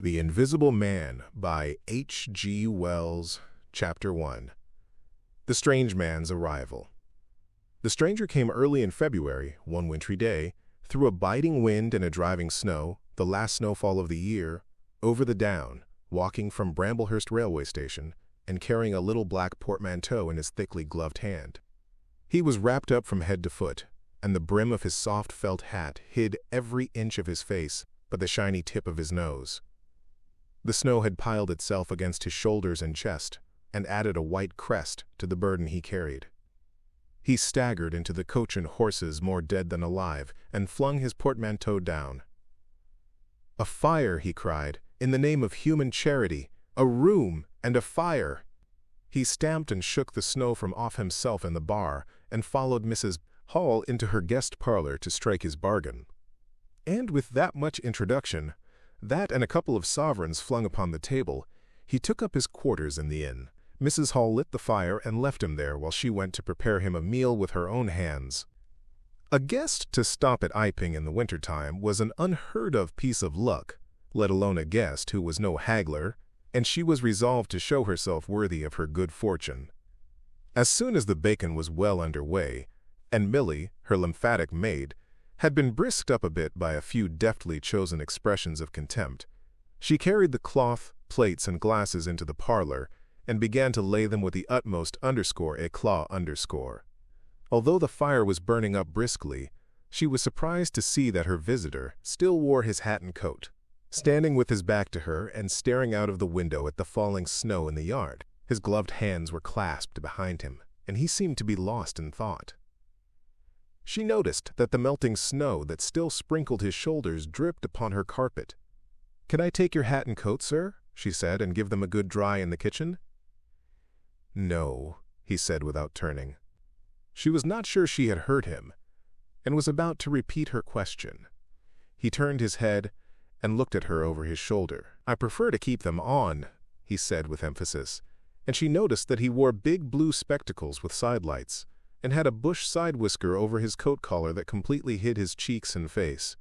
The Invisible Man by H.G. Wells, Chapter 1. The Strange Man's Arrival. The stranger came early in February, one wintry day, through a biting wind and a driving snow, the last snowfall of the year, over the down, walking from Bramblehurst railway station, and carrying a little black portmanteau in his thickly gloved hand. He was wrapped up from head to foot, and the brim of his soft felt hat hid every inch of his face but the shiny tip of his nose. The snow had piled itself against his shoulders and chest, and added a white crest to the burden he carried. He staggered into the coach and horses more dead than alive, and flung his portmanteau down. "A fire!" he cried, "in the name of human charity! A room and a fire!" He stamped and shook the snow from off himself and the bar, and followed Mrs. Hall into her guest parlor to strike his bargain. And with that much introduction, that and a couple of sovereigns flung upon the table, he took up his quarters in the inn. Mrs. Hall lit the fire and left him there while she went to prepare him a meal with her own hands. A guest to stop at Iping in the winter-time was an unheard-of piece of luck, let alone a guest who was no haggler, and she was resolved to show herself worthy of her good fortune. As soon as the bacon was well under way, and Milly, her lymphatic maid, had been brisked up a bit by a few deftly chosen expressions of contempt, she carried the cloth, plates, and glasses into the parlor and began to lay them with the utmost eclat. Although the fire was burning up briskly, she was surprised to see that her visitor still wore his hat and coat. Standing with his back to her and staring out of the window at the falling snow in the yard, his gloved hands were clasped behind him, and he seemed to be lost in thought. She noticed that the melting snow that still sprinkled his shoulders dripped upon her carpet. "Can I take your hat and coat, sir?" she said, "and give them a good dry in the kitchen?" "No," he said without turning. She was not sure she had heard him, and was about to repeat her question. He turned his head and looked at her over his shoulder. "I prefer to keep them on," he said with emphasis, and she noticed that he wore big blue spectacles with sidelights, and had a bush side whisker over his coat collar that completely hid his cheeks and face.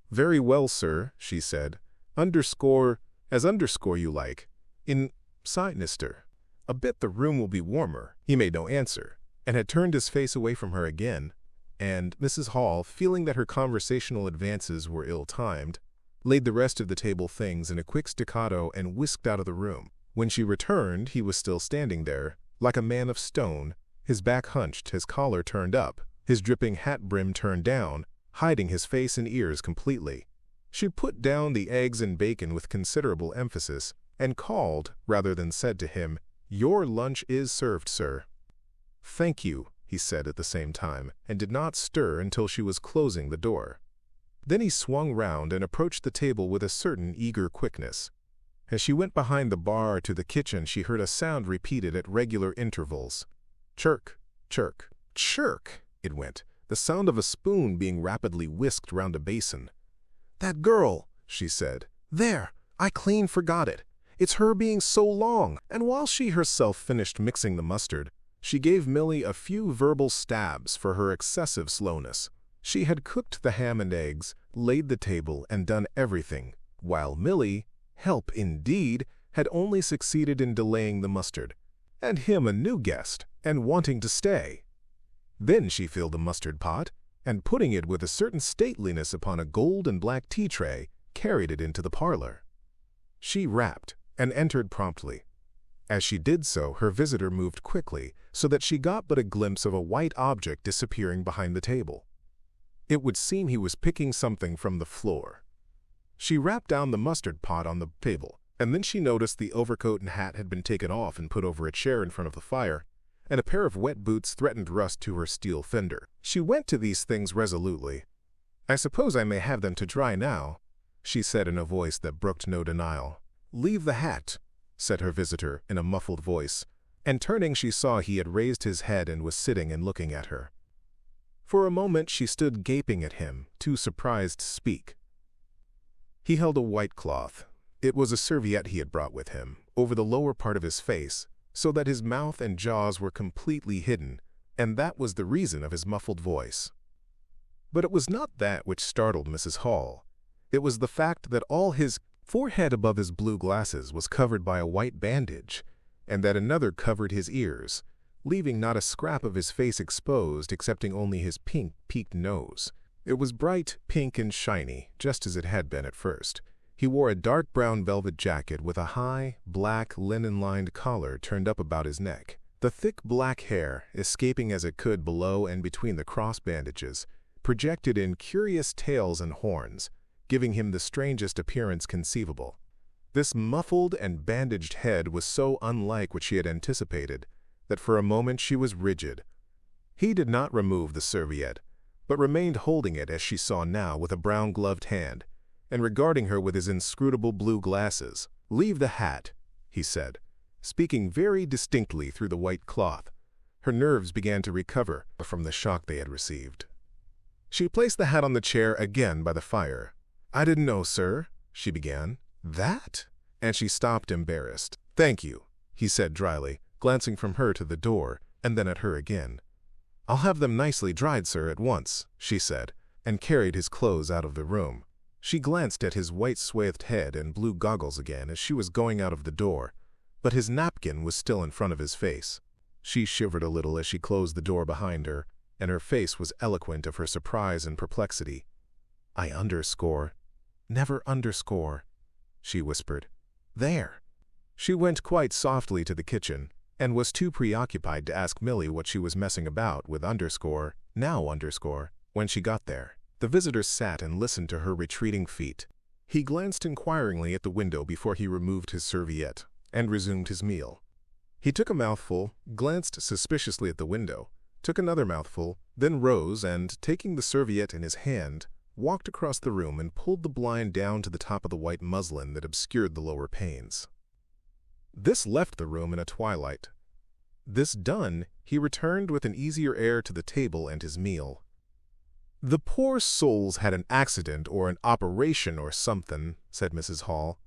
"Very well, sir," she said. As underscore you like. In Sidenister. A bit the room will be warmer." He made no answer, and had turned his face away from her again, and Mrs. Hall, feeling that her conversational advances were ill-timed, laid the rest of the table things in a quick staccato and whisked out of the room. When she returned, he was still standing there, like a man of stone, his back hunched, his collar turned up, his dripping hat brim turned down, hiding his face and ears completely. She put down the eggs and bacon with considerable emphasis, and called, rather than said to him, "Your lunch is served, sir." "Thank you," he said at the same time, and did not stir until she was closing the door. Then he swung round and approached the table with a certain eager quickness. As she went behind the bar to the kitchen, she heard a sound repeated at regular intervals. Chirk, chirk, chirk, it went, the sound of a spoon being rapidly whisked round a basin. "That girl," she said. "There, I clean forgot it. It's her being so long." And while she herself finished mixing the mustard, she gave Milly a few verbal stabs for her excessive slowness. She had cooked the ham and eggs, laid the table, and done everything, while Milly, help indeed, had only succeeded in delaying the mustard, and him a new guest, and wanting to stay. Then she filled the mustard pot, and putting it with a certain stateliness upon a gold and black tea tray, carried it into the parlor. She rapped, and entered promptly. As she did so, her visitor moved quickly, so that she got but a glimpse of a white object disappearing behind the table. It would seem he was picking something from the floor. She rapped down the mustard pot on the table, and then she noticed the overcoat and hat had been taken off and put over a chair in front of the fire, and a pair of wet boots threatened rust to her steel fender. She went to these things resolutely. "I suppose I may have them to dry now," she said in a voice that brooked no denial. "Leave the hat," said her visitor in a muffled voice, and turning she saw he had raised his head and was sitting and looking at her. For a moment she stood gaping at him, too surprised to speak. He held a white cloth. It was a serviette he had brought with him, over the lower part of his face, so that his mouth and jaws were completely hidden, and that was the reason of his muffled voice. But it was not that which startled Mrs. Hall. It was the fact that all his forehead above his blue glasses was covered by a white bandage, and that another covered his ears, leaving not a scrap of his face exposed excepting only his pink, peaked nose. It was bright, pink, and shiny, just as it had been at first. He wore a dark brown velvet jacket with a high, black, linen-lined collar turned up about his neck. The thick black hair, escaping as it could below and between the cross bandages, projected in curious tails and horns, giving him the strangest appearance conceivable. This muffled and bandaged head was so unlike what she had anticipated that for a moment she was rigid. He did not remove the serviette, but remained holding it as she saw now with a brown-gloved hand, and regarding her with his inscrutable blue glasses. "Leave the hat," he said, speaking very distinctly through the white cloth. Her nerves began to recover from the shock they had received. She placed the hat on the chair again by the fire. "I didn't know, sir," she began. "That?" And she stopped, embarrassed. "Thank you," he said dryly, glancing from her to the door, and then at her again. "I'll have them nicely dried, sir, at once," she said, and carried his clothes out of the room. She glanced at his white-swathed head and blue goggles again as she was going out of the door, but his napkin was still in front of his face. She shivered a little as she closed the door behind her, and her face was eloquent of her surprise and perplexity. Never underscore, she whispered. "There." She went quite softly to the kitchen, and was too preoccupied to ask Millie what she was messing about with when she got there. The visitor sat and listened to her retreating feet. He glanced inquiringly at the window before he removed his serviette and resumed his meal. He took a mouthful, glanced suspiciously at the window, took another mouthful, then rose and, taking the serviette in his hand, walked across the room and pulled the blind down to the top of the white muslin that obscured the lower panes. This left the room in a twilight. This done, he returned with an easier air to the table and his meal. "The poor souls had an accident or an operation or something," said Mrs. Hall.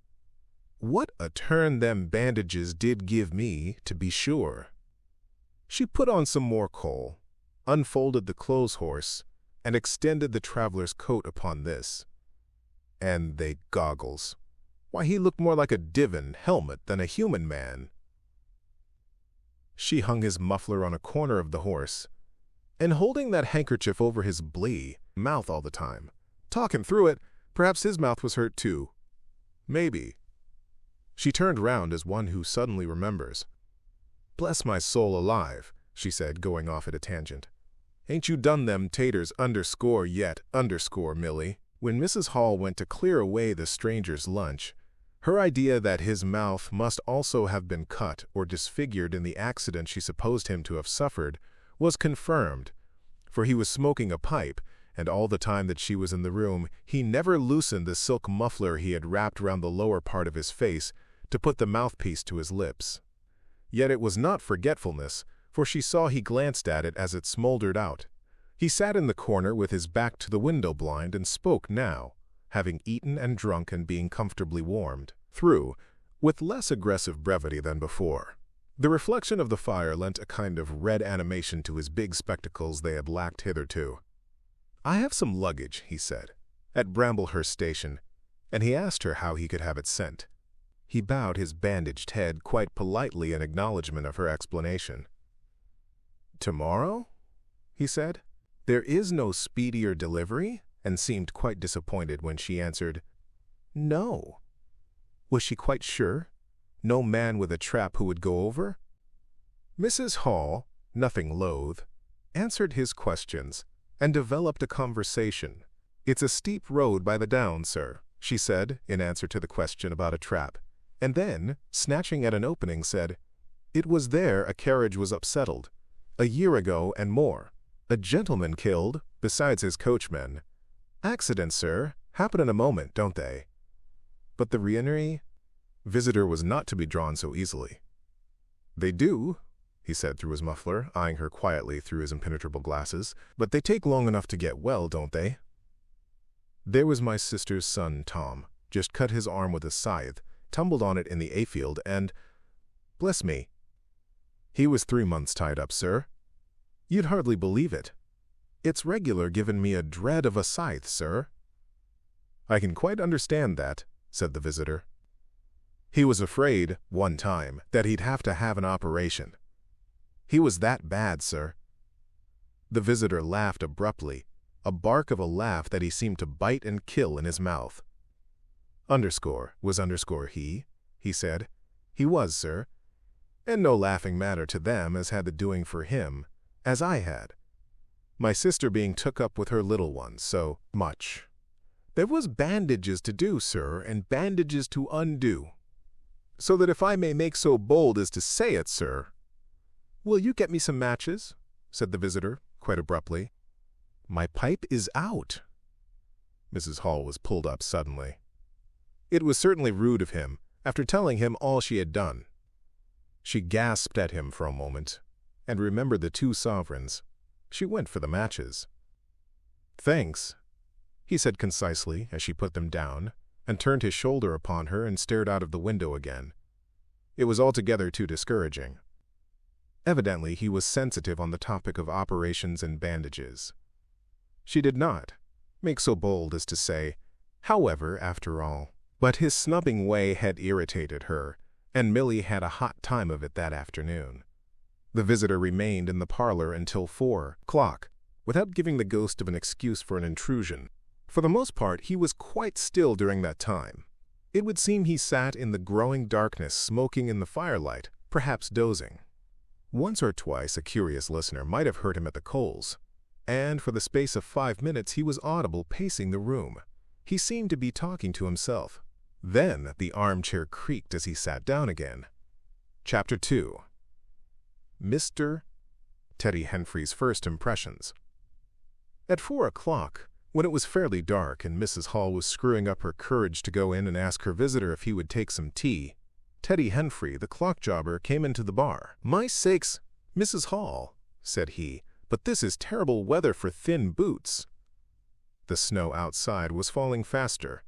"What a turn them bandages did give me, to be sure." She put on some more coal, unfolded the clothes horse, and extended the traveler's coat upon this. "And they goggles. Why, he looked more like a divan helmet than a human man." She hung his muffler on a corner of the horse, and holding that handkerchief over his mouth all the time, talking through it, perhaps his mouth was hurt too. Maybe. She turned round as one who suddenly remembers. "Bless my soul alive," she said, going off at a tangent. "Ain't you done them taters yet, Millie?" When Mrs. Hall went to clear away the stranger's lunch, her idea that his mouth must also have been cut or disfigured in the accident she supposed him to have suffered was confirmed, for he was smoking a pipe, and all the time that she was in the room he never loosened the silk muffler he had wrapped round the lower part of his face to put the mouthpiece to his lips. Yet it was not forgetfulness, for she saw he glanced at it as it smoldered out. He sat in the corner with his back to the window blind and spoke now, having eaten and drunk and being comfortably warmed through, with less aggressive brevity than before. The reflection of the fire lent a kind of red animation to his big spectacles they had lacked hitherto. "I have some luggage," he said, "at Bramblehurst Station," and he asked her how he could have it sent. He bowed his bandaged head quite politely in acknowledgment of her explanation. "Tomorrow?" he said. "There is no speedier delivery?" and seemed quite disappointed when she answered, "No." Was she quite sure? No man with a trap who would go over? Mrs. Hall, nothing loath, answered his questions and developed a conversation. "It's a steep road by the down, sir," she said in answer to the question about a trap, and then, snatching at an opening, said, "It was there a carriage was upsettled, a year ago and more. A gentleman killed, besides his coachman. Accidents, sir, happen in a moment, don't they? But the reanery?" Visitor was not to be drawn so easily. "They do," he said through his muffler, eyeing her quietly through his impenetrable glasses, "but they take long enough to get well, don't they? There was my sister's son, Tom, just cut his arm with a scythe, tumbled on it in the hayfield, and, bless me, he was 3 months tied up, sir. You'd hardly believe it. It's regular given me a dread of a scythe, sir." "I can quite understand that," said the visitor. He was afraid, one time, that he'd have to have an operation. He was that bad, sir. The visitor laughed abruptly, a bark of a laugh that he seemed to bite and kill in his mouth. Was he? He said. He was, sir. And no laughing matter to them as had the doing for him, as I had. My sister being took up with her little ones so much. There was bandages to do, sir, and bandages to undo. So that if I may make so bold as to say it, sir— "Will you get me some matches?" said the visitor, quite abruptly. "My pipe is out." Mrs. Hall was pulled up suddenly. It was certainly rude of him, after telling him all she had done. She gasped at him for a moment, and remembered the 2 sovereigns. She went for the matches. "Thanks," he said concisely as she put them down, and turned his shoulder upon her and stared out of the window again. It was altogether too discouraging. Evidently he was sensitive on the topic of operations and bandages. She did not make so bold as to say, however, after all. But his snubbing way had irritated her, and Millie had a hot time of it that afternoon. The visitor remained in the parlor until 4 o'clock, without giving the ghost of an excuse for an intrusion. For the most part, he was quite still during that time. It would seem he sat in the growing darkness, smoking in the firelight, perhaps dozing. Once or twice a curious listener might have heard him at the coals, and for the space of 5 minutes he was audible pacing the room. He seemed to be talking to himself. Then the armchair creaked as he sat down again. Chapter 2. Mr. Teddy Henfrey's First Impressions. At 4 o'clock, when it was fairly dark and Mrs. Hall was screwing up her courage to go in and ask her visitor if he would take some tea, Teddy Henfrey, the clock jobber, came into the bar. "My sakes, Mrs. Hall," said he, "but this is terrible weather for thin boots." The snow outside was falling faster.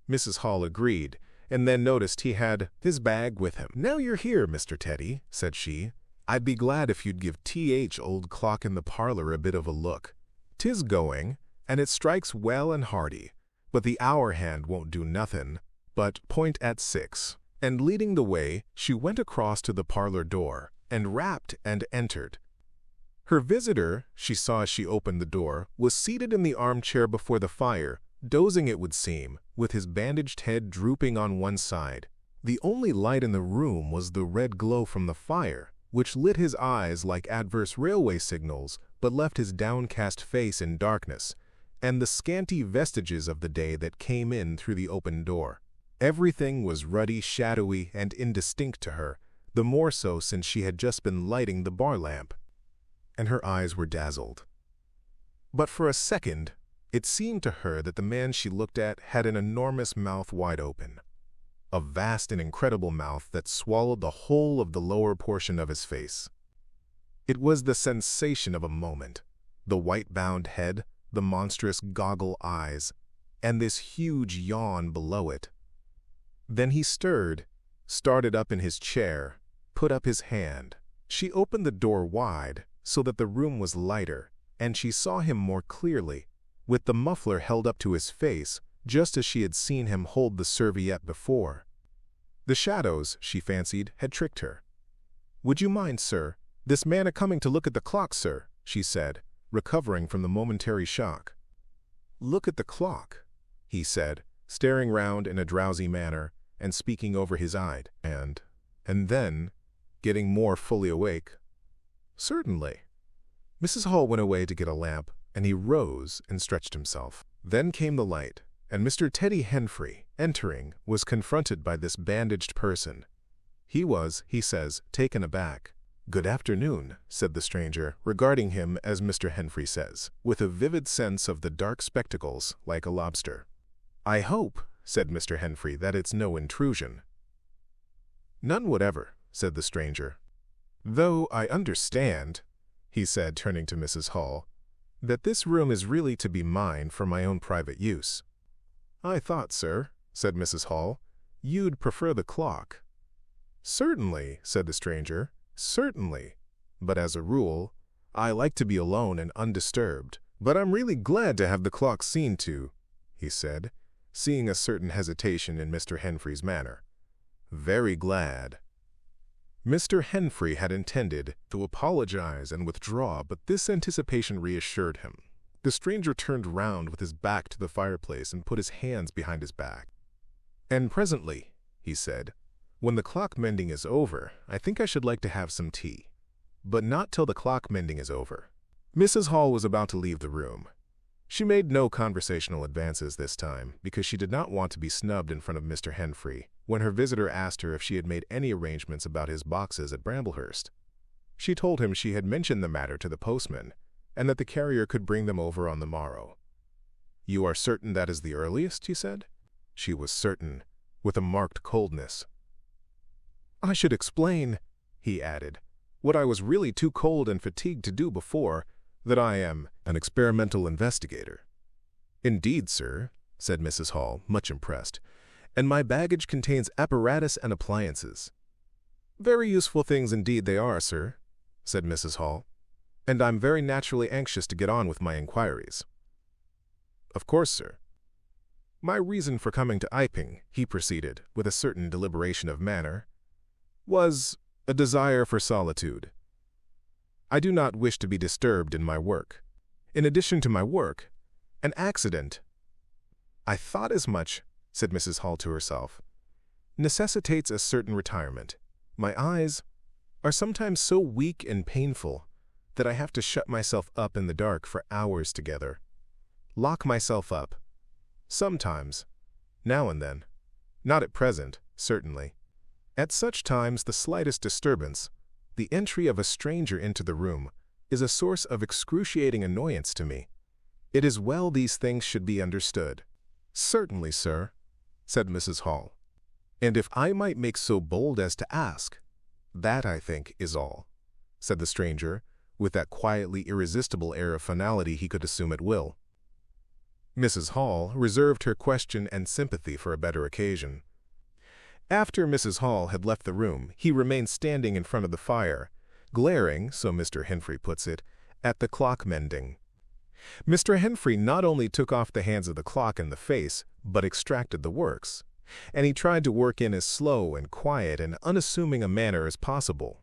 Mrs. Hall agreed, and then noticed he had his bag with him. "Now you're here, Mr. Teddy," said she, "I'd be glad if you'd give T.H. old clock in the parlor a bit of a look. 'Tis going, and it strikes well and hearty, but the hour hand won't do nothin' but point at 6. And leading the way, she went across to the parlor door, and rapped and entered. Her visitor, she saw as she opened the door, was seated in the armchair before the fire, dozing it would seem, with his bandaged head drooping on one side. The only light in the room was the red glow from the fire, which lit his eyes like adverse railway signals, but left his downcast face in darkness, and the scanty vestiges of the day that came in through the open door. Everything was ruddy, shadowy, and indistinct to her, the more so since she had just been lighting the bar lamp, and her eyes were dazzled. But for a second, it seemed to her that the man she looked at had an enormous mouth wide open, a vast and incredible mouth that swallowed the whole of the lower portion of his face. It was the sensation of a moment, the white-bound head, the monstrous goggle eyes, and this huge yawn below it. Then he started up in his chair, put up his hand. She opened the door wide so that the room was lighter, and she saw him more clearly, with the muffler held up to his face, just as she had seen him hold the serviette before. The shadows, she fancied, had tricked her. "Would you mind, sir, this man a-coming to look at the clock, sir?" she said, recovering from the momentary shock. "Look at the clock," he said, staring round in a drowsy manner, and speaking over his eye, and then, getting more fully awake, "Certainly." Mrs. Hall went away to get a lamp, and he rose and stretched himself. Then came the light, and Mr. Teddy Henfrey, entering, was confronted by this bandaged person. He was, he says, taken aback. "Good afternoon," said the stranger, regarding him as Mr. Henfrey says, with a vivid sense of the dark spectacles, like a lobster. "I hope," said Mr. Henfrey, "that it's no intrusion." "None whatever," said the stranger. "Though I understand," he said, turning to Mrs. Hall, "that this room is really to be mine for my own private use." "I thought, sir," said Mrs. Hall, "you'd prefer the clock." "Certainly," said the stranger, "certainly. But as a rule, I like to be alone and undisturbed. But I'm really glad to have the clock seen to," he said, seeing a certain hesitation in Mr. Henfrey's manner. "Very glad." Mr. Henfrey had intended to apologize and withdraw, but this anticipation reassured him. The stranger turned round with his back to the fireplace and put his hands behind his back. "And presently," he said, "when the clock mending is over, I think I should like to have some tea. But not till the clock mending is over." Mrs. Hall was about to leave the room. She made no conversational advances this time, because she did not want to be snubbed in front of Mr. Henfrey when her visitor asked her if she had made any arrangements about his boxes at Bramblehurst. She told him she had mentioned the matter to the postman, and that the carrier could bring them over on the morrow. "You are certain that is the earliest?" he said. She was certain, with a marked coldness. "I should explain," he added, "what I was really too cold and fatigued to do before, that I am an experimental investigator." "Indeed, sir," said Mrs. Hall, much impressed, "and my baggage contains apparatus and appliances." "Very useful things indeed they are, sir," said Mrs. Hall, "and I'm very naturally anxious to get on with my inquiries." "Of course, sir." "My reason for coming to Iping," he proceeded, with a certain deliberation of manner, "was a desire for solitude. I do not wish to be disturbed in my work. In addition to my work, an accident—" "I thought as much," said Mrs. Hall to herself, "necessitates a certain retirement. My eyes are sometimes so weak and painful that I have to shut myself up in the dark for hours together. Lock myself up. Sometimes, now and then, not at present, certainly. At such times the slightest disturbance, the entry of a stranger into the room, is a source of excruciating annoyance to me. It is well these things should be understood." "Certainly, sir," said Mrs. Hall. "And if I might make so bold as to ask, that, I think, is all," said the stranger, with that quietly irresistible air of finality he could assume at will. Mrs. Hall reserved her question and sympathy for a better occasion. After Mrs. Hall had left the room, he remained standing in front of the fire, glaring, so Mr. Henfrey puts it, at the clock mending. Mr. Henfrey not only took off the hands of the clock and the face, but extracted the works, and he tried to work in as slow and quiet and unassuming a manner as possible.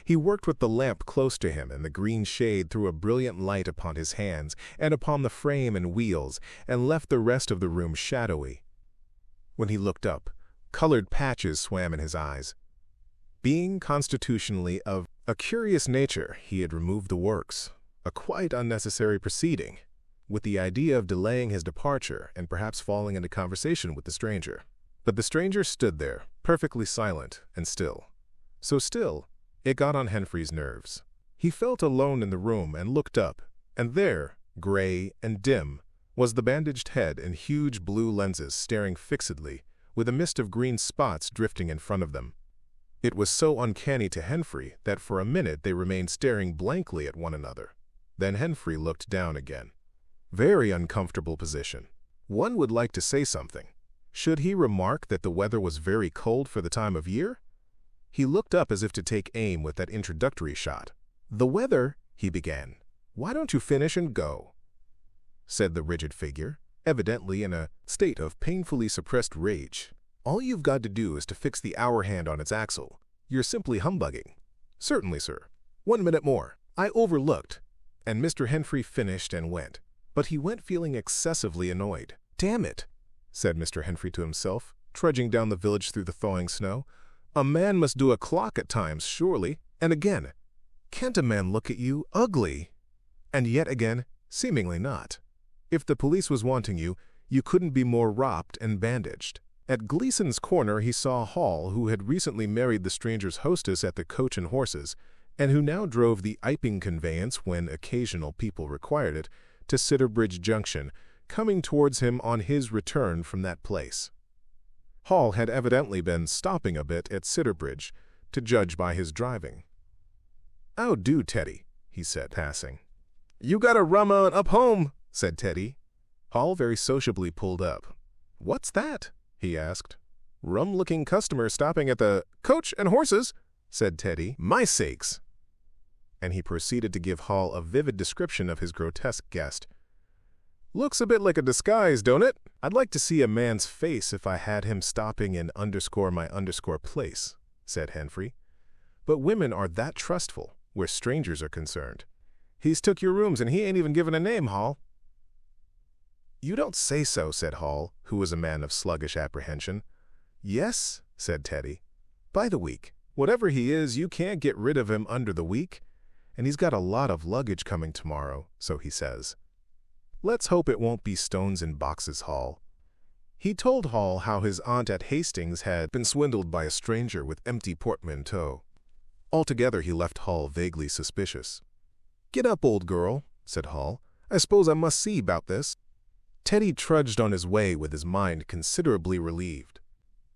He worked with the lamp close to him, and the green shade threw a brilliant light upon his hands and upon the frame and wheels, and left the rest of the room shadowy. When he looked up, colored patches swam in his eyes. Being constitutionally of a curious nature, he had removed the works, a quite unnecessary proceeding, with the idea of delaying his departure and perhaps falling into conversation with the stranger. But the stranger stood there, perfectly silent and still. So still, it got on Henfrey's nerves. He felt alone in the room and looked up, and there, gray and dim, was the bandaged head and huge blue lenses staring fixedly, with a mist of green spots drifting in front of them. It was so uncanny to Henfrey that for a minute they remained staring blankly at one another. Then Henfrey looked down again. Very uncomfortable position. One would like to say something. Should he remark that the weather was very cold for the time of year? He looked up as if to take aim with that introductory shot. "The weather," he began. "Why don't you finish and go?" said the rigid figure, evidently in a state of painfully suppressed rage. "All you've got to do is to fix the hour hand on its axle. You're simply humbugging." "Certainly, sir. 1 minute more. I overlooked." And Mr. Henfrey finished and went. But he went feeling excessively annoyed. "Damn it," said Mr. Henfrey to himself, trudging down the village through the thawing snow. "A man must do a clock at times, surely. And again, can't a man look at you ugly? And yet again, seemingly not. If the police was wanting you, you couldn't be more wrapped and bandaged." At Gleason's corner he saw Hall, who had recently married the stranger's hostess at the Coach and Horses, and who now drove the Iping conveyance, when occasional people required it, to Sidderbridge Junction, coming towards him on his return from that place. Hall had evidently been stopping a bit at Sidderbridge, to judge by his driving. "'Ow do, Teddy," he said, passing. "You got a rum on up home," said Teddy. Hall very sociably pulled up. "What's that?" he asked. "Rum-looking customer stopping at the Coach and Horses," said Teddy. "My sakes!" And he proceeded to give Hall a vivid description of his grotesque guest. "Looks a bit like a disguise, don't it?" "I'd like to see a man's face if I had him stopping in _my_ place," said Henfrey. "But women are that trustful, where strangers are concerned. He's took your rooms and he ain't even given a name, Hall." "You don't say so," said Hall, who was a man of sluggish apprehension. "Yes," said Teddy. "By the week. Whatever he is, you can't get rid of him under the week. And he's got a lot of luggage coming tomorrow, so he says. Let's hope it won't be stones in boxes, Hall." He told Hall how his aunt at Hastings had been swindled by a stranger with empty portmanteau. Altogether, he left Hall vaguely suspicious. "Get up, old girl," said Hall. "I suppose I must see about this." Teddy trudged on his way with his mind considerably relieved.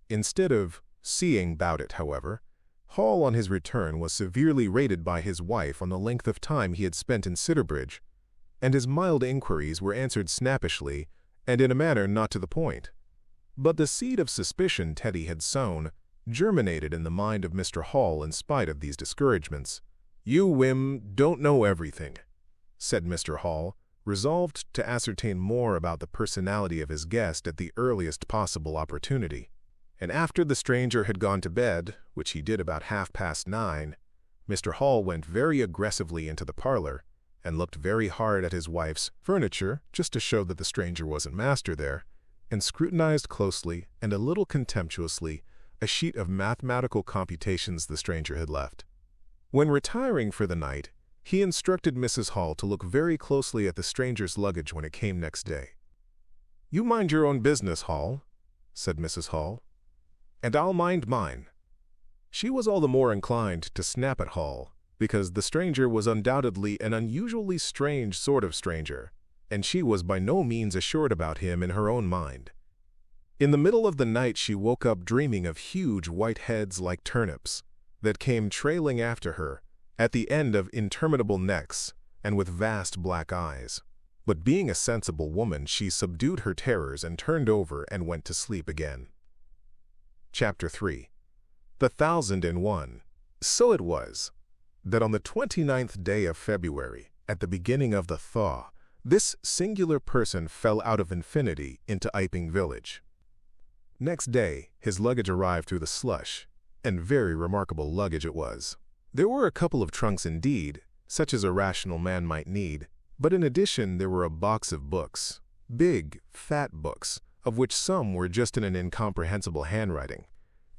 Instead of seeing about it, however, Hall on his return was severely rated by his wife on the length of time he had spent in Sidderbridge, and his mild inquiries were answered snappishly and in a manner not to the point. But the seed of suspicion Teddy had sown germinated in the mind of Mr. Hall in spite of these discouragements. "You, Wim, don't know everything," said Mr. Hall, resolved to ascertain more about the personality of his guest at the earliest possible opportunity. And after the stranger had gone to bed, which he did about 9:30, Mr. Hall went very aggressively into the parlor and looked very hard at his wife's furniture just to show that the stranger wasn't master there, and scrutinized closely and a little contemptuously a sheet of mathematical computations the stranger had left. When retiring for the night, he instructed Mrs. Hall to look very closely at the stranger's luggage when it came next day. "You mind your own business, Hall," said Mrs. Hall, "and I'll mind mine." She was all the more inclined to snap at Hall, because the stranger was undoubtedly an unusually strange sort of stranger, and she was by no means assured about him in her own mind. In the middle of the night she woke up dreaming of huge white heads like turnips that came trailing after her at the end of interminable necks and with vast black eyes. But being a sensible woman, she subdued her terrors and turned over and went to sleep again. Chapter 3. The 1001. So it was that on the 29th day of February, at the beginning of the thaw, this singular person fell out of infinity into Iping village. Next day, his luggage arrived through the slush, and very remarkable luggage it was. There were a couple of trunks indeed, such as a rational man might need, but in addition there were a box of books, big, fat books, of which some were just in an incomprehensible handwriting,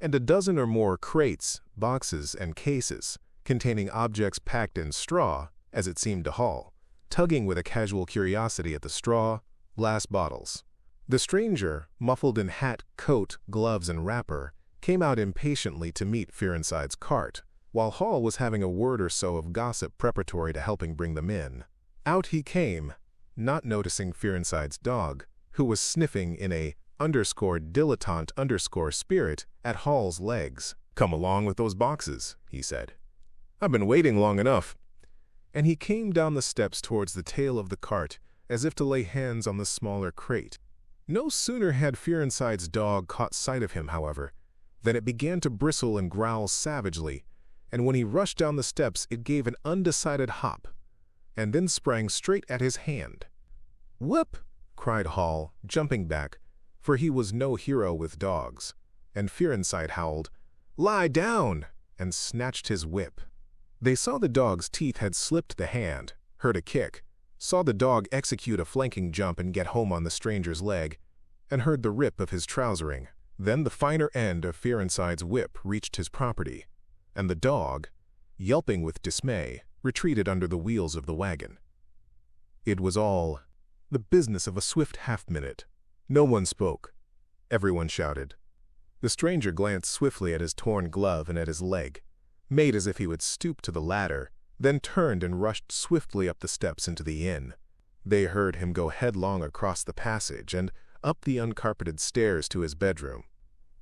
and a dozen or more crates, boxes, and cases, containing objects packed in straw, as it seemed to Hall, tugging with a casual curiosity at the straw, glass bottles. The stranger, muffled in hat, coat, gloves, and wrapper, came out impatiently to meet Fearenside's cart, while Hall was having a word or so of gossip preparatory to helping bring them in. Out he came, not noticing Fearenside's dog, who was sniffing in a _dilettante_ spirit at Hall's legs. "Come along with those boxes," he said. "I've been waiting long enough." And he came down the steps towards the tail of the cart, as if to lay hands on the smaller crate. No sooner had Fearenside's dog caught sight of him, however, than it began to bristle and growl savagely, and when he rushed down the steps it gave an undecided hop, and then sprang straight at his hand. "Whoop!" cried Hall, jumping back, for he was no hero with dogs, and Fearenside howled, "Lie down!" and snatched his whip. They saw the dog's teeth had slipped the hand, heard a kick, saw the dog execute a flanking jump and get home on the stranger's leg, and heard the rip of his trousering. Then the finer end of Fearenside's whip reached his property, and the dog, yelping with dismay, retreated under the wheels of the wagon. It was all the business of a swift half-minute. No one spoke. Everyone shouted. The stranger glanced swiftly at his torn glove and at his leg, made as if he would stoop to the latter, then turned and rushed swiftly up the steps into the inn. They heard him go headlong across the passage and up the uncarpeted stairs to his bedroom.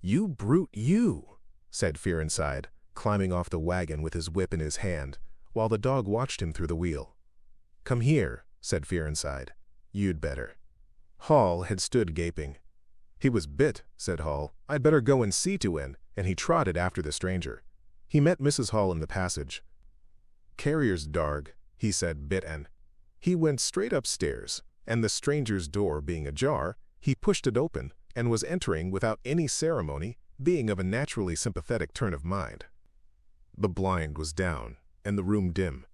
"You brute, you!" said Fearenside, climbing off the wagon with his whip in his hand, while the dog watched him through the wheel. "Come here," said Fearenside. "You'd better." Hall had stood gaping. "He was bit," said Hall. "I'd better go and see to it," and he trotted after the stranger. He met Mrs. Hall in the passage. "Carrier's darg," he said, bitten. He went straight upstairs, and the stranger's door being ajar, He pushed it open and was entering without any ceremony, being of a naturally sympathetic turn of mind. The blind was down, and the room dim.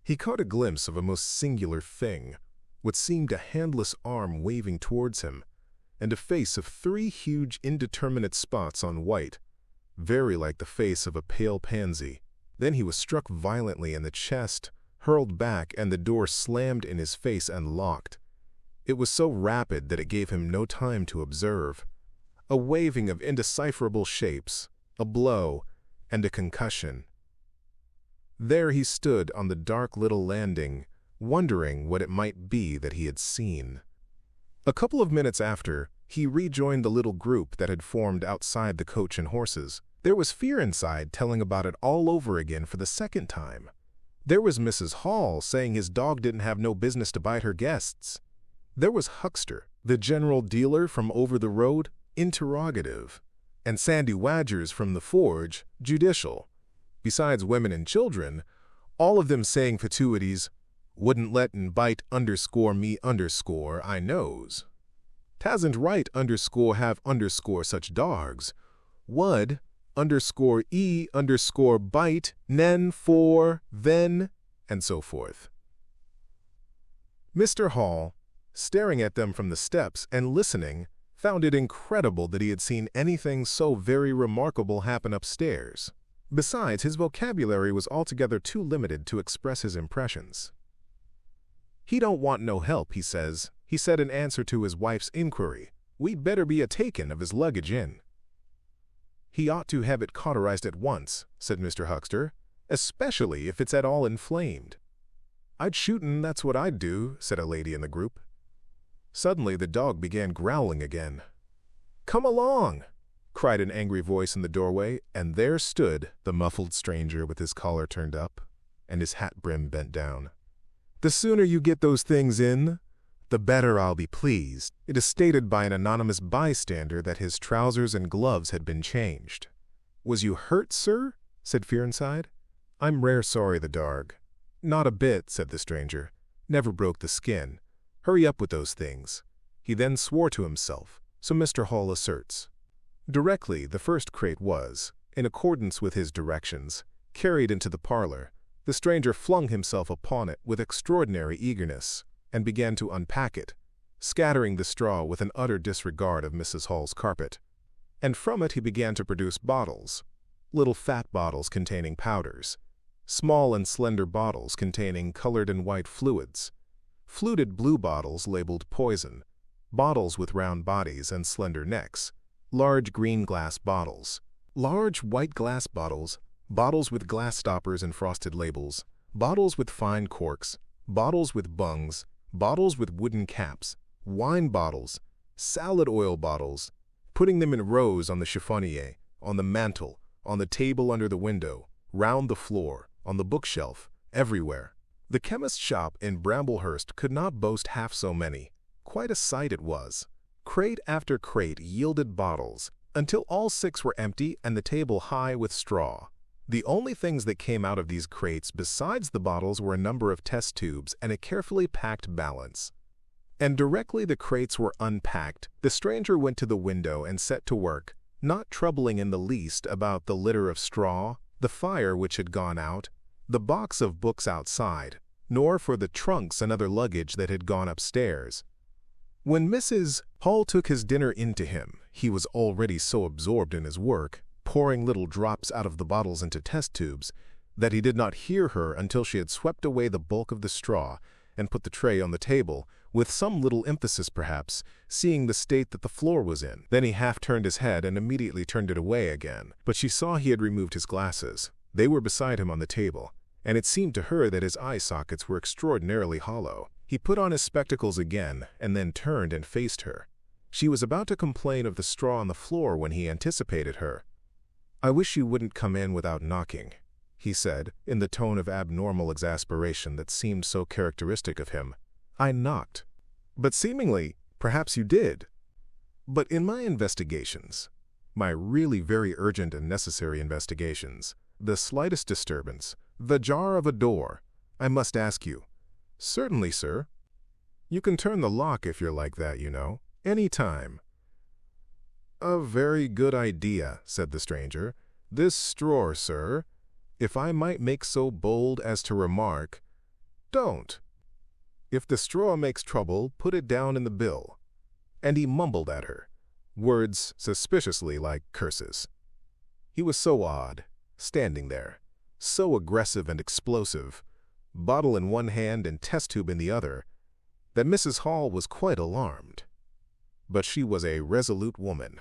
He caught a glimpse of a most singular thing, what seemed a handless arm waving towards him, and a face of 3 huge indeterminate spots on white, very like the face of a pale pansy. Then he was struck violently in the chest, hurled back, and the door slammed in his face and locked. It was so rapid that it gave him no time to observe. A waving of indecipherable shapes, a blow, and a concussion. There he stood on the dark little landing, wondering what it might be that he had seen. A couple of minutes after, he rejoined the little group that had formed outside the Coach and Horses. There was Fear inside telling about it all over again for the second time. There was Mrs. Hall saying his dog didn't have no business to bite her guests. There was Huckster, the general dealer from over the road, interrogative, and Sandy Wadgers from the Forge, judicial. Besides women and children, all of them saying fatuities, wouldn't let and bite _me _ I knows. Tasn't right _ have _ such dogs. Would _e _ bite nen for then, and so forth. Mr. Hall, staring at them from the steps and listening, found it incredible that he had seen anything so very remarkable happen upstairs. Besides, his vocabulary was altogether too limited to express his impressions. "He don't want no help, he says," he said in answer to his wife's inquiry. "We'd better be a-takin' of his luggage in." "He ought to have it cauterized at once," said Mr. Huckster, "especially if it's at all inflamed." "I'd shoot'n, that's what I'd do," said a lady in the group. Suddenly the dog began growling again. "Come along!" cried an angry voice in the doorway, and there stood the muffled stranger with his collar turned up and his hat brim bent down. "The sooner you get those things in, the better I'll be pleased." It is stated by an anonymous bystander that his trousers and gloves had been changed. "Was you hurt, sir?" said Fearnside. "I'm rare sorry the dog." "Not a bit," said the stranger. "Never broke the skin. Hurry up with those things." He then swore to himself, so Mr. Hall asserts. Directly the first crate was, in accordance with his directions, carried into the parlor, the stranger flung himself upon it with extraordinary eagerness, and began to unpack it, scattering the straw with an utter disregard of Mrs. Hall's carpet. And from it he began to produce bottles, little fat bottles containing powders, small and slender bottles containing colored and white fluids, fluted blue bottles labeled poison, bottles with round bodies and slender necks, large green glass bottles, large white glass bottles, bottles with glass stoppers and frosted labels, bottles with fine corks, bottles with bungs, bottles with wooden caps, wine bottles, salad oil bottles, putting them in rows on the chiffonier, on the mantel, on the table under the window, round the floor, on the bookshelf, everywhere. The chemist's shop in Bramblehurst could not boast half so many. Quite a sight it was. Crate after crate yielded bottles, until all 6 were empty and the table high with straw. The only things that came out of these crates besides the bottles were a number of test tubes and a carefully packed balance. And directly the crates were unpacked, the stranger went to the window and set to work, not troubling in the least about the litter of straw, the fire which had gone out, the box of books outside, nor for the trunks and other luggage that had gone upstairs. When Mrs. Hall took his dinner in to him, he was already so absorbed in his work, pouring little drops out of the bottles into test tubes, that he did not hear her until she had swept away the bulk of the straw and put the tray on the table, with some little emphasis perhaps, seeing the state that the floor was in. Then he half turned his head and immediately turned it away again. But she saw he had removed his glasses. They were beside him on the table, and it seemed to her that his eye sockets were extraordinarily hollow. He put on his spectacles again and then turned and faced her. She was about to complain of the straw on the floor when he anticipated her. "I wish you wouldn't come in without knocking," he said, in the tone of abnormal exasperation that seemed so characteristic of him. "I knocked." "But seemingly, perhaps you did." "But in my investigations, my really very urgent and necessary investigations, the slightest disturbance, the jar of a door, I must ask you." "Certainly, sir." "You can turn the lock if you're like that, you know." "Any time." "A very good idea," said the stranger. "This straw, sir, if I might make so bold as to remark, don't. If the straw makes trouble, put it down in the bill." And he mumbled at her, words suspiciously like curses. He was so odd, standing there, so aggressive and explosive, bottle in one hand and test tube in the other, that Mrs. Hall was quite alarmed. But she was a resolute woman.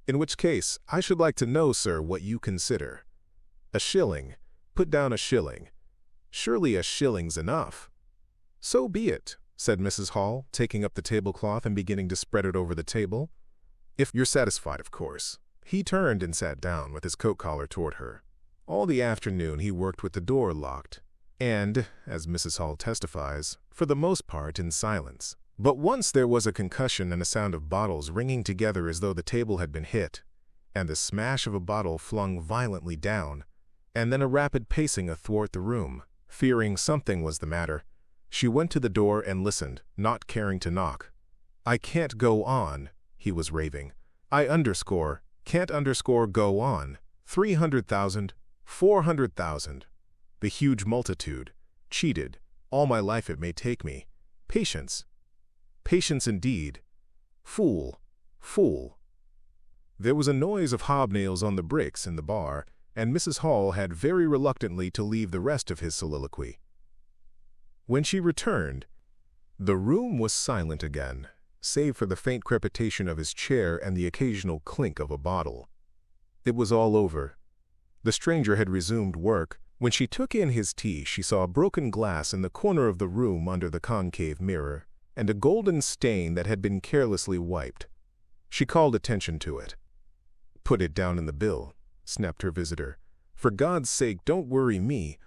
"In which case, I should like to know, sir, what you consider. A shilling. Put down a shilling. Surely a shilling's enough." "So be it," said Mrs. Hall, taking up the tablecloth and beginning to spread it over the table. "If you're satisfied, of course." He turned and sat down with his coat collar toward her. All the afternoon he worked with the door locked, and, as Mrs. Hall testifies, for the most part in silence. But once there was a concussion and a sound of bottles ringing together as though the table had been hit, and the smash of a bottle flung violently down, and then a rapid pacing athwart the room. Fearing something was the matter, she went to the door and listened, not caring to knock. "I can't go on," he was raving. Can't go on. 300,000, 400,000. The huge multitude. Cheated. All my life it may take me. Patience. Patience indeed. Fool. Fool. There was a noise of hobnails on the bricks in the bar, and Mrs. Hall had very reluctantly to leave the rest of his soliloquy. When she returned, the room was silent again, save for the faint crepitation of his chair and the occasional clink of a bottle. It was all over. The stranger had resumed work. When she took in his tea, she saw a broken glass in the corner of the room under the concave mirror, and a golden stain that had been carelessly wiped. She called attention to it. "Put it down in the bill," snapped her visitor. "For God's sake, don't worry me.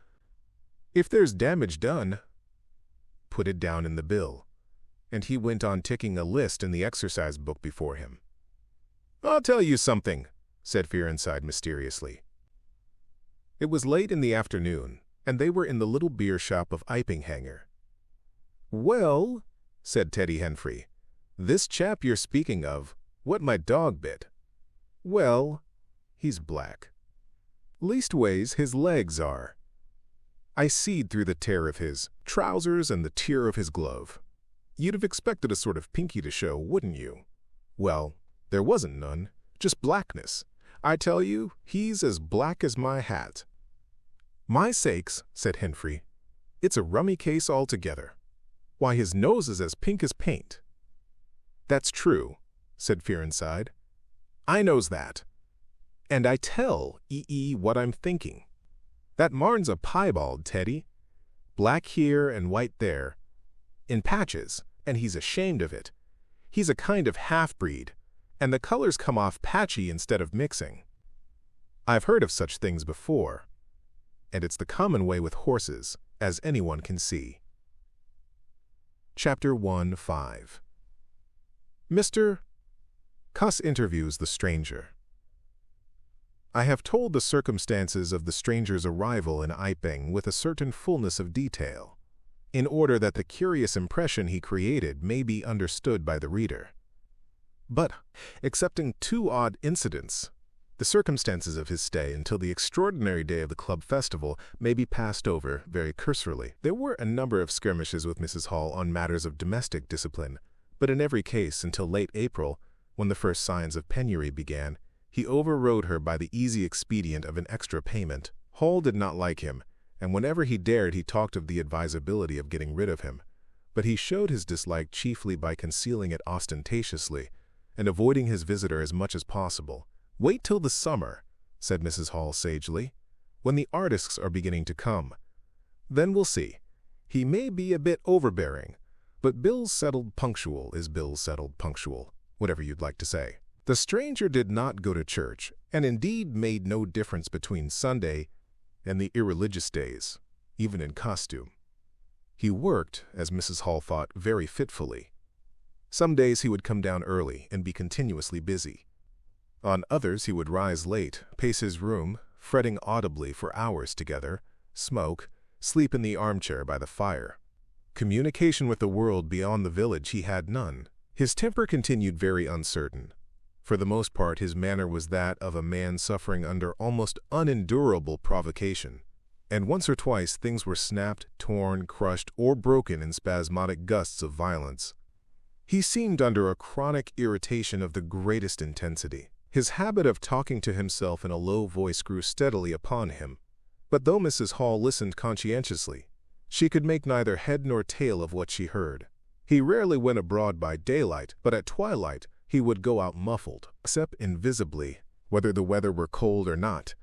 If there's damage done, put it down in the bill." And he went on ticking a list in the exercise book before him. "I'll tell you something," said Fearenside mysteriously. It was late in the afternoon, and they were in the little beer shop of Iping Hanger. "Well," said Teddy Henfrey, "this chap you're speaking of, what my dog bit. Well, he's black. Leastways, his legs are. I seed through the tear of his trousers and the tear of his glove. You'd have expected a sort of pinky to show, wouldn't you? Well, there wasn't none, just blackness. I tell you, he's as black as my hat." "My sakes," said Henfrey, "it's a rummy case altogether. Why, his nose is as pink as paint." "That's true," said Fearenside. "I knows that. And I tell what I'm thinking. That marn's a piebald, Teddy. Black here and white there, in patches, and he's ashamed of it. He's a kind of half-breed, and the colors come off patchy instead of mixing. I've heard of such things before, and it's the common way with horses, as anyone can see." Chapter 1-5. Mr. Cuss interviews the stranger. I have told the circumstances of the stranger's arrival in Iping with a certain fullness of detail, in order that the curious impression he created may be understood by the reader. But, excepting two odd incidents, the circumstances of his stay until the extraordinary day of the club festival may be passed over very cursorily. There were a number of skirmishes with Mrs. Hall on matters of domestic discipline, but in every case until late April, when the first signs of penury began, he overrode her by the easy expedient of an extra payment. Hall did not like him, and whenever he dared he talked of the advisability of getting rid of him, but he showed his dislike chiefly by concealing it ostentatiously, and avoiding his visitor as much as possible. "Wait till the summer," said Mrs. Hall sagely, "when the artists are beginning to come. Then we'll see. He may be a bit overbearing, but bills settled punctual is bills settled punctual, whatever you'd like to say." The stranger did not go to church, and indeed made no difference between Sunday and the irreligious days, even in costume. He worked, as Mrs. Hall thought, very fitfully. Some days he would come down early and be continuously busy. On others he would rise late, pace his room, fretting audibly for hours together, smoke, sleep in the armchair by the fire. Communication with the world beyond the village he had none. His temper continued very uncertain. For the most part, his manner was that of a man suffering under almost unendurable provocation, and once or twice things were snapped, torn, crushed, or broken in spasmodic gusts of violence. He seemed under a chronic irritation of the greatest intensity. His habit of talking to himself in a low voice grew steadily upon him, but though Mrs. Hall listened conscientiously, she could make neither head nor tail of what she heard. He rarely went abroad by daylight, but at twilight he would go out muffled, except invisibly, whether the weather were cold or not,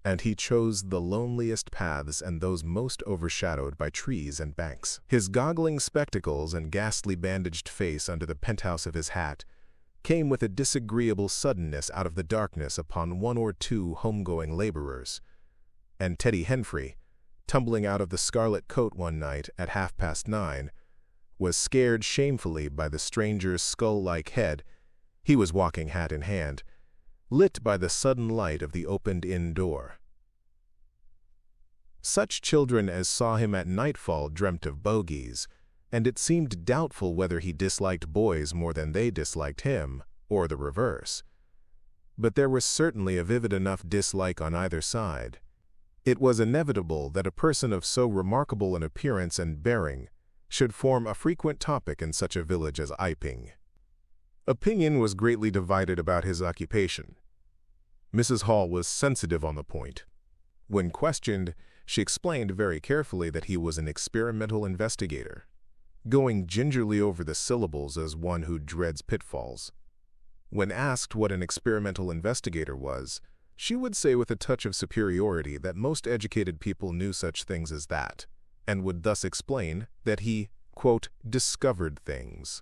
and he chose the loneliest paths and those most overshadowed by trees and banks. His goggling spectacles and ghastly bandaged face under the penthouse of his hat came with a disagreeable suddenness out of the darkness upon one or two homegoing laborers, and Teddy Henfrey, tumbling out of the scarlet coat one night at 9:30, was scared shamefully by the stranger's skull-like head. He was walking hat in hand, lit by the sudden light of the opened inn door. Such children as saw him at nightfall dreamt of bogies, and it seemed doubtful whether he disliked boys more than they disliked him, or the reverse. But there was certainly a vivid enough dislike on either side. It was inevitable that a person of so remarkable an appearance and bearing should form a frequent topic in such a village as Iping. Opinion was greatly divided about his occupation. Mrs. Hall was sensitive on the point. When questioned, she explained very carefully that he was an experimental investigator, going gingerly over the syllables as one who dreads pitfalls. When asked what an experimental investigator was, she would say with a touch of superiority that most educated people knew such things as that, and would thus explain that he, quote, discovered things.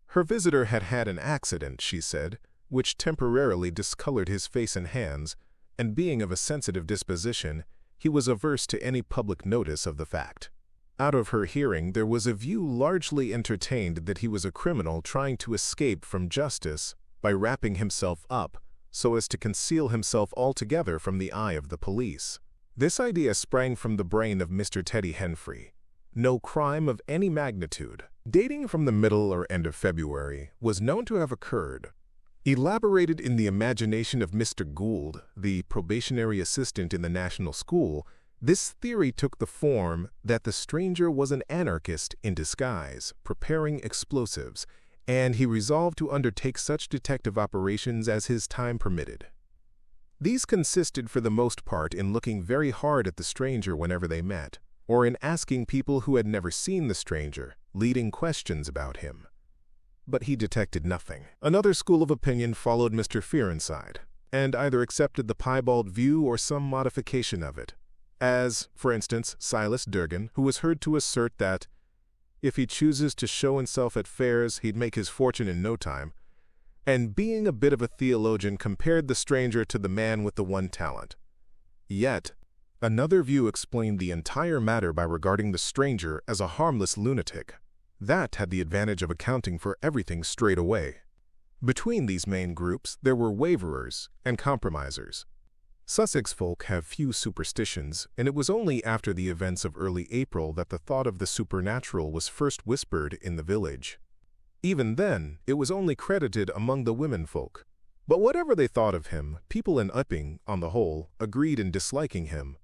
Her visitor had had an accident, she said, which temporarily discolored his face and hands, and being of a sensitive disposition, he was averse to any public notice of the fact. Out of her hearing there was a view largely entertained that he was a criminal trying to escape from justice by wrapping himself up so as to conceal himself altogether from the eye of the police. This idea sprang from the brain of Mr. Teddy Henfrey. No crime of any magnitude, dating from the middle or end of February, was known to have occurred. Elaborated in the imagination of Mr. Gould, the probationary assistant in the National School, this theory took the form that the stranger was an anarchist in disguise, preparing explosives, and he resolved to undertake such detective operations as his time permitted. These consisted for the most part in looking very hard at the stranger whenever they met, or in asking people who had never seen the stranger leading questions about him. But he detected nothing. Another school of opinion followed Mr. Fearenside, and either accepted the piebald view or some modification of it, as, for instance, Silas Durgan, who was heard to assert that, if he chooses to show himself at fairs, he'd make his fortune in no time, and being a bit of a theologian, compared the stranger to the man with the one talent. Yet, another view explained the entire matter by regarding the stranger as a harmless lunatic. That had the advantage of accounting for everything straight away. Between these main groups, there were waverers and compromisers. Sussex folk have few superstitions, and it was only after the events of early April that the thought of the supernatural was first whispered in the village. Even then, it was only credited among the women folk. But whatever they thought of him, people in Iping, on the whole, agreed in disliking him.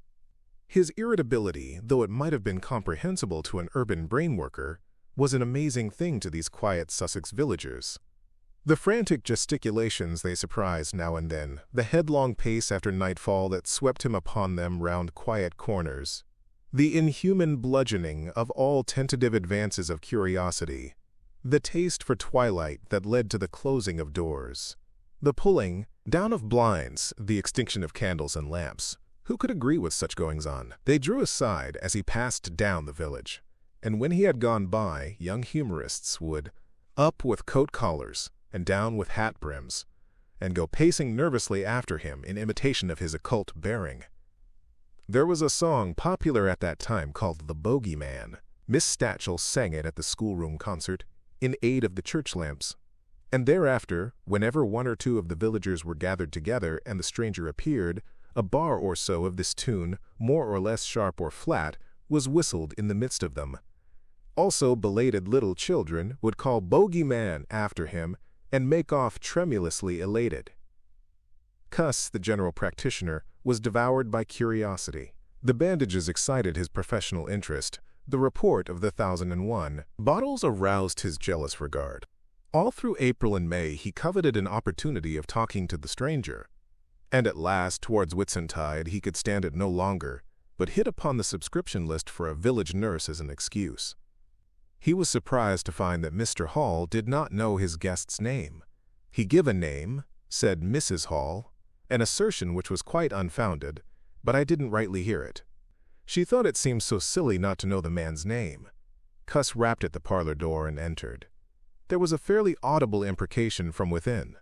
His irritability, though it might have been comprehensible to an urban brainworker, was an amazing thing to these quiet Sussex villagers. The frantic gesticulations they surprised now and then, the headlong pace after nightfall that swept him upon them round quiet corners, the inhuman bludgeoning of all tentative advances of curiosity, the taste for twilight that led to the closing of doors, the pulling down of blinds, the extinction of candles and lamps. Who could agree with such goings-on? They drew aside as he passed down the village, and when he had gone by, young humorists would up with coat collars and down with hat brims, and go pacing nervously after him in imitation of his occult bearing. There was a song popular at that time called The Bogeyman. Miss Statchell sang it at the schoolroom concert in aid of the church lamps, and thereafter, whenever one or two of the villagers were gathered together and the stranger appeared, a bar or so of this tune, more or less sharp or flat, was whistled in the midst of them. Also, belated little children would call Bogeyman after him and make off tremulously elated. Cuss, the general practitioner, was devoured by curiosity. The bandages excited his professional interest. The report of the 1001 bottles aroused his jealous regard. All through April and May he coveted an opportunity of talking to the stranger. And at last, towards Whitsuntide, he could stand it no longer, but hit upon the subscription list for a village nurse as an excuse. He was surprised to find that Mr. Hall did not know his guest's name. He gave a name, said Mrs. Hall, an assertion which was quite unfounded, but I didn't rightly hear it. She thought it seemed so silly not to know the man's name. Cuss rapped at the parlor door and entered. There was a fairly audible imprecation from within.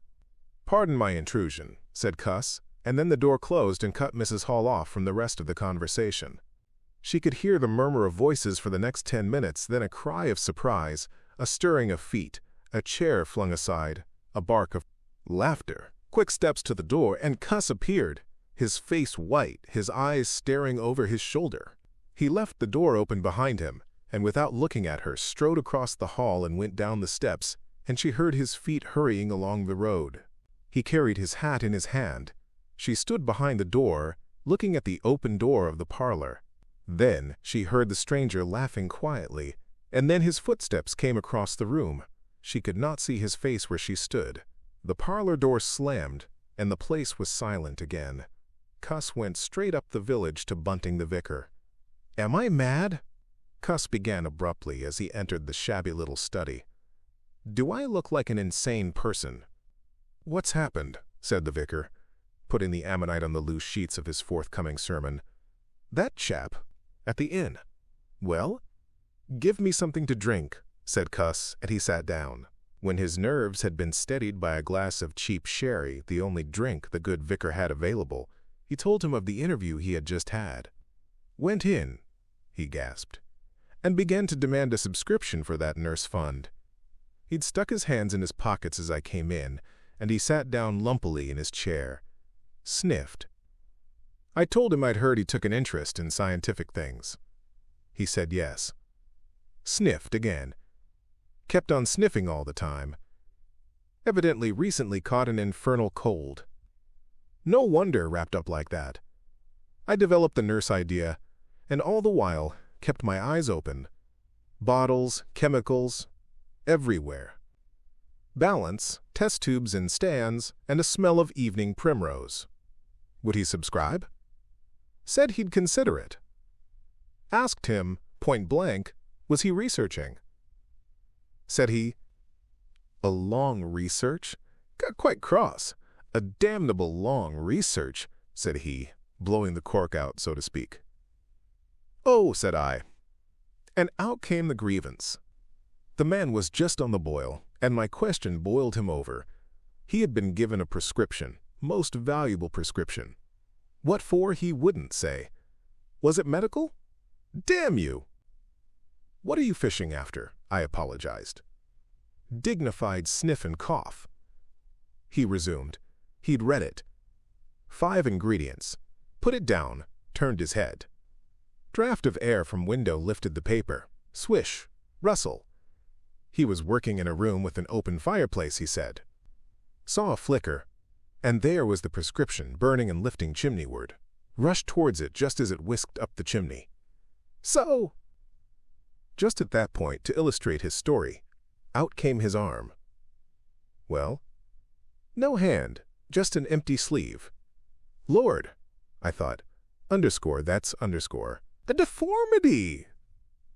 "Pardon my intrusion," said Cuss, and then the door closed and cut Mrs. Hall off from the rest of the conversation. She could hear the murmur of voices for the next 10 minutes, then a cry of surprise, a stirring of feet, a chair flung aside, a bark of laughter, quick steps to the door, and Cuss appeared, his face white, his eyes staring over his shoulder. He left the door open behind him, and without looking at her, strode across the hall and went down the steps, and she heard his feet hurrying along the road. He carried his hat in his hand. She stood behind the door, looking at the open door of the parlor. Then she heard the stranger laughing quietly, and then his footsteps came across the room. She could not see his face where she stood. The parlor door slammed, and the place was silent again. Cuss went straight up the village to Bunting the vicar. "Am I mad?" Cuss began abruptly as he entered the shabby little study. "Do I look like an insane person?" "What's happened?" said the vicar, putting the ammonite on the loose sheets of his forthcoming sermon. "That chap at the inn." "Well?" "Give me something to drink," said Cuss, and he sat down. When his nerves had been steadied by a glass of cheap sherry, the only drink the good vicar had available, he told him of the interview he had just had. "Went in," he gasped, "and began to demand a subscription for that nurse fund. He'd stuck his hands in his pockets as I came in, and he sat down lumpily in his chair. Sniffed. I told him I'd heard he took an interest in scientific things. He said yes. Sniffed again. Kept on sniffing all the time. Evidently recently caught an infernal cold. No wonder wrapped up like that. I developed the nurse idea, and all the while kept my eyes open. Bottles, chemicals, everywhere. Balance, test tubes in stands, and a smell of evening primrose. Would he subscribe? Said he'd consider it. Asked him, point blank, was he researching? Said he, "A long research?" Got quite cross. "A damnable long research," said he, blowing the cork out, so to speak. "Oh," said I. And out came the grievance. The man was just on the boil, and my question boiled him over. He had been given a prescription, most valuable prescription. What for, he wouldn't say. Was it medical? Damn you! "What are you fishing after?" I apologized. Dignified sniff and cough. He resumed. He'd read it. 5 ingredients. Put it down, turned his head. Draft of air from window lifted the paper. Swish. Rustle. He was working in a room with an open fireplace, he said. Saw a flicker, and there was the prescription burning and lifting chimneyward. Rushed towards it just as it whisked up the chimney. So! Just at that point, to illustrate his story, out came his arm. Well? No hand, just an empty sleeve. Lord, I thought. Underscore, that's underscore. The deformity!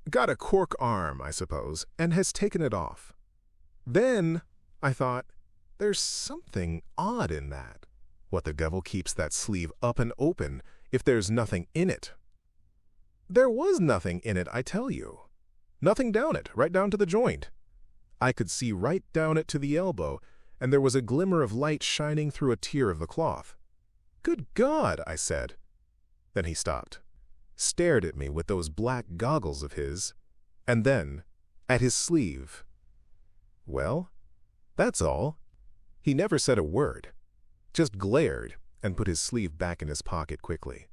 Got a cork arm, I suppose, and has taken it off. Then, I thought, there's something odd in that. What the devil keeps that sleeve up and open if there's nothing in it? There was nothing in it, I tell you. Nothing down it, right down to the joint. I could see right down it to the elbow, and there was a glimmer of light shining through a tear of the cloth. Good God, I said. Then he stopped, stared at me with those black goggles of his, and then at his sleeve. Well, that's all. He never said a word, just glared and put his sleeve back in his pocket quickly.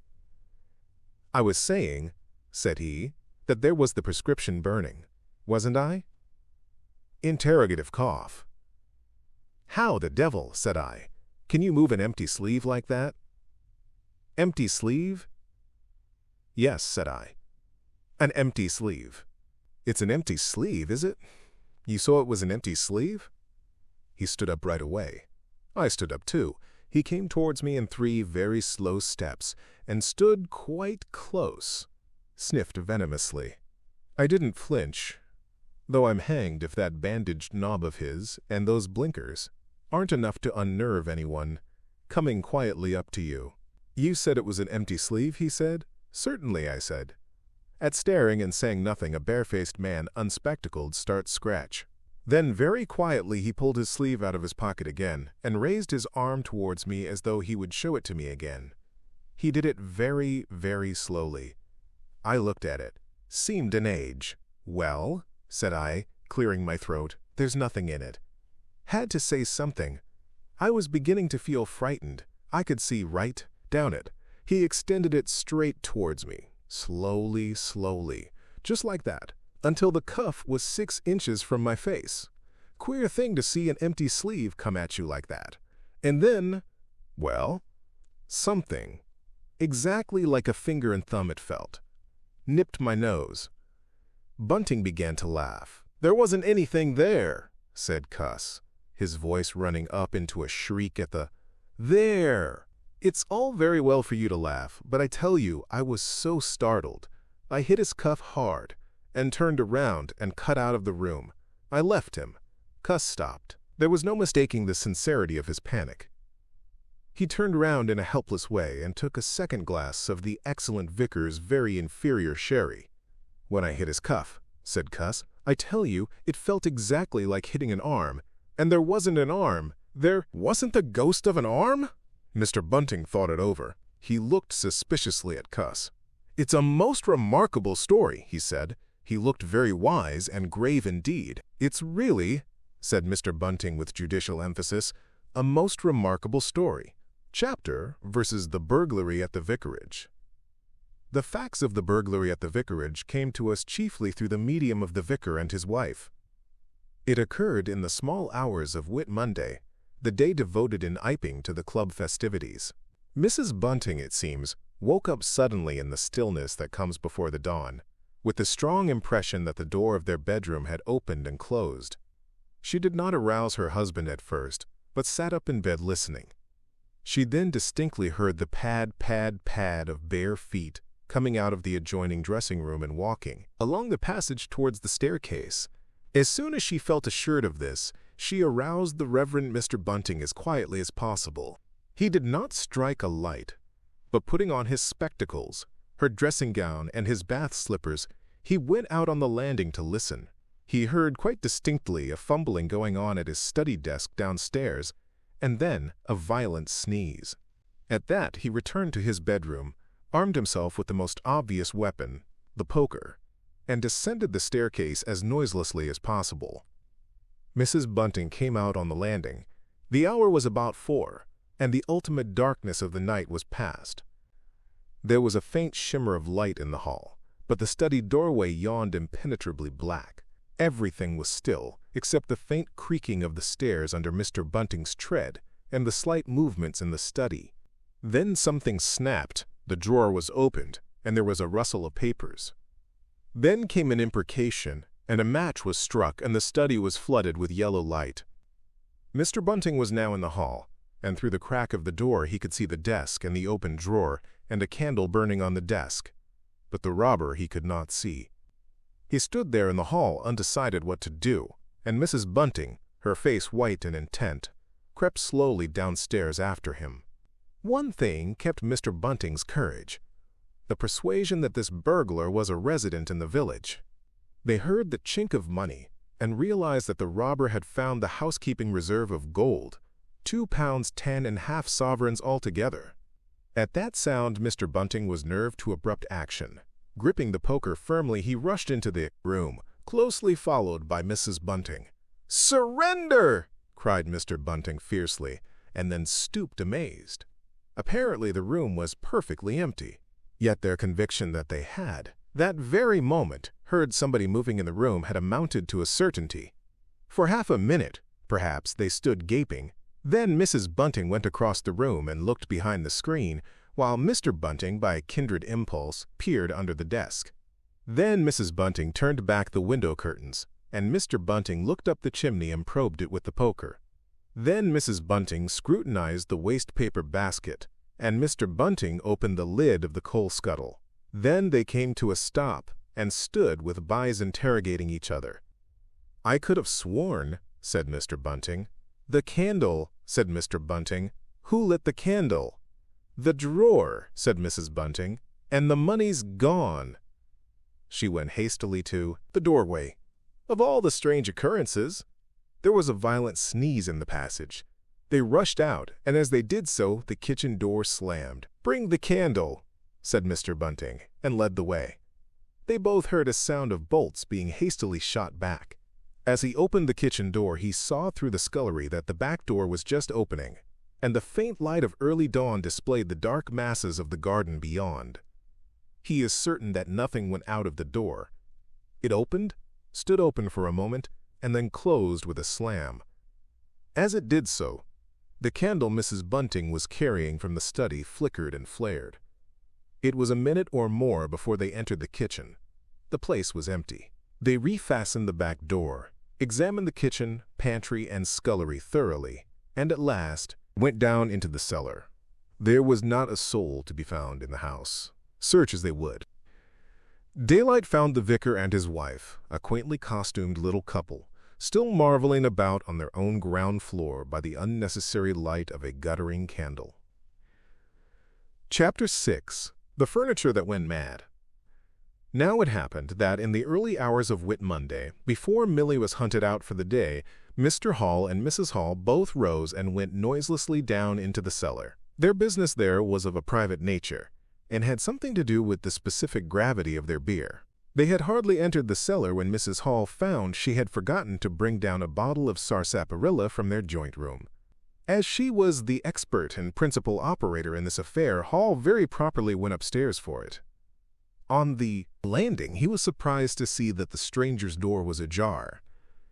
I was saying, said he, that there was the prescription burning. wasn't I? Interrogative cough. How the devil, said I. Can you move an empty sleeve like that? Empty sleeve? Yes, said I. An empty sleeve. It's an empty sleeve, is it? You saw it was an empty sleeve? He stood up right away. I stood up too. He came towards me in 3 very slow steps and stood quite close, sniffed venomously. I didn't flinch, though I'm hanged if that bandaged knob of his and those blinkers aren't enough to unnerve anyone, coming quietly up to you. You said it was an empty sleeve, he said. Certainly, I said. At staring and saying nothing, a barefaced man, unspectacled, starts scratch. Then very quietly he pulled his sleeve out of his pocket again and raised his arm towards me as though he would show it to me again. He did it very, very slowly. I looked at it. Seemed an age. Well, said I, clearing my throat, there's nothing in it. Had to say something. I was beginning to feel frightened. I could see right down it. He extended it straight towards me, slowly, slowly, just like that, until the cuff was 6 inches from my face. Queer thing to see an empty sleeve come at you like that. And then, well, something, exactly like a finger and thumb it felt, nipped my nose. Bunting began to laugh. There wasn't anything there, said Cuss, his voice running up into a shriek at the there. It's all very well for you to laugh, but I tell you, I was so startled. I hit his cuff hard and turned around and cut out of the room. I left him. Cuss stopped. There was no mistaking the sincerity of his panic. He turned round in a helpless way and took a second glass of the excellent Vicar's very inferior sherry. When I hit his cuff, said Cuss, I tell you, it felt exactly like hitting an arm. And there wasn't an arm. There wasn't the ghost of an arm? Mr. Bunting thought it over. He looked suspiciously at Cuss. It's a most remarkable story, he said. He looked very wise and grave indeed. It's really, said Mr. Bunting with judicial emphasis, a most remarkable story. Chapter versus the burglary at the vicarage. The facts of the burglary at the vicarage came to us chiefly through the medium of the vicar and his wife. It occurred in the small hours of Whit Monday, the day devoted in Iping to the club festivities. Mrs. Bunting, it seems, woke up suddenly in the stillness that comes before the dawn, with the strong impression that the door of their bedroom had opened and closed. She did not arouse her husband at first, but sat up in bed listening. She then distinctly heard the pad, pad, pad of bare feet coming out of the adjoining dressing room and walking along the passage towards the staircase. As soon as she felt assured of this, she aroused the Reverend Mr. Bunting as quietly as possible. He did not strike a light, but putting on his spectacles, her dressing gown, and his bath slippers, he went out on the landing to listen. He heard quite distinctly a fumbling going on at his study desk downstairs, and then a violent sneeze. At that he returned to his bedroom, armed himself with the most obvious weapon, the poker, and descended the staircase as noiselessly as possible. Mrs. Bunting came out on the landing. The hour was about 4, and the ultimate darkness of the night was past. There was a faint shimmer of light in the hall, but the study doorway yawned impenetrably black. Everything was still, except the faint creaking of the stairs under Mr. Bunting's tread and the slight movements in the study. Then something snapped, the drawer was opened, and there was a rustle of papers. Then came an imprecation, and a match was struck, and the study was flooded with yellow light. Mr. Bunting was now in the hall, and through the crack of the door he could see the desk and the open drawer and a candle burning on the desk, but the robber he could not see. He stood there in the hall undecided what to do, and Mrs. Bunting, her face white and intent, crept slowly downstairs after him. One thing kept Mr. Bunting's courage: the persuasion that this burglar was a resident in the village. They heard the chink of money and realized that the robber had found the housekeeping reserve of gold, £2 10½ sovereigns altogether. At that sound Mr. Bunting was nerved to abrupt action. Gripping the poker firmly, he rushed into the room, closely followed by Mrs. Bunting. "Surrender!" cried Mr. Bunting fiercely, and then stooped amazed. Apparently the room was perfectly empty. Yet their conviction that they had, that very moment, heard somebody moving in the room had amounted to a certainty. For half a minute, perhaps, they stood gaping. Then Mrs. Bunting went across the room and looked behind the screen, while Mr. Bunting, by a kindred impulse, peered under the desk. Then Mrs. Bunting turned back the window curtains, and Mr. Bunting looked up the chimney and probed it with the poker. Then Mrs. Bunting scrutinized the waste paper basket, and Mr. Bunting opened the lid of the coal scuttle. Then they came to a stop and stood with eyes interrogating each other. "I could have sworn," said Mr. Bunting. "The candle," said Mr. Bunting. "Who lit the candle?" "The drawer," said Mrs. Bunting. "And the money's gone." She went hastily to the doorway. Of all the strange occurrences! There was a violent sneeze in the passage. They rushed out, and as they did so, the kitchen door slammed. "Bring the candle," said Mr. Bunting, and led the way. They both heard a sound of bolts being hastily shot back. As he opened the kitchen door, he saw through the scullery that the back door was just opening, and the faint light of early dawn displayed the dark masses of the garden beyond. He is certain that nothing went out of the door. It opened, stood open for a moment, and then closed with a slam. As it did so, the candle Mrs. Bunting was carrying from the study flickered and flared. It was a minute or more before they entered the kitchen. The place was empty. They refastened the back door, examined the kitchen, pantry, and scullery thoroughly, and at last went down into the cellar. There was not a soul to be found in the house, search as they would. Daylight found the vicar and his wife, a quaintly costumed little couple, still marveling about on their own ground floor by the unnecessary light of a guttering candle. Chapter 6. The Furniture That Went Mad. Now it happened that in the early hours of Whit Monday, before Milly was hunted out for the day, Mr. Hall and Mrs. Hall both rose and went noiselessly down into the cellar. Their business there was of a private nature, and had something to do with the specific gravity of their beer. They had hardly entered the cellar when Mrs. Hall found she had forgotten to bring down a bottle of sarsaparilla from their joint room. As she was the expert and principal operator in this affair, Hall very properly went upstairs for it. On the landing, he was surprised to see that the stranger's door was ajar.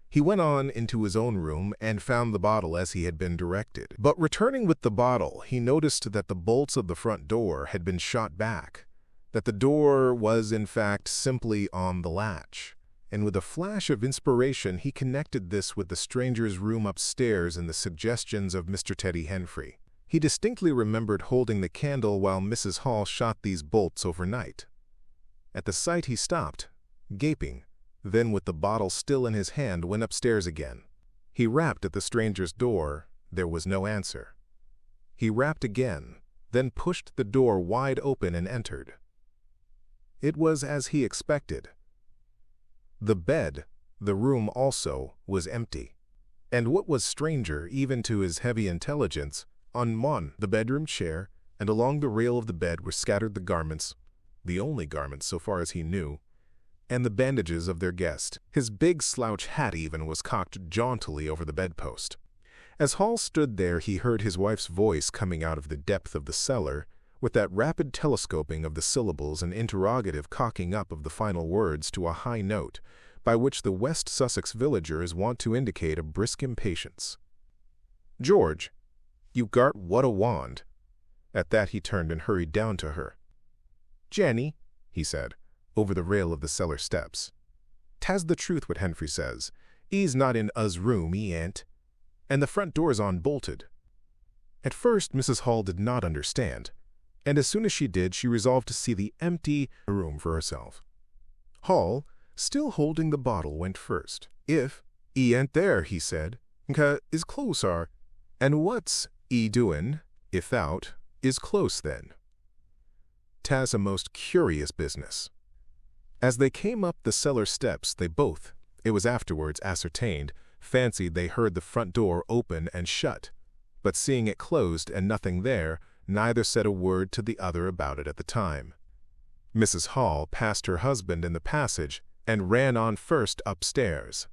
He went on into his own room and found the bottle as he had been directed. But returning with the bottle, he noticed that the bolts of the front door had been shot back, that the door was in fact simply on the latch, and with a flash of inspiration he connected this with the stranger's room upstairs and the suggestions of Mr. Teddy Henfrey. He distinctly remembered holding the candle while Mrs. Hall shot these bolts overnight. At the sight he stopped, gaping, then with the bottle still in his hand went upstairs again. He rapped at the stranger's door. There was no answer. He rapped again, then pushed the door wide open and entered. It was as he expected. The bed, the room also, was empty. And what was stranger, even to his heavy intelligence, on the bedroom chair and along the rail of the bed were scattered the garments, the only garments so far as he knew, and the bandages of their guest. His big slouch hat even was cocked jauntily over the bedpost. As Hall stood there, he heard his wife's voice coming out of the depth of the cellar, with that rapid telescoping of the syllables and interrogative cocking up of the final words to a high note, by which the West Sussex villager is wont to indicate a brisk impatience. "George, you gart what a wand." At that he turned and hurried down to her. "Jenny," he said, over the rail of the cellar steps. "'Tas the truth what Henfrey says. 'E's not in us room, 'e ain't. And the front door's unbolted." At first Mrs. Hall did not understand, and as soon as she did, she resolved to see the empty room for herself. Hall, still holding the bottle, went first. "If 'e ain't there," he said, "'ca is close are. And what's 'e doin', if out, is close then?" 'Tas a most curious business. As they came up the cellar steps, they both, it was afterwards ascertained, fancied they heard the front door open and shut, but seeing it closed and nothing there, neither said a word to the other about it at the time. Mrs. Hall passed her husband in the passage and ran on first upstairs.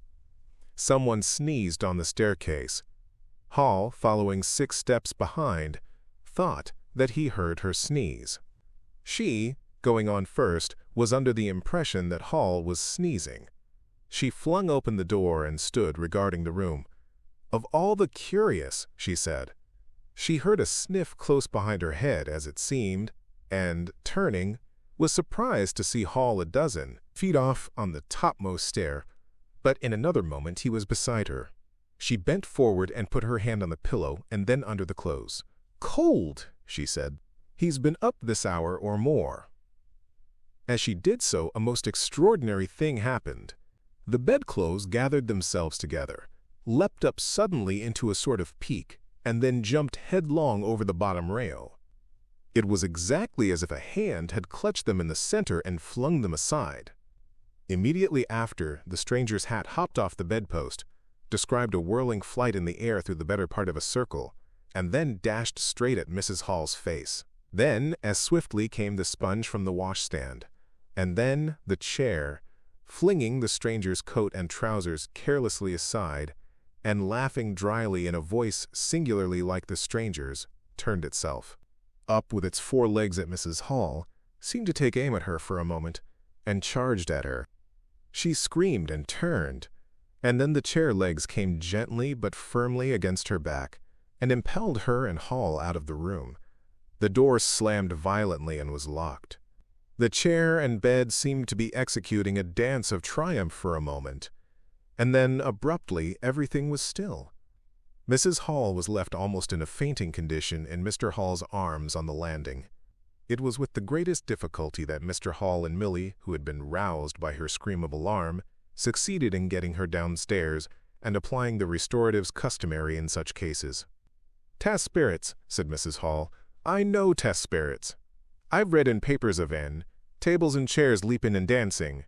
Someone sneezed on the staircase. Hall, following 6 steps behind, thought that he heard her sneeze. She, going on first, was under the impression that Hall was sneezing. She flung open the door and stood regarding the room. "Of all the curious," she said. She heard a sniff close behind her head, as it seemed, and, turning, was surprised to see Hall a dozen feet off on the topmost stair, but in another moment he was beside her. She bent forward and put her hand on the pillow and then under the clothes. "Cold," she said. "He's been up this hour or more." As she did so, a most extraordinary thing happened. The bedclothes gathered themselves together, leapt up suddenly into a sort of peak, and then jumped headlong over the bottom rail. It was exactly as if a hand had clutched them in the center and flung them aside. Immediately after, the stranger's hat hopped off the bedpost, described a whirling flight in the air through the better part of a circle, and then dashed straight at Mrs. Hall's face. Then, as swiftly came the sponge from the washstand, and then the chair, flinging the stranger's coat and trousers carelessly aside, and laughing dryly in a voice singularly like the stranger's, turned itself up with its four legs at Mrs. Hall, seemed to take aim at her for a moment, and charged at her. She screamed and turned, and then the chair legs came gently but firmly against her back, and impelled her and Hall out of the room. The door slammed violently and was locked. The chair and bed seemed to be executing a dance of triumph for a moment, and then abruptly everything was still. Mrs. Hall was left almost in a fainting condition in Mr. Hall's arms on the landing. It was with the greatest difficulty that Mr. Hall and Millie, who had been roused by her scream of alarm, succeeded in getting her downstairs and applying the restoratives customary in such cases. "'Tas spirits," said Mrs. Hall. "I know 'tas spirits. I've read in papers of tables and chairs leaping and dancing."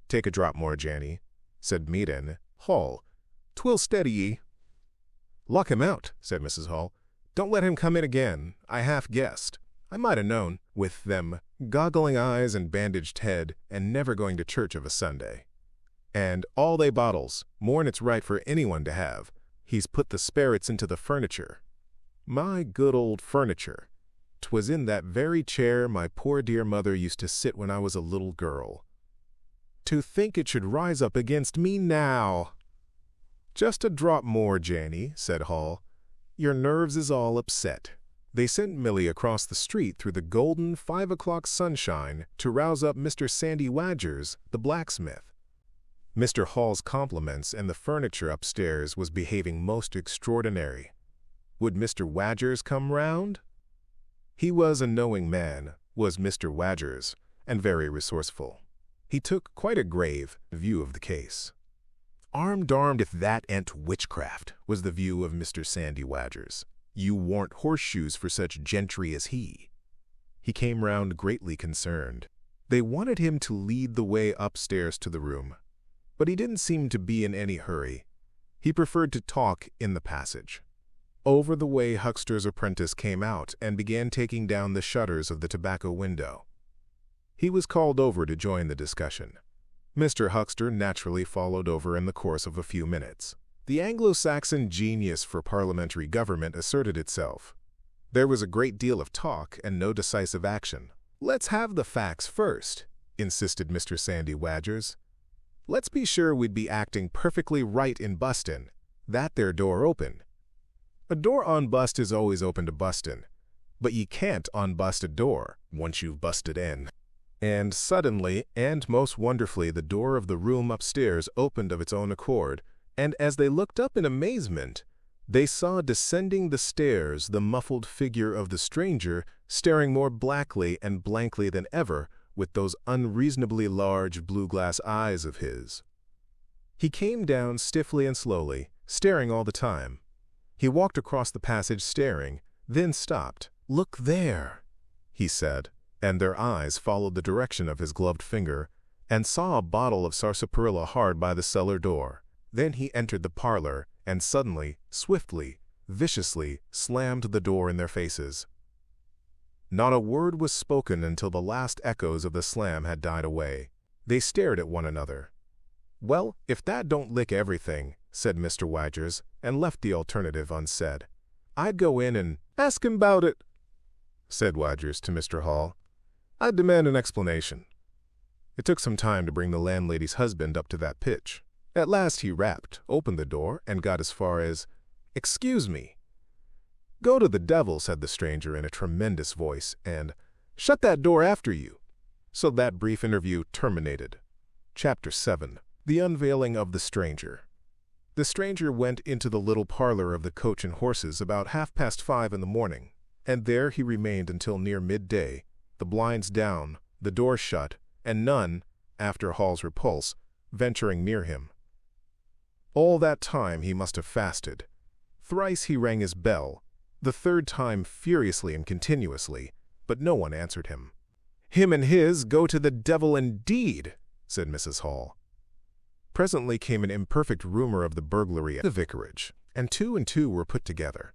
"Take a drop more, Janny," said Meaden. "Hall, 'twill steady ye." "Lock him out," said Mrs. Hall. "Don't let him come in again. I half guessed. I might have known, with them goggling eyes and bandaged head, and never going to church of a Sunday. And all they bottles, more'n it's right for anyone to have. He's put the sperits into the furniture. My good old furniture. 'Twas in that very chair my poor dear mother used to sit when I was a little girl. To think it should rise up against me now!" "Just a drop more, Janny," said Hall. "Your nerves is all upset." They sent Millie across the street through the golden 5 o'clock sunshine to rouse up Mr. Sandy Wadgers, the blacksmith. Mr. Hall's compliments, and the furniture upstairs was behaving most extraordinary. Would Mr. Wadgers come round? He was a knowing man, was Mr. Wadgers, and very resourceful. He took quite a grave view of the case. "Arm-darmed if that ain't witchcraft," was the view of Mr. Sandy Wadgers. "You warn't horseshoes for such gentry as he." He came round greatly concerned. They wanted him to lead the way upstairs to the room, but he didn't seem to be in any hurry. He preferred to talk in the passage. Over the way Huckster's apprentice came out and began taking down the shutters of the tobacco window. He was called over to join the discussion. Mr. Huckster naturally followed over in the course of a few minutes. The Anglo-Saxon genius for parliamentary government asserted itself. There was a great deal of talk and no decisive action. "Let's have the facts first," insisted Mr. Sandy Wadgers. "Let's be sure we'd be acting perfectly right in bustin' that there door open. A door on bust is always open to bustin', but ye can't unbust a door once you've busted in." And suddenly and most wonderfully the door of the room upstairs opened of its own accord, and as they looked up in amazement, they saw descending the stairs the muffled figure of the stranger, staring more blackly and blankly than ever with those unreasonably large blue-glass eyes of his. He came down stiffly and slowly, staring all the time. He walked across the passage staring, then stopped. "Look there," he said, and their eyes followed the direction of his gloved finger, and saw a bottle of sarsaparilla hard by the cellar door. Then he entered the parlor, and suddenly, swiftly, viciously, slammed the door in their faces. Not a word was spoken until the last echoes of the slam had died away. They stared at one another. "Well, if that don't lick everything," said Mr. Wadgers, and left the alternative unsaid. "I'd go in and ask him about it," said Wadgers to Mr. Hall. I demand an explanation." It took some time to bring the landlady's husband up to that pitch. At last he rapped, opened the door, and got as far as, "Excuse me." "Go to the devil," said the stranger in a tremendous voice, and, "Shut that door after you." So that brief interview terminated. Chapter 7. The Unveiling of the Stranger. The stranger went into the little parlor of the Coach and Horses about 5:30 in the morning, and there he remained until near midday, the blinds down, the door shut, and none, after Hall's repulse, venturing near him. All that time he must have fasted. Thrice he rang his bell, the third time furiously and continuously, but no one answered him. "Him and his go to the devil indeed," said Mrs. Hall. Presently came an imperfect rumor of the burglary at the vicarage, and two were put together.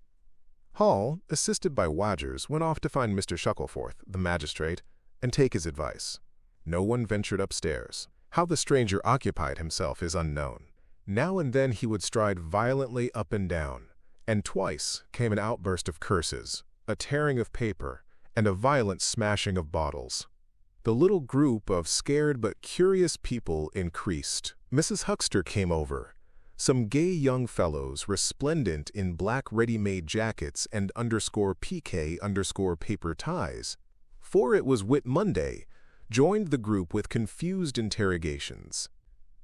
Hall, assisted by Wadgers, went off to find Mr. Shuckleforth, the magistrate, and take his advice. No one ventured upstairs. How the stranger occupied himself is unknown. Now and then he would stride violently up and down, and twice came an outburst of curses, a tearing of paper, and a violent smashing of bottles. The little group of scared but curious people increased. Mrs. Huxter came over. Some gay young fellows, resplendent in black ready-made jackets and _PK_paper ties, for it was Whit Monday, joined the group with confused interrogations.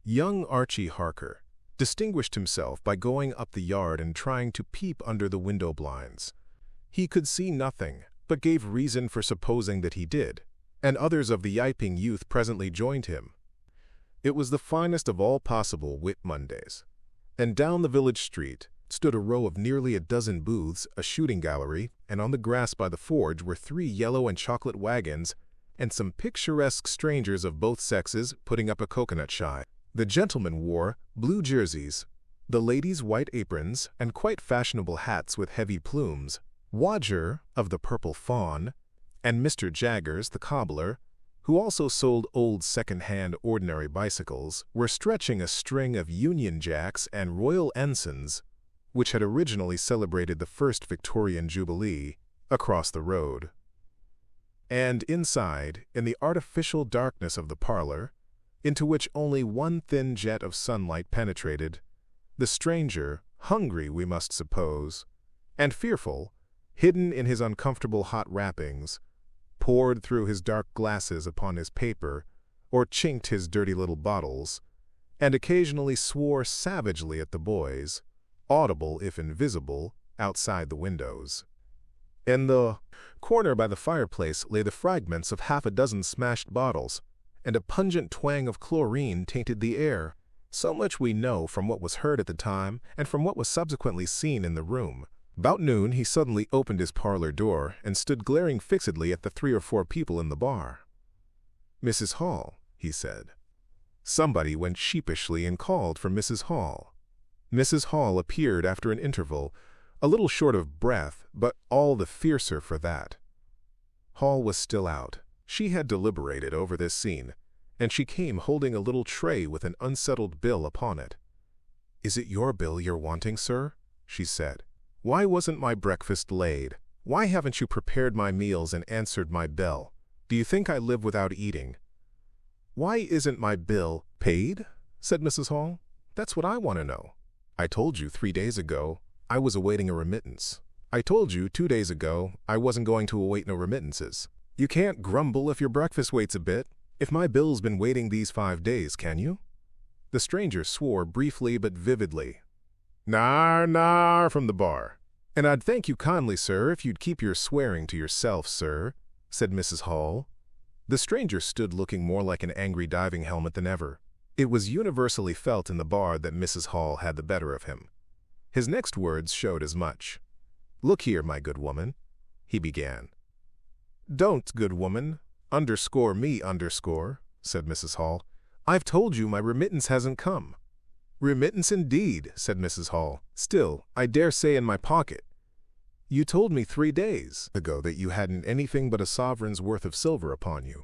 Young Archie Harker distinguished himself by going up the yard and trying to peep under the window blinds. He could see nothing, but gave reason for supposing that he did, and others of the Iping youth presently joined him. It was the finest of all possible Whit Mondays, and down the village street stood a row of nearly a dozen booths, a shooting gallery, and on the grass by the forge were 3 yellow and chocolate wagons, and some picturesque strangers of both sexes putting up a coconut shy. The gentlemen wore blue jerseys, the ladies white aprons, and quite fashionable hats with heavy plumes. Wadger, of the Purple Fawn, and Mr. Jaggers, the cobbler, who also sold old second-hand ordinary bicycles, were stretching a string of Union Jacks and Royal Ensigns, which had originally celebrated the first Victorian Jubilee, across the road. And inside, in the artificial darkness of the parlor, into which only one thin jet of sunlight penetrated, the stranger, hungry we must suppose, and fearful, hidden in his uncomfortable hot wrappings, pored through his dark glasses upon his paper, or chinked his dirty little bottles, and occasionally swore savagely at the boys, audible if invisible, outside the windows. In the corner by the fireplace lay the fragments of 6 smashed bottles, and a pungent twang of chlorine tainted the air. So much we know from what was heard at the time and from what was subsequently seen in the room. About noon he suddenly opened his parlor door and stood glaring fixedly at the 3 or 4 people in the bar. "Mrs. Hall," he said. Somebody went sheepishly and called for Mrs. Hall. Mrs. Hall appeared after an interval, a little short of breath, but all the fiercer for that. Hall was still out. She had deliberated over this scene, and she came holding a little tray with an unsettled bill upon it. "Is it your bill you're wanting, sir?" she said. "Why wasn't my breakfast laid? Why haven't you prepared my meals and answered my bell? Do you think I live without eating?" "Why isn't my bill paid?" said Mrs. Hall. "That's what I want to know. I told you 3 days ago I was awaiting a remittance. I told you 2 days ago I wasn't going to await no remittances. You can't grumble if your breakfast waits a bit. If my bill's been waiting these 5 days, can you?" The stranger swore briefly but vividly. "Nar, nar," from the bar. "And I'd thank you kindly, sir, if you'd keep your swearing to yourself, sir," said Mrs. Hall. The stranger stood looking more like an angry diving helmet than ever. It was universally felt in the bar that Mrs. Hall had the better of him. His next words showed as much. "Look here, my good woman," he began. "Don't, good woman, _me_," said Mrs. Hall. "I've told you my remittance hasn't come." "Remittance indeed," said Mrs. Hall. "Still, I dare say in my pocket. You told me 3 days ago that you hadn't anything but a sovereign's worth of silver upon you."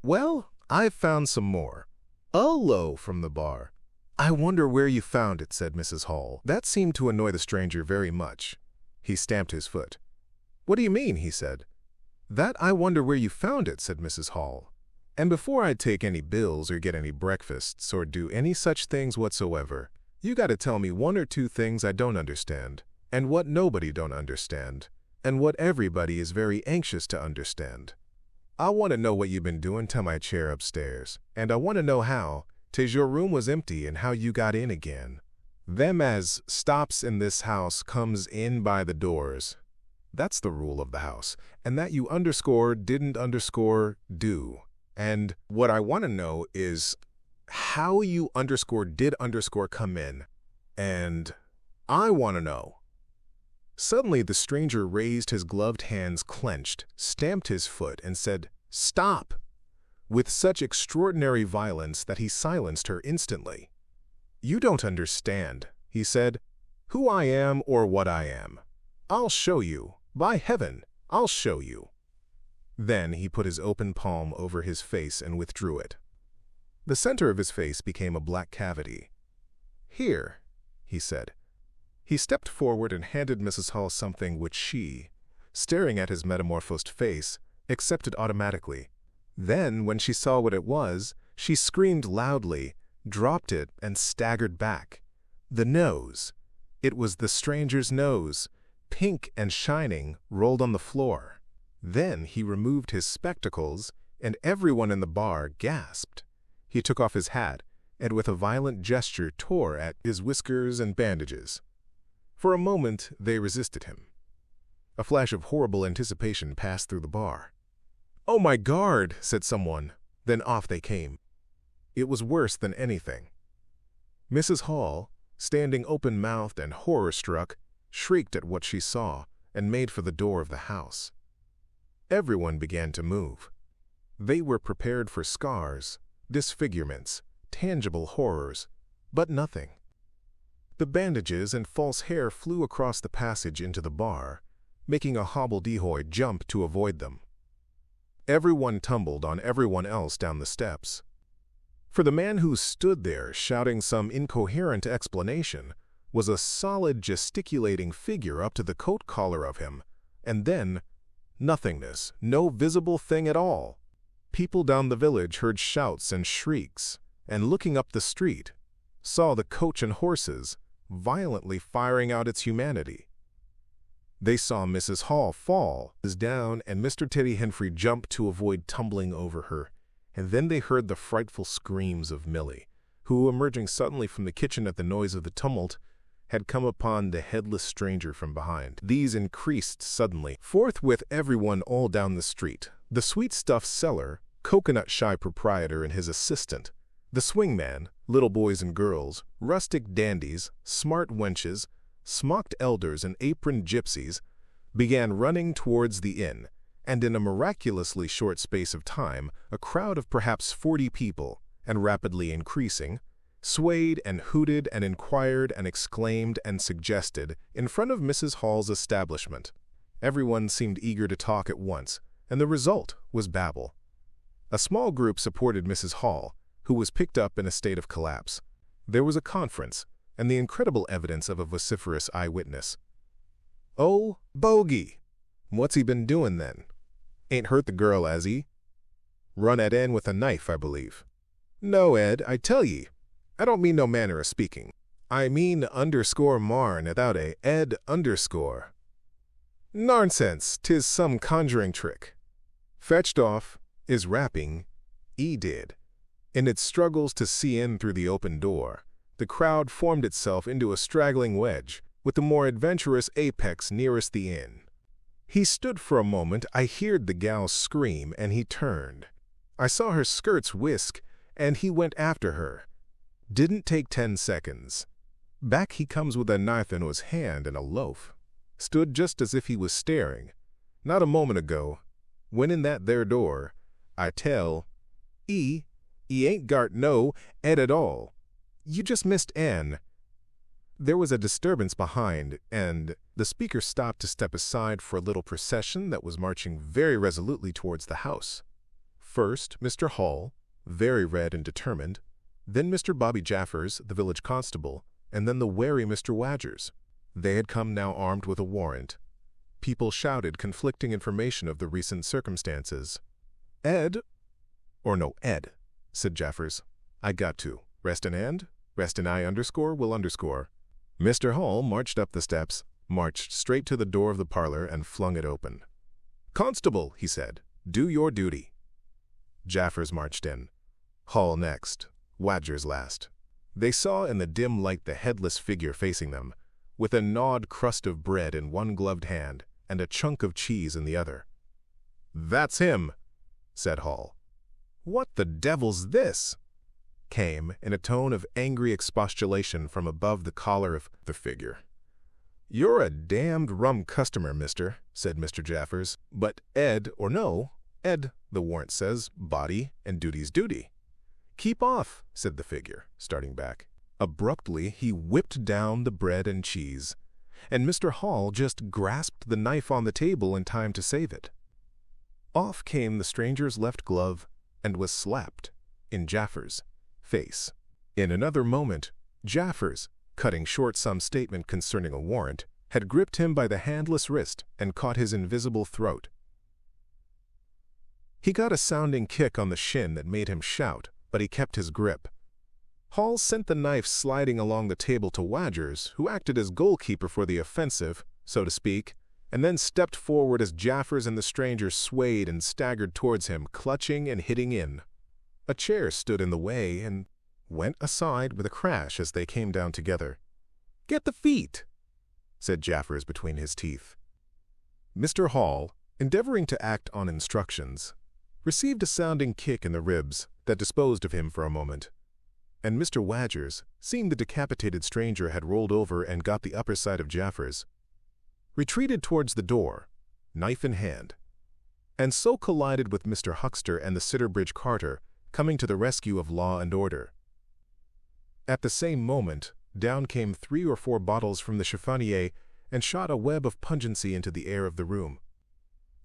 "Well, I've found some more." "Hullo," from the bar. "I wonder where you found it," said Mrs. Hall. That seemed to annoy the stranger very much. He stamped his foot. "What do you mean?" he said. "That I wonder where you found it," said Mrs. Hall. "And before I take any bills or get any breakfasts or do any such things whatsoever, you gotta tell me one or two things I don't understand, and what nobody don't understand, and what everybody is very anxious to understand. I want to know what you've been doing to my chair upstairs, and I want to know how, 'tis your room was empty and how you got in again. Them as stops in this house comes in by the doors. That's the rule of the house, and that you didn't do. And what I want to know is how you did come in, and I want to know." Suddenly the stranger raised his gloved hands clenched, stamped his foot, and said, "Stop!" with such extraordinary violence that he silenced her instantly. "You don't understand," he said, "who I am or what I am. I'll show you. By heaven, I'll show you." Then he put his open palm over his face and withdrew it. The center of his face became a black cavity. "Here," he said. He stepped forward and handed Mrs. Hall something which she, staring at his metamorphosed face, accepted automatically. Then, when she saw what it was, she screamed loudly, dropped it, and staggered back. The nose. It was the stranger's nose, pink and shining, rolled on the floor. Then he removed his spectacles, and everyone in the bar gasped. He took off his hat, and with a violent gesture tore at his whiskers and bandages. For a moment they resisted him. A flash of horrible anticipation passed through the bar. "Oh, my God," said someone. Then off they came. It was worse than anything. Mrs. Hall, standing open-mouthed and horror-struck, shrieked at what she saw and made for the door of the house. Everyone began to move. They were prepared for scars, disfigurements, tangible horrors, but nothing. The bandages and false hair flew across the passage into the bar, making a hobbledehoy jump to avoid them. Everyone tumbled on everyone else down the steps. For the man who stood there shouting some incoherent explanation was a solid gesticulating figure up to the coat collar of him, and then nothingness, no visible thing at all. People down the village heard shouts and shrieks, and looking up the street, saw the coach and horses violently firing out its humanity. They saw Mrs. Hall fall down and Mr. Teddy Henfrey jump to avoid tumbling over her, and then they heard the frightful screams of Millie, who, emerging suddenly from the kitchen at the noise of the tumult, had come upon the headless stranger from behind. These increased suddenly. Forthwith everyone all down the street, the sweet-stuff seller, coconut-shy proprietor and his assistant, the swingman, little boys and girls, rustic dandies, smart wenches, smocked elders and aproned gypsies, began running towards the inn, and in a miraculously short space of time, a crowd of perhaps 40 people, and rapidly increasing, swayed and hooted and inquired and exclaimed and suggested in front of Mrs. Hall's establishment. Everyone seemed eager to talk at once, and the result was babble. A small group supported Mrs. Hall, who was picked up in a state of collapse. There was a conference, and the incredible evidence of a vociferous eyewitness. "Oh, bogey! What's he been doing then? Ain't hurt the girl, has he? Run at Ed with a knife, I believe." "No, Ed, I tell ye. I don't mean no manner of speaking. I mean _marn without a Ed _. Nonsense, 'tis some conjuring trick. Fetched off, is rapping, he did. In its struggles to see in through the open door, the crowd formed itself into a straggling wedge, with the more adventurous apex nearest the inn. He stood for a moment. I heard the gal scream, and he turned. I saw her skirts whisk, and he went after her. Didn't take 10 seconds. Back he comes with a knife in his hand and a loaf. Stood just as if he was staring. Not a moment ago. Went in that there door. I tell, he ain't gart no Ed at all. You just missed Ann." There was a disturbance behind, and the speaker stopped to step aside for a little procession that was marching very resolutely towards the house. First, Mr. Hall, very red and determined, then Mr. Bobby Jaffers, the village constable, and then the wary Mr. Wadgers. They had come now armed with a warrant. People shouted conflicting information of the recent circumstances. Ed, said Jaffers. I got to. Rest in hand, rest in I underscore will underscore. Mr. Hall marched up the steps, marched straight to the door of the parlor and flung it open. Constable, he said, do your duty. Jaffers marched in. Hall next, Wadgers last. They saw in the dim light the headless figure facing them, with a gnawed crust of bread in one gloved hand and a chunk of cheese in the other. That's him, said Hall. What the devil's this? Came in a tone of angry expostulation from above the collar of the figure. You're a damned rum customer, mister, said Mr. Jaffers, but Ed, the warrant says, body and duty's duty. Keep off, said the figure, starting back. Abruptly, he whipped down the bread and cheese, and Mr. Hall just grasped the knife on the table in time to save it. Off came the stranger's left glove and was slapped in Jaffers' face. In another moment, Jaffers, cutting short some statement concerning a warrant, had gripped him by the handless wrist and caught his invisible throat. He got a sounding kick on the shin that made him shout, but he kept his grip. Hall sent the knife sliding along the table to Wadgers, who acted as goalkeeper for the offensive, so to speak, and then stepped forward as Jaffers and the stranger swayed and staggered towards him, clutching and hitting in. A chair stood in the way and went aside with a crash as they came down together. Get the feet, said Jaffers between his teeth. Mr. Hall, endeavoring to act on instructions, received a sounding kick in the ribs that disposed of him for a moment, and Mr. Wadgers, seeing the decapitated stranger had rolled over and got the upper side of Jaffers, retreated towards the door, knife in hand, and so collided with Mr. Huckster and the Sitterbridge carter, coming to the rescue of law and order. At the same moment, down came 3 or 4 bottles from the chiffonier and shot a web of pungency into the air of the room.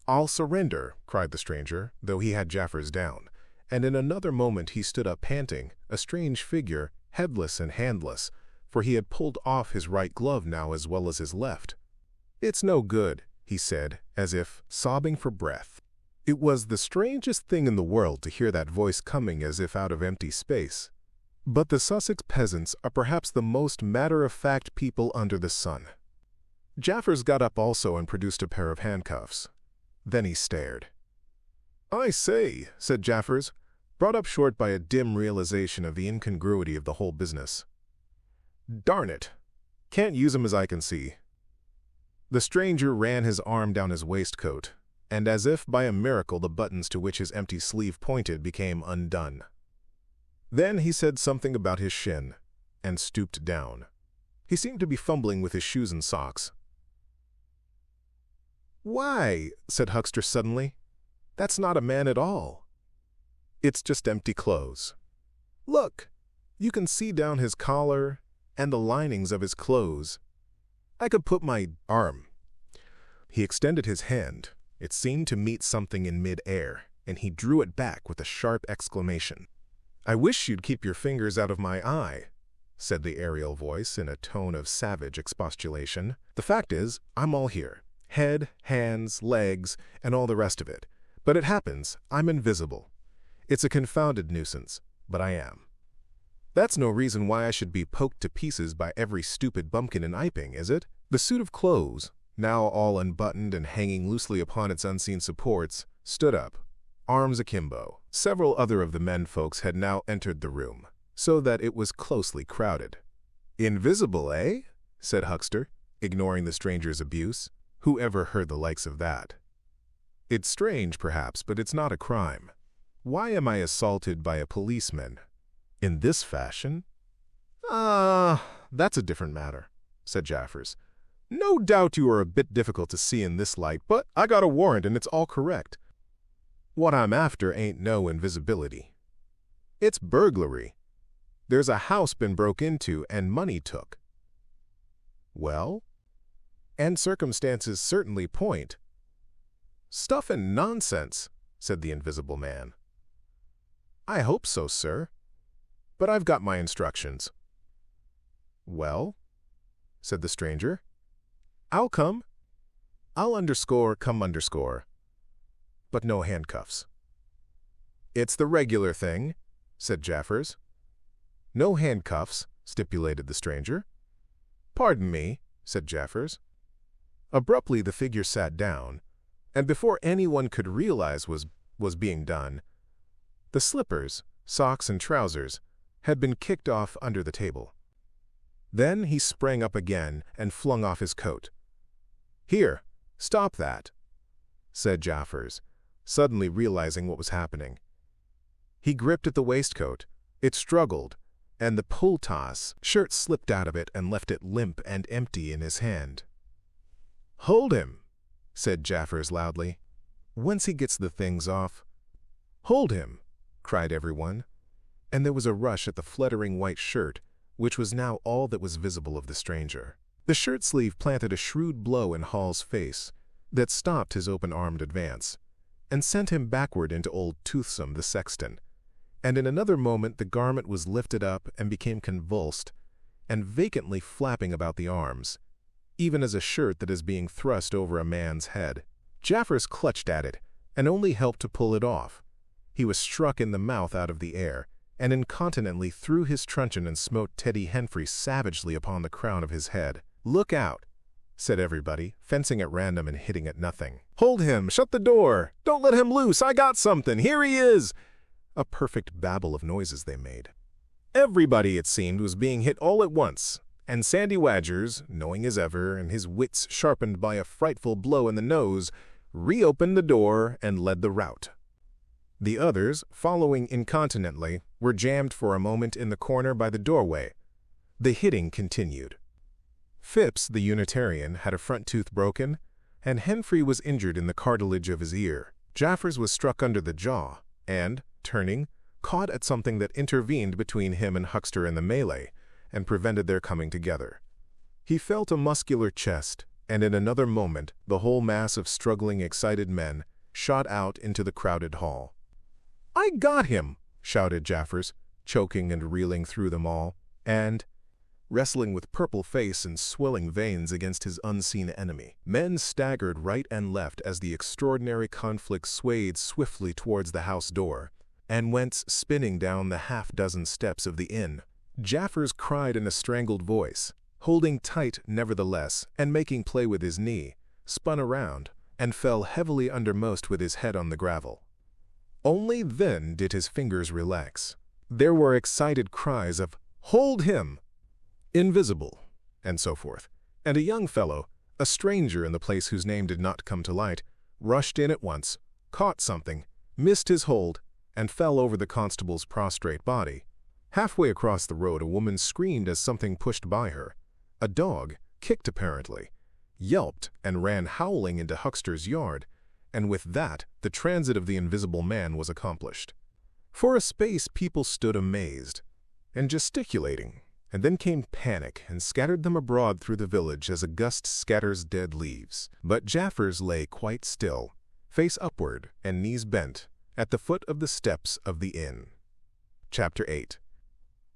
I'll surrender, cried the stranger, though he had Jaffers down, and in another moment he stood up panting, a strange figure, headless and handless, for he had pulled off his right glove now as well as his left. It's no good, he said, as if sobbing for breath. It was the strangest thing in the world to hear that voice coming as if out of empty space. But the Sussex peasants are perhaps the most matter-of-fact people under the sun. Jaffers got up also and produced a pair of handcuffs. Then he stared. I say, said Jaffers, brought up short by a dim realization of the incongruity of the whole business. Darn it! Can't use 'em as I can see. The stranger ran his arm down his waistcoat, and as if by a miracle the buttons to which his empty sleeve pointed became undone. Then he said something about his shin, and stooped down. He seemed to be fumbling with his shoes and socks. Why, said Huckster suddenly, that's not a man at all. It's just empty clothes. Look, you can see down his collar and the linings of his clothes. I could put my arm. He extended his hand. It seemed to meet something in mid-air, and he drew it back with a sharp exclamation. I wish you'd keep your fingers out of my eye, said the aerial voice in a tone of savage expostulation. The fact is, I'm all here. Head, hands, legs, and all the rest of it. But it happens, I'm invisible. It's a confounded nuisance, but I am. That's no reason why I should be poked to pieces by every stupid bumpkin in Iping, is it? The suit of clothes, now all unbuttoned and hanging loosely upon its unseen supports, stood up, arms akimbo. Several other of the men folks had now entered the room, so that it was closely crowded. Invisible, eh? said Huckster, ignoring the stranger's abuse. Who ever heard the likes of that? It's strange, perhaps, but it's not a crime. Why am I assaulted by a policeman? In this fashion? That's a different matter, said Jaffers. No doubt you are a bit difficult to see in this light, but I got a warrant and it's all correct. What I'm after ain't no invisibility. It's burglary. There's a house been broke into and money took. Well? And circumstances certainly point. Stuff and nonsense, said the invisible man. I hope so, sir. But I've got my instructions. Well, said the stranger, I'll come. I'll underscore come underscore, but no handcuffs. It's the regular thing, said Jaffers. No handcuffs, stipulated the stranger. Pardon me, said Jaffers. Abruptly the figure sat down, and before anyone could realize was being done, the slippers, socks, and trousers had been kicked off under the table. Then he sprang up again and flung off his coat. Here, stop that, said Jaffers, suddenly realizing what was happening. He gripped at the waistcoat. It struggled, and the pull-toss shirt slipped out of it and left it limp and empty in his hand. Hold him, said Jaffers loudly. Once he gets the things off. Hold him, cried everyone, and there was a rush at the fluttering white shirt, which was now all that was visible of the stranger. The shirt sleeve planted a shrewd blow in Hall's face that stopped his open-armed advance and sent him backward into old Toothsome the sexton, and in another moment the garment was lifted up and became convulsed and vacantly flapping about the arms, even as a shirt that is being thrust over a man's head. Jaffers clutched at it and only helped to pull it off. He was struck in the mouth out of the air, and incontinently threw his truncheon and smote Teddy Henfrey savagely upon the crown of his head. Look out, said everybody, fencing at random and hitting at nothing. Hold him! Shut the door! Don't let him loose! I got something! Here he is! A perfect babel of noises they made. Everybody, it seemed, was being hit all at once, and Sandy Wadgers, knowing as ever, and his wits sharpened by a frightful blow in the nose, reopened the door and led the rout. The others, following incontinently, were jammed for a moment in the corner by the doorway. The hitting continued. Phipps, the Unitarian, had a front tooth broken, and Henfrey was injured in the cartilage of his ear. Jaffers was struck under the jaw, and, turning, caught at something that intervened between him and Huckster in the melee, and prevented their coming together. He felt a muscular chest, and in another moment the whole mass of struggling, excited men shot out into the crowded hall. I got him, shouted Jaffers, choking and reeling through them all, and, wrestling with purple face and swelling veins against his unseen enemy, men staggered right and left as the extraordinary conflict swayed swiftly towards the house door, and went spinning down the half-dozen steps of the inn. Jaffers cried in a strangled voice, holding tight nevertheless, and making play with his knee, spun around, and fell heavily undermost with his head on the gravel. Only then did his fingers relax. There were excited cries of, "Hold him!" "Invisible," and so forth, and a young fellow, a stranger in the place whose name did not come to light, rushed in at once, caught something, missed his hold, and fell over the constable's prostrate body. Halfway across the road a woman screamed as something pushed by her. A dog, kicked apparently, yelped and ran howling into Huckster's yard, and with that the transit of the invisible man was accomplished. For a space people stood amazed and gesticulating, and then came panic and scattered them abroad through the village as a gust scatters dead leaves. But Jaffers lay quite still, face upward and knees bent, at the foot of the steps of the inn. Chapter 8.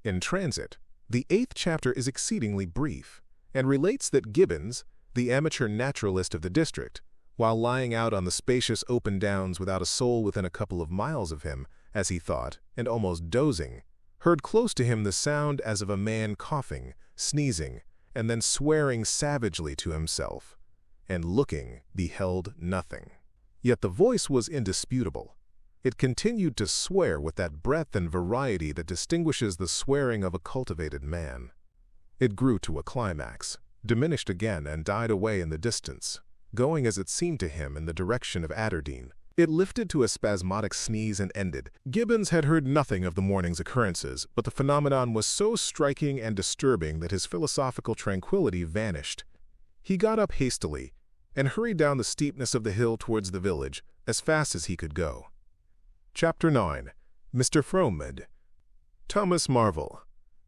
In transit. The 8th chapter is exceedingly brief, and relates that Gibbons, the amateur naturalist of the district, while lying out on the spacious open downs without a soul within a couple of miles of him, as he thought, and almost dozing, heard close to him the sound as of a man coughing, sneezing, and then swearing savagely to himself, and looking, beheld nothing. Yet the voice was indisputable. It continued to swear with that breadth and variety that distinguishes the swearing of a cultivated man. It grew to a climax, diminished again, and died away in the distance, going as it seemed to him in the direction of Aberdeen. It lifted to a spasmodic sneeze and ended. Gibbons had heard nothing of the morning's occurrences, but the phenomenon was so striking and disturbing that his philosophical tranquility vanished. He got up hastily and hurried down the steepness of the hill towards the village as fast as he could go. Chapter 9. Mr. Frommed. Thomas Marvel.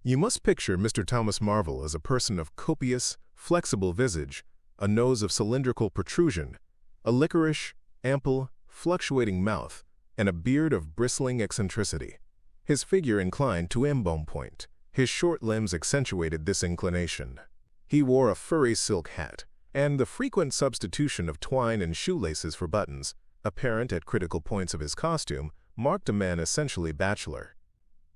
You must picture Mr. Thomas Marvel as a person of copious, flexible visage, a nose of cylindrical protrusion, a liquorish, ample, fluctuating mouth, and a beard of bristling eccentricity. His figure inclined to embonpoint. His short limbs accentuated this inclination. He wore a furry silk hat, and the frequent substitution of twine and shoelaces for buttons, apparent at critical points of his costume, marked a man essentially bachelor.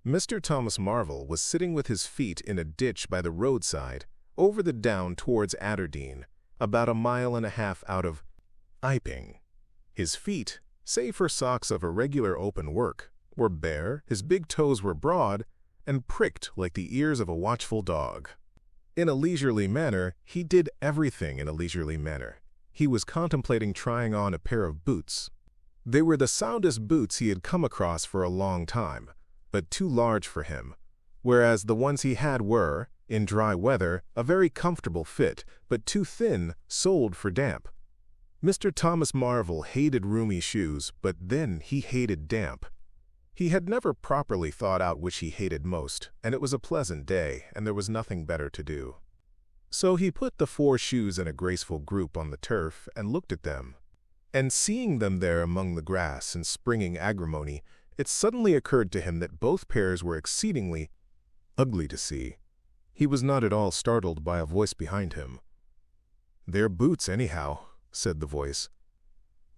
Mr. Thomas Marvel was sitting with his feet in a ditch by the roadside, over the down towards Aberdeen, about 1.5 miles out of Iping. His feet, save for socks of irregular open work, were bare, his big toes were broad, and pricked like the ears of a watchful dog. In a leisurely manner, he did everything in a leisurely manner. He was contemplating trying on a pair of boots. They were the soundest boots he had come across for a long time, but too large for him, whereas the ones he had were, in dry weather, a very comfortable fit, but too thin, soled for damp. Mr. Thomas Marvel hated roomy shoes, but then he hated damp. He had never properly thought out which he hated most, and it was a pleasant day, and there was nothing better to do. So he put the 4 shoes in a graceful group on the turf and looked at them. And seeing them there among the grass and springing agrimony, it suddenly occurred to him that both pairs were exceedingly ugly to see. He was not at all startled by a voice behind him. "They're boots, anyhow," said the voice.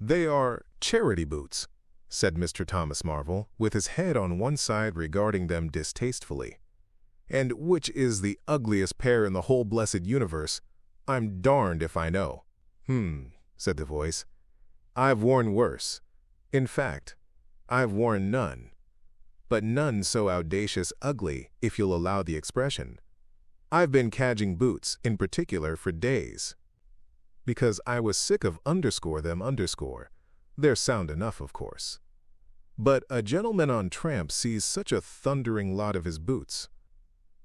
"They are charity boots," said Mr. Thomas Marvel, with his head on one side regarding them distastefully. "And which is the ugliest pair in the whole blessed universe, I'm darned if I know." Said the voice. "I've worn worse. In fact, I've worn none. But none so audacious ugly, if you'll allow the expression. I've been cadging boots, in particular, for days. Because I was sick of them. They're sound enough, of course. But a gentleman on tramp sees such a thundering lot of his boots.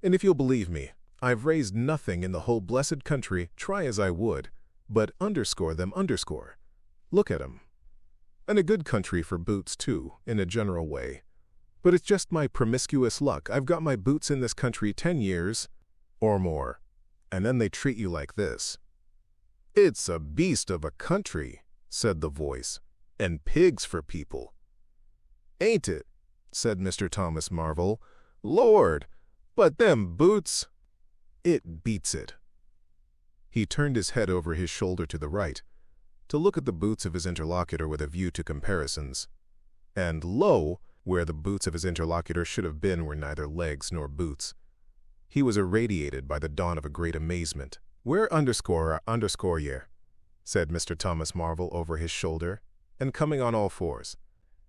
And if you'll believe me, I've raised nothing in the whole blessed country, try as I would, but them. Look at 'em. And a good country for boots, too, in a general way. But it's just my promiscuous luck. I've got my boots in this country 10 years or more, and then they treat you like this." "It's a beast of a country," said the voice, "and pigs for people." "Ain't it?" said Mr. Thomas Marvel. "Lord, but them boots, it beats it." He turned his head over his shoulder to the right, to look at the boots of his interlocutor with a view to comparisons. And lo, where the boots of his interlocutor should have been were neither legs nor boots. He was irradiated by the dawn of a great amazement. "Where _are ye?" said Mr. Thomas Marvel over his shoulder, and coming on all fours.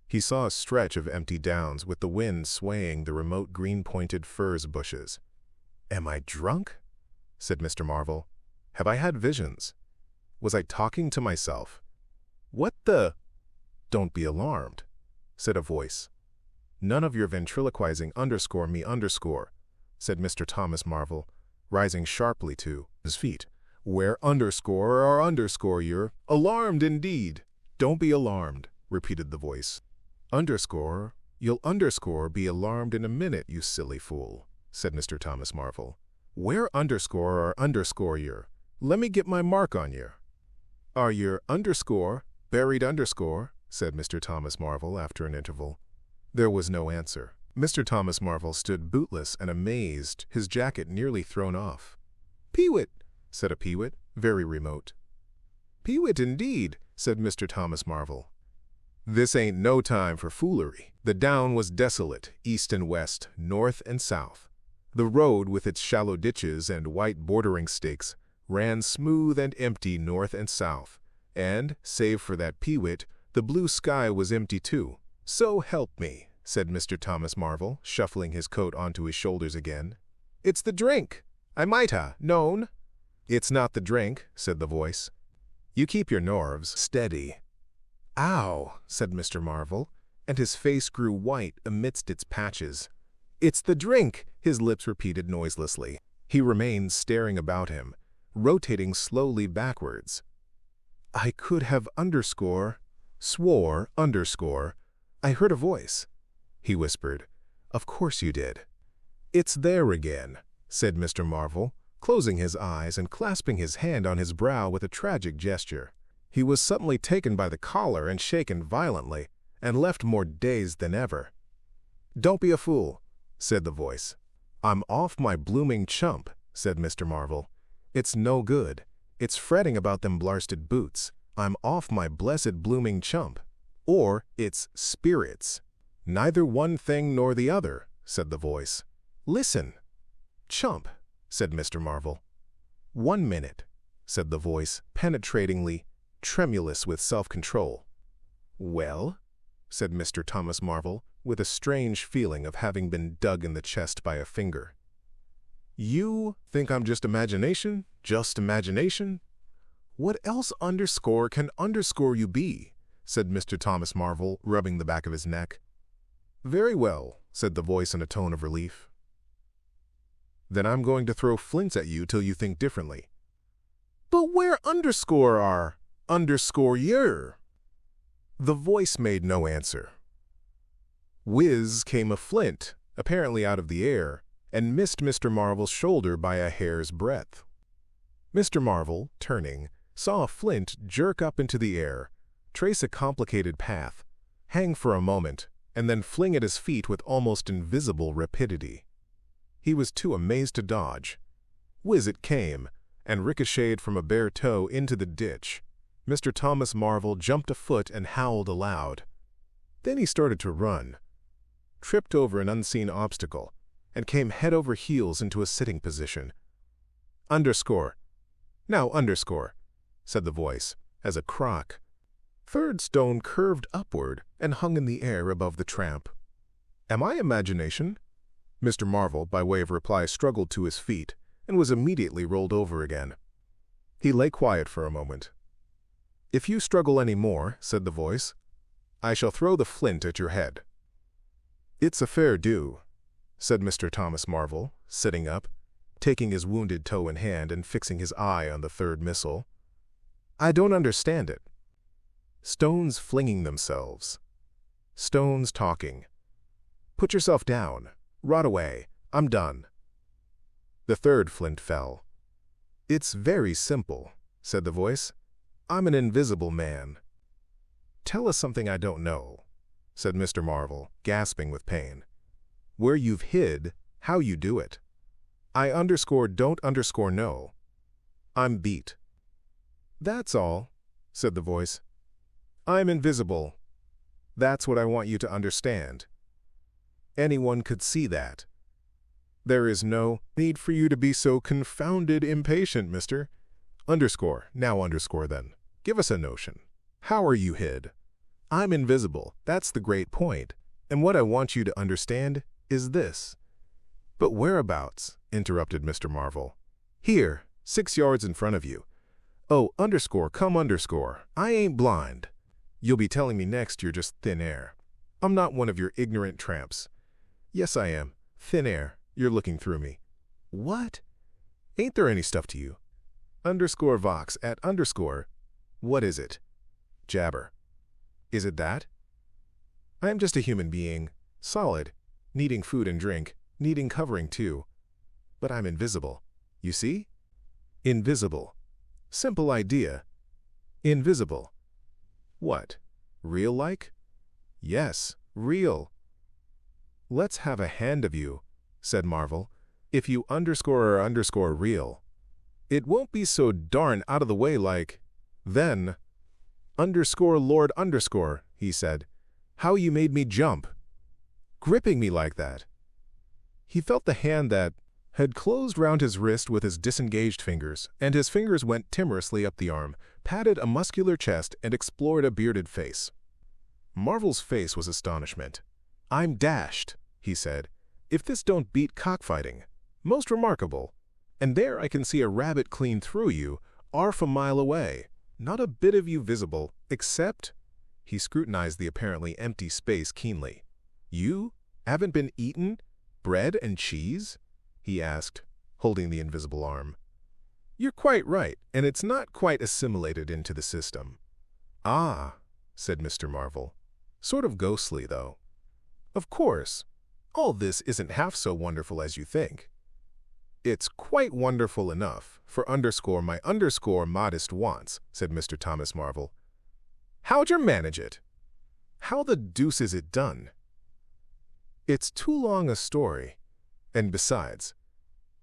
He saw a stretch of empty downs with the wind swaying the remote green-pointed furze bushes. "Am I drunk?" said Mr. Marvel. "Have I had visions? Was I talking to myself? What the—" "Don't be alarmed," said a voice. "None of your ventriloquizing _me_, said Mr. Thomas Marvel, rising sharply to his feet. "Where _are you're alarmed indeed." "Don't be alarmed," repeated the voice. You'll be alarmed in a minute, you silly fool," said Mr. Thomas Marvel. "Where are you're? Let me get my mark on you." "Are your buried _" said Mr. Thomas Marvel after an interval. There was no answer. Mr. Thomas Marvel stood bootless and amazed, his jacket nearly thrown off. "Peewit," said a peewit, very remote. "Peewit indeed," said Mr. Thomas Marvel. This ain't no time for foolery. The down was desolate, east and west, north and south. The road, with its shallow ditches and white bordering stakes, ran smooth and empty north and south, and, save for that peewit, the blue sky was empty too. "So help me," said Mr. Thomas Marvel, shuffling his coat onto his shoulders again. "It's the drink. I might ha' known." "It's not the drink," said the voice. "You keep your nerves steady." "Ow," said Mr. Marvel, and his face grew white amidst its patches. "It's the drink," his lips repeated noiselessly. He remained staring about him, rotating slowly backwards. "I could have swore I heard a voice," he whispered. "Of course you did." "It's there again," said Mr. Marvel, closing his eyes and clasping his hand on his brow with a tragic gesture. He was suddenly taken by the collar and shaken violently, and left more dazed than ever. "Don't be a fool," said the voice. "I'm off my blooming chump," said Mr. Marvel. "It's no good. it's fretting about them blarsted boots. I'm off my blessed blooming chump. Or it's spirits. Neither one thing nor the other, said the voice. Listen. Chump, said Mr. Marvel. 1 minute, said the voice, penetratingly, tremulous with self-control. Well, said Mr. Thomas Marvel, with a strange feeling of having been dug in the chest by a finger. You think I'm just imagination? Just imagination? What else can you be? Said Mr. Thomas Marvel, rubbing the back of his neck. Very well, said the voice in a tone of relief. Then I'm going to throw flints at you till you think differently. But where are yer? The voice made no answer. Whiz came a flint, apparently out of the air, and missed Mr. Marvel's shoulder by a hair's breadth. Mr. Marvel, turning, saw a flint jerk up into the air, trace a complicated path, hang for a moment, and then fling at his feet with almost invisible rapidity. He was too amazed to dodge. Whiz it came, and ricocheted from a bare toe into the ditch. Mr. Thomas Marvel jumped a foot and howled aloud. Then he started to run, tripped over an unseen obstacle, and came head over heels into a sitting position. Now, said the voice, as a crock. Third stone curved upward and hung in the air above the tramp. Am I imagination? Mr. Marvel, by way of reply, struggled to his feet and was immediately rolled over again. He lay quiet for a moment. If you struggle any more, said the voice, I shall throw the flint at your head. It's a fair do, said Mr. Thomas Marvel, sitting up, taking his wounded toe in hand and fixing his eye on the third missile. I don't understand it. Stones flinging themselves. Stones talking. Put yourself down. Rot away. I'm done. The third flint fell. It's very simple, said the voice. I'm an invisible man. Tell us something I don't know, said Mr. Marvel, gasping with pain. Where you've hid, how you do it. I don't know. I'm beat. That's all, said the voice. I'm invisible. That's what I want you to understand. Anyone could see that. There is no need for you to be so confounded impatient, mister. Now then. Give us a notion. How are you hid? I'm invisible. That's the great point. And what I want you to understand is this. But whereabouts? Interrupted Mr. Marvel. Here, 6 yards in front of you. Oh, I ain't blind. You'll be telling me next you're just thin air. I'm not one of your ignorant tramps. Yes, I am. Thin air. You're looking through me. What? Ain't there any stuff to you? Vox at . What is it? Jabber. Is it that? I am just a human being, solid, needing food and drink, needing covering too. But I'm invisible. You see? Invisible. Simple idea. Invisible. What? Real like? Yes, real. Let's have a hand of you, said Marvel, if you are real. It won't be so darn out of the way like, then, Lord he said, how you made me jump. Gripping me like that. He felt the hand that had closed round his wrist with his disengaged fingers, and his fingers went timorously up the arm, patted a muscular chest, and explored a bearded face. Marvel's face was astonishment. I'm dashed, he said, if this don't beat cockfighting. Most remarkable. And there I can see a rabbit clean through you, 'arf a mile away. Not a bit of you visible, except— He scrutinized the apparently empty space keenly. You haven't been eaten? Bread and cheese? He asked, holding the invisible arm. You're quite right, and it's not quite assimilated into the system. Ah, said Mr. Marvel. Sort of ghostly, though. Of course, all this isn't half so wonderful as you think. It's quite wonderful enough for my modest wants, said Mr. Thomas Marvel. How'd you manage it? How the deuce is it done? It's too long a story. And besides,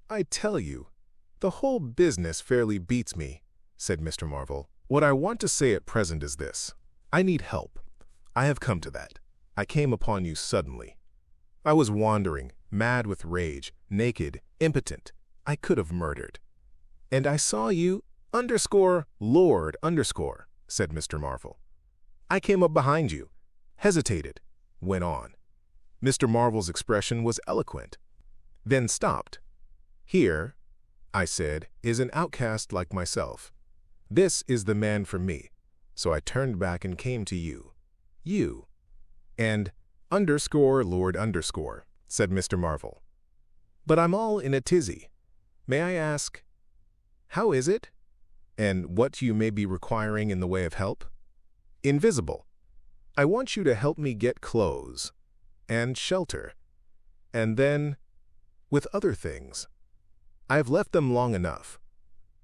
I tell you, the whole business fairly beats me. said Mr. Marvel. "What I want to say at present is this. I need help. I have come to that. I came upon you suddenly. I was wandering, mad with rage, naked, impotent. I could have murdered. And I saw you, Lord, said Mr. Marvel. I came up behind you, hesitated, went on. Mr. Marvel's expression was eloquent, then stopped. Here, I said, is an outcast like myself. This is the man for me. So I turned back and came to you. You. And Lord, said Mr. Marvel. But I'm all in a tizzy. May I ask, how is it? And what you may be requiring in the way of help? Invisible. I want you to help me get clothes and shelter, and then with other things. I've left them long enough.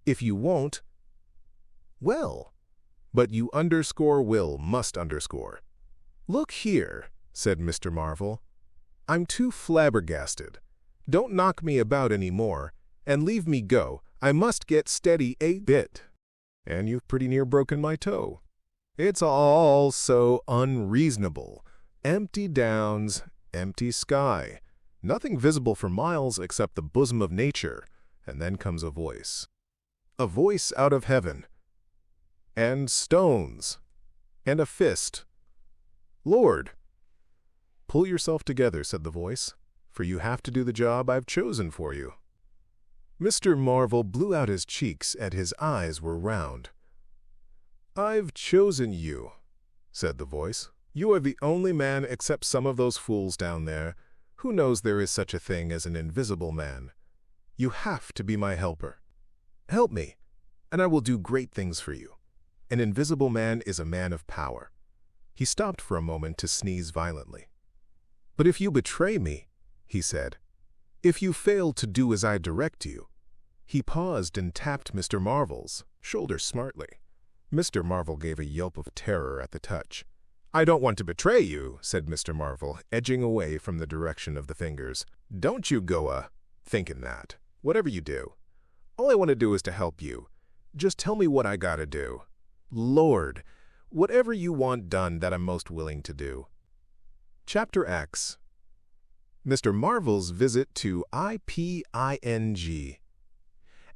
If you won't, well, but you must. Look here, said Mr. Marvel. I'm too flabbergasted. Don't knock me about any more, and leave me go. I must get steady a bit. And you've pretty near broken my toe. It's all so unreasonable. Empty downs, empty sky. Nothing visible for miles except the bosom of nature. And then comes a voice. A voice out of heaven. And stones. And a fist. Lord. Pull yourself together, said the voice, for you have to do the job I've chosen for you. Mr. Marvel blew out his cheeks and his eyes were round. I've chosen you, said the voice. You are the only man except some of those fools down there who knows there is such a thing as an invisible man. You have to be my helper. Help me, and I will do great things for you. An invisible man is a man of power. He stopped for a moment to sneeze violently. But if you betray me, he said, if you fail to do as I direct you. He paused and tapped Mr. Marvel's shoulder smartly. Mr. Marvel gave a yelp of terror at the touch. I don't want to betray you, said Mr. Marvel, edging away from the direction of the fingers. Don't you go thinking that. Whatever you do. All I want to do is to help you. Just tell me what I gotta do. Lord, whatever you want done, that I'm most willing to do. Chapter X. Mr. Marvel's visit to Iping.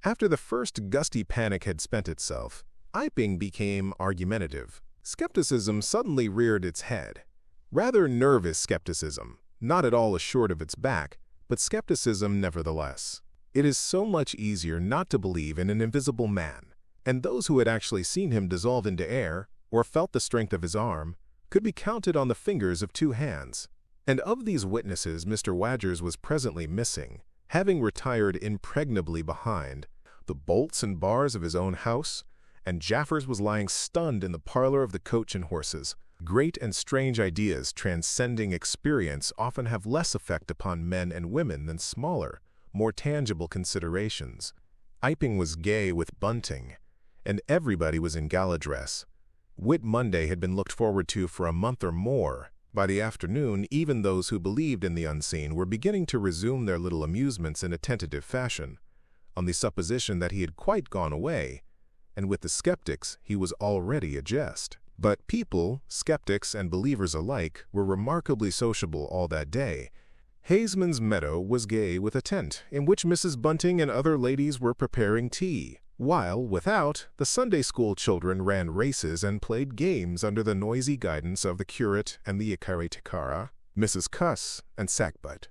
After the first gusty panic had spent itself, Iping became argumentative. Skepticism suddenly reared its head. Rather nervous skepticism, not at all assured of its back, but skepticism nevertheless. It is so much easier not to believe in an invisible man, and those who had actually seen him dissolve into air, or felt the strength of his arm, could be counted on the fingers of 2 hands. And of these witnesses Mr. Wadgers was presently missing, having retired impregnably behind the bolts and bars of his own house, and Jaffers was lying stunned in the parlor of the Coach and Horses. Great and strange ideas transcending experience often have less effect upon men and women than smaller, more tangible considerations. Iping was gay with bunting, and everybody was in gala dress. Whit Monday had been looked forward to for a month or more. By the afternoon, even those who believed in the unseen were beginning to resume their little amusements in a tentative fashion, on the supposition that he had quite gone away, and with the skeptics he was already a jest. But people, skeptics and believers alike, were remarkably sociable all that day. Haysman's Meadow was gay with a tent, in which Mrs. Bunting and other ladies were preparing tea, while, without, the Sunday school children ran races and played games under the noisy guidance of the curate and the Ikari-Tikara, Mrs. Cuss, and Sackbut.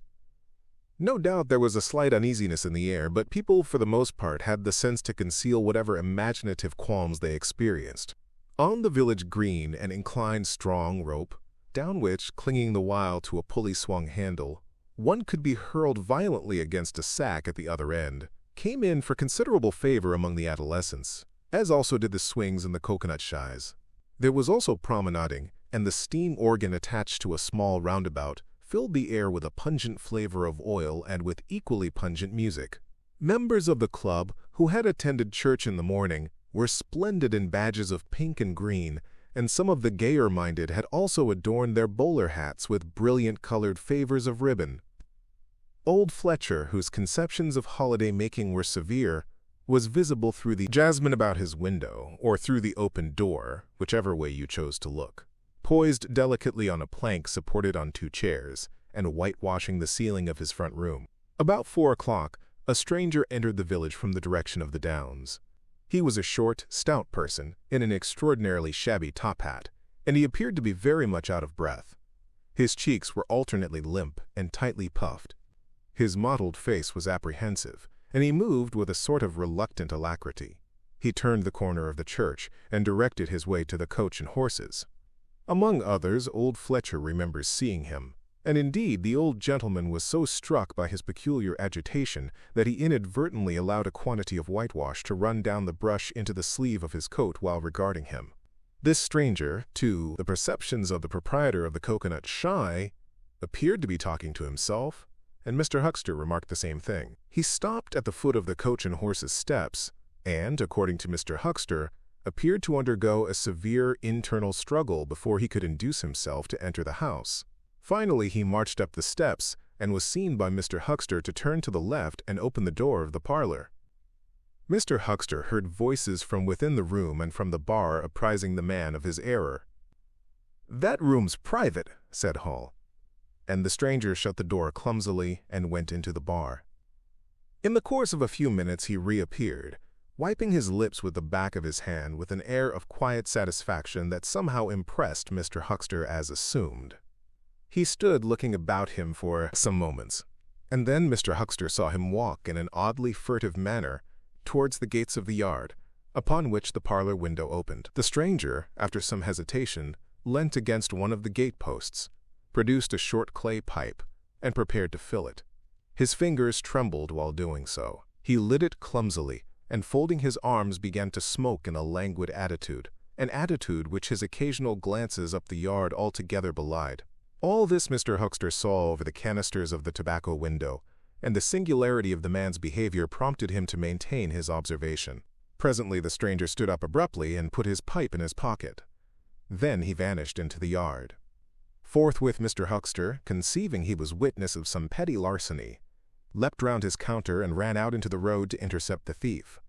No doubt there was a slight uneasiness in the air, but people for the most part had the sense to conceal whatever imaginative qualms they experienced. On the village green an inclined strong rope, down which, clinging the while to a pulley-swung handle, one could be hurled violently against a sack at the other end, came in for considerable favor among the adolescents, as also did the swings and the coconut shies. There was also promenading, and the steam organ attached to a small roundabout filled the air with a pungent flavor of oil and with equally pungent music. Members of the club, who had attended church in the morning, were splendid in badges of pink and green, and some of the gayer-minded had also adorned their bowler hats with brilliant-colored favors of ribbon. Old Fletcher, whose conceptions of holiday-making were severe, was visible through the jasmine about his window or through the open door, whichever way you chose to look. Poised delicately on a plank supported on 2 chairs and whitewashing the ceiling of his front room. About 4 o'clock, a stranger entered the village from the direction of the downs. He was a short, stout person in an extraordinarily shabby top hat, and he appeared to be very much out of breath. His cheeks were alternately limp and tightly puffed. His mottled face was apprehensive, and he moved with a sort of reluctant alacrity. He turned the corner of the church and directed his way to the coach and horses. Among others, old Fletcher remembers seeing him, and indeed the old gentleman was so struck by his peculiar agitation that he inadvertently allowed a quantity of whitewash to run down the brush into the sleeve of his coat while regarding him. This stranger, to the perceptions of the proprietor of the Coconut Shy, appeared to be talking to himself, and Mr. Huckster remarked the same thing. He stopped at the foot of the coach and horses' steps, and, according to Mr. Huckster, appeared to undergo a severe internal struggle before he could induce himself to enter the house. Finally, he marched up the steps and was seen by Mr. Huckster to turn to the left and open the door of the parlor. Mr. Huckster heard voices from within the room and from the bar apprising the man of his error. "That room's private," said Hall, and the stranger shut the door clumsily and went into the bar. In the course of a few minutes he reappeared, wiping his lips with the back of his hand with an air of quiet satisfaction that somehow impressed Mr. Huckster as assumed. He stood looking about him for some moments, and then Mr. Huckster saw him walk in an oddly furtive manner towards the gates of the yard, upon which the parlor window opened. The stranger, after some hesitation, leant against one of the gate-posts, produced a short clay pipe, and prepared to fill it. His fingers trembled while doing so. He lit it clumsily, and folding his arms began to smoke in a languid attitude, an attitude which his occasional glances up the yard altogether belied. All this Mr. Huckster saw over the canisters of the tobacco window, and the singularity of the man's behavior prompted him to maintain his observation. Presently the stranger stood up abruptly and put his pipe in his pocket. Then he vanished into the yard. Forthwith Mr. Huckster, conceiving he was witness of some petty larceny, leapt round his counter and ran out into the road to intercept the thief.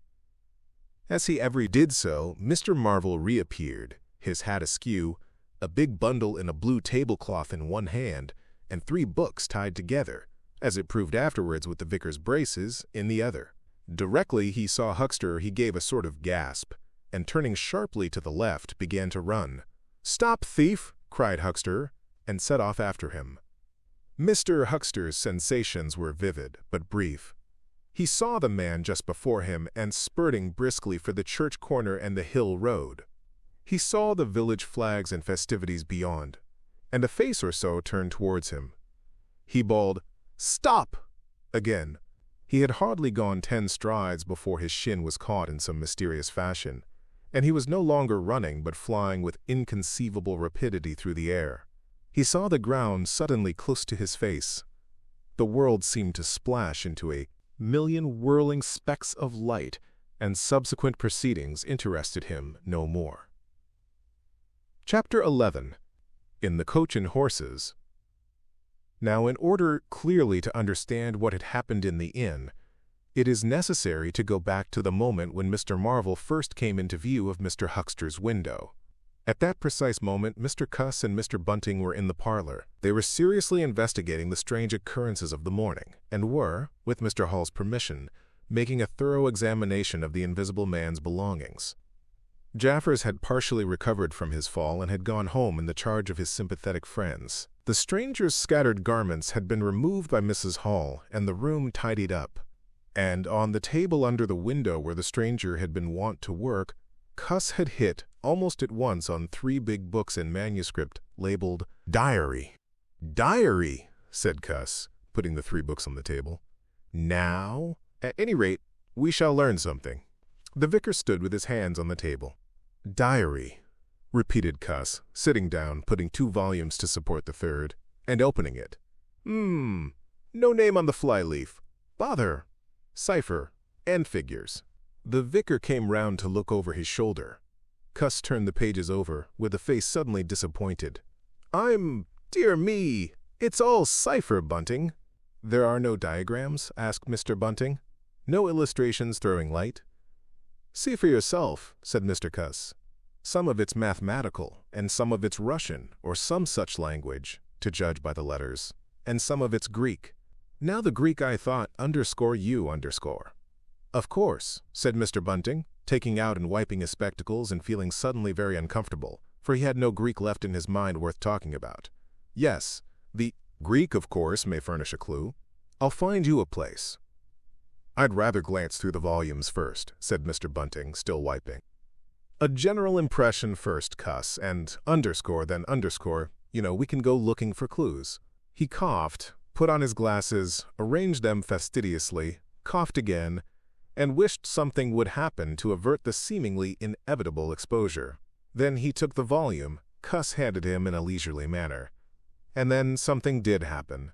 As he ever did so, Mr. Marvel reappeared, his hat askew, a big bundle in a blue tablecloth in one hand, and 3 books tied together, as it proved afterwards with the vicar's braces, in the other. Directly he saw Huckster he gave a sort of gasp, and turning sharply to the left began to run. "Stop, thief!" cried Huckster, and set off after him. Mr. Huckster's sensations were vivid, but brief. He saw the man just before him and spurting briskly for the church corner and the hill road. He saw the village flags and festivities beyond, and a face or so turned towards him. He bawled, "Stop!" again. He had hardly gone 10 strides before his shin was caught in some mysterious fashion, and he was no longer running but flying with inconceivable rapidity through the air. He saw the ground suddenly close to his face. The world seemed to splash into a million whirling specks of light, and subsequent proceedings interested him no more. Chapter 11. In the Coach and Horses. Now, in order clearly to understand what had happened in the inn, it is necessary to go back to the moment when Mr. Marvel first came into view of Mr. Huckster's window. At that precise moment, Mr. Cuss and Mr. Bunting were in the parlor. They were seriously investigating the strange occurrences of the morning, and were, with Mr. Hall's permission, making a thorough examination of the invisible man's belongings. Jaffers had partially recovered from his fall and had gone home in the charge of his sympathetic friends. The stranger's scattered garments had been removed by Mrs. Hall and the room tidied up, and on the table under the window where the stranger had been wont to work, Cuss had hit almost at once on 3 big books in manuscript labeled "Diary." "Diary," said Cuss, putting the 3 books on the table. "Now, at any rate, we shall learn something." The vicar stood with his hands on the table. "Diary," repeated Cuss, sitting down, putting 2 volumes to support the 3rd, and opening it. No name on the flyleaf. Bother. Cipher and figures." The vicar came round to look over his shoulder. Cuss turned the pages over, with a face suddenly disappointed. Dear me, it's all cipher, Bunting." "There are no diagrams?" asked Mr. Bunting. "No illustrations throwing light?" See for yourself, said Mr. Cuss. Some of it's mathematical, and some of it's Russian, or some such language, to judge by the letters, and some of it's Greek. Now the Greek I thought _U_. Of course, said Mr. Bunting, taking out and wiping his spectacles and feeling suddenly very uncomfortable, for he had no Greek left in his mind worth talking about. Yes, the Greek, of course, may furnish a clue. I'll find you a place. I'd rather glance through the volumes first, said Mr. Bunting, still wiping. A general impression first, Cuss, and then underscore, we can go looking for clues. He coughed, put on his glasses, arranged them fastidiously, coughed again, and wished something would happen to avert the seemingly inevitable exposure. Then he took the volume, Cuss handed him in a leisurely manner. And then something did happen.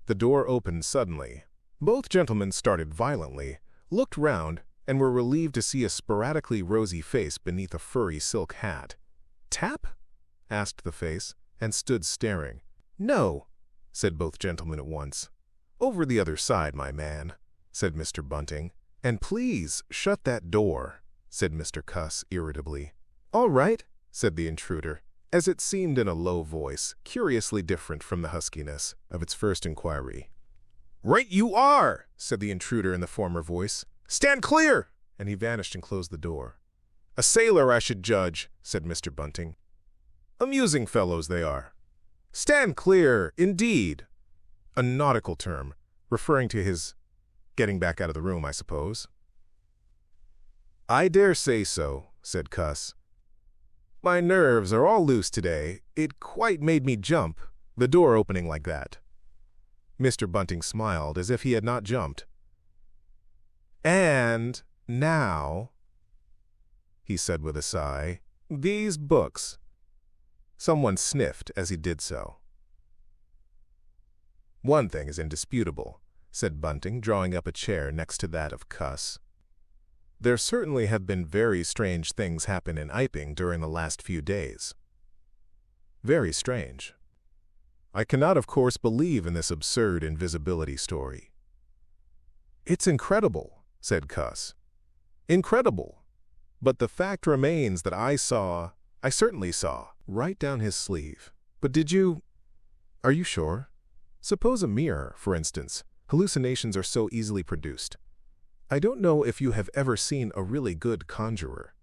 The door opened suddenly. Both gentlemen started violently, looked round, and were relieved to see a sporadically rosy face beneath a furry silk hat. "Tap?" asked the face, and stood staring. "No," said both gentlemen at once. "Over the other side, my man," said Mr. Bunting. "And please shut that door," said Mr. Cuss irritably. "All right," said the intruder, as it seemed in a low voice, curiously different from the huskiness of its first inquiry. "Right you are," said the intruder in the former voice. "Stand clear!" And he vanished and closed the door. "A sailor, I should judge," said Mr. Bunting. "Amusing fellows they are." "Stand clear, indeed." A nautical term, referring to his getting back out of the room, I suppose. "I dare say so," said Cuss. "My nerves are all loose today. It quite made me jump, the door opening like that." Mr. Bunting smiled as if he had not jumped. "And now," he said with a sigh, "these books." Someone sniffed as he did so. "One thing is indisputable," said Bunting, drawing up a chair next to that of Cuss. "There certainly have been very strange things happen in Iping during the last few days. Very strange. I cannot, of course, believe in this absurd invisibility story." "It's incredible," said Cuss. "Incredible. But the fact remains that I certainly saw, right down his sleeve. But are you sure? Suppose a mirror, for instance. Hallucinations are so easily produced. I don't know if you have ever seen a really good conjurer."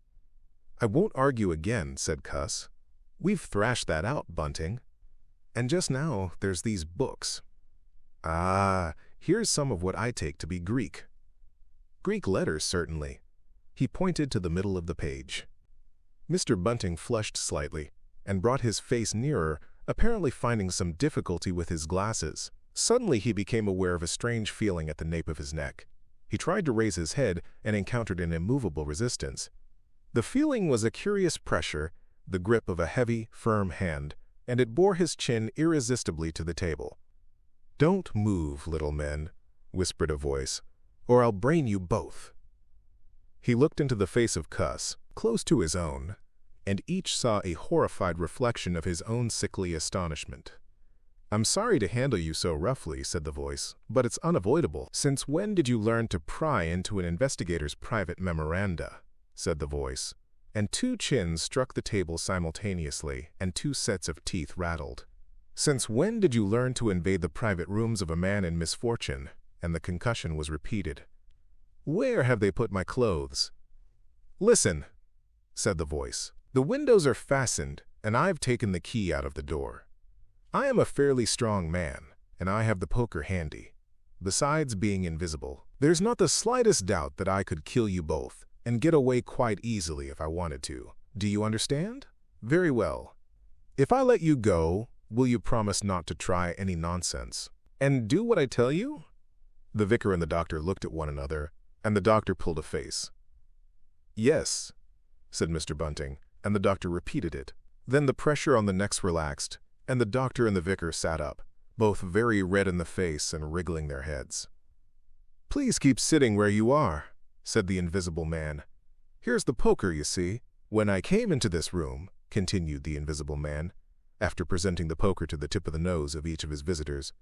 "I won't argue again," said Cuss. "We've thrashed that out, Bunting. And just now there's these books. Here's some of what I take to be Greek. Greek letters, certainly." He pointed to the middle of the page. Mr. Bunting flushed slightly and brought his face nearer, apparently finding some difficulty with his glasses. Suddenly he became aware of a strange feeling at the nape of his neck. He tried to raise his head and encountered an immovable resistance. The feeling was a curious pressure, the grip of a heavy, firm hand, and it bore his chin irresistibly to the table. "Don't move, little men," whispered a voice, "or I'll brain you both." He looked into the face of Cuss, close to his own, and each saw a horrified reflection of his own sickly astonishment. "I'm sorry to handle you so roughly," said the voice, "but it's unavoidable." "Since when did you learn to pry into an investigator's private memoranda?" said the voice, and two chins struck the table simultaneously, and two sets of teeth rattled. "Since when did you learn to invade the private rooms of a man in misfortune?" And the concussion was repeated. "Where have they put my clothes?" "Listen," said the voice. "The windows are fastened, and I've taken the key out of the door. I am a fairly strong man, and I have the poker handy. Besides being invisible, there's not the slightest doubt that I could kill you both and get away quite easily if I wanted to. Do you understand? Very well. If I let you go, will you promise not to try any nonsense, and do what I tell you?" The vicar and the doctor looked at one another, and the doctor pulled a face. "Yes," said Mr. Bunting, and the doctor repeated it. Then the pressure on the necks relaxed, and the doctor and the vicar sat up, both very red in the face and wriggling their heads. "Please keep sitting where you are," said the invisible man. "Here's the poker, you see. When I came into this room," continued the invisible man, after presenting the poker to the tip of the nose of each of his visitors,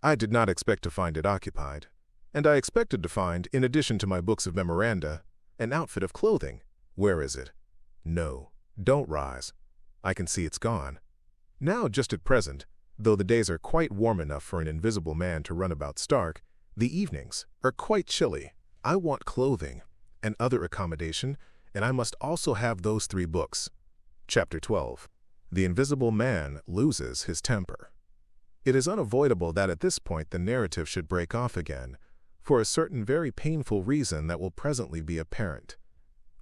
"I did not expect to find it occupied, and I expected to find, in addition to my books of memoranda, An outfit of clothing. Where is it? No, don't rise. I can see it's gone. Now, just at present, though the days are quite warm enough for an invisible man to run about stark, the evenings are quite chilly. I want clothing and other accommodation, and I must also have those 3 books. Chapter 12. The Invisible Man Loses His Temper. It is unavoidable that at this point the narrative should break off again, for a certain very painful reason that will presently be apparent.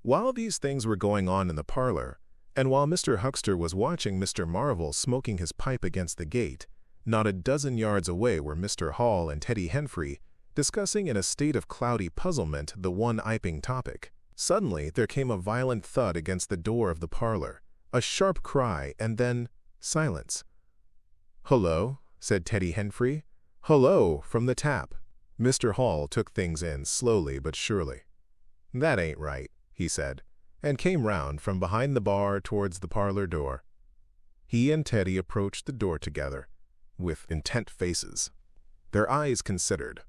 While these things were going on in the parlor, and while Mr. Huckster was watching Mr. Marvel smoking his pipe against the gate, not a dozen yards away were Mr. Hall and Teddy Henfrey discussing in a state of cloudy puzzlement the one Iping topic. Suddenly there came a violent thud against the door of the parlor, a sharp cry, and then silence. "Hullo," said Teddy Henfrey. "Hullo," from the tap. Mr. Hall took things in slowly but surely. "That ain't right," he said, and came round from behind the bar towards the parlor door. He and Teddy approached the door together, with intent faces. Their eyes considered.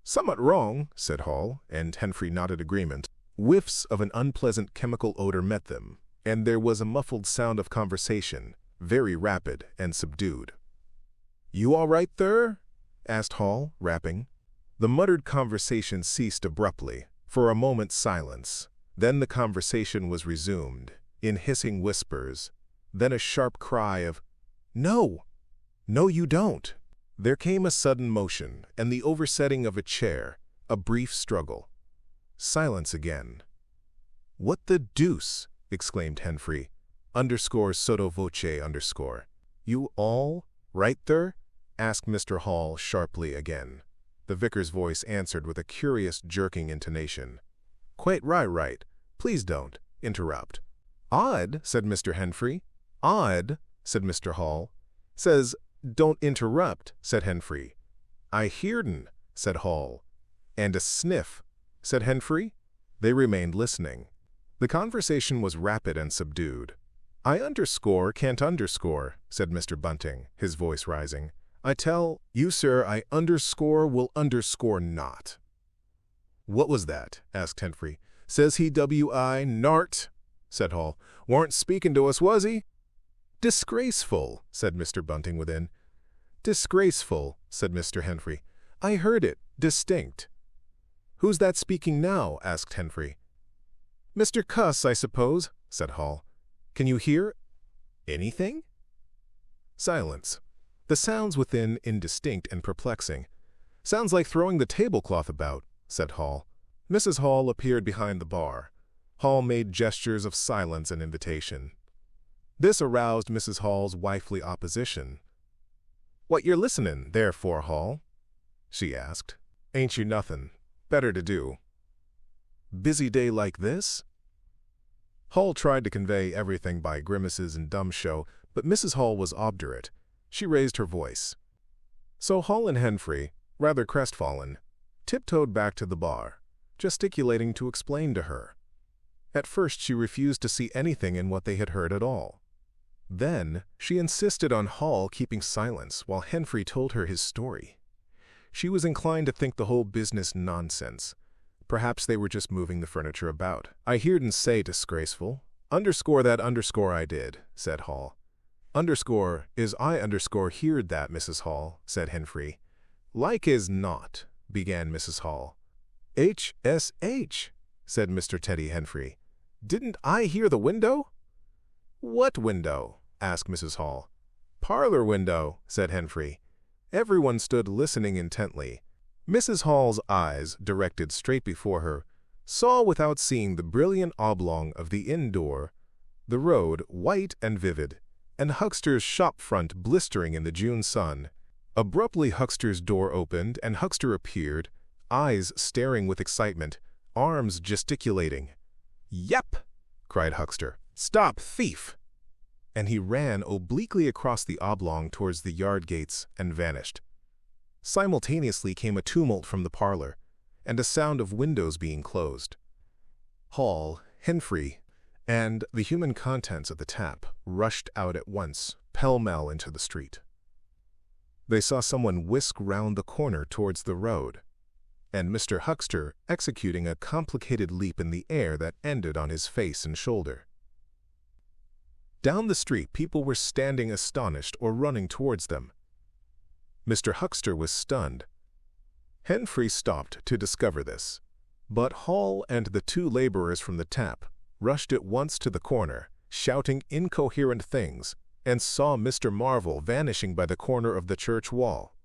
"Somewhat wrong," said Hall, and Henfrey nodded agreement. Whiffs of an unpleasant chemical odor met them, and there was a muffled sound of conversation, very rapid and subdued. "You all right, thur?" asked Hall, rapping. The muttered conversation ceased abruptly. For a moment's silence. Then the conversation was resumed, in hissing whispers. Then a sharp cry of, "No! No, you don't!" There came a sudden motion, and the oversetting of a chair, a brief struggle. Silence again. "What the deuce?" exclaimed Henfrey, _sotto voce_. "You all right there?" asked Mr. Hall sharply again. The vicar's voice answered with a curious jerking intonation. "Quite right. Please don't interrupt." "Odd," said Mr. Henfrey. "Odd," said Mr. Hall. "Says, don't interrupt," said Henfrey. "I hear'd'n," said Hall. "And a sniff," said Henfrey. They remained listening. The conversation was rapid and subdued. "I can't underscore," said Mr. Bunting, his voice rising. "I tell you, sir, I will underscore not." "What was that?" asked Henfrey. "Says he W.I. Nart," said Hall. "Warn't speaking to us, was he?" "Disgraceful," said Mr. Bunting within. "Disgraceful," said Mr. Henfrey. "I heard it, distinct." "Who's that speaking now?" asked Henfrey. "Mr. Cuss, I suppose," said Hall. "Can you hear anything?" Silence. The sounds within indistinct and perplexing. "Sounds like throwing the tablecloth about," said Hall. Mrs. Hall appeared behind the bar. Hall made gestures of silence and invitation. This aroused Mrs. Hall's wifely opposition. "What you're listening there for, Hall?" she asked. "Ain't you nothing better to do? Busy day like this?" Hall tried to convey everything by grimaces and dumb show, but Mrs. Hall was obdurate. She raised her voice. So Hall and Henfrey, rather crestfallen, tiptoed back to the bar, gesticulating to explain to her. At first she refused to see anything in what they had heard at all. Then she insisted on Hall keeping silence while Henfrey told her his story. She was inclined to think the whole business nonsense. Perhaps they were just moving the furniture about. "I hear'd'n say disgraceful. That I did," said Hall. I heard that, Mrs. Hall," said Henfrey. "Like as not," began Mrs. Hall. "H.S.H.," said Mr. Teddy Henfrey. "Didn't I hear the window?" "What window?" asked Mrs. Hall. "Parlor window," said Henfrey. Everyone stood listening intently. Mrs. Hall's eyes, directed straight before her, saw without seeing the brilliant oblong of the inn door, the road white and vivid, and Huckster's shop front blistering in the June sun. Abruptly Huckster's door opened, and Huckster appeared, eyes staring with excitement, arms gesticulating. "Yep!" cried Huckster. "Stop, thief!" And he ran obliquely across the oblong towards the yard gates and vanished. Simultaneously came a tumult from the parlor, and a sound of windows being closed. Hall, Henfrey, and the human contents of the tap rushed out at once, pell-mell into the street. They saw someone whisk round the corner towards the road. and Mr. Huckster executing a complicated leap in the air that ended on his face and shoulder. Down the street, people were standing astonished or running towards them. Mr. Huckster was stunned. Henfrey stopped to discover this, but Hall and the two laborers from the tap rushed at once to the corner, shouting incoherent things, and saw Mr. Marvel vanishing by the corner of the church wall.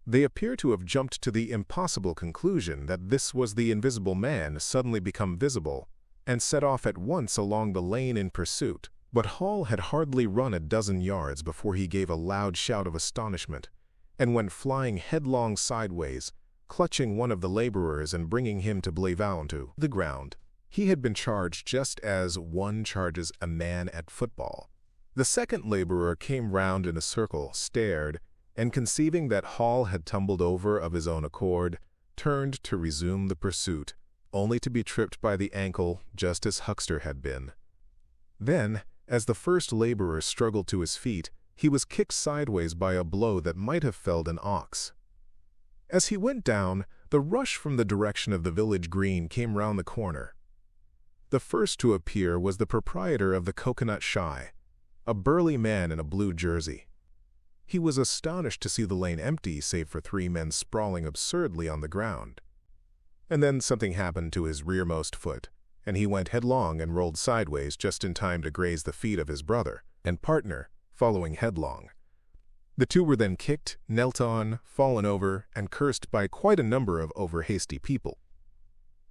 They appear to have jumped to the impossible conclusion that this was the invisible man suddenly become visible, and set off at once along the lane in pursuit. But Hall had hardly run a dozen yards before he gave a loud shout of astonishment, and went flying headlong sideways, clutching one of the laborers and bringing him to Blavon to the ground. He had been charged just as one charges a man at football. The second laborer came round in a circle, stared, and conceiving that Hall had tumbled over of his own accord, turned to resume the pursuit, only to be tripped by the ankle just as Huckster had been. Then, as the first laborer struggled to his feet, he was kicked sideways by a blow that might have felled an ox. As he went down, the rush from the direction of the village green came round the corner. The first to appear was the proprietor of the Coconut Shy, a burly man in a blue jersey. He was astonished to see the lane empty save for three men sprawling absurdly on the ground. And then something happened to his rearmost foot, and he went headlong and rolled sideways just in time to graze the feet of his brother and partner, following headlong. The two were then kicked, knelt on, fallen over, and cursed by quite a number of over-hasty people.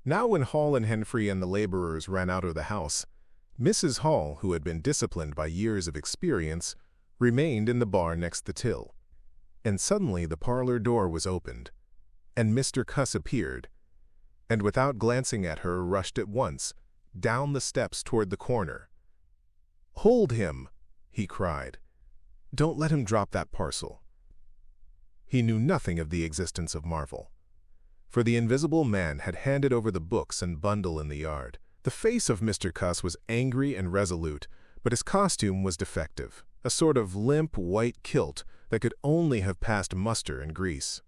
Now when Hall and Henfrey and the laborers ran out of the house, Mrs. Hall, who had been disciplined by years of experience, remained in the bar next the till. And suddenly the parlor door was opened, and Mr. Cuss appeared, and without glancing at her rushed at once down the steps toward the corner. "Hold him!" he cried. "Don't let him drop that parcel." He knew nothing of the existence of Marvel, for the invisible man had handed over the books and bundle in the yard. The face of Mr. Cuss was angry and resolute, but his costume was defective, a sort of limp white kilt that could only have passed muster and grease.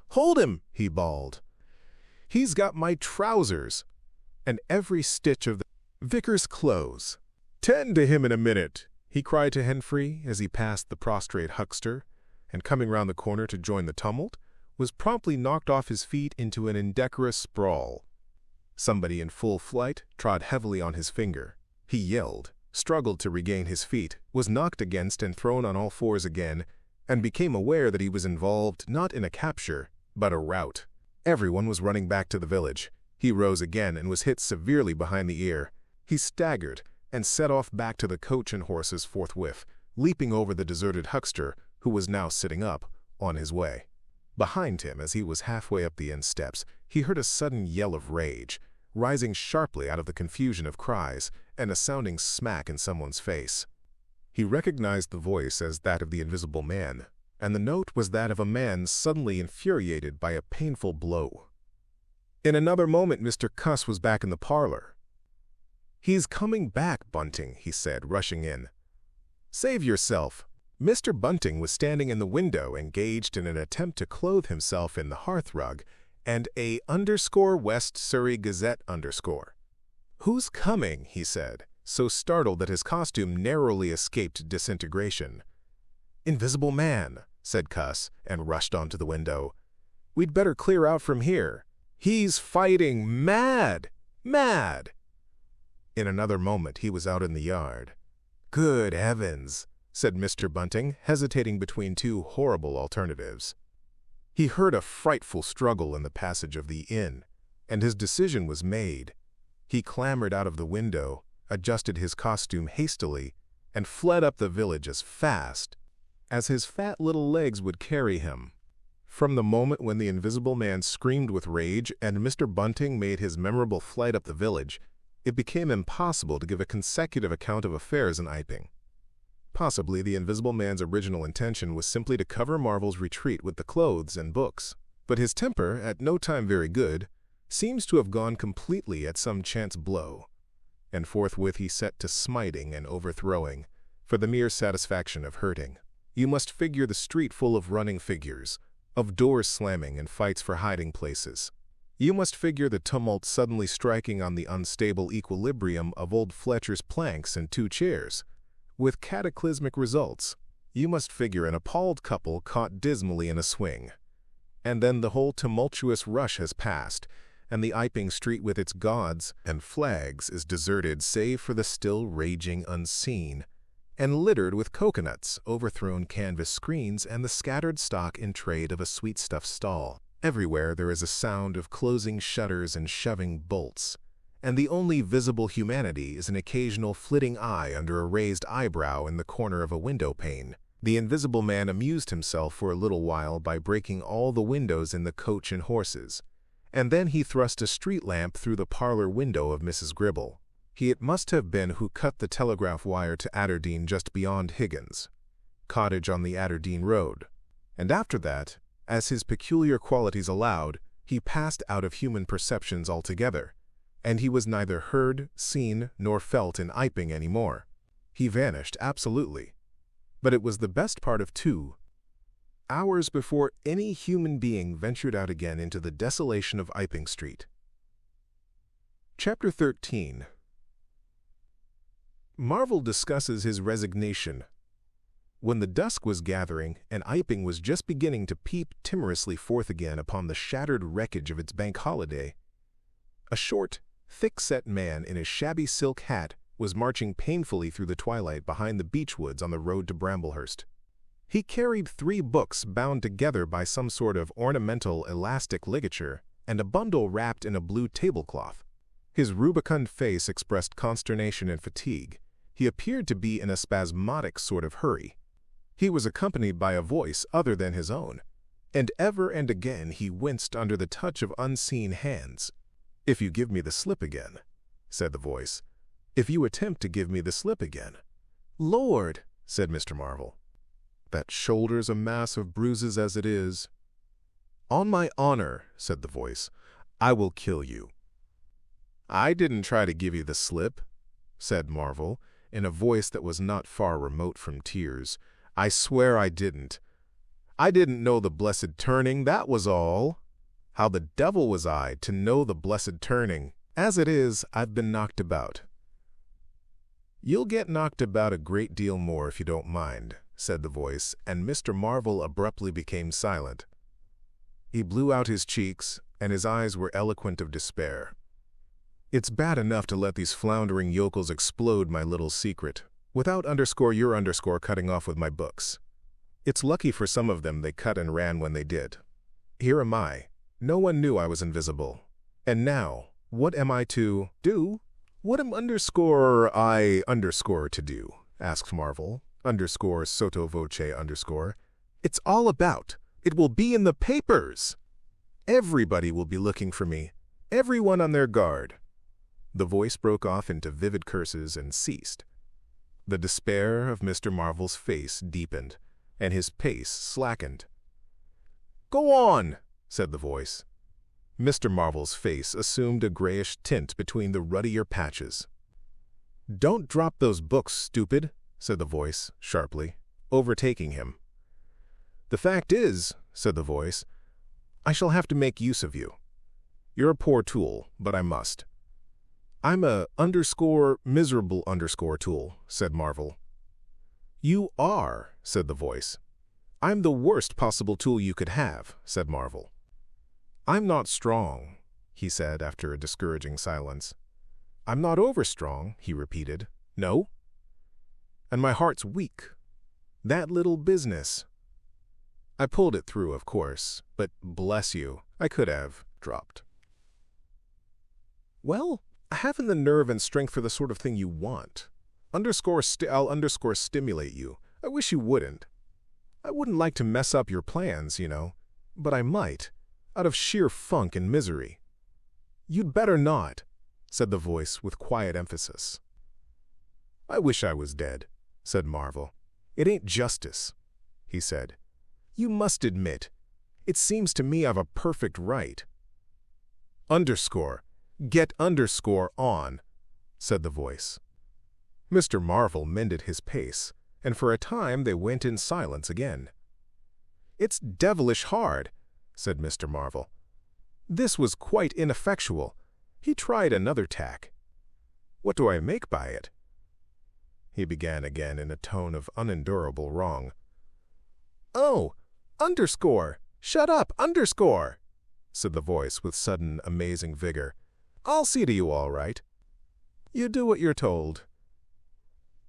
"Hold him!" he bawled. "He's got my trousers and every stitch of the vicar's clothes. Tend to him in a minute," he cried to Henfrey as he passed the prostrate huckster, and coming round the corner to join the tumult, was promptly knocked off his feet into an indecorous sprawl. Somebody in full flight trod heavily on his finger. He yelled, struggled to regain his feet, was knocked against and thrown on all fours again, and became aware that he was involved not in a capture, but a rout. Everyone was running back to the village. He rose again and was hit severely behind the ear. He staggered and set off back to the coach and horses forthwith, leaping over the deserted huckster, who was now sitting up, on his way. Behind him, as he was halfway up the inn steps, he heard a sudden yell of rage, rising sharply out of the confusion of cries, and a sounding smack in someone's face. He recognized the voice as that of the invisible man, and the note was that of a man suddenly infuriated by a painful blow. In another moment Mr. Cuss was back in the parlor. "He's coming back, Bunting," he said, rushing in. "Save yourself." Mr. Bunting was standing in the window, engaged in an attempt to clothe himself in the hearthrug and a _West Surrey Gazette _. "Who's coming?" he said, so startled that his costume narrowly escaped disintegration. "Invisible man," said Cuss, and rushed onto the window. "We'd better clear out from here. He's fighting mad! Mad!" In another moment he was out in the yard. "Good heavens!" said Mr. Bunting, hesitating between two horrible alternatives. He heard a frightful struggle in the passage of the inn, and his decision was made. He clambered out of the window, adjusted his costume hastily, and fled up the village as fast as his fat little legs would carry him. From the moment when the invisible man screamed with rage and Mr. Bunting made his memorable flight up the village, it became impossible to give a consecutive account of affairs in Iping. Possibly the invisible man's original intention was simply to cover Marvel's retreat with the clothes and books, but his temper, at no time very good, seems to have gone completely at some chance blow, and forthwith he set to smiting and overthrowing, for the mere satisfaction of hurting. You must figure the street full of running figures, of doors slamming and fights for hiding places. You must figure the tumult suddenly striking on the unstable equilibrium of old Fletcher's planks and 2 chairs, with cataclysmic results. You must figure an appalled couple caught dismally in a swing. And then the whole tumultuous rush has passed, and the Iping street with its gods and flags is deserted save for the still raging unseen, and littered with coconuts, overthrown canvas screens, and the scattered stock in trade of a sweetstuff stall. Everywhere there is a sound of closing shutters and shoving bolts, and the only visible humanity is an occasional flitting eye under a raised eyebrow in the corner of a window pane. The invisible man amused himself for a little while by breaking all the windows in the Coach and Horses, and then he thrust a street lamp through the parlor window of Mrs. Gribble. He it must have been who cut the telegraph wire to Aberdeen just beyond Higgins' cottage on the Aberdeen Road. And after that, as his peculiar qualities allowed, he passed out of human perceptions altogether, and he was neither heard, seen, nor felt in Iping any more. He vanished absolutely. But it was the best part of 2 hours before any human being ventured out again into the desolation of Iping Street. Chapter 13. Marvel discusses his resignation. When the dusk was gathering, and Iping was just beginning to peep timorously forth again upon the shattered wreckage of its bank holiday, a short, thick-set man in a shabby silk hat was marching painfully through the twilight behind the beechwoods on the road to Bramblehurst. He carried 3 books bound together by some sort of ornamental elastic ligature, and a bundle wrapped in a blue tablecloth. His rubicund face expressed consternation and fatigue. He appeared to be in a spasmodic sort of hurry. He was accompanied by a voice other than his own, and ever and again he winced under the touch of unseen hands. "If you give me the slip again," said the voice. "If you attempt to give me the slip again." "Lord," said Mr. Marvel, "that shoulder's a mass of bruises as it is." "On my honor," said the voice, "I will kill you." "I didn't try to give you the slip," said Marvel, in a voice that was not far remote from tears. "I swear I didn't. I didn't know the blessed turning, that was all. How the devil was I to know the blessed turning? As it is, I've been knocked about." "You'll get knocked about a great deal more if you don't mind," said the voice, and Mr. Marvel abruptly became silent. He blew out his cheeks, and his eyes were eloquent of despair. "It's bad enough to let these floundering yokels explode my little secret, without your cutting off with my books. It's lucky for some of them they cut and ran when they did. Here am I. No one knew I was invisible. And now, what am I to do? What am I to do?" asked Marvel, sotto voce. "It's all about. It will be in the papers. Everybody will be looking for me. Everyone on their guard." The voice broke off into vivid curses and ceased. The despair of Mr. Marvel's face deepened, and his pace slackened. "Go on," said the voice. Mr. Marvel's face assumed a grayish tint between the ruddier patches. "Don't drop those books, stupid," said the voice, sharply, overtaking him. "The fact is," said the voice, "I shall have to make use of you. You're a poor tool, but I must." "I'm a miserable tool," said Marvel. "You are," said the voice. "I'm the worst possible tool you could have," said Marvel. "I'm not strong," he said after a discouraging silence. "I'm not overstrong," he repeated. "No? And my heart's weak. That little business. I pulled it through, of course, but bless you, I could have dropped." "Well, I haven't the nerve and strength for the sort of thing you want. I'll stimulate you. I wish you wouldn't. I wouldn't like to mess up your plans, you know, but I might, out of sheer funk and misery." "You'd better not," said the voice with quiet emphasis. "I wish I was dead," said Marvel. "It ain't justice," he said. "You must admit, it seems to me I've a perfect right." "Get on," said the voice. Mr. Marvel mended his pace, and for a time they went in silence again. "It's devilish hard," said Mr. Marvel. This was quite ineffectual. He tried another tack. "What do I make by it?" He began again in a tone of unendurable wrong. "Oh, underscore! Shut up, underscore!" said the voice with sudden, amazing vigor. "I'll see to you all right. You do what you're told.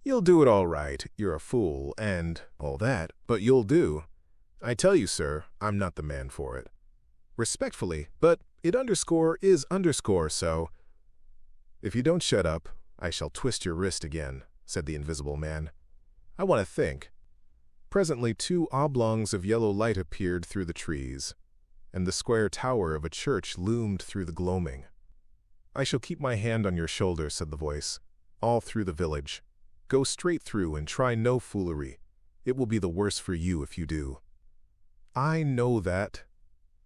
You'll do it all right, you're a fool, and all that, but you'll do. I tell you, sir, I'm not the man for it. Respectfully, but it underscore is underscore, so—" "If you don't shut up, I shall twist your wrist again," said the invisible man. "I want to think." Presently 2 oblongs of yellow light appeared through the trees, and the square tower of a church loomed through the gloaming. "I shall keep my hand on your shoulder," said the voice, "all through the village. Go straight through and try no foolery. It will be the worse for you if you do." "I know that,"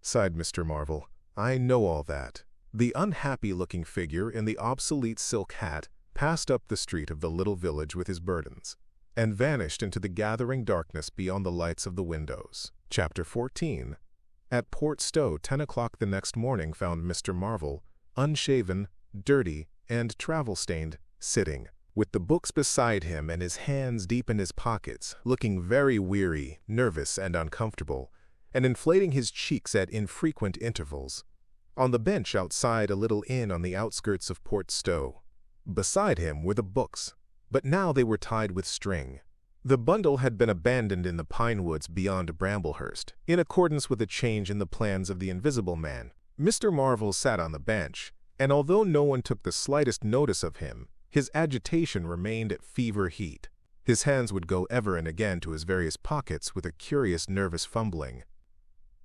sighed Mr. Marvel. "I know all that." The unhappy-looking figure in the obsolete silk hat passed up the street of the little village with his burdens, and vanished into the gathering darkness beyond the lights of the windows. Chapter 14. At Port Stowe, 10 o'clock the next morning found Mr. Marvel, unshaven, dirty, and travel-stained, sitting, with the books beside him and his hands deep in his pockets, looking very weary, nervous, and uncomfortable, and inflating his cheeks at infrequent intervals, on the bench outside a little inn on the outskirts of Port Stowe. Beside him were the books, but now they were tied with string. The bundle had been abandoned in the pine woods beyond Bramblehurst, in accordance with a change in the plans of the Invisible Man. Mr. Marvel sat on the bench, and although no one took the slightest notice of him, his agitation remained at fever heat. His hands would go ever and again to his various pockets with a curious nervous fumbling.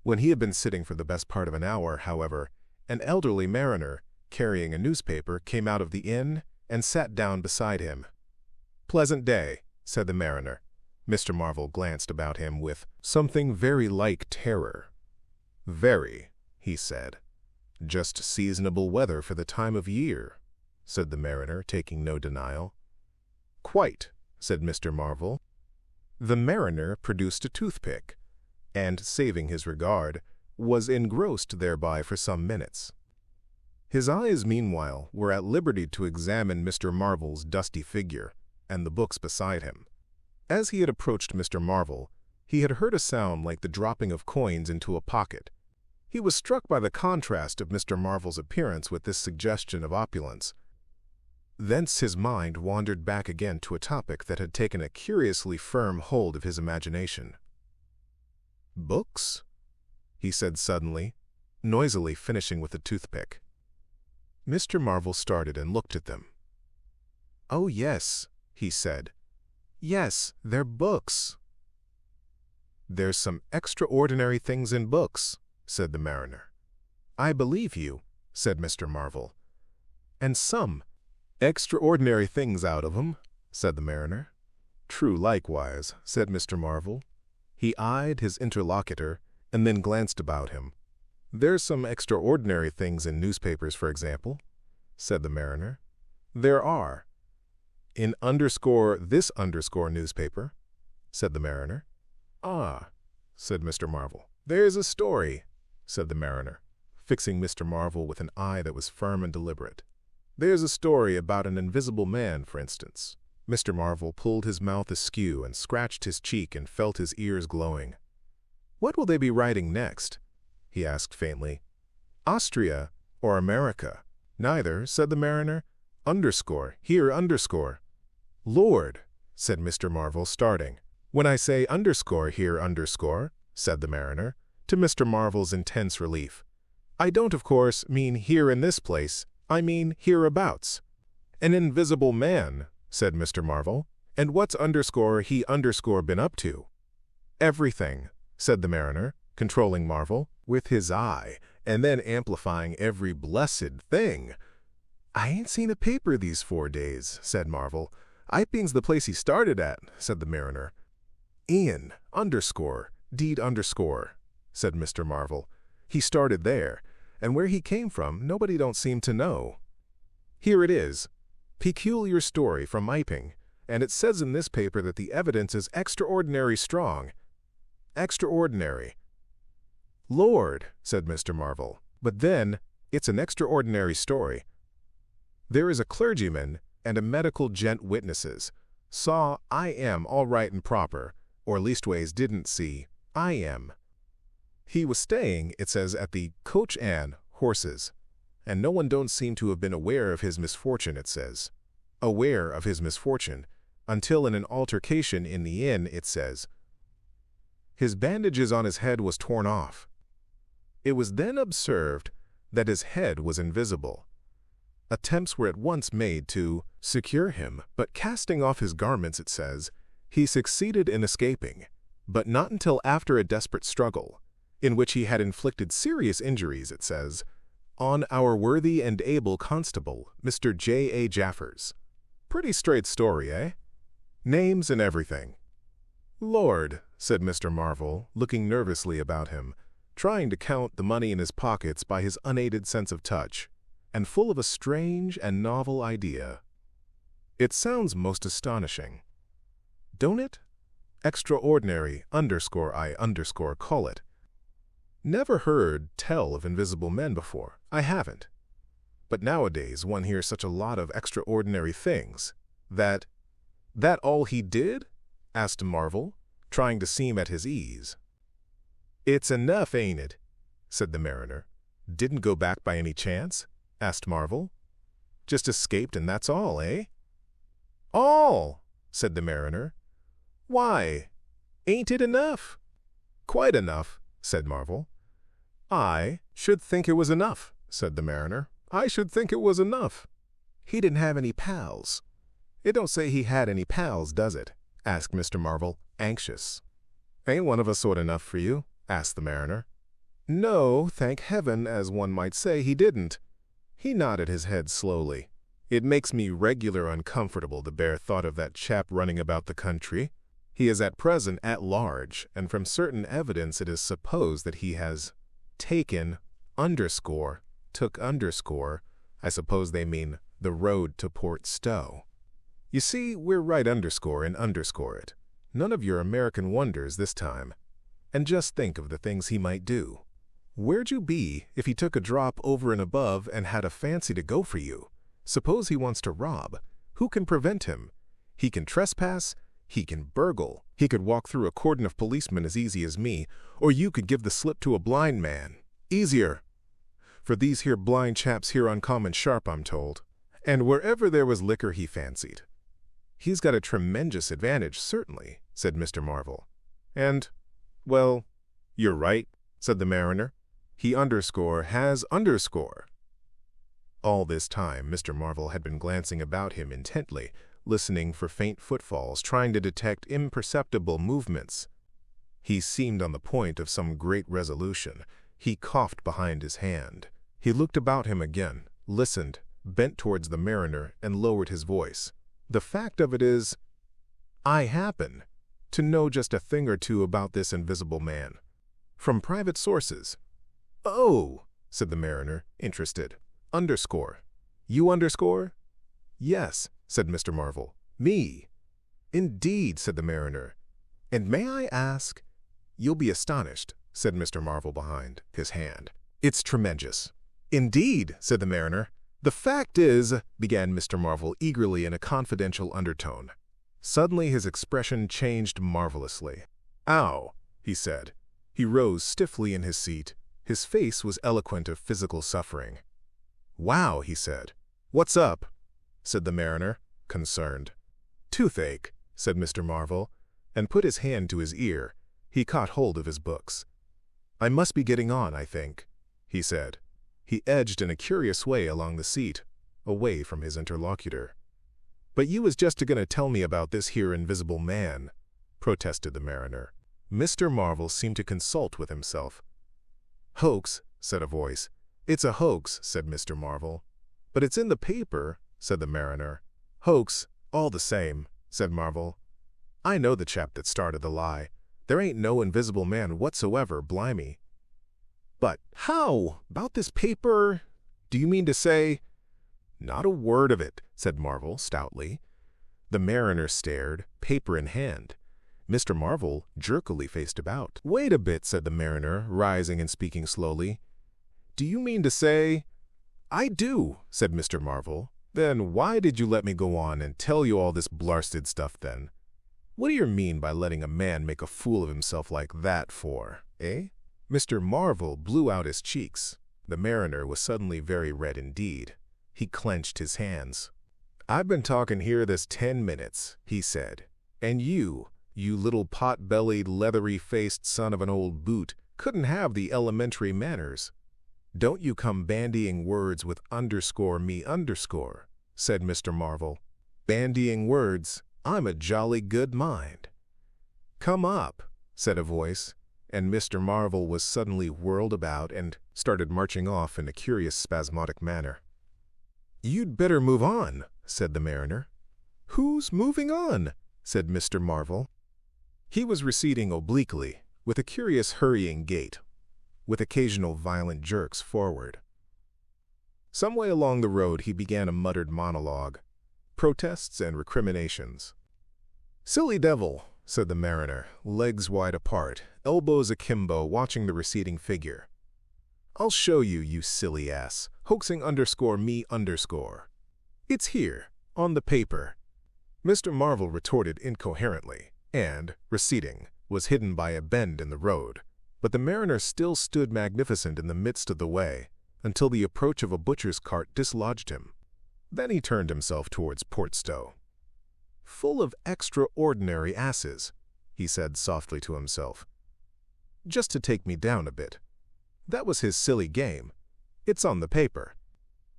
When he had been sitting for the best part of an hour, however, an elderly mariner, carrying a newspaper, came out of the inn and sat down beside him. "Pleasant day," said the mariner. Mr. Marvel glanced about him with something very like terror. "Very," he said. "Just seasonable weather for the time of year," said the mariner, taking no denial. "Quite," said Mr. Marvel. The mariner produced a toothpick, and, saving his regard, was engrossed thereby for some minutes. His eyes, meanwhile, were at liberty to examine Mr. Marvel's dusty figure and the books beside him. As he had approached Mr. Marvel, he had heard a sound like the dropping of coins into a pocket. He was struck by the contrast of Mr. Marvel's appearance with this suggestion of opulence. Thence his mind wandered back again to a topic that had taken a curiously firm hold of his imagination. "Books?" he said suddenly, noisily finishing with the toothpick. Mr. Marvel started and looked at them. "Oh, yes," he said. "Yes, they're books." "There's some extraordinary things in books," said the mariner. "I believe you," said Mr. Marvel. "And some extraordinary things out of 'em," said the mariner. "True likewise," said Mr. Marvel. He eyed his interlocutor and then glanced about him. "There's some extraordinary things in newspapers, for example," said the mariner. "There are." "In this newspaper," said the mariner. "Ah," said Mr. Marvel. "There's a story," said the mariner, fixing Mr. Marvel with an eye that was firm and deliberate. "There's a story about an invisible man, for instance." Mr. Marvel pulled his mouth askew and scratched his cheek and felt his ears glowing. "What will they be writing next?" he asked faintly. "Austria or America?" "Neither," said the mariner. Here underscore." "Lord," said Mr. Marvel, starting. "When I say here underscore," said the mariner, to Mr. Marvel's intense relief, "I don't, of course, mean here in this place. I mean hereabouts." "An invisible man," said Mr. Marvel. "And what's he been up to?" "Everything," said the mariner, controlling Marvel with his eye, and then amplifying every blessed thing. "I ain't seen a paper these 4 days," said Marvel. "Iping's the place he started at," said the mariner. "Deed underscore," said Mr. Marvel. "He started there, and where he came from nobody don't seem to know. Here it is. Peculiar story from Iping, and it says in this paper that the evidence is extraordinary strong." "Extraordinary." "Lord," said Mr. Marvel. But then, it's an extraordinary story. There is a clergyman and a medical gent witnesses. Saw I am all right and proper, or leastways didn't see I am. He was staying, it says, at the Coach and Horses, and no one don't seem to have been aware of his misfortune, it says. Aware of his misfortune, until in an altercation in the inn, it says. His bandages on his head was torn off. It was then observed that his head was invisible. Attempts were at once made to secure him, but casting off his garments, it says, he succeeded in escaping, but not until after a desperate struggle, in which he had inflicted serious injuries, it says, on our worthy and able constable, Mr. J.A. Jaffers. Pretty straight story, eh? Names and everything. Lord, said Mr. Marvel, looking nervously about him, trying to count the money in his pockets by his unaided sense of touch, and full of a strange and novel idea. It sounds most astonishing. Don't it? Extraordinary _ call it. Never heard tell of invisible men before. I haven't. But nowadays one hears such a lot of extraordinary things. That all he did? Asked Marvel, trying to seem at his ease. It's enough, ain't it? Said the mariner. Didn't go back by any chance? Asked Marvel. Just escaped and that's all, eh? All, said the mariner. Why, ain't it enough? Quite enough, said Marvel. I should think it was enough, said the mariner. I should think it was enough. He didn't have any pals. It don't say he had any pals, does it? Asked Mr. Marvel, anxious. Ain't one of us sort enough for you? Asked the mariner. No, thank heaven, as one might say, he didn't. He nodded his head slowly. It makes me regular uncomfortable, the bare thought of that chap running about the country. He is at present at large, and from certain evidence it is supposed that he has taken took I suppose they mean the road to Port Stowe. You see, we're right and underscore it. None of your American wonders this time. And just think of the things he might do. Where'd you be if he took a drop over and above and had a fancy to go for you? Suppose he wants to rob. Who can prevent him? He can trespass. He can burgle. He could walk through a cordon of policemen as easy as me, or you could give the slip to a blind man. Easier. For these here blind chaps here uncommon sharp, I'm told. And wherever there was liquor he fancied. He's got a tremendous advantage, certainly, said Mr. Marvel. And, well, you're right, said the mariner. He has underscore. All this time, Mr. Marvel had been glancing about him intently, listening for faint footfalls, trying to detect imperceptible movements. He seemed on the point of some great resolution. He coughed behind his hand. He looked about him again, listened, bent towards the mariner, and lowered his voice. The fact of it is, I happen to know just a thing or two about this invisible man. From private sources. Oh, said the mariner, interested. You underscore? Yes, said Mr. Marvel. Me. Indeed, said the mariner. And may I ask? You'll be astonished, said Mr. Marvel behind his hand. It's tremendous. Indeed, said the mariner. The fact is, began Mr. Marvel eagerly in a confidential undertone. Suddenly his expression changed marvelously. Ow, he said. He rose stiffly in his seat. His face was eloquent of physical suffering. Wow, he said. What's up? Said the mariner, concerned. Toothache, said Mr. Marvel, and put his hand to his ear. He caught hold of his books. I must be getting on, I think, he said. He edged in a curious way along the seat, away from his interlocutor. But you was just a-going to tell me about this here invisible man, protested the mariner. Mr. Marvel seemed to consult with himself. Hoax, said a voice. It's a hoax, said Mr. Marvel. But it's in the paper, said the mariner. Hoax, all the same, said Marvel. I know the chap that started the lie. There ain't no invisible man whatsoever, blimey. But how? About this paper? Do you mean to say? Not a word of it, said Marvel stoutly. The mariner stared, paper in hand. Mr. Marvel jerkily faced about. Wait a bit, said the mariner, rising and speaking slowly. Do you mean to say—" "I do," said Mr. Marvel. "Then why did you let me go on and tell you all this blarsted stuff then? What do you mean by letting a man make a fool of himself like that for, eh?" Mr. Marvel blew out his cheeks. The mariner was suddenly very red indeed. He clenched his hands. "I've been talking here this 10 minutes," he said, "and you little pot-bellied, leathery-faced son of an old boot, couldn't have the elementary manners." "Don't you come bandying words with _me_," said Mr. Marvel. "Bandying words? I'm a jolly good mind." "Come up," said a voice, and Mr. Marvel was suddenly whirled about and started marching off in a curious spasmodic manner. "You'd better move on," said the mariner. "Who's moving on?" said Mr. Marvel. He was receding obliquely, with a curious hurrying gait, with occasional violent jerks forward. Some way along the road he began a muttered monologue, protests and recriminations. "Silly devil," said the mariner, legs wide apart, elbows akimbo, watching the receding figure. "I'll show you, you silly ass, hoaxing _me_. It's here, on the paper." Mr. Marvel retorted incoherently, and, receding, was hidden by a bend in the road. But the mariner still stood magnificent in the midst of the way, until the approach of a butcher's cart dislodged him. Then he turned himself towards Portstow. "Full of extraordinary asses," he said softly to himself. "Just to take me down a bit. That was his silly game. It's on the paper."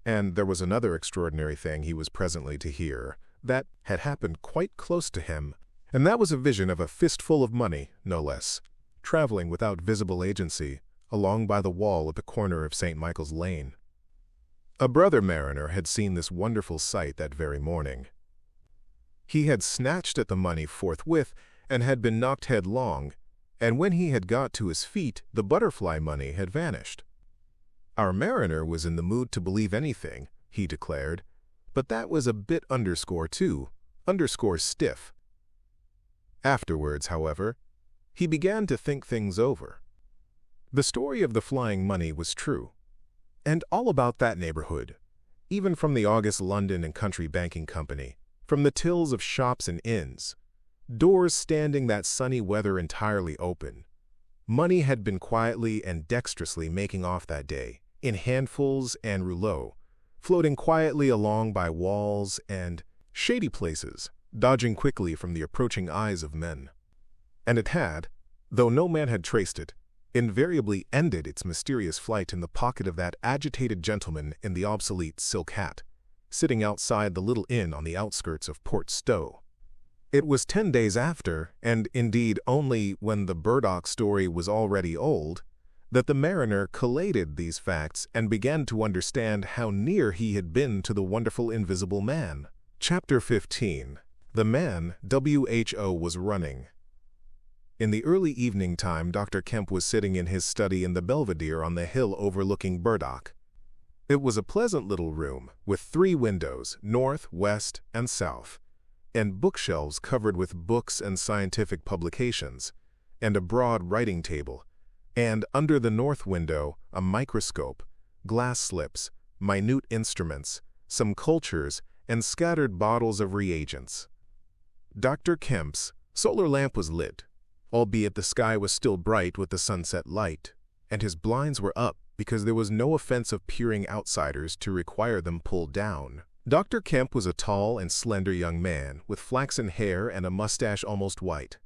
And there was another extraordinary thing he was presently to hear that had happened quite close to him, and that was a vision of a fistful of money, no less, traveling without visible agency along by the wall at the corner of St. Michael's Lane. A brother mariner had seen this wonderful sight that very morning. He had snatched at the money forthwith and had been knocked headlong, and when he had got to his feet, the butterfly money had vanished. Our mariner was in the mood to believe anything, he declared, but that was a bit stiff. Afterwards, however, he began to think things over. The story of the flying money was true, and all about that neighborhood, even from the August London and Country Banking Company, from the tills of shops and inns, doors standing that sunny weather entirely open. Money had been quietly and dexterously making off that day, in handfuls and rouleaux, floating quietly along by walls and shady places, dodging quickly from the approaching eyes of men. And it had, though no man had traced it, invariably ended its mysterious flight in the pocket of that agitated gentleman in the obsolete silk hat, sitting outside the little inn on the outskirts of Portstow. It was 10 days after, and indeed only when the Burdock story was already old, that the mariner collated these facts and began to understand how near he had been to the wonderful invisible man. Chapter 15. The man WHO was running. In the early evening time, Dr. Kemp was sitting in his study in the Belvedere on the hill overlooking Burdock. It was a pleasant little room, with 3 windows, north, west, and south, and bookshelves covered with books and scientific publications, and a broad writing table, and under the north window a microscope, glass slips, minute instruments, some cultures, and scattered bottles of reagents. Dr. Kemp's solar lamp was lit, albeit the sky was still bright with the sunset light, and his blinds were up because there was no offense of peering outsiders to require them pulled down. Dr. Kemp was a tall and slender young man with flaxen hair and a mustache almost white,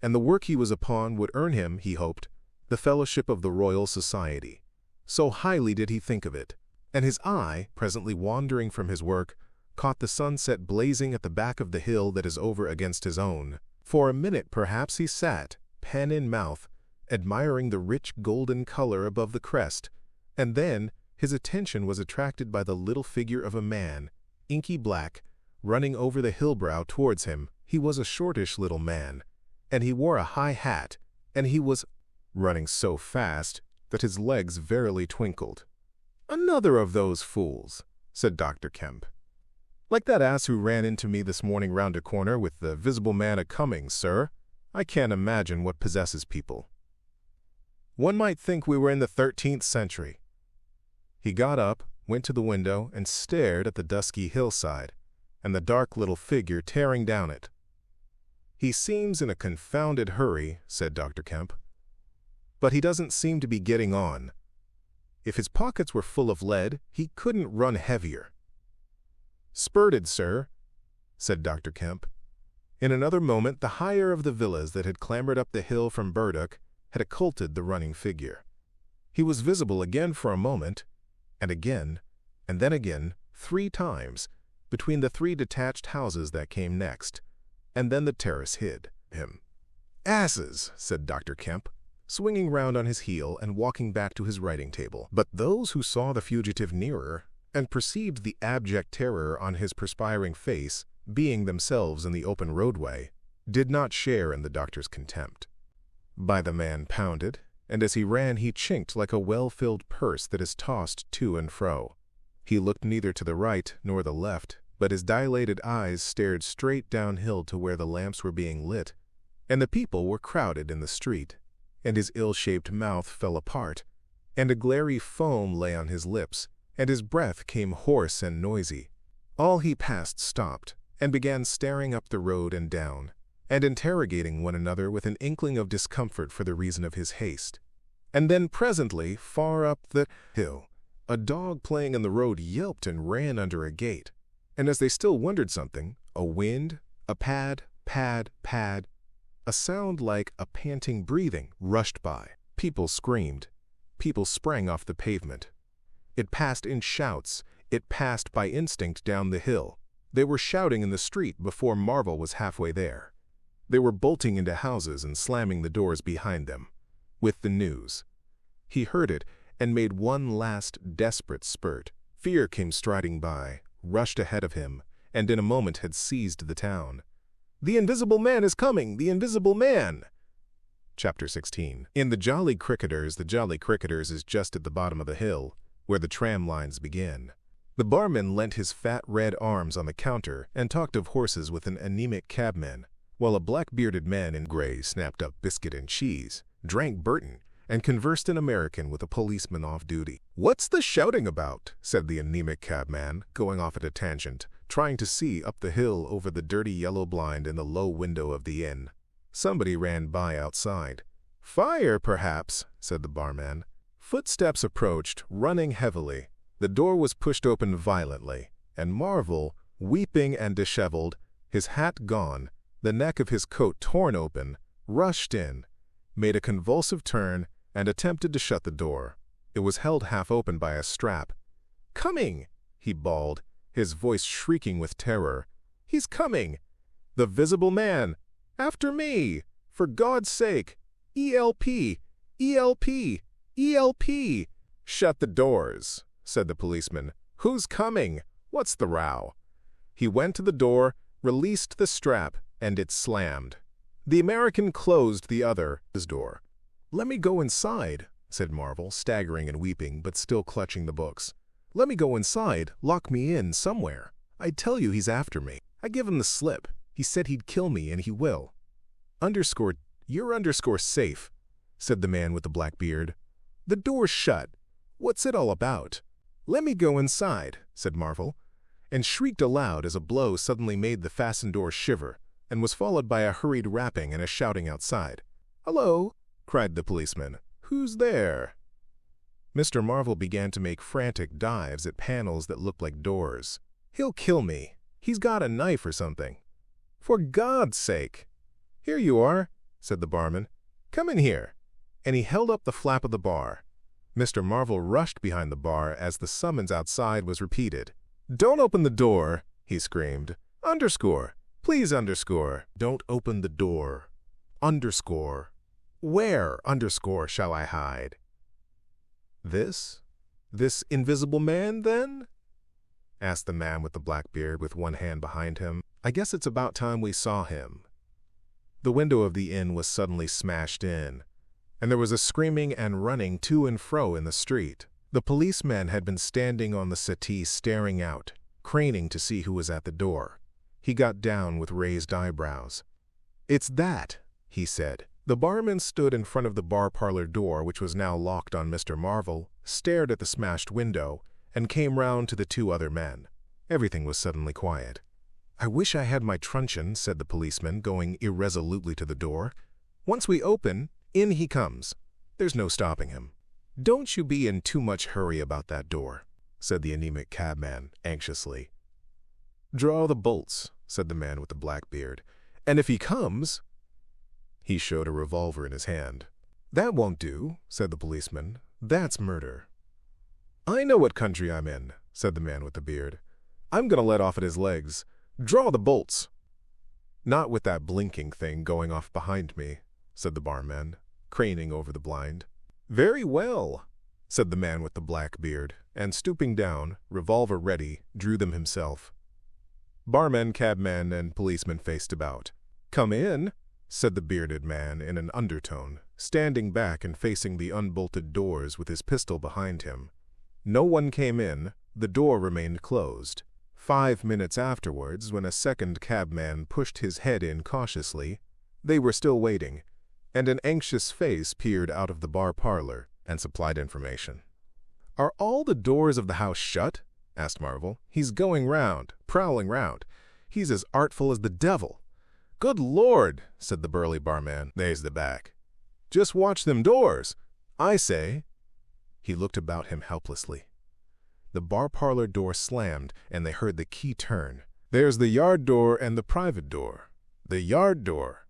and the work he was upon would earn him, he hoped, the fellowship of the Royal Society. So highly did he think of it, and his eye, presently wandering from his work, caught the sunset blazing at the back of the hill that is over against his own. For a minute perhaps he sat, pen in mouth, admiring the rich golden color above the crest, and then his attention was attracted by the little figure of a man, inky black, running over the hill-brow towards him. He was a shortish little man, and he wore a high hat, and he was running so fast that his legs verily twinkled. "Another of those fools," said Dr. Kemp. "Like that ass who ran into me this morning round a corner with the visible man a-coming, sir. I can't imagine what possesses people. One might think we were in the 13th century. He got up, went to the window, and stared at the dusky hillside, and the dark little figure tearing down it. "He seems in a confounded hurry," said Dr. Kemp. "But he doesn't seem to be getting on. If his pockets were full of lead, he couldn't run heavier." "Spurted, sir," said Dr. Kemp. In another moment, the higher of the villas that had clambered up the hill from Burdock had occulted the running figure. He was visible again for a moment, and then again, 3 times, between the 3 detached houses that came next, and then the terrace hid him. "Asses," said Dr. Kemp, swinging round on his heel and walking back to his writing table. But those who saw the fugitive nearer and perceived the abject terror on his perspiring face, being themselves in the open roadway, did not share in the doctor's contempt. By the man pounded, and as he ran he chinked like a well-filled purse that is tossed to and fro. He looked neither to the right nor the left, but his dilated eyes stared straight downhill to where the lamps were being lit, and the people were crowded in the street, and his ill-shaped mouth fell apart, and a glary foam lay on his lips, and his breath came hoarse and noisy. All he passed stopped, and began staring up the road and down, and interrogating one another with an inkling of discomfort for the reason of his haste. And then presently, far up the hill, a dog playing in the road yelped and ran under a gate, and as they still wondered something, a wind, a pad, pad, pad, a sound like a panting breathing rushed by. People screamed. People sprang off the pavement. It passed in shouts. It passed by instinct down the hill. They were shouting in the street before Marvel was halfway there. They were bolting into houses and slamming the doors behind them, with the news. He heard it and made one last desperate spurt. Fear came striding by, rushed ahead of him, and in a moment had seized the town. "The Invisible Man is coming! The Invisible Man!" Chapter 16. In the Jolly Cricketers is just at the bottom of the hill, where the tram lines begin. The barman leant his fat red arms on the counter and talked of horses with an anemic cabman, while a black-bearded man in gray snapped up biscuit and cheese, drank Burton, and conversed in American with a policeman off duty. "What's the shouting about?" said the anemic cabman, going off at a tangent, trying to see up the hill over the dirty yellow blind in the low window of the inn. Somebody ran by outside. "Fire, perhaps," said the barman. Footsteps approached, running heavily. The door was pushed open violently, and Marvel, weeping and disheveled, his hat gone, the neck of his coat torn open, rushed in, made a convulsive turn, and attempted to shut the door. It was held half open by a strap. "Coming!" he bawled, his voice shrieking with terror. "He's coming! The Visible Man! After me! For God's sake! ELP! ELP! ELP! "Shut the doors," said the policeman. "Who's coming? What's the row?" He went to the door, released the strap, and it slammed. The American closed the other's door. "Let me go inside," said Marvel, staggering and weeping, but still clutching the books. "Let me go inside, lock me in somewhere. I tell you he's after me. I give him the slip. He said he'd kill me, and he will." You're safe," said the man with the black beard. "The door's shut. What's it all about?" "Let me go inside," said Marvel, and shrieked aloud as a blow suddenly made the fastened door shiver, and was followed by a hurried rapping and a shouting outside. "Hello!" cried the policeman. "Who's there?" Mr. Marvel began to make frantic dives at panels that looked like doors. "He'll kill me. He's got a knife or something." "For God's sake!" "Here you are," said the barman. "Come in here." And he held up the flap of the bar. Mr. Marvel rushed behind the bar as the summons outside was repeated. "Don't open the door," he screamed. "Underscore. Please underscore. Don't open the door. Underscore. Where, underscore, shall I hide?" This Invisible Man, then?" asked the man with the black beard with one hand behind him. "I guess it's about time we saw him." The window of the inn was suddenly smashed in, and there was a screaming and running to and fro in the street. The policeman had been standing on the settee staring out, craning to see who was at the door. He got down with raised eyebrows. "It's that," he said. The barman stood in front of the bar parlor door, which was now locked on Mr. Marvel, stared at the smashed window, and came round to the two other men. Everything was suddenly quiet. "I wish I had my truncheon," said the policeman, going irresolutely to the door. "Once we open, in he comes. There's no stopping him." "Don't you be in too much hurry about that door," said the anemic cabman, anxiously. "Draw the bolts," said the man with the black beard. "And if he comes—" He showed a revolver in his hand. "That won't do," said the policeman. "That's murder." "I know what country I'm in," said the man with the beard. "I'm going to let off at his legs. Draw the bolts." "Not with that blinking thing going off behind me," said the barman, craning over the blind. "Very well," said the man with the black beard, and stooping down, revolver ready, drew them himself. Barman, cabman, and policeman faced about. "Come in," said the bearded man in an undertone, standing back and facing the unbolted doors with his pistol behind him. No one came in. The door remained closed. 5 minutes afterwards, when a second cabman pushed his head in cautiously, they were still waiting, and an anxious face peered out of the bar parlor and supplied information. "Are all the doors of the house shut?" asked Marvel. "He's going round, prowling round. He's as artful as the devil." "Good Lord," said the burly barman. "There's the back. Just watch them doors, I say." He looked about him helplessly. The bar parlor door slammed, and they heard the key turn. "There's the yard door and the private door. The yard door."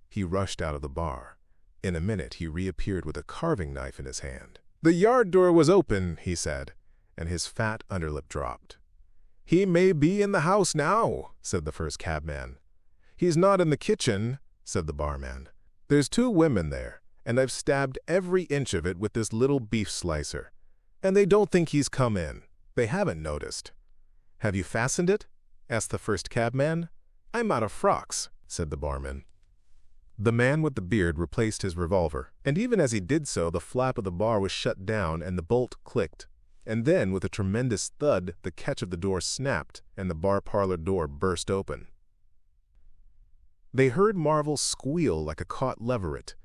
He rushed out of the bar. In a minute he reappeared with a carving knife in his hand. "The yard door was open," he said, and his fat underlip dropped. "He may be in the house now," said the first cabman. "He's not in the kitchen," said the barman. "There's 2 women there, and I've stabbed every inch of it with this little beef slicer. And they don't think he's come in. They haven't noticed." "Have you fastened it?" asked the first cabman. "I'm out of frocks," said the barman. The man with the beard replaced his revolver, and even as he did so, the flap of the bar was shut down and the bolt clicked. And then, with a tremendous thud, the catch of the door snapped, and the bar parlor door burst open. They heard Marvel squeal like a caught leveret,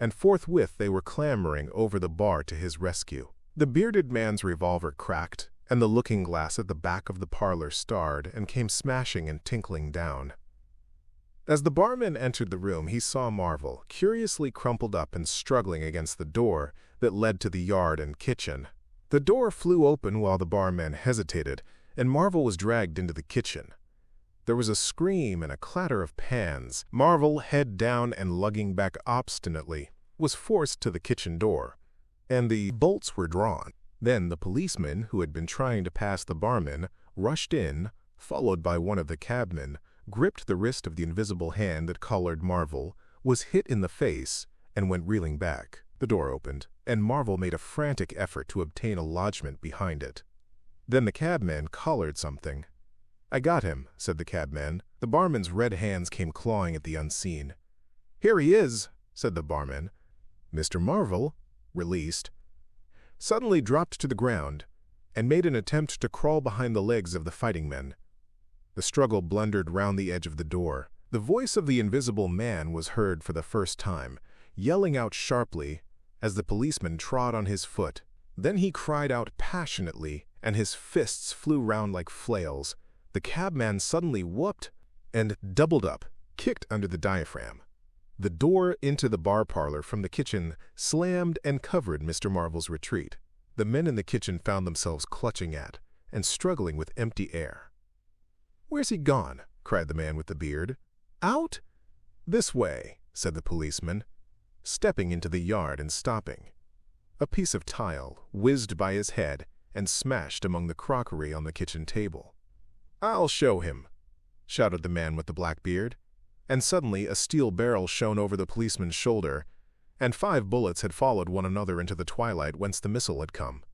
and forthwith they were clambering over the bar to his rescue. The bearded man's revolver cracked, and the looking-glass at the back of the parlor starred and came smashing and tinkling down. As the barman entered the room, he saw Marvel, curiously crumpled up and struggling against the door that led to the yard and kitchen. The door flew open while the barman hesitated, and Marvel was dragged into the kitchen. There was a scream and a clatter of pans. Marvel, head down and lugging back obstinately, was forced to the kitchen door, and the bolts were drawn. Then the policeman, who had been trying to pass the barman, rushed in, followed by one of the cabmen, gripped the wrist of the invisible hand that collared Marvel, was hit in the face, and went reeling back. The door opened, and Marvel made a frantic effort to obtain a lodgment behind it. Then the cabman collared something. "I got him," said the cabman. The barman's red hands came clawing at the unseen. "Here he is," said the barman. Mr. Marvel, released, suddenly dropped to the ground and made an attempt to crawl behind the legs of the fighting men. The struggle blundered round the edge of the door. The voice of the invisible man was heard for the first time, yelling out sharply as the policeman trod on his foot. Then he cried out passionately, and his fists flew round like flails. The cabman suddenly whooped and doubled up, kicked under the diaphragm. The door into the bar parlor from the kitchen slammed and covered Mr. Marvel's retreat. The men in the kitchen found themselves clutching at and struggling with empty air. "Where's he gone?" cried the man with the beard. "Out?" "This way," said the policeman, stepping into the yard and stopping. A piece of tile whizzed by his head and smashed among the crockery on the kitchen table. "I'll show him," shouted the man with the black beard. And suddenly a steel barrel shone over the policeman's shoulder, and 5 bullets had followed one another into the twilight whence the missile had come.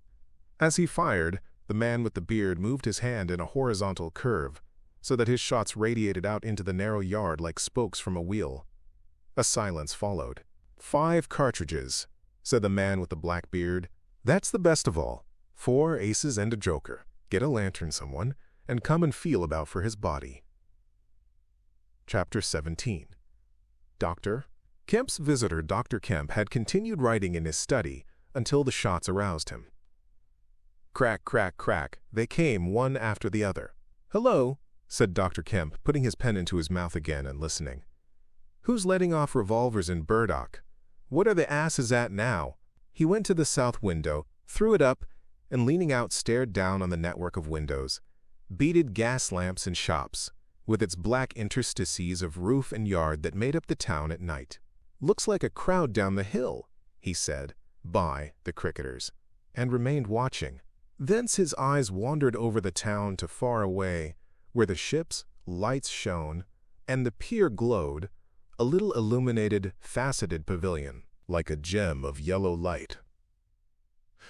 As he fired, the man with the beard moved his hand in a horizontal curve, so that his shots radiated out into the narrow yard like spokes from a wheel. A silence followed. "5 cartridges," said the man with the black beard. "That's the best of all. 4 aces and a joker. Get a lantern, someone, and come and feel about for his body." Chapter 17. Dr. Kemp's visitor, Dr. Kemp, had continued writing in his study until the shots aroused him. Crack, crack, crack, they came one after the other. "Hello," said Dr. Kemp, putting his pen into his mouth again and listening. "Who's letting off revolvers in Burdock? What are the asses at now?" He went to the south window, threw it up, and leaning out stared down on the network of windows, beaded gas lamps and shops, with its black interstices of roof and yard that made up the town at night. "Looks like a crowd down the hill," he said, by the cricketers, and remained watching. Thence his eyes wandered over the town to far away, where the ships' lights shone, and the pier glowed, a little illuminated, faceted pavilion, like a gem of yellow light.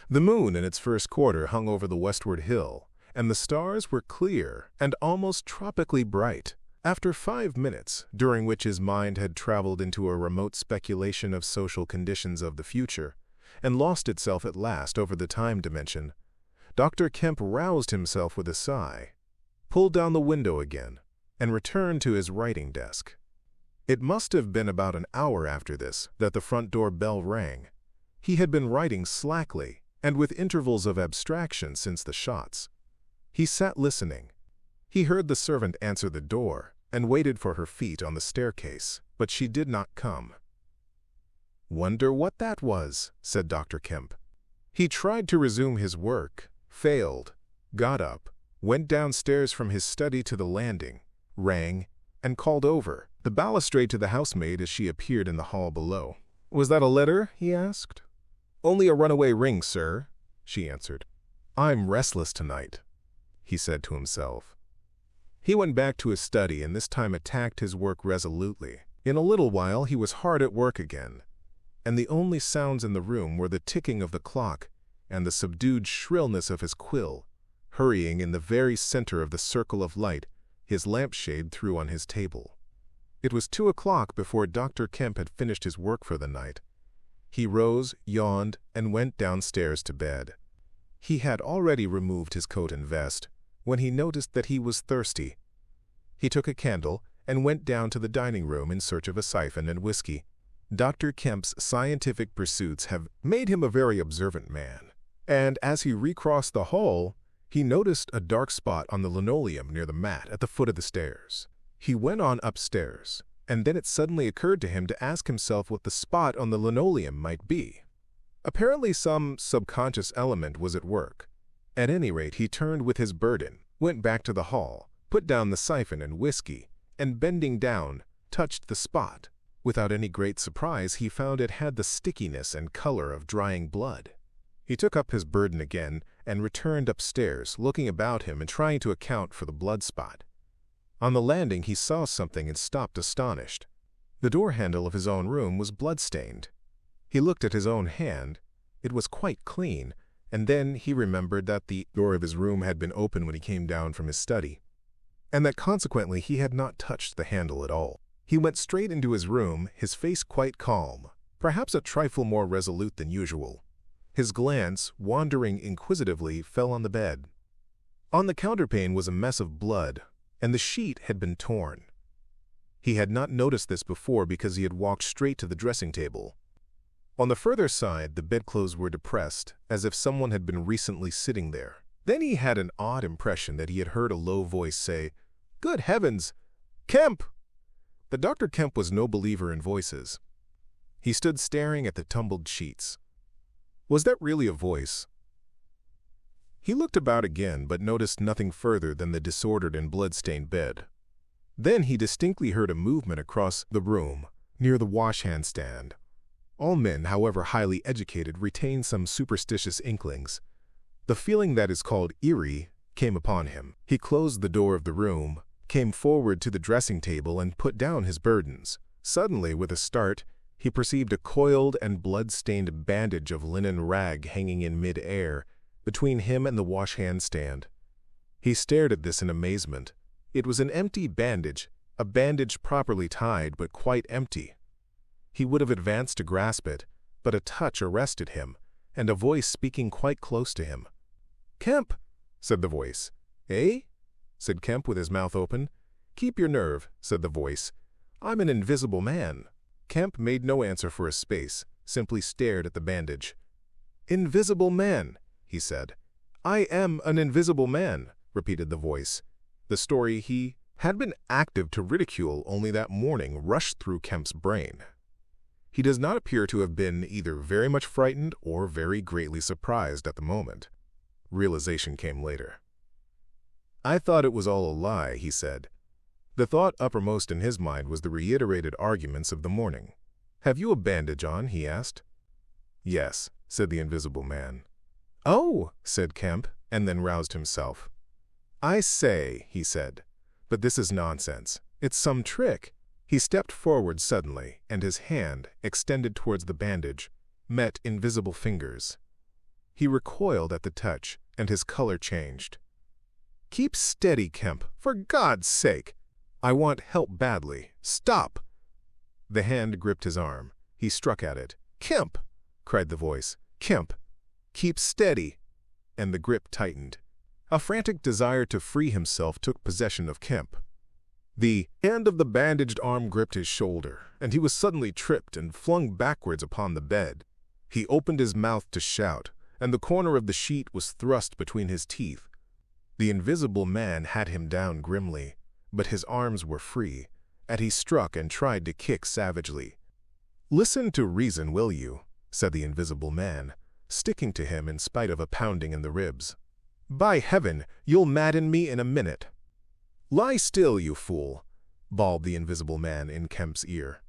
The moon in its first quarter hung over the westward hill, and the stars were clear and almost tropically bright. After 5 minutes, during which his mind had traveled into a remote speculation of social conditions of the future, and lost itself at last over the time dimension, Dr. Kemp roused himself with a sigh, pulled down the window again, and returned to his writing desk. It must have been about an hour after this that the front door bell rang. He had been writing slackly and with intervals of abstraction since the shots. He sat listening. He heard the servant answer the door and waited for her feet on the staircase, but she did not come. "Wonder what that was," said Dr. Kemp. He tried to resume his work, failed, got up, went downstairs from his study to the landing, rang, and called over the balustrade to the housemaid as she appeared in the hall below. "Was that a letter?" he asked. "Only a runaway ring, sir," she answered. "I'm restless tonight," he said to himself. He went back to his study and this time attacked his work resolutely. In a little while he was hard at work again, and the only sounds in the room were the ticking of the clock and the subdued shrillness of his quill, hurrying in the very center of the circle of light his lampshade threw on his table. It was 2 o'clock before Dr. Kemp had finished his work for the night. He rose, yawned, and went downstairs to bed. He had already removed his coat and vest when he noticed that he was thirsty. He took a candle and went down to the dining room in search of a siphon and whiskey. Dr. Kemp's scientific pursuits have made him a very observant man, and as he recrossed the hall, he noticed a dark spot on the linoleum near the mat at the foot of the stairs. He went on upstairs, and then it suddenly occurred to him to ask himself what the spot on the linoleum might be. Apparently some subconscious element was at work. At any rate, he turned with his burden, went back to the hall, put down the siphon and whiskey, and bending down, touched the spot. Without any great surprise, he found it had the stickiness and color of drying blood. He took up his burden again and returned upstairs, looking about him and trying to account for the blood spot. On the landing, he saw something and stopped astonished. The door handle of his own room was blood-stained. He looked at his own hand. It was quite clean, and then he remembered that the door of his room had been open when he came down from his study, and that consequently he had not touched the handle at all. He went straight into his room, his face quite calm, perhaps a trifle more resolute than usual. His glance, wandering inquisitively, fell on the bed. On the counterpane was a mess of blood, and the sheet had been torn. He had not noticed this before because he had walked straight to the dressing table. On the further side, the bedclothes were depressed, as if someone had been recently sitting there. Then he had an odd impression that he had heard a low voice say, "Good heavens! Kemp!" But Dr. Kemp was no believer in voices. He stood staring at the tumbled sheets. Was that really a voice? He looked about again, but noticed nothing further than the disordered and blood-stained bed. Then he distinctly heard a movement across the room, near the wash-hand stand. All men, however highly educated, retain some superstitious inklings. The feeling that is called eerie came upon him. He closed the door of the room, came forward to the dressing table, and put down his burdens. Suddenly, with a start, he perceived a coiled and blood-stained bandage of linen rag hanging in mid-air between him and the wash-hand stand. He stared at this in amazement. It was an empty bandage, a bandage properly tied but quite empty. He would have advanced to grasp it, but a touch arrested him, and a voice speaking quite close to him. "Kemp," said the voice. "Eh?" said Kemp with his mouth open. "Keep your nerve," said the voice. "I'm an invisible man." Kemp made no answer for a space, simply stared at the bandage. "Invisible man," he said. "I am an invisible man," repeated the voice. The story he had been active to ridicule only that morning rushed through Kemp's brain. He does not appear to have been either very much frightened or very greatly surprised at the moment. Realization came later. "I thought it was all a lie," he said. The thought uppermost in his mind was the reiterated arguments of the morning. "Have you a bandage on?" he asked. "Yes," said the invisible man. "Oh," said Kemp, and then roused himself. "I say," he said, "but this is nonsense. It's some trick." He stepped forward suddenly, and his hand, extended towards the bandage, met invisible fingers. He recoiled at the touch, and his color changed. "Keep steady, Kemp, for God's sake! I want help badly. Stop!" The hand gripped his arm. He struck at it. "Kemp!" cried the voice. "Kemp! Keep steady!" And the grip tightened. A frantic desire to free himself took possession of Kemp. The hand of the bandaged arm gripped his shoulder, and he was suddenly tripped and flung backwards upon the bed. He opened his mouth to shout, and the corner of the sheet was thrust between his teeth. The invisible man had him down grimly, but his arms were free, and he struck and tried to kick savagely. "Listen to reason, will you?" said the invisible man, sticking to him in spite of a pounding in the ribs. "By heaven, you'll madden me in a minute." "Lie still, you fool," bawled the invisible man in Kemp's ear.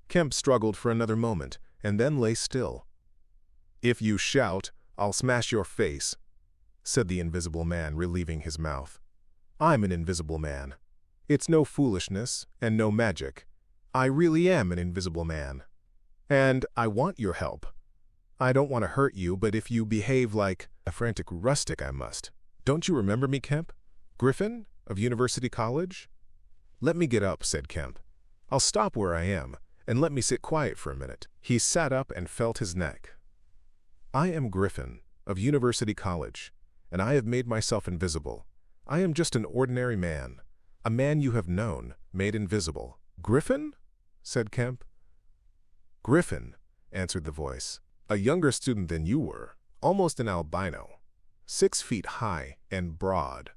Kemp struggled for another moment, and then lay still. "If you shout, I'll smash your face," said the invisible man, relieving his mouth. "I'm an invisible man. It's no foolishness and no magic. I really am an invisible man. And I want your help. I don't want to hurt you, but if you behave like a frantic rustic, I must. Don't you remember me, Kemp? Griffin, of University College?" "Let me get up," said Kemp. "I'll stop where I am, and let me sit quiet for a minute." He sat up and felt his neck. "I am Griffin, of University College, and I have made myself invisible. I am just an ordinary man, a man you have known, made invisible." "Griffin?" said Kemp. "Griffin," answered the voice. "A younger student than you were, almost an albino, 6 feet high and broad,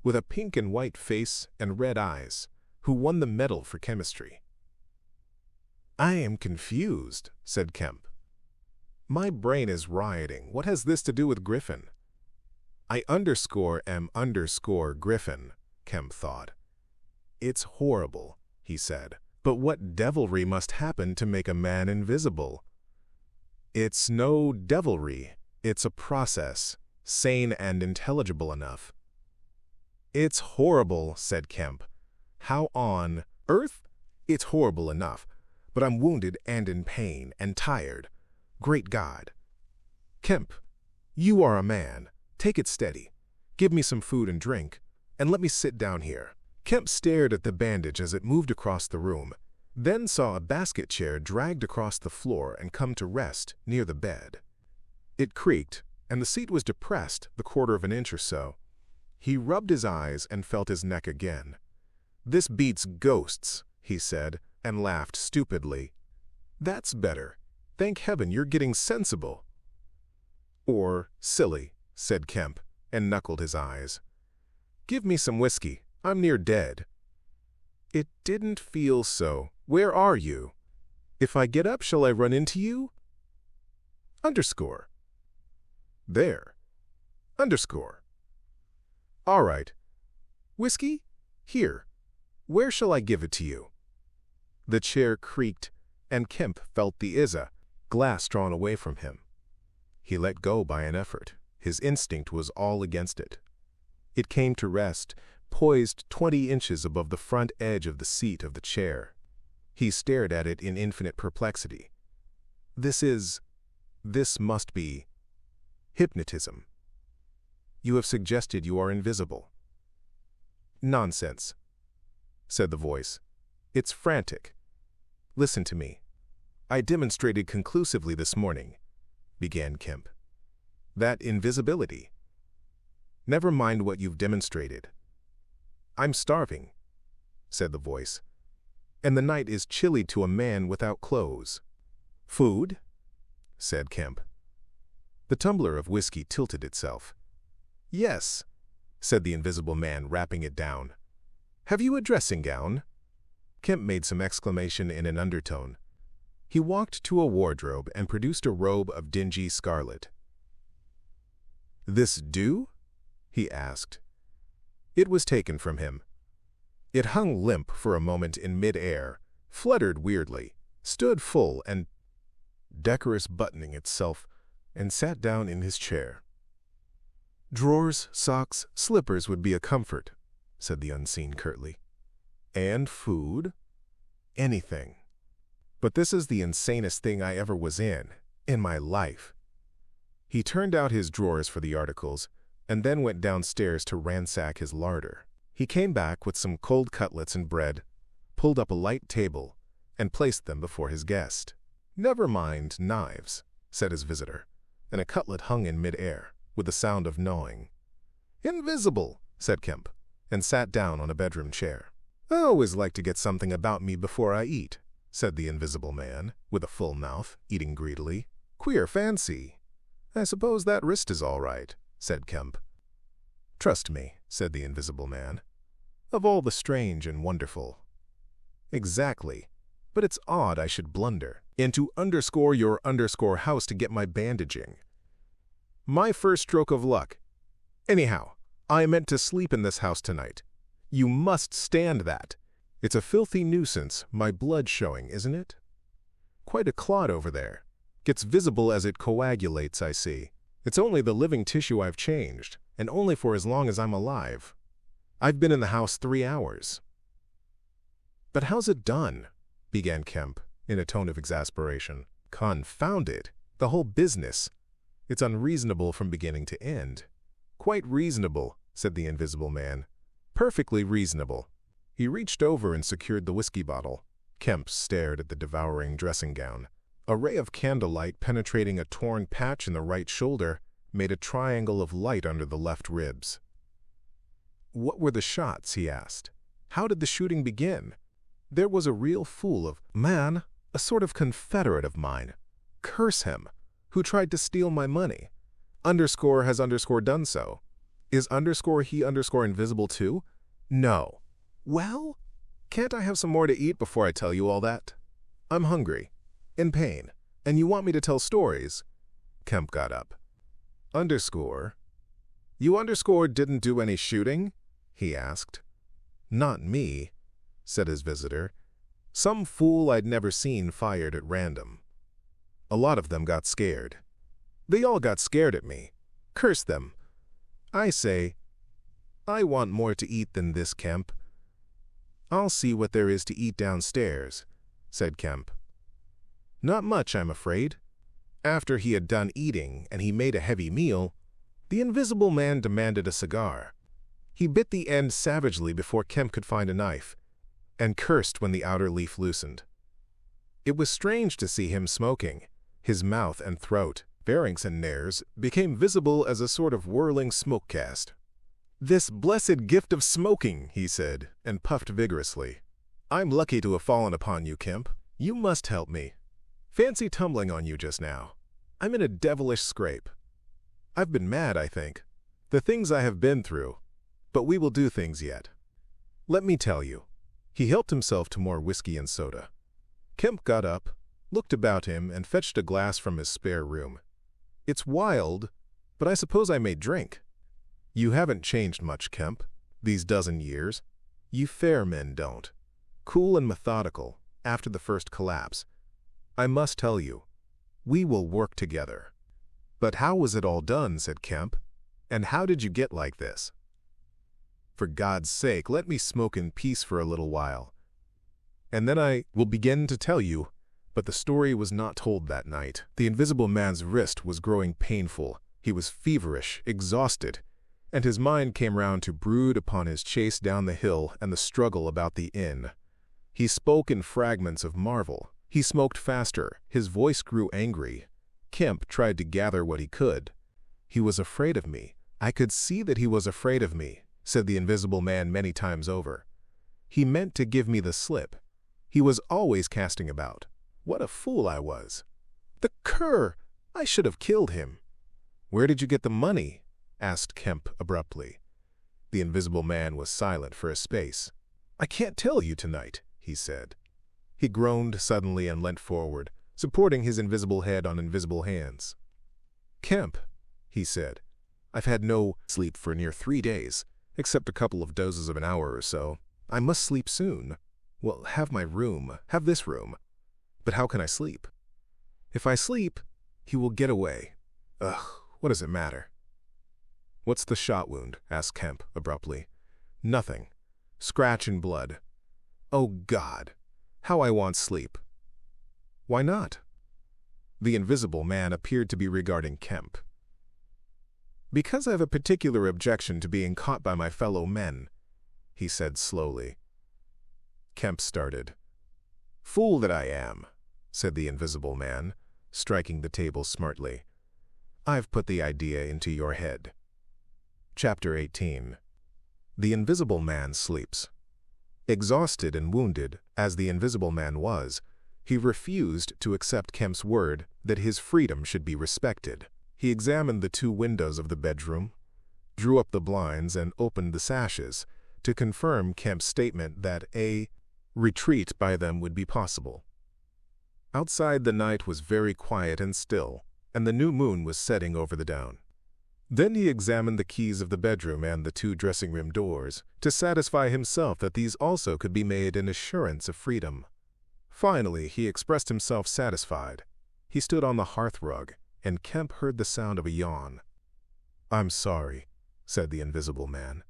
with a pink and white face and red eyes, who won the medal for chemistry." "I am confused," said Kemp. "My brain is rioting. What has this to do with Griffin?" "I am Griffin," Kemp thought. "It's horrible," he said. "But what devilry must happen to make a man invisible?" "It's no devilry. It's a process, sane and intelligible enough." "It's horrible," said Kemp. "How on earth? It's horrible enough, but I'm wounded and in pain and tired. Great God! Kemp, you are a man. Take it steady. Give me some food and drink, and let me sit down here." Kemp stared at the bandage as it moved across the room, then saw a basket chair dragged across the floor and come to rest near the bed. It creaked, and the seat was depressed the quarter of an inch or so. He rubbed his eyes and felt his neck again. "This beats ghosts," he said, and laughed stupidly. "That's better. Thank heaven you're getting sensible." "Or silly," said Kemp, and knuckled his eyes. "Give me some whiskey. I'm near dead." "It didn't feel so. Where are you? If I get up, shall I run into you?" Underscore. There. Underscore. All right. Whiskey? Here. Where shall I give it to you? The chair creaked, and Kemp felt the glass drawn away from him. He let go by an effort. His instinct was all against it. It came to rest, poised 20 inches above the front edge of the seat of the chair. He stared at it in infinite perplexity. This must be hypnotism. You have suggested you are invisible." "Nonsense," said the voice. "It's frantic. Listen to me. I demonstrated conclusively this morning," began Kemp, "that invisibility. Never mind what you've demonstrated. I'm starving," said the voice, "and the night is chilly to a man without clothes." "Food?" said Kemp. The tumbler of whiskey tilted itself. "Yes," said the invisible man, wrapping it down. "Have you a dressing gown?" Kemp made some exclamation in an undertone. He walked to a wardrobe and produced a robe of dingy scarlet. "This do?" he asked. It was taken from him. It hung limp for a moment in mid-air, fluttered weirdly, stood full and decorous buttoning itself, and sat down in his chair. "Drawers, socks, slippers would be a comfort," said the unseen curtly. "And food? Anything. But this is the insanest thing I ever was in my life." He turned out his drawers for the articles, and then went downstairs to ransack his larder. He came back with some cold cutlets and bread, pulled up a light table, and placed them before his guest. "Never mind knives," said his visitor, and a cutlet hung in mid-air, with the sound of gnawing. "Invisible," said Kemp, and sat down on a bedroom chair. "I always like to get something about me before I eat," said the invisible man, with a full mouth, eating greedily. "Queer fancy." "I suppose that wrist is all right," said Kemp. "Trust me," said the invisible man. "Of all the strange and wonderful." "Exactly. But it's odd I should blunder into your house to get my bandaging. My first stroke of luck. Anyhow, I meant to sleep in this house tonight. You must stand that. It's a filthy nuisance, my blood showing, isn't it? Quite a clot over there. Gets visible as it coagulates, I see. It's only the living tissue I've changed, and only for as long as I'm alive. I've been in the house 3 hours. "But how's it done?" began Kemp, in a tone of exasperation. "Confound it, the whole business. It's unreasonable from beginning to end." "Quite reasonable," said the invisible man. "Perfectly reasonable." He reached over and secured the whiskey bottle. Kemp stared at the devouring dressing gown. A ray of candlelight penetrating a torn patch in the right shoulder made a triangle of light under the left ribs. "What were the shots?" he asked. "How did the shooting begin?" "There was a real fool of man, a sort of confederate of mine, curse him, who tried to steal my money. Has done so. Is he invisible too? No. Well, can't I have some more to eat before I tell you all that? I'm hungry, in pain, and you want me to tell stories?" Kemp got up. You didn't do any shooting?" he asked. "Not me," said his visitor. "Some fool I'd never seen fired at random. A lot of them got scared. They all got scared at me. Curse them. I say, I want more to eat than this, Kemp." "I'll see what there is to eat downstairs," said Kemp. "Not much, I'm afraid." After he had done eating and he made a heavy meal, the invisible man demanded a cigar. He bit the end savagely before Kemp could find a knife, and cursed when the outer leaf loosened. It was strange to see him smoking. His mouth and throat, pharynx and nares, became visible as a sort of whirling smoke cast. "This blessed gift of smoking," he said, and puffed vigorously. "I'm lucky to have fallen upon you, Kemp. You must help me. Fancy tumbling on you just now. I'm in a devilish scrape. I've been mad, I think. The things I have been through. But we will do things yet. Let me tell you." He helped himself to more whiskey and soda. Kemp got up, looked about him, and fetched a glass from his spare room. "It's wild, but I suppose I may drink." "You haven't changed much, Kemp, these dozen years. You fair men don't. Cool and methodical, after the first collapse. I must tell you, we will work together." "But how was it all done?" said Kemp. "And how did you get like this?" "For God's sake, let me smoke in peace for a little while. And then I will begin to tell you." But the story was not told that night. The invisible man's wrist was growing painful. He was feverish, exhausted, and his mind came round to brood upon his chase down the hill and the struggle about the inn. He spoke in fragments of marvel. He smoked faster. His voice grew angry. Kemp tried to gather what he could. "He was afraid of me. I could see that he was afraid of me," said the invisible man many times over. "He meant to give me the slip. He was always casting about. What a fool I was. The cur! I should have killed him." "Where did you get the money?" asked Kemp abruptly. The invisible man was silent for a space. "I can't tell you tonight," he said. He groaned suddenly and leant forward, supporting his invisible head on invisible hands. "Kemp," he said, "I've had no sleep for near 3 days, except a couple of dozes of an hour or so. I must sleep soon. Well, have this room. But how can I sleep? If I sleep, he will get away. Ugh, what does it matter?" "What's the shot wound?" asked Kemp abruptly. "Nothing. Scratch and blood. Oh, God, how I want sleep." "Why not?" The invisible man appeared to be regarding Kemp. "Because I have a particular objection to being caught by my fellow men," he said slowly. Kemp started. "Fool that I am," said the invisible man, striking the table smartly. "I've put the idea into your head." Chapter 18. The invisible man sleeps. Exhausted and wounded, as the invisible man was, he refused to accept Kemp's word that his freedom should be respected. He examined the 2 windows of the bedroom, drew up the blinds, and opened the sashes to confirm Kemp's statement that a retreat by them would be possible. Outside, the night was very quiet and still, and the new moon was setting over the down. Then he examined the keys of the bedroom and the 2 dressing-room doors to satisfy himself that these also could be made an assurance of freedom. Finally, he expressed himself satisfied. He stood on the hearth-rug, and Kemp heard the sound of a yawn. "I'm sorry," said the invisible man,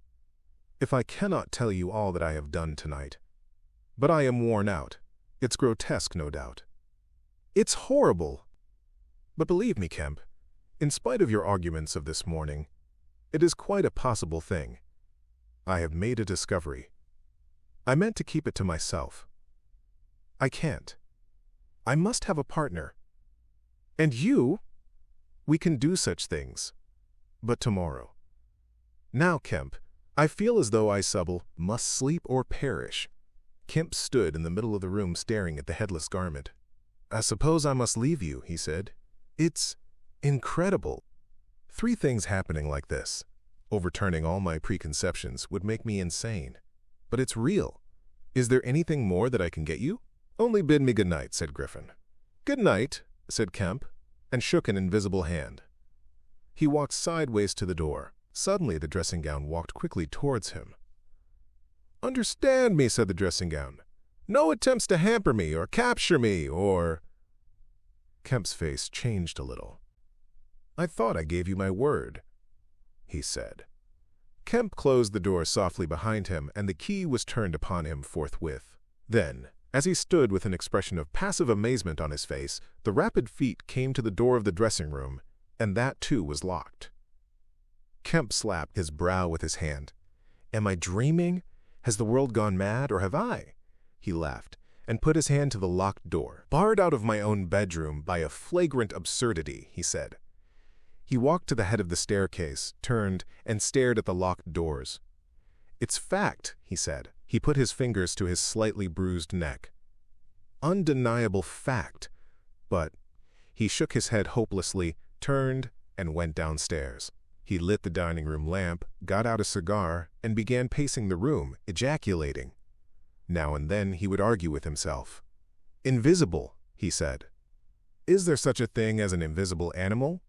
"if I cannot tell you all that I have done tonight. But I am worn out. It's grotesque, no doubt. It's horrible. But believe me, Kemp, in spite of your arguments of this morning, it is quite a possible thing. I have made a discovery. I meant to keep it to myself. I can't. I must have a partner. And you? We can do such things. But tomorrow. Now, Kemp, I feel as though I must sleep or perish." Kemp stood in the middle of the room staring at the headless garment. "I suppose I must leave you," he said. "It's incredible. 3 things happening like this, overturning all my preconceptions, would make me insane. But it's real. Is there anything more that I can get you?" "Only bid me good night," said Griffin. "Good night," said Kemp, and shook an invisible hand. He walked sideways to the door. Suddenly the dressing gown walked quickly towards him. "Understand me," said the dressing gown. "No attempts to hamper me or capture me or—" Kemp's face changed a little. "I thought I gave you my word," he said. Kemp closed the door softly behind him, and the key was turned upon him forthwith. Then, as he stood with an expression of passive amazement on his face, the rapid feet came to the door of the dressing room, and that too was locked. Kemp slapped his brow with his hand. "Am I dreaming? Has the world gone mad, or have I?" He laughed, and put his hand to the locked door. "Barred out of my own bedroom by a flagrant absurdity," he said. He walked to the head of the staircase, turned, and stared at the locked doors. "It's fact," he said. He put his fingers to his slightly bruised neck. "Undeniable fact. But—" He shook his head hopelessly, turned, and went downstairs. He lit the dining room lamp, got out a cigar, and began pacing the room, ejaculating. Now and then he would argue with himself. "Invisible," he said. "Is there such a thing as an invisible animal?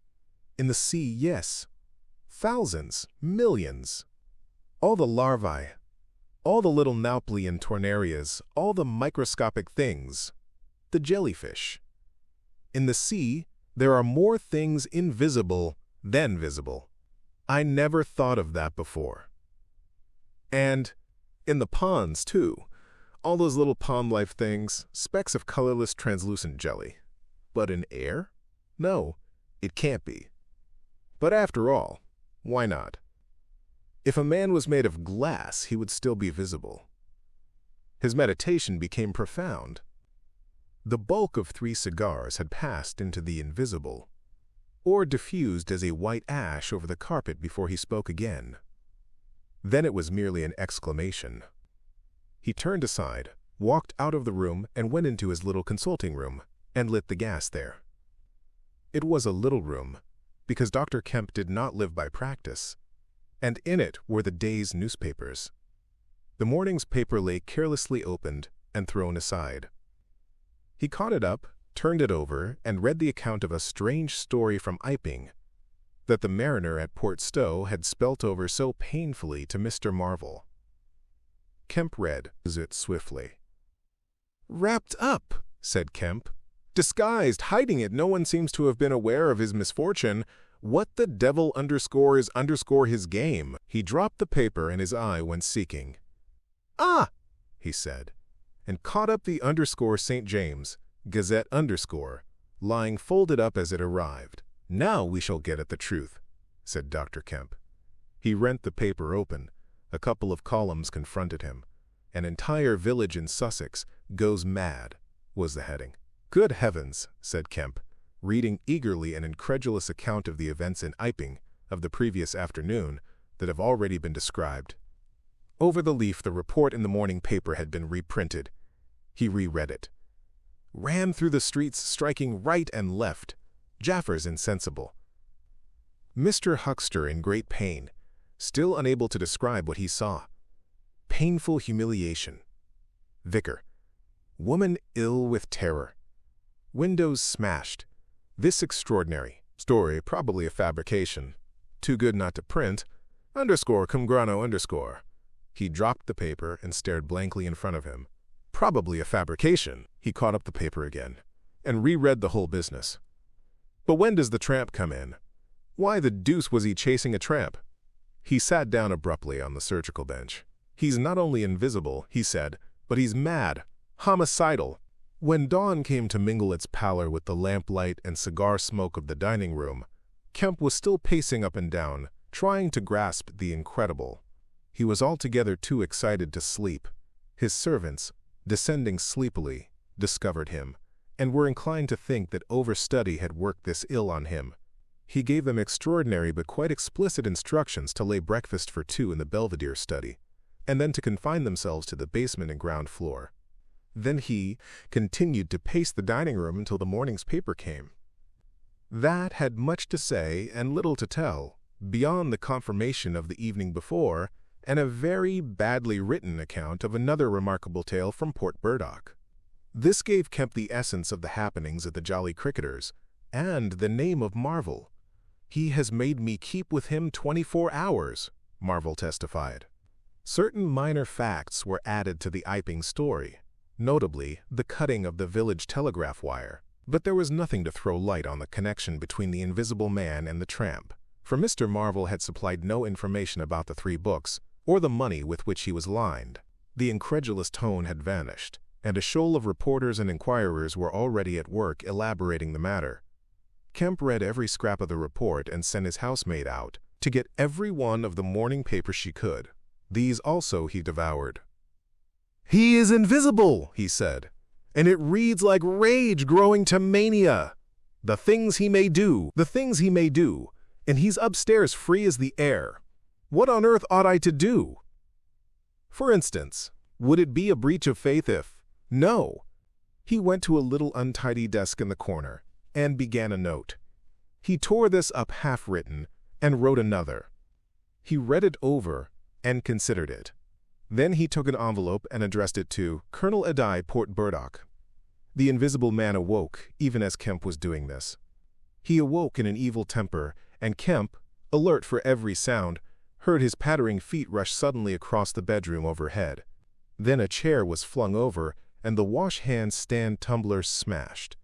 In the sea, yes. Thousands, millions. All the larvae, all the little naupli and tornarias, all the microscopic things, the jellyfish. In the sea, there are more things invisible than visible. I never thought of that before. And in the ponds, too, all those little pond-life things, specks of colorless translucent jelly. But in air? No, it can't be. But after all, why not? If a man was made of glass, he would still be visible." His meditation became profound. The bulk of 3 cigars had passed into the invisible, or diffused as a white ash over the carpet before he spoke again. Then it was merely an exclamation. He turned aside, walked out of the room, and went into his little consulting room, and lit the gas there. It was a little room, because Dr. Kemp did not live by practice, and in it were the day's newspapers. The morning's paper lay carelessly opened and thrown aside. He caught it up, turned it over, and read the account of a strange story from Iping that the mariner at Port Stowe had spelt over so painfully to Mr. Marvel. Kemp read it swiftly. "Wrapped up," said Kemp. "Disguised, hiding it. No one seems to have been aware of his misfortune. What the devil _ his game?" He dropped the paper and his eye went seeking. "Ah!" he said, and caught up the _St. James, Gazette _ lying folded up as it arrived. "Now we shall get at the truth," said Dr. Kemp. He rent the paper open. A couple of columns confronted him. "An entire village in Sussex goes mad," was the heading. "Good heavens," said Kemp, reading eagerly an incredulous account of the events in Iping of the previous afternoon that have already been described. Over the leaf the report in the morning paper had been reprinted. He reread it. "Ran through the streets striking right and left. Jaffers insensible. Mr. Huckster in great pain, still unable to describe what he saw. Painful humiliation. Vicar. Woman ill with terror. Windows smashed. This extraordinary story, probably a fabrication. Too good not to print. Cum grano _" He dropped the paper and stared blankly in front of him. Probably a fabrication. He caught up the paper again and reread the whole business. But when does the tramp come in? Why the deuce was he chasing a tramp? He sat down abruptly on the surgical bench. "He's not only invisible," he said, "but he's mad, homicidal." When dawn came to mingle its pallor with the lamplight and cigar smoke of the dining room, Kemp was still pacing up and down, trying to grasp the incredible. He was altogether too excited to sleep. His servants, descending sleepily, discovered him, and were inclined to think that overstudy had worked this ill on him. He gave them extraordinary but quite explicit instructions to lay breakfast for two in the Belvedere study, and then to confine themselves to the basement and ground floor. Then he continued to pace the dining room until the morning's paper came. That had much to say and little to tell, beyond the confirmation of the evening before, and a very badly written account of another remarkable tale from Port Burdock. This gave Kemp the essence of the happenings at the Jolly Cricketers, and the name of Marvel. "He has made me keep with him 24 hours, Marvel testified. Certain minor facts were added to the Iping story, notably the cutting of the village telegraph wire, but there was nothing to throw light on the connection between the invisible man and the tramp, for Mr. Marvel had supplied no information about the 3 books, or the money with which he was lined. The incredulous tone had vanished, and a shoal of reporters and inquirers were already at work elaborating the matter. Kemp read every scrap of the report and sent his housemaid out to get every one of the morning papers she could. These also he devoured. "He is invisible," he said, "and it reads like rage growing to mania. The things he may do, and he's upstairs free as the air. What on earth ought I to do? For instance, would it be a breach of faith if— No." He went to a little untidy desk in the corner and began a note. He tore this up half-written and wrote another. He read it over and considered it. Then he took an envelope and addressed it to Colonel Adai, Port Burdock. The invisible man awoke even as Kemp was doing this. He awoke in an evil temper, and Kemp, alert for every sound, heard his pattering feet rush suddenly across the bedroom overhead. Then a chair was flung over, and the wash-hand stand tumbler smashed.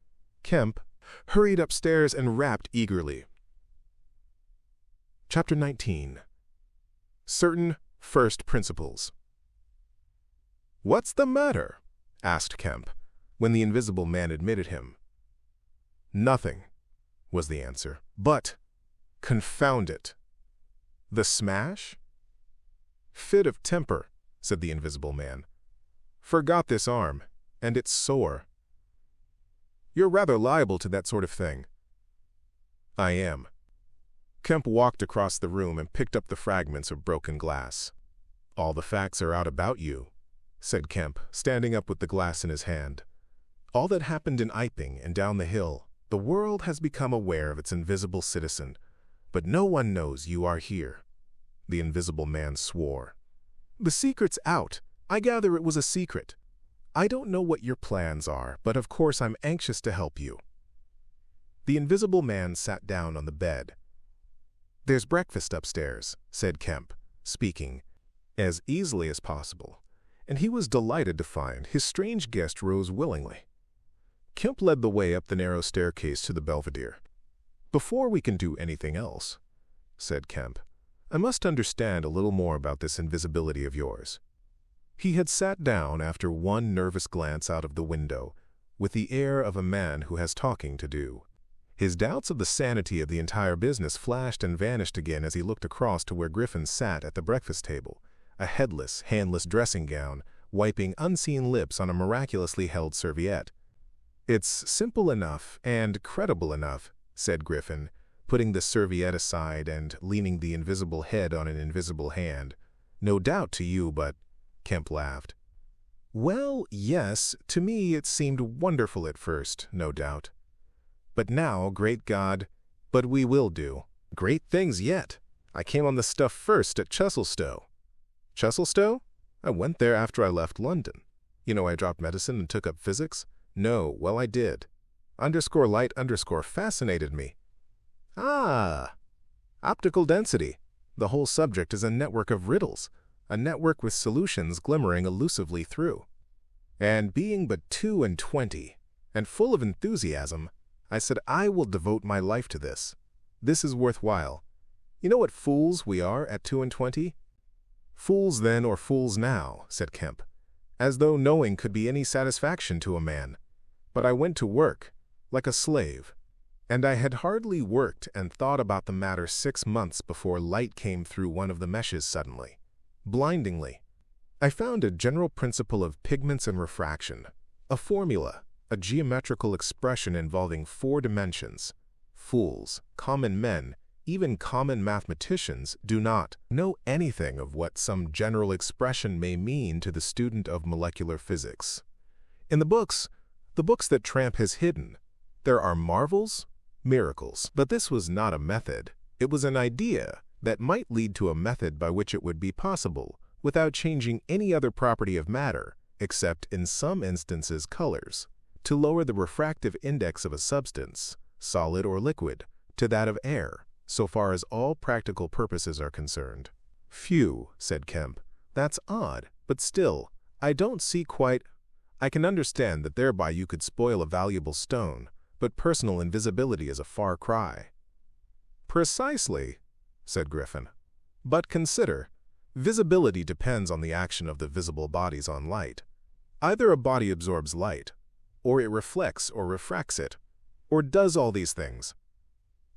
Kemp hurried upstairs and rapped eagerly. Chapter 19. Certain First Principles. "What's the matter?" asked Kemp, when the invisible man admitted him. "Nothing," was the answer. "But, confound it! The smash?" "Fit of temper," said the invisible man. "Forgot this arm, and it's sore." "You're rather liable to that sort of thing." "I am." Kemp walked across the room and picked up the fragments of broken glass. "All the facts are out about you," said Kemp, standing up with the glass in his hand. "All that happened in Iping and down the hill, the world has become aware of its invisible citizen, but no one knows you are here." The invisible man swore. "The secret's out. I gather it was a secret. I don't know what your plans are, but of course I'm anxious to help you." The invisible man sat down on the bed. "There's breakfast upstairs," said Kemp, speaking as easily as possible, and he was delighted to find his strange guest rose willingly. Kemp led the way up the narrow staircase to the belvedere. "Before we can do anything else," said Kemp, "I must understand a little more about this invisibility of yours." He had sat down after one nervous glance out of the window, with the air of a man who has talking to do. His doubts of the sanity of the entire business flashed and vanished again as he looked across to where Griffin sat at the breakfast table, a headless, handless dressing gown, wiping unseen lips on a miraculously held serviette. "It's simple enough and credible enough," said Griffin, putting the serviette aside and leaning the invisible head on an invisible hand. "No doubt to you, but—" Kemp laughed. "Well, yes, to me it seemed wonderful at first, no doubt. But now, great God, but we will do great things yet. I came on the stuff first at Chesilstowe." "Chesilstowe? I went there after I left London. You know I dropped medicine and took up physics?" "No, well I did. _light_ fascinated me." "Ah! Optical density. The whole subject is a network of riddles, a network with solutions glimmering elusively through. And being but 22, and full of enthusiasm, I said I will devote my life to this. This is worthwhile. You know what fools we are at 22? "Fools then or fools now," said Kemp, "as though knowing could be any satisfaction to a man. But I went to work, like a slave. And I had hardly worked and thought about the matter 6 months before light came through one of the meshes suddenly, blindingly. I found a general principle of pigments and refraction, a formula, a geometrical expression involving 4 dimensions. Fools, common men, even common mathematicians do not know anything of what some general expression may mean to the student of molecular physics. In the books that Tramp has hidden, there are marvels, miracles. But this was not a method. It was an idea that might lead to a method by which it would be possible, without changing any other property of matter, except in some instances colors, to lower the refractive index of a substance, solid or liquid, to that of air, so far as all practical purposes are concerned. "Phew," said Kemp. "That's odd, but still, I don't see quite— I can understand that thereby you could spoil a valuable stone, but personal invisibility is a far cry." "Precisely," said Griffin. "But consider, visibility depends on the action of the visible bodies on light. Either a body absorbs light, or it reflects or refracts it, or does all these things.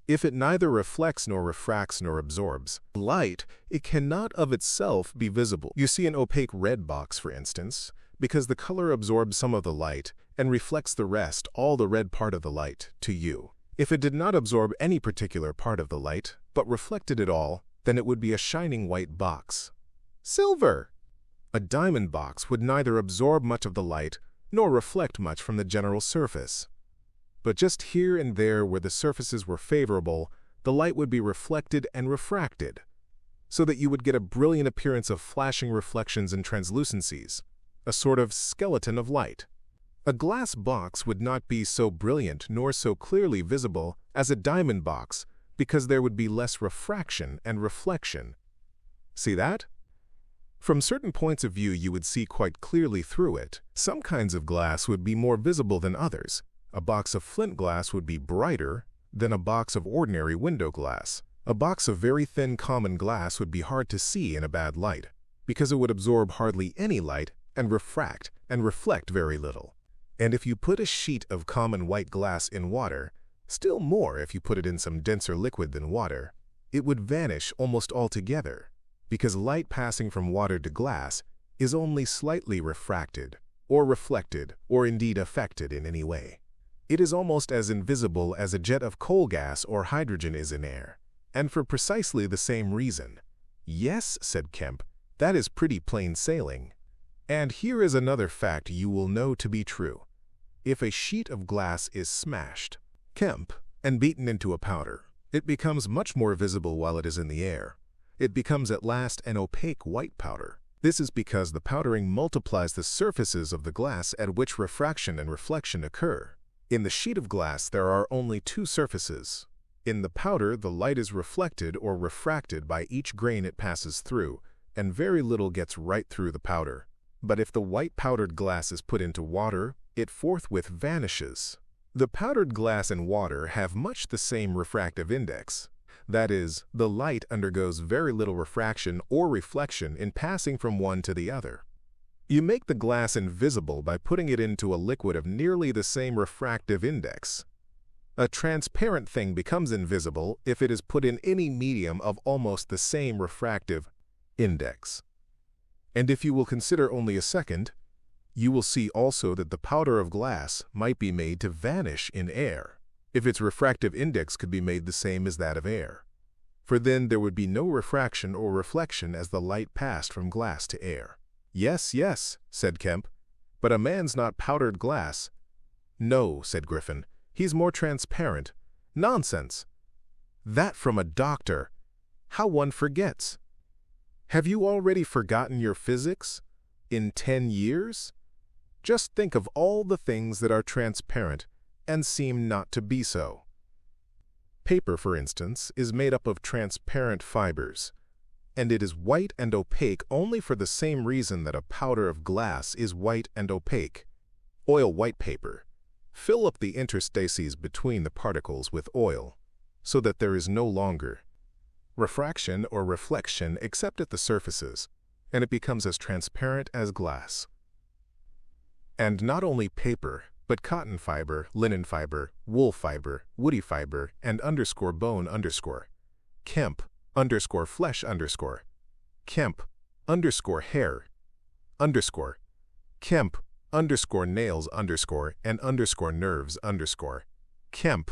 If it neither reflects nor refracts nor absorbs light, it cannot of itself be visible. You see an opaque red box, for instance, because the color absorbs some of the light and reflects the rest, all the red part of the light, to you. If it did not absorb any particular part of the light, but reflected it all, then it would be a shining white box. Silver! A diamond box would neither absorb much of the light nor reflect much from the general surface. But just here and there where the surfaces were favorable, the light would be reflected and refracted, so that you would get a brilliant appearance of flashing reflections and translucencies, a sort of skeleton of light. A glass box would not be so brilliant nor so clearly visible as a diamond box, because there would be less refraction and reflection. See that? From certain points of view you would see quite clearly through it. Some kinds of glass would be more visible than others. A box of flint glass would be brighter than a box of ordinary window glass. A box of very thin common glass would be hard to see in a bad light, because it would absorb hardly any light and refract and reflect very little. And if you put a sheet of common white glass in water, still more if you put it in some denser liquid than water, it would vanish almost altogether, because light passing from water to glass is only slightly refracted, or reflected, or indeed affected in any way. It is almost as invisible as a jet of coal gas or hydrogen is in air, and for precisely the same reason. Yes, said Kemp, that is pretty plain sailing. And here is another fact you will know to be true. If a sheet of glass is smashed, Kemp, and beaten into a powder, It becomes much more visible while it is in the air. It becomes at last an opaque white powder. This is because the powdering multiplies the surfaces of the glass at which refraction and reflection occur. In the sheet of glass, there are only two surfaces. In the powder, the light is reflected or refracted by each grain it passes through, and very little gets right through the powder. But if the white powdered glass is put into water, it forthwith vanishes. The powdered glass and water have much the same refractive index. That is, the light undergoes very little refraction or reflection in passing from one to the other. You make the glass invisible by putting it into a liquid of nearly the same refractive index. A transparent thing becomes invisible if it is put in any medium of almost the same refractive index. And if you will consider only a second, you will see also that the powder of glass might be made to vanish in air, if its refractive index could be made the same as that of air. For then there would be no refraction or reflection as the light passed from glass to air. "Yes, yes," said Kemp, "but a man's not powdered glass." "No," said Griffin, "he's more transparent." "Nonsense!" "That from a doctor! How one forgets!" "Have you already forgotten your physics? In 10 years? Just think of all the things that are transparent and seem not to be so. Paper, for instance, is made up of transparent fibers, and it is white and opaque only for the same reason that a powder of glass is white and opaque. Oil white paper. Fill up the interstices between the particles with oil, so that there is no longer refraction or reflection except at the surfaces, and it becomes as transparent as glass. And not only paper, but cotton fiber, linen fiber, wool fiber, woody fiber, and _bone_, Kemp, _flesh_, Kemp, _hair, Kemp, _nails, and _nerves, Kemp.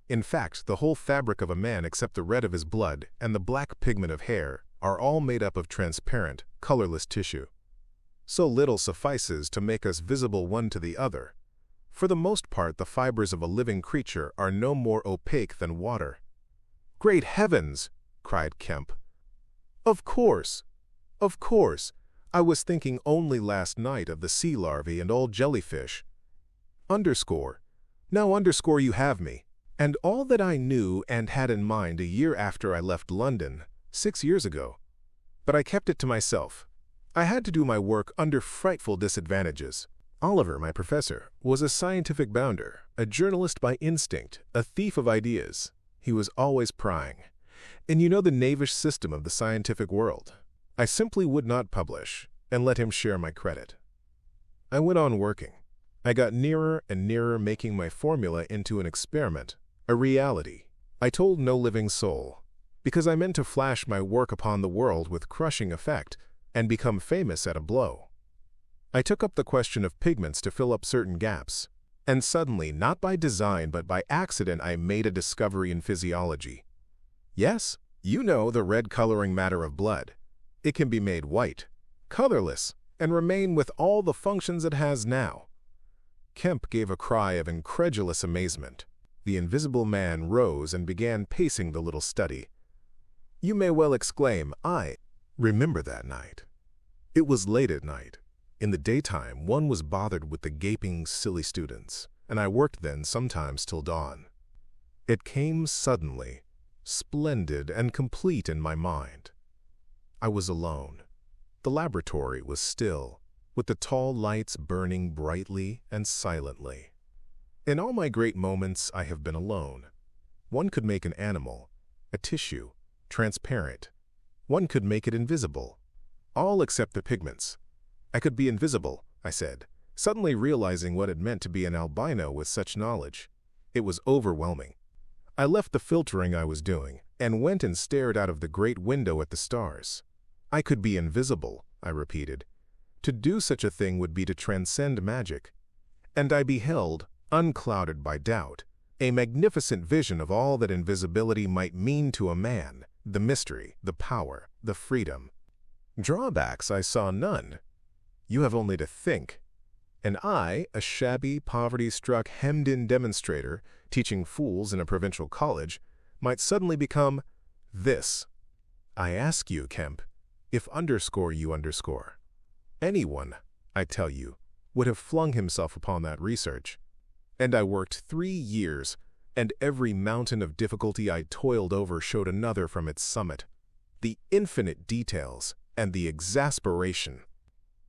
In fact, the whole fabric of a man except the red of his blood and the black pigment of hair are all made up of transparent, colorless tissue. So little suffices to make us visible one to the other. For the most part, the fibers of a living creature are no more opaque than water. "Great heavens!" cried Kemp. Of course! I was thinking only last night of the sea larvae and all jellyfish. Now you have me. And all that I knew and had in mind a year after I left London, 6 years ago. But I kept it to myself. I had to do my work under frightful disadvantages. Oliver, my professor, was a scientific bounder, a journalist by instinct, a thief of ideas. He was always prying. And you know the knavish system of the scientific world. I simply would not publish, and let him share my credit. I went on working. I got nearer and nearer making my formula into an experiment, a reality. I told no living soul, because I meant to flash my work upon the world with crushing effect and become famous at a blow. I took up the question of pigments to fill up certain gaps, and suddenly, not by design but by accident, I made a discovery in physiology. Yes, you know the red coloring matter of blood. It can be made white, colorless, and remain with all the functions it has now. Kemp gave a cry of incredulous amazement. The invisible man rose and began pacing the little study. You may well exclaim, I remember that night. It was late at night. In the daytime, one was bothered with the gaping, silly students, and I worked then sometimes till dawn. It came suddenly, splendid and complete in my mind. I was alone. The laboratory was still, with the tall lights burning brightly and silently. In all my great moments, I have been alone. One could make an animal, a tissue, transparent. One could make it invisible. All except the pigments. I could be invisible, I said, suddenly realizing what it meant to be an albino with such knowledge. It was overwhelming. I left the filtering I was doing and went and stared out of the great window at the stars. I could be invisible, I repeated. To do such a thing would be to transcend magic. And I beheld, unclouded by doubt, a magnificent vision of all that invisibility might mean to a man, the mystery, the power, the freedom. Drawbacks I saw none. You have only to think. And I, a shabby, poverty-struck, hemmed-in demonstrator, teaching fools in a provincial college, might suddenly become this. I ask you, Kemp, if _you_. Anyone, I tell you, would have flung himself upon that research. And I worked 3 years, and every mountain of difficulty I toiled over showed another from its summit. The infinite details and the exasperation.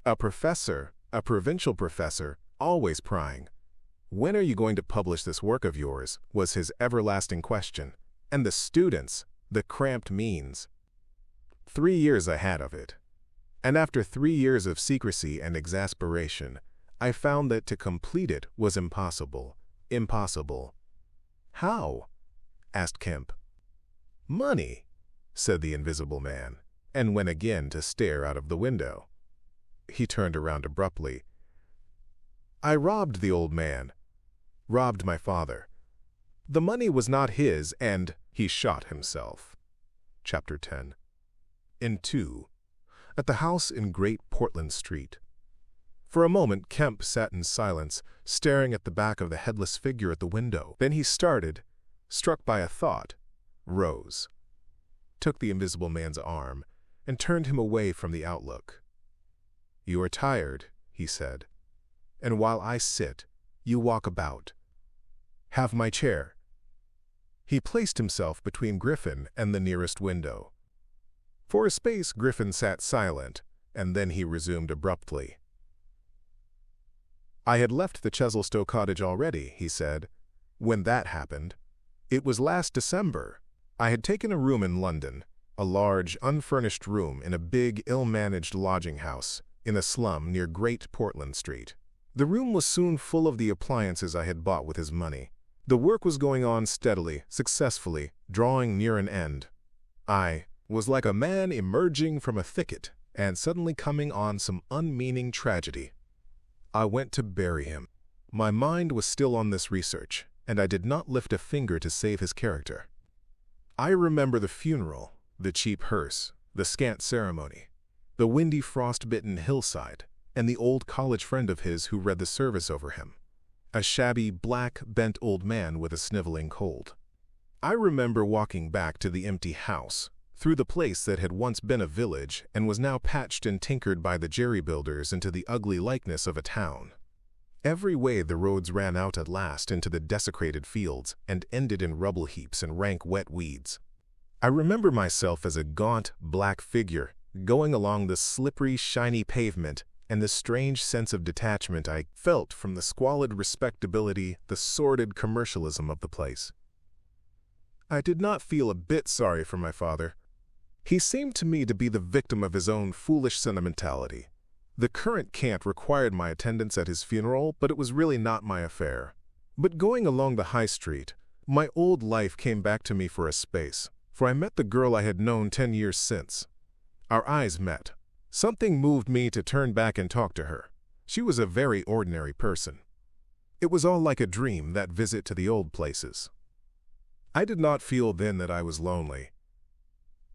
A professor, a provincial professor, always prying. When are you going to publish this work of yours, was his everlasting question. And the students, the cramped means. 3 years I had of it. And after 3 years of secrecy and exasperation, I found that to complete it was impossible. Impossible. How? Asked Kemp. Money, said the invisible man, and went again to stare out of the window. He turned around abruptly. I robbed the old man. Robbed my father. The money was not his, and he shot himself. Chapter 10. In 2. At the house in Great Portland Street. For a moment Kemp sat in silence, staring at the back of the headless figure at the window. Then he started, struck by a thought, rose, took the invisible man's arm, and turned him away from the outlook. You are tired, he said, and while I sit, you walk about. Have my chair. He placed himself between Griffin and the nearest window. For a space Griffin sat silent, and then he resumed abruptly. I had left the Chesilstowe cottage already, he said, when that happened. It was last December. I had taken a room in London, a large, unfurnished room in a big, ill-managed lodging house in a slum near Great Portland Street. The room was soon full of the appliances I had bought with his money. The work was going on steadily, successfully, drawing near an end. I was like a man emerging from a thicket and suddenly coming on some unmeaning tragedy. I went to bury him. My mind was still on this research, and I did not lift a finger to save his character. I remember the funeral, the cheap hearse, the scant ceremony, the windy frost-bitten hillside, and the old college friend of his who read the service over him, a shabby, black, bent old man with a sniveling cold. I remember walking back to the empty house, through the place that had once been a village and was now patched and tinkered by the jerry-builders into the ugly likeness of a town. Every way the roads ran out at last into the desecrated fields and ended in rubble heaps and rank wet weeds. I remember myself as a gaunt, black figure, going along the slippery, shiny pavement, and the strange sense of detachment I felt from the squalid respectability, the sordid commercialism of the place. I did not feel a bit sorry for my father. He seemed to me to be the victim of his own foolish sentimentality. The current cant required my attendance at his funeral, but it was really not my affair. But going along the high street, my old life came back to me for a space, for I met the girl I had known 10 years since. Our eyes met. Something moved me to turn back and talk to her. She was a very ordinary person. It was all like a dream, that visit to the old places. I did not feel then that I was lonely,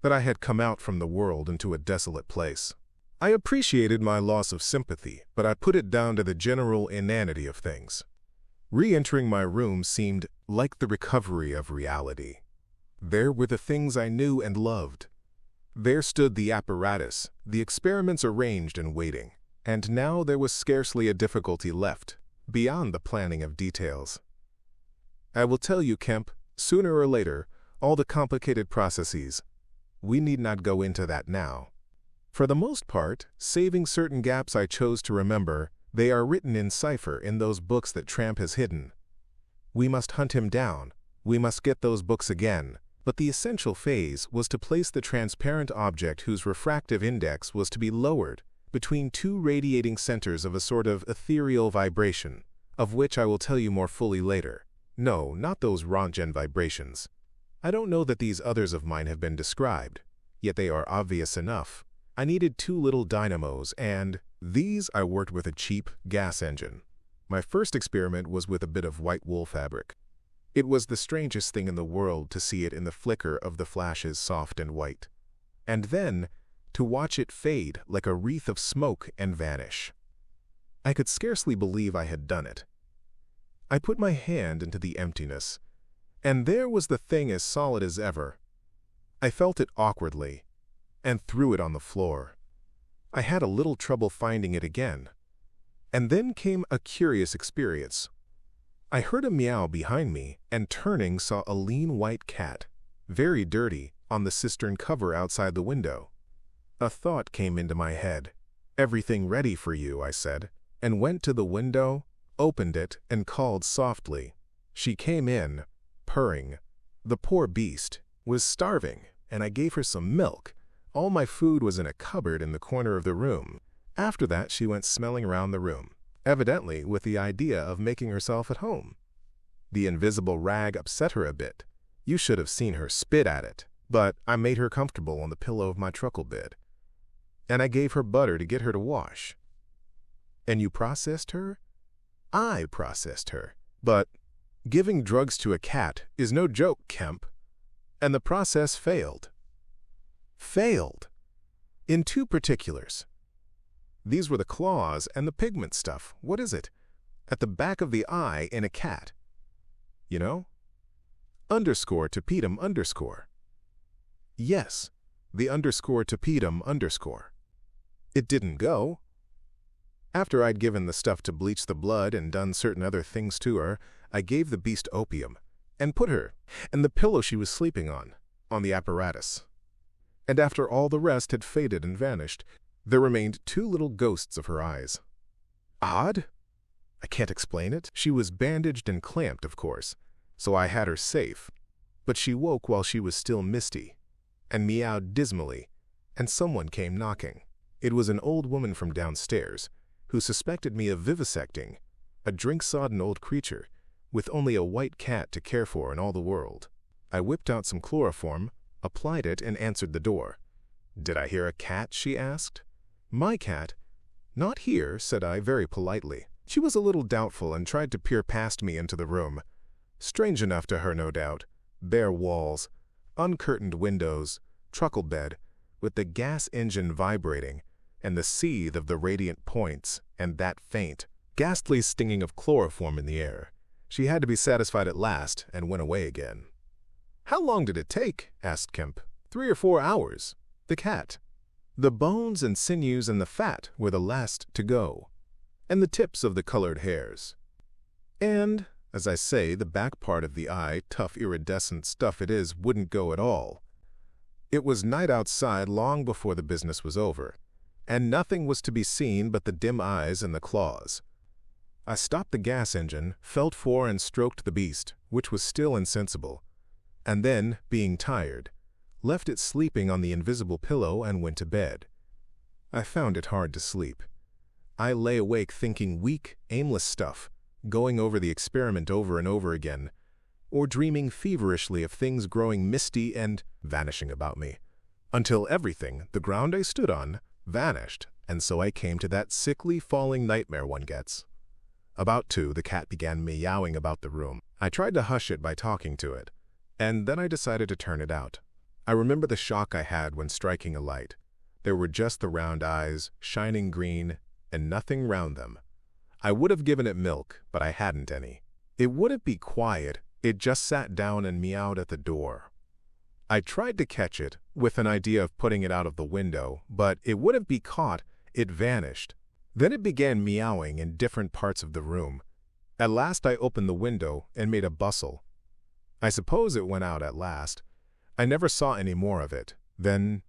that I had come out from the world into a desolate place. I appreciated my loss of sympathy, but I put it down to the general inanity of things. Re-entering my room seemed like the recovery of reality. There were the things I knew and loved. There stood the apparatus, the experiments arranged and waiting, and now there was scarcely a difficulty left, beyond the planning of details. I will tell you, Kemp, sooner or later, all the complicated processes. We need not go into that now. For the most part, saving certain gaps I chose to remember, they are written in cipher in those books that Tramp has hidden. We must hunt him down. We must get those books again. But the essential phase was to place the transparent object whose refractive index was to be lowered between two radiating centers of a sort of ethereal vibration, of which I will tell you more fully later. No, not those Röntgen vibrations. I don't know that these others of mine have been described, yet they are obvious enough. I needed 2 little dynamos, and these I worked with a cheap gas engine. My first experiment was with a bit of white wool fabric. It was the strangest thing in the world to see it in the flicker of the flashes soft and white, and then to watch it fade like a wreath of smoke and vanish. I could scarcely believe I had done it. I put my hand into the emptiness, And there was the thing as solid as ever. I felt it awkwardly, and threw it on the floor. I had a little trouble finding it again. And then came a curious experience. I heard a meow behind me, and turning saw a lean white cat, very dirty, on the cistern cover outside the window. A thought came into my head. "Everything ready for you," I said, and went to the window, opened it, and called softly. She came in, purring. The poor beast was starving, and I gave her some milk. All my food was in a cupboard in the corner of the room. After that, she went smelling around the room, evidently with the idea of making herself at home. The invisible rag upset her a bit. You should have seen her spit at it. But I made her comfortable on the pillow of my truckle bed. And I gave her butter to get her to wash. And you processed her? I processed her. But giving drugs to a cat is no joke, Kemp. And the process failed. Failed. In two particulars. These were the claws and the pigment stuff. What is it? At the back of the eye in a cat. You know? Underscore tapetum underscore. Yes, the underscore tapetum underscore. It didn't go. After I'd given the stuff to bleach the blood and done certain other things to her, I gave the beast opium and put her and the pillow she was sleeping on the apparatus. And after all the rest had faded and vanished, there remained two little ghosts of her eyes. Odd? I can't explain it. She was bandaged and clamped, of course, so I had her safe. But she woke while she was still misty, and meowed dismally, and someone came knocking. It was an old woman from downstairs, who suspected me of vivisecting a drink-sodden old creature, with only a white cat to care for in all the world. I whipped out some chloroform, applied it, and answered the door. "Did I hear a cat?" she asked. "My cat?" "Not here," said I very politely. She was a little doubtful and tried to peer past me into the room. Strange enough to her, no doubt. Bare walls, uncurtained windows, truckle bed, with the gas engine vibrating, and the seethe of the radiant points, and that faint, ghastly stinging of chloroform in the air. She had to be satisfied at last, and went away again. "How long did it take?" asked Kemp. 3 or 4 hours. The cat. The bones and sinews and the fat were the last to go, and the tips of the colored hairs. And, as I say, the back part of the eye, tough iridescent stuff it is, wouldn't go at all. It was night outside long before the business was over, and nothing was to be seen but the dim eyes and the claws. I stopped the gas engine, felt for and stroked the beast, which was still insensible, and then, being tired, left it sleeping on the invisible pillow and went to bed. I found it hard to sleep. I lay awake thinking weak, aimless stuff, going over the experiment over and over again, or dreaming feverishly of things growing misty and vanishing about me, until everything, the ground I stood on, vanished, and so I came to that sickly falling nightmare one gets. About 2, the cat began meowing about the room. I tried to hush it by talking to it, and then I decided to turn it out. I remember the shock I had when striking a light. There were just the round eyes, shining green, and nothing round them. I would have given it milk, but I hadn't any. It wouldn't be quiet. It just sat down and meowed at the door. I tried to catch it, with an idea of putting it out of the window, but it wouldn't be caught. It vanished. Then it began meowing in different parts of the room. At last I opened the window and made a bustle. I suppose it went out at last. I never saw any more of it. Then,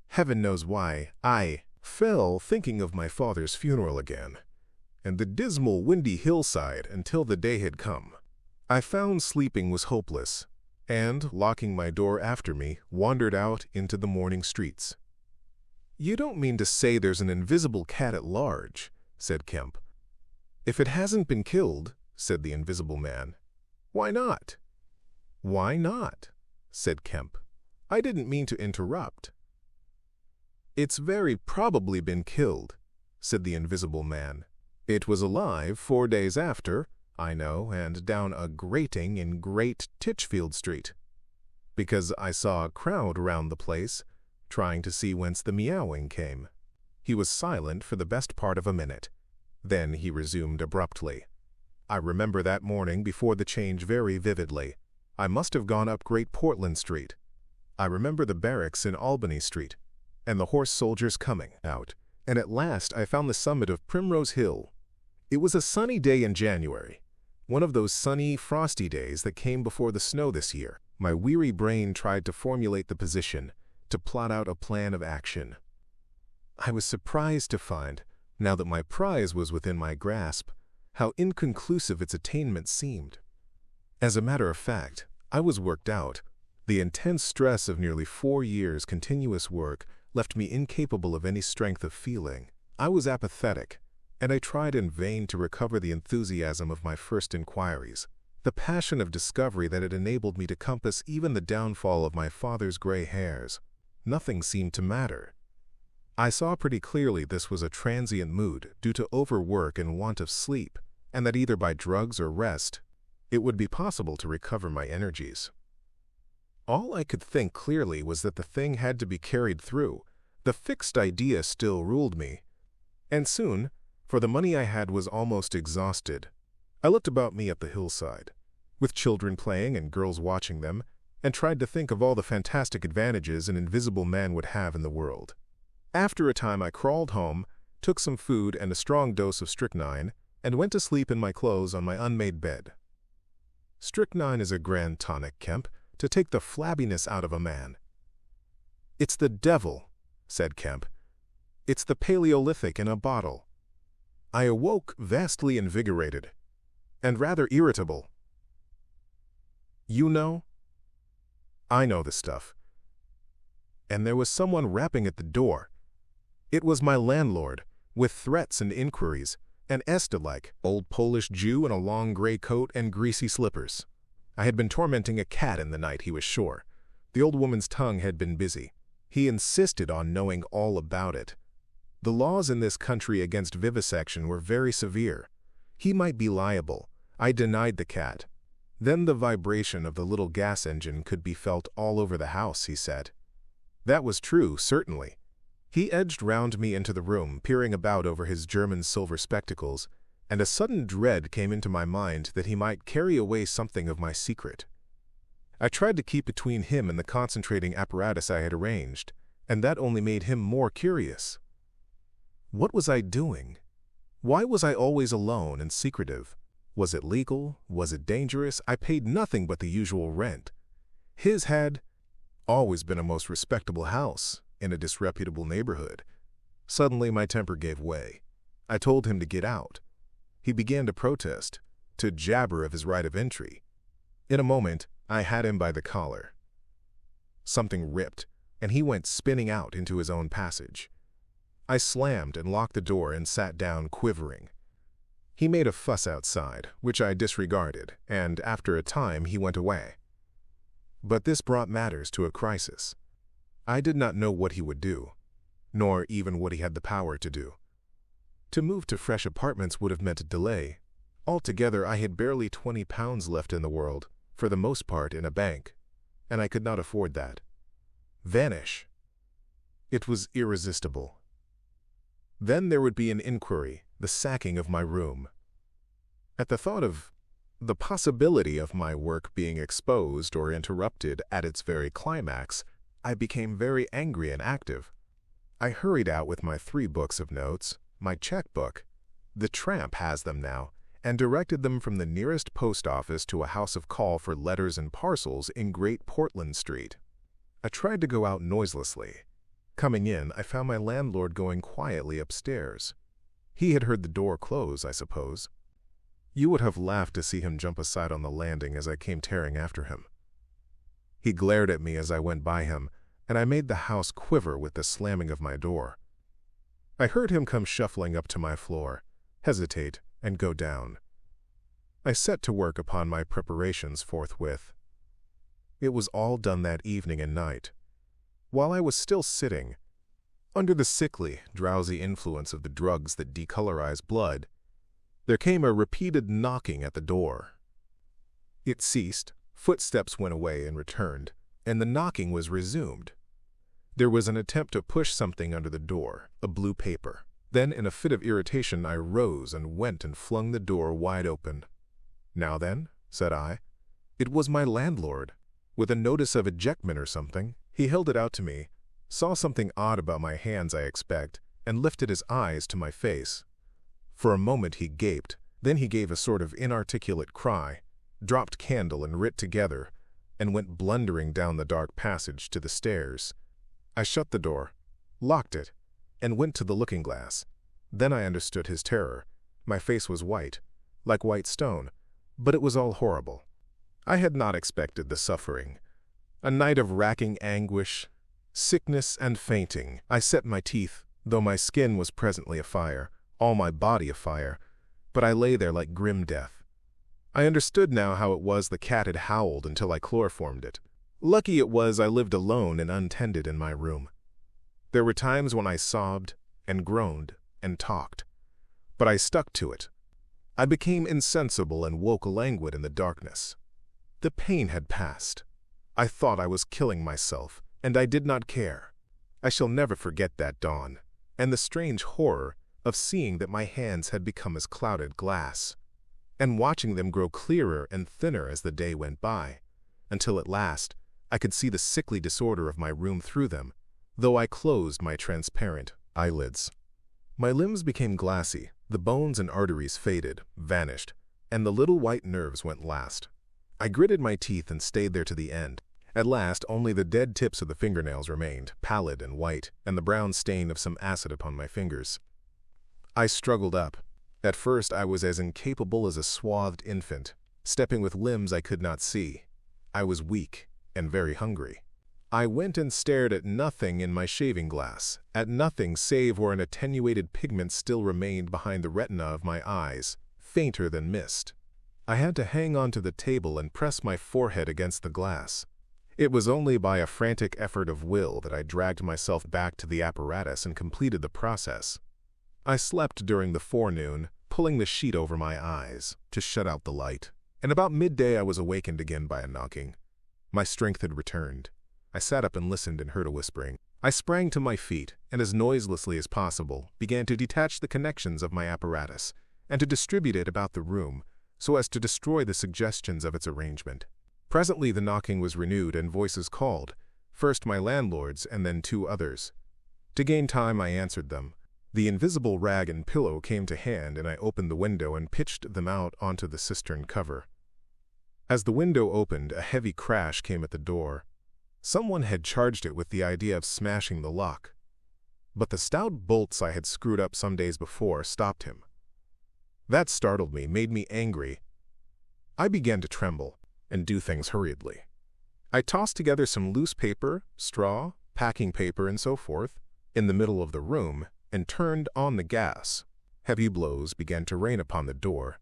heaven knows why, I fell thinking of my father's funeral again, and the dismal, windy hillside until the day had come. I found sleeping was hopeless, and, locking my door after me, wandered out into the morning streets. "You don't mean to say there's an invisible cat at large," said Kemp. "If it hasn't been killed," said the invisible man. "Why not?" "Why not?" said Kemp. "I didn't mean to interrupt." "It's very probably been killed," said the invisible man. "It was alive 4 days after, I know, and down a grating in Great Titchfield Street, because I saw a crowd round the place, trying to see whence the meowing came." He was silent for the best part of a minute. Then he resumed abruptly. "I remember that morning before the change very vividly. I must have gone up Great Portland Street. I remember the barracks in Albany Street, and the horse soldiers coming out, and at last I found the summit of Primrose Hill. It was a sunny day in January, one of those sunny, frosty days that came before the snow this year. My weary brain tried to formulate the position, to plot out a plan of action. I was surprised to find, now that my prize was within my grasp, how inconclusive its attainment seemed. As a matter of fact, I was worked out. The intense stress of nearly 4 years' continuous work left me incapable of any strength of feeling. I was apathetic, and I tried in vain to recover the enthusiasm of my first inquiries, the passion of discovery that had enabled me to compass even the downfall of my father's gray hairs. Nothing seemed to matter. I saw pretty clearly this was a transient mood due to overwork and want of sleep, and that either by drugs or rest, it would be possible to recover my energies. All I could think clearly was that the thing had to be carried through. The fixed idea still ruled me. And soon, for the money I had was almost exhausted, I looked about me at the hillside, with children playing and girls watching them, and tried to think of all the fantastic advantages an invisible man would have in the world. After a time I crawled home, took some food and a strong dose of strychnine, and went to sleep in my clothes on my unmade bed. Strychnine is a grand tonic, Kemp, to take the flabbiness out of a man. "It's the devil," said Kemp. "It's the Paleolithic in a bottle." I awoke vastly invigorated, and rather irritable. "You know?" "I know the stuff." And there was someone rapping at the door. It was my landlord, with threats and inquiries, an Esta-like old Polish Jew in a long gray coat and greasy slippers. I had been tormenting a cat in the night, he was sure. The old woman's tongue had been busy. He insisted on knowing all about it. The laws in this country against vivisection were very severe. He might be liable. I denied the cat. Then the vibration of the little gas engine could be felt all over the house, he said. That was true, certainly. He edged round me into the room, peering about over his German silver spectacles, and a sudden dread came into my mind that he might carry away something of my secret. I tried to keep between him and the concentrating apparatus I had arranged, and that only made him more curious. What was I doing? Why was I always alone and secretive? Was it legal? Was it dangerous? I paid nothing but the usual rent. His had always been a most respectable house in a disreputable neighborhood. Suddenly my temper gave way. I told him to get out. He began to protest, to jabber of his right of entry. In a moment, I had him by the collar. Something ripped, and he went spinning out into his own passage. I slammed and locked the door and sat down quivering. He made a fuss outside, which I disregarded, and after a time he went away. But this brought matters to a crisis. I did not know what he would do, nor even what he had the power to do. To move to fresh apartments would have meant a delay. Altogether, I had barely £20 left in the world, for the most part in a bank, and I could not afford that. Vanish. It was irresistible. Then there would be an inquiry, the sacking of my room. At the thought of the possibility of my work being exposed or interrupted at its very climax, I became very angry and active. I hurried out with my 3 books of notes, my checkbook, the tramp has them now, and directed them from the nearest post office to a house of call for letters and parcels in Great Portland Street. I tried to go out noiselessly. Coming in, I found my landlord going quietly upstairs. He had heard the door close, I suppose. You would have laughed to see him jump aside on the landing as I came tearing after him. He glared at me as I went by him, and I made the house quiver with the slamming of my door. I heard him come shuffling up to my floor, hesitate, and go down. I set to work upon my preparations forthwith. It was all done that evening and night. While I was still sitting, under the sickly, drowsy influence of the drugs that decolorize blood, there came a repeated knocking at the door. It ceased, footsteps went away and returned, and the knocking was resumed. There was an attempt to push something under the door, a blue paper. Then, in a fit of irritation, I rose and went and flung the door wide open. "Now then," said I, It was my landlord, with a notice of ejectment or something. He held it out to me, saw something odd about my hands, I expect, and lifted his eyes to my face. For a moment he gaped, then he gave a sort of inarticulate cry, dropped candle and writ together, and went blundering down the dark passage to the stairs. I shut the door, locked it, and went to the looking-glass. Then I understood his terror. My face was white, like white stone, but it was all horrible. I had not expected the suffering. A night of racking anguish, sickness and fainting. I set my teeth, though my skin was presently afire, all my body afire, but I lay there like grim death. I understood now how it was the cat had howled until I chloroformed it. Lucky it was I lived alone and untended in my room. There were times when I sobbed and groaned and talked, but I stuck to it. I became insensible and woke languid in the darkness. The pain had passed. I thought I was killing myself, and I did not care. I shall never forget that dawn, and the strange horror of seeing that my hands had become as clouded glass, and watching them grow clearer and thinner as the day went by, until at last I could see the sickly disorder of my room through them, though I closed my transparent eyelids. My limbs became glassy, the bones and arteries faded, vanished, and the little white nerves went last. I gritted my teeth and stayed there to the end. At last, only the dead tips of the fingernails remained, pallid and white, and the brown stain of some acid upon my fingers. I struggled up. At first I was as incapable as a swathed infant, stepping with limbs I could not see. I was weak and very hungry. I went and stared at nothing in my shaving glass, at nothing save where an attenuated pigment still remained behind the retina of my eyes, fainter than mist. I had to hang onto the table and press my forehead against the glass. It was only by a frantic effort of will that I dragged myself back to the apparatus and completed the process. I slept during the forenoon, pulling the sheet over my eyes to shut out the light, and about midday I was awakened again by a knocking. My strength had returned. I sat up and listened and heard a whispering. I sprang to my feet and, as noiselessly as possible, began to detach the connections of my apparatus and to distribute it about the room so as to destroy the suggestions of its arrangement. Presently the knocking was renewed and voices called, first my landlord's and then two others. To gain time I answered them. The invisible rag and pillow came to hand, and I opened the window and pitched them out onto the cistern cover. As the window opened, a heavy crash came at the door. Someone had charged it with the idea of smashing the lock, but the stout bolts I had screwed up some days before stopped him. That startled me, made me angry. I began to tremble and do things hurriedly. I tossed together some loose paper, straw, packing paper, and so forth, in the middle of the room, and turned on the gas. Heavy blows began to rain upon the door.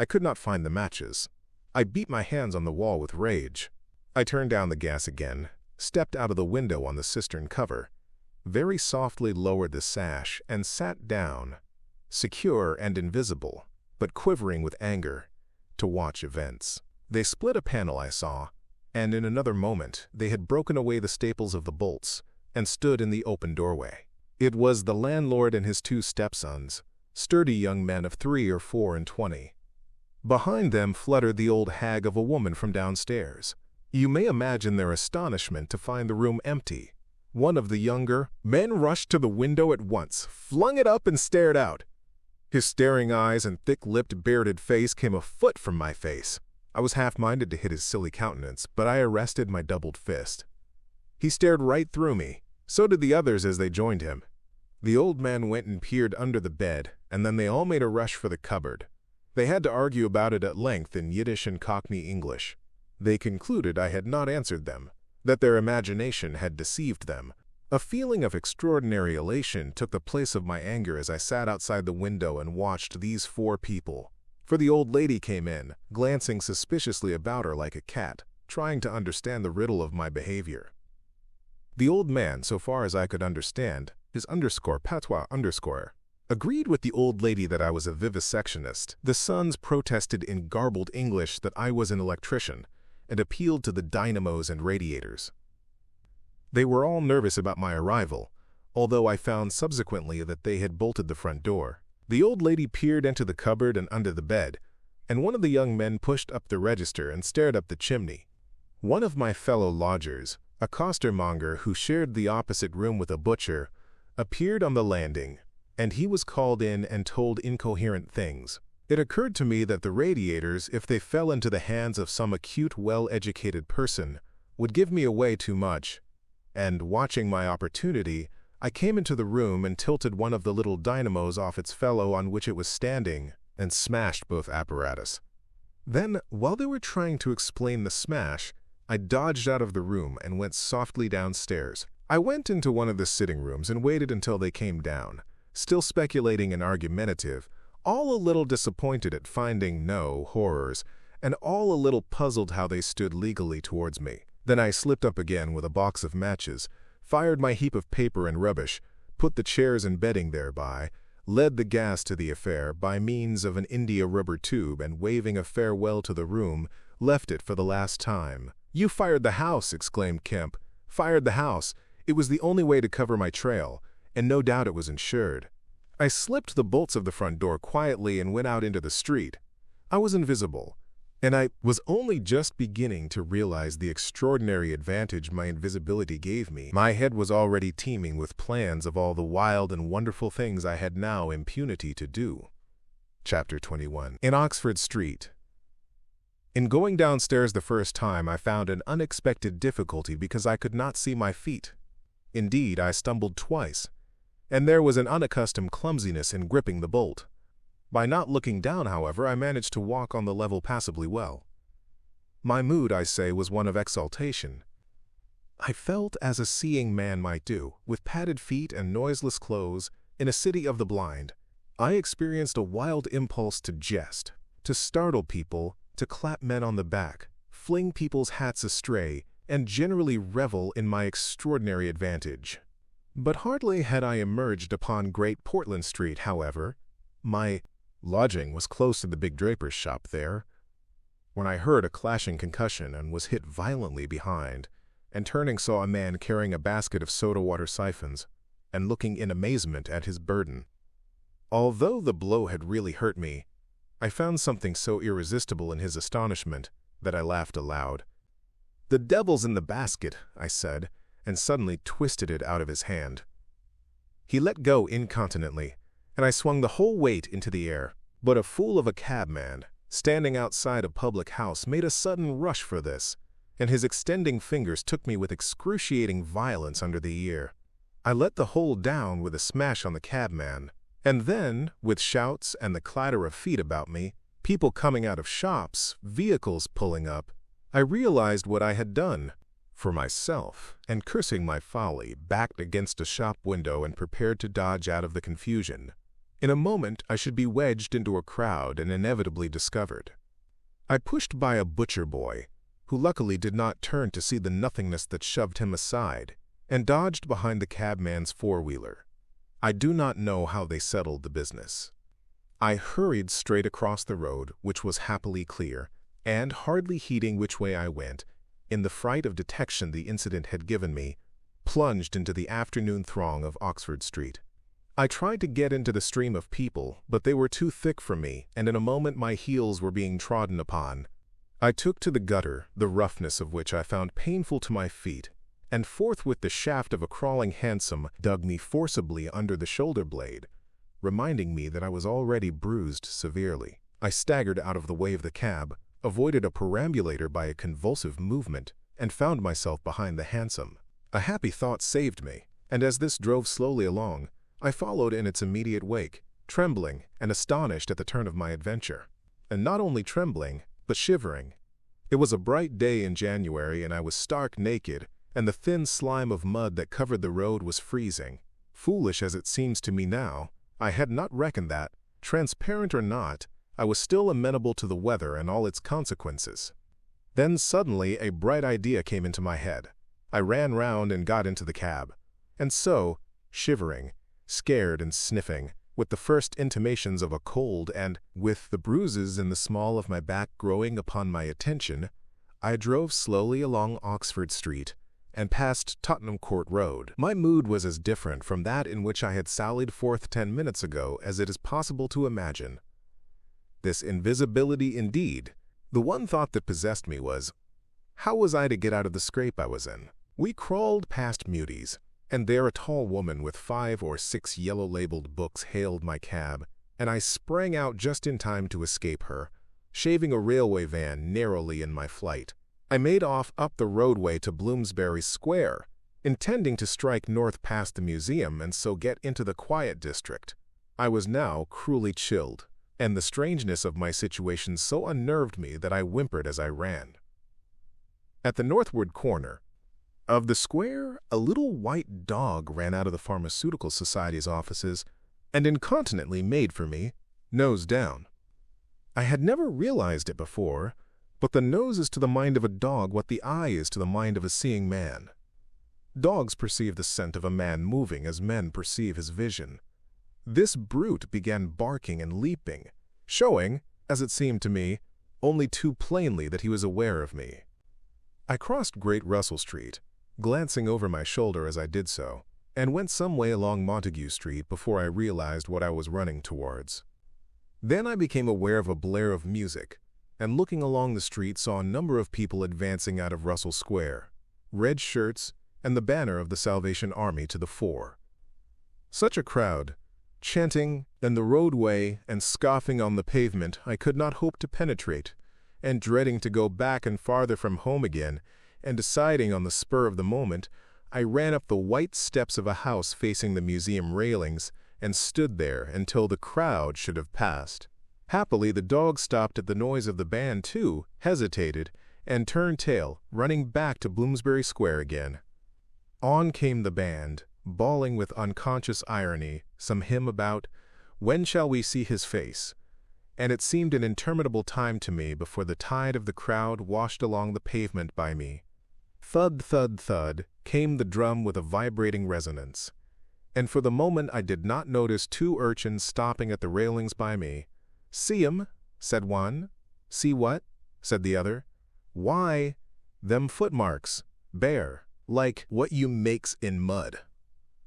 I could not find the matches. I beat my hands on the wall with rage. I turned down the gas again, stepped out of the window on the cistern cover, very softly lowered the sash, and sat down, secure and invisible, but quivering with anger, to watch events. They split a panel, I saw, and in another moment they had broken away the staples of the bolts and stood in the open doorway. It was the landlord and his two stepsons, sturdy young men of 3 or 4 and 20. Behind them fluttered the old hag of a woman from downstairs. You may imagine their astonishment to find the room empty. One of the younger men rushed to the window at once, flung it up, and stared out. His staring eyes and thick-lipped, bearded face came a foot from my face. I was half-minded to hit his silly countenance, but I arrested my doubled fist. He stared right through me. So did the others as they joined him. The old man went and peered under the bed, and then they all made a rush for the cupboard. They had to argue about it at length in Yiddish and Cockney English. They concluded I had not answered them, that their imagination had deceived them. A feeling of extraordinary elation took the place of my anger as I sat outside the window and watched these 4 people. For the old lady came in, glancing suspiciously about her like a cat, trying to understand the riddle of my behavior. The old man, so far as I could understand, his patois, agreed with the old lady that I was a vivisectionist. The sons protested in garbled English that I was an electrician, and appealed to the dynamos and radiators. They were all nervous about my arrival, although I found subsequently that they had bolted the front door. The old lady peered into the cupboard and under the bed, and one of the young men pushed up the register and stared up the chimney. One of my fellow lodgers, a costermonger who shared the opposite room with a butcher, appeared on the landing, and he was called in and told incoherent things. It occurred to me that the radiators, if they fell into the hands of some acute, well-educated person, would give me away too much, and, watching my opportunity, I came into the room and tilted one of the little dynamos off its fellow on which it was standing, and smashed both apparatus. Then, while they were trying to explain the smash, I dodged out of the room and went softly downstairs. I went into one of the sitting rooms and waited until they came down, still speculating and argumentative, all a little disappointed at finding no horrors, and all a little puzzled how they stood legally towards me. Then I slipped up again with a box of matches, fired my heap of paper and rubbish, put the chairs and bedding thereby, led the gas to the affair by means of an India rubber tube, and waving a farewell to the room, left it for the last time. "You fired the house," exclaimed Kemp. "Fired the house. It was the only way to cover my trail, and no doubt it was insured." I slipped the bolts of the front door quietly and went out into the street. I was invisible, and I was only just beginning to realize the extraordinary advantage my invisibility gave me. My head was already teeming with plans of all the wild and wonderful things I had now impunity to do. Chapter 21. In Oxford Street. In going downstairs the first time, I found an unexpected difficulty because I could not see my feet. Indeed, I stumbled twice, and there was an unaccustomed clumsiness in gripping the bolt. By not looking down, however, I managed to walk on the level passably well. My mood, I say, was one of exaltation. I felt as a seeing man might do, with padded feet and noiseless clothes, in a city of the blind. I experienced a wild impulse to jest, to startle people, to clap men on the back, fling people's hats astray, and generally revel in my extraordinary advantage. But hardly had I emerged upon Great Portland Street, however, my lodging was close to the big draper's shop there, when I heard a clashing concussion and was hit violently behind, and turning saw a man carrying a basket of soda-water siphons, and looking in amazement at his burden. Although the blow had really hurt me, I found something so irresistible in his astonishment that I laughed aloud. "The devil's in the basket," I said, and suddenly twisted it out of his hand. He let go incontinently, and I swung the whole weight into the air. But a fool of a cabman, standing outside a public house, made a sudden rush for this, and his extending fingers took me with excruciating violence under the ear. I let the whole down with a smash on the cabman, and then, with shouts and the clatter of feet about me, people coming out of shops, vehicles pulling up, I realized what I had done. For myself, and cursing my folly, backed against a shop window and prepared to dodge out of the confusion. In a moment I should be wedged into a crowd and inevitably discovered. I pushed by a butcher boy, who luckily did not turn to see the nothingness that shoved him aside, and dodged behind the cabman's four-wheeler. I do not know how they settled the business. I hurried straight across the road, which was happily clear, and, hardly heeding which way I went, in the fright of detection the incident had given me, plunged into the afternoon throng of Oxford Street. I tried to get into the stream of people, but they were too thick for me, and in a moment my heels were being trodden upon. I took to the gutter, the roughness of which I found painful to my feet, and forthwith the shaft of a crawling hansom dug me forcibly under the shoulder blade, reminding me that I was already bruised severely. I staggered out of the way of the cab, avoided a perambulator by a convulsive movement, and found myself behind the hansom. A happy thought saved me, and as this drove slowly along, I followed in its immediate wake, trembling and astonished at the turn of my adventure. And not only trembling, but shivering. It was a bright day in January, and I was stark naked, and the thin slime of mud that covered the road was freezing. Foolish as it seems to me now, I had not reckoned that, transparent or not, I was still amenable to the weather and all its consequences. Then suddenly a bright idea came into my head. I ran round and got into the cab. And so, shivering, scared and sniffing, with the first intimations of a cold and, with the bruises in the small of my back growing upon my attention, I drove slowly along Oxford Street and past Tottenham Court Road. My mood was as different from that in which I had sallied forth 10 minutes ago as it is possible to imagine. This invisibility indeed. The one thought that possessed me was, how was I to get out of the scrape I was in? We crawled past Muties, and there a tall woman with 5 or 6 yellow-labeled books hailed my cab, and I sprang out just in time to escape her, shaving a railway van narrowly in my flight. I made off up the roadway to Bloomsbury Square, intending to strike north past the museum and so get into the quiet district. I was now cruelly chilled, and the strangeness of my situation so unnerved me that I whimpered as I ran. At the northward corner of the square, a little white dog ran out of the Pharmaceutical Society's offices and incontinently made for me, nose down. I had never realized it before, but the nose is to the mind of a dog what the eye is to the mind of a seeing man. Dogs perceive the scent of a man moving as men perceive his vision. This brute began barking and leaping, showing, as it seemed to me, only too plainly that he was aware of me. I crossed Great Russell Street, glancing over my shoulder as I did so, and went some way along Montague Street before I realized what I was running towards. Then I became aware of a blare of music, and looking along the street saw a number of people advancing out of Russell Square, red shirts and the banner of the Salvation Army to the fore. Such a crowd, chanting in the roadway and scoffing on the pavement, I could not hope to penetrate, and dreading to go back and farther from home again, and deciding on the spur of the moment, I ran up the white steps of a house facing the museum railings and stood there until the crowd should have passed. Happily, the dog stopped at the noise of the band too, hesitated, and turned tail, running back to Bloomsbury Square again. On came the band, bawling with unconscious irony some hymn about, "When shall we see his face?" And it seemed an interminable time to me before the tide of the crowd washed along the pavement by me. Thud, thud, thud, came the drum with a vibrating resonance. And for the moment I did not notice 2 urchins stopping at the railings by me. "See 'em," said one. "See what?" said the other. "Why, them footmarks, bare, like what you makes in mud."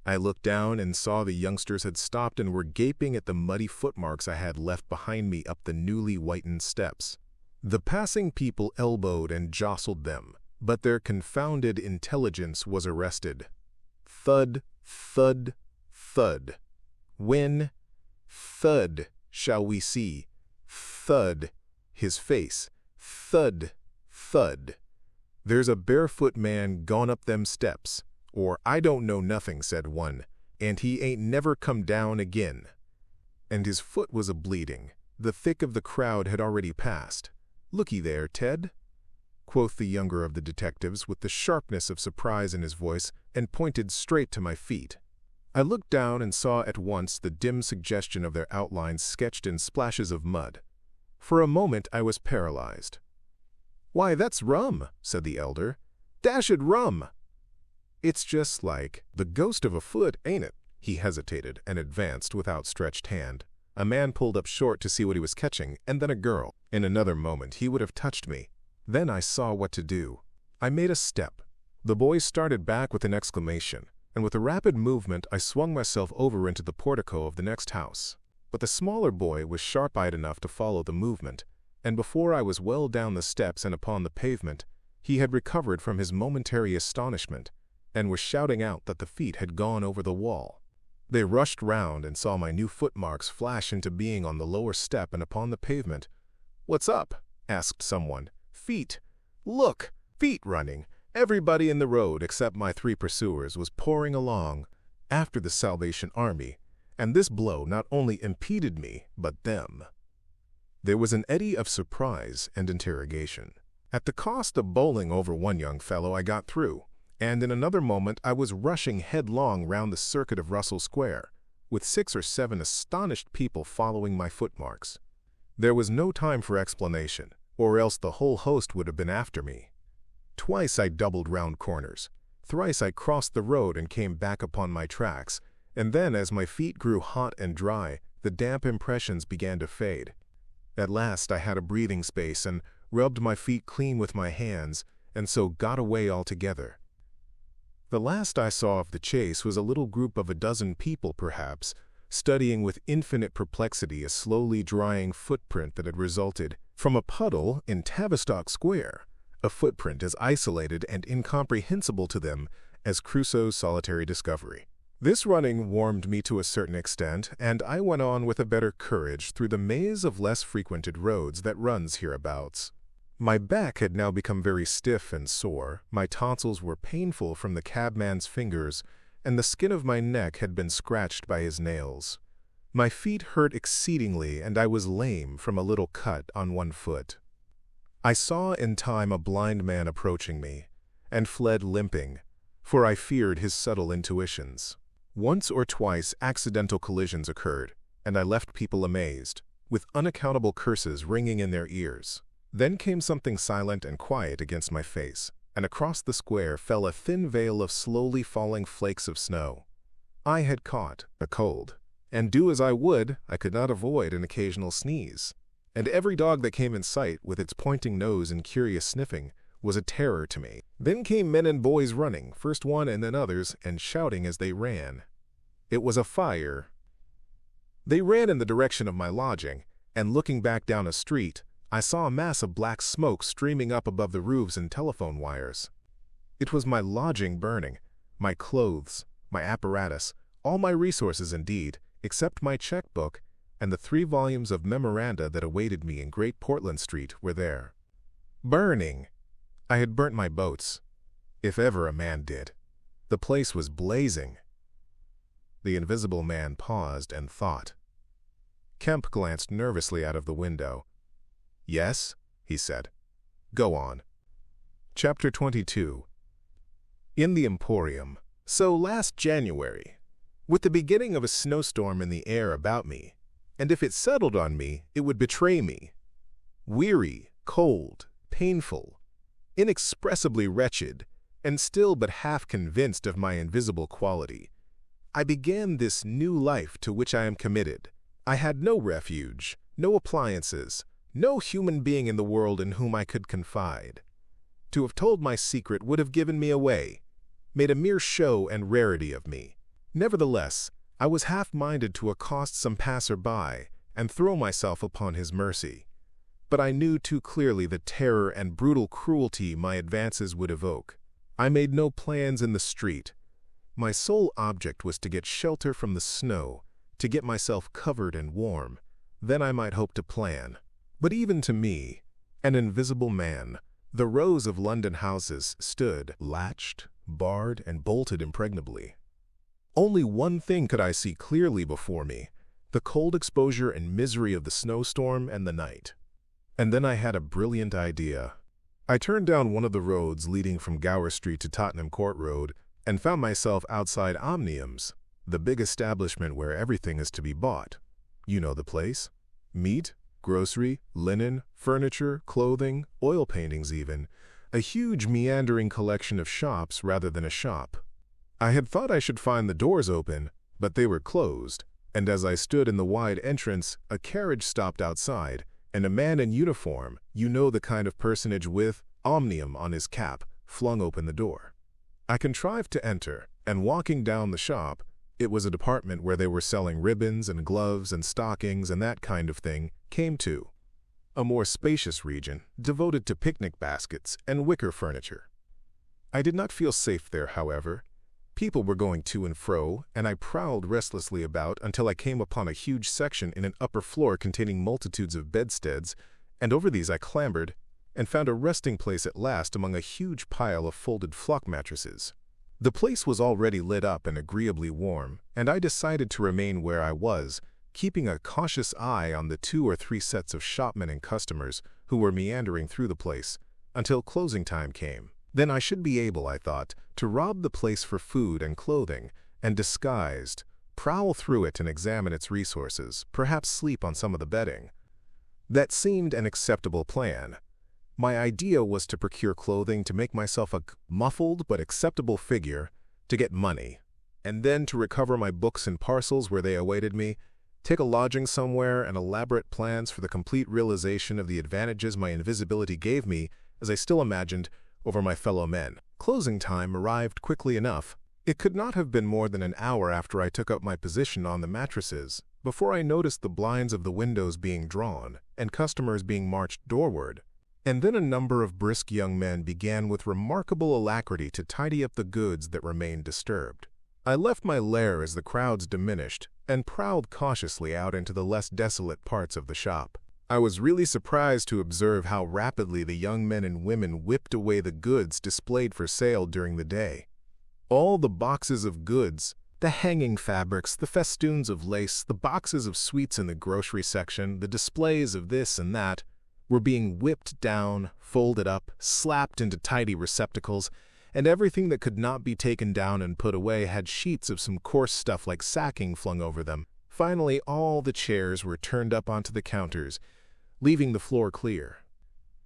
I looked down and saw the youngsters had stopped and were gaping at the muddy footmarks I had left behind me up the newly whitened steps. The passing people elbowed and jostled them, but their confounded intelligence was arrested. Thud, thud, thud. When, thud, shall we see, thud, his face, thud, thud. There's a barefoot man gone up them steps, or I don't know nothing, said one, and he ain't never come down again. And his foot was a-bleeding. The thick of the crowd had already passed. "Looky there, Ted," quoth the younger of the detectives with the sharpness of surprise in his voice, and pointed straight to my feet. I looked down and saw at once the dim suggestion of their outlines sketched in splashes of mud. For a moment I was paralyzed. "Why, that's rum," said the elder. "Dashed rum!" "It's just like the ghost of a foot, ain't it?" He hesitated and advanced with outstretched hand. A man pulled up short to see what he was catching, and then a girl. In another moment he would have touched me. Then I saw what to do. I made a step. The boy started back with an exclamation, and with a rapid movement I swung myself over into the portico of the next house. But the smaller boy was sharp-eyed enough to follow the movement, and before I was well down the steps and upon the pavement, he had recovered from his momentary astonishment, and was shouting out that the feet had gone over the wall. They rushed round and saw my new footmarks flash into being on the lower step and upon the pavement. "What's up?" asked someone. "Feet. Look, feet running." Everybody in the road, except my 3 pursuers, was pouring along after the Salvation Army, and this blow not only impeded me, but them. There was an eddy of surprise and interrogation. At the cost of bowling over one young fellow, I got through, and in another moment I was rushing headlong round the circuit of Russell Square, with 6 or 7 astonished people following my footmarks. There was no time for explanation, or else the whole host would have been after me. Twice I doubled round corners. Thrice I crossed the road and came back upon my tracks, and then as my feet grew hot and dry, the damp impressions began to fade. At last I had a breathing space and rubbed my feet clean with my hands, and so got away altogether. The last I saw of the chase was a little group of a dozen people, perhaps, studying with infinite perplexity a slowly drying footprint that had resulted from a puddle in Tavistock Square, a footprint as isolated and incomprehensible to them as Crusoe's solitary discovery. This running warmed me to a certain extent, and I went on with a better courage through the maze of less frequented roads that runs hereabouts. My back had now become very stiff and sore, my tonsils were painful from the cabman's fingers, and the skin of my neck had been scratched by his nails. My feet hurt exceedingly, and I was lame from a little cut on one foot. I saw in time a blind man approaching me, and fled limping, for I feared his subtle intuitions. Once or twice accidental collisions occurred, and I left people amazed, with unaccountable curses ringing in their ears. Then came something silent and quiet against my face, and across the square fell a thin veil of slowly falling flakes of snow. I had caught a cold, and do as I would, I could not avoid an occasional sneeze. And every dog that came in sight, with its pointing nose and curious sniffing, was a terror to me. Then came men and boys running, first one and then others, and shouting as they ran. It was a fire. They ran in the direction of my lodging, and looking back down a street, I saw a mass of black smoke streaming up above the roofs and telephone wires. It was my lodging burning, my clothes, my apparatus, all my resources indeed, except my checkbook, and the 3 volumes of memoranda that awaited me in Great Portland Street were there. Burning! I had burnt my boats, if ever a man did. The place was blazing. The Invisible Man paused and thought. Kemp glanced nervously out of the window. "Yes," he said. "Go on." Chapter 22. In the Emporium. So last January, with the beginning of a snowstorm in the air about me, and if it settled on me, it would betray me. Weary, cold, painful, inexpressibly wretched, and still but half convinced of my invisible quality, I began this new life to which I am committed. I had no refuge, no appliances, no human being in the world in whom I could confide. To have told my secret would have given me away, made a mere show and rarity of me. Nevertheless, I was half-minded to accost some passer-by and throw myself upon his mercy. But I knew too clearly the terror and brutal cruelty my advances would evoke. I made no plans in the street. My sole object was to get shelter from the snow, to get myself covered and warm. Then I might hope to plan. But even to me, an invisible man, the rows of London houses stood, latched, barred, and bolted impregnably. Only one thing could I see clearly before me, the cold exposure and misery of the snowstorm and the night. And then I had a brilliant idea. I turned down one of the roads leading from Gower Street to Tottenham Court Road and found myself outside Omnium's, the big establishment where everything is to be bought. You know the place. Meat, grocery, linen, furniture, clothing, oil paintings even. A huge meandering collection of shops rather than a shop. I had thought I should find the doors open, but they were closed, and as I stood in the wide entrance, a carriage stopped outside, and a man in uniform, you know the kind of personage with Omnium on his cap, flung open the door. I contrived to enter, and walking down the shop, it was a department where they were selling ribbons and gloves and stockings and that kind of thing, came to a more spacious region devoted to picnic baskets and wicker furniture. I did not feel safe there, however. People were going to and fro, and I prowled restlessly about until I came upon a huge section in an upper floor containing multitudes of bedsteads, and over these I clambered, and found a resting place at last among a huge pile of folded flock mattresses. The place was already lit up and agreeably warm, and I decided to remain where I was, keeping a cautious eye on the 2 or 3 sets of shopmen and customers who were meandering through the place, until closing time came. Then I should be able, I thought, to rob the place for food and clothing, and disguised, prowl through it and examine its resources, perhaps sleep on some of the bedding. That seemed an acceptable plan. My idea was to procure clothing to make myself a muffled but acceptable figure, to get money, and then to recover my books and parcels where they awaited me, take a lodging somewhere, and elaborate plans for the complete realization of the advantages my invisibility gave me, as I still imagined, over my fellow men. Closing time arrived quickly enough, It could not have been more than an hour after I took up my position on the mattresses before I noticed the blinds of the windows being drawn and customers being marched doorward. And then a number of brisk young men began with remarkable alacrity to tidy up the goods that remained disturbed. I left my lair as the crowds diminished and prowled cautiously out into the less desolate parts of the shop. I was really surprised to observe how rapidly the young men and women whipped away the goods displayed for sale during the day. All the boxes of goods, the hanging fabrics, the festoons of lace, the boxes of sweets in the grocery section, the displays of this and that, were being whipped down, folded up, slapped into tidy receptacles, and everything that could not be taken down and put away had sheets of some coarse stuff like sacking flung over them. Finally, all the chairs were turned up onto the counters, leaving the floor clear.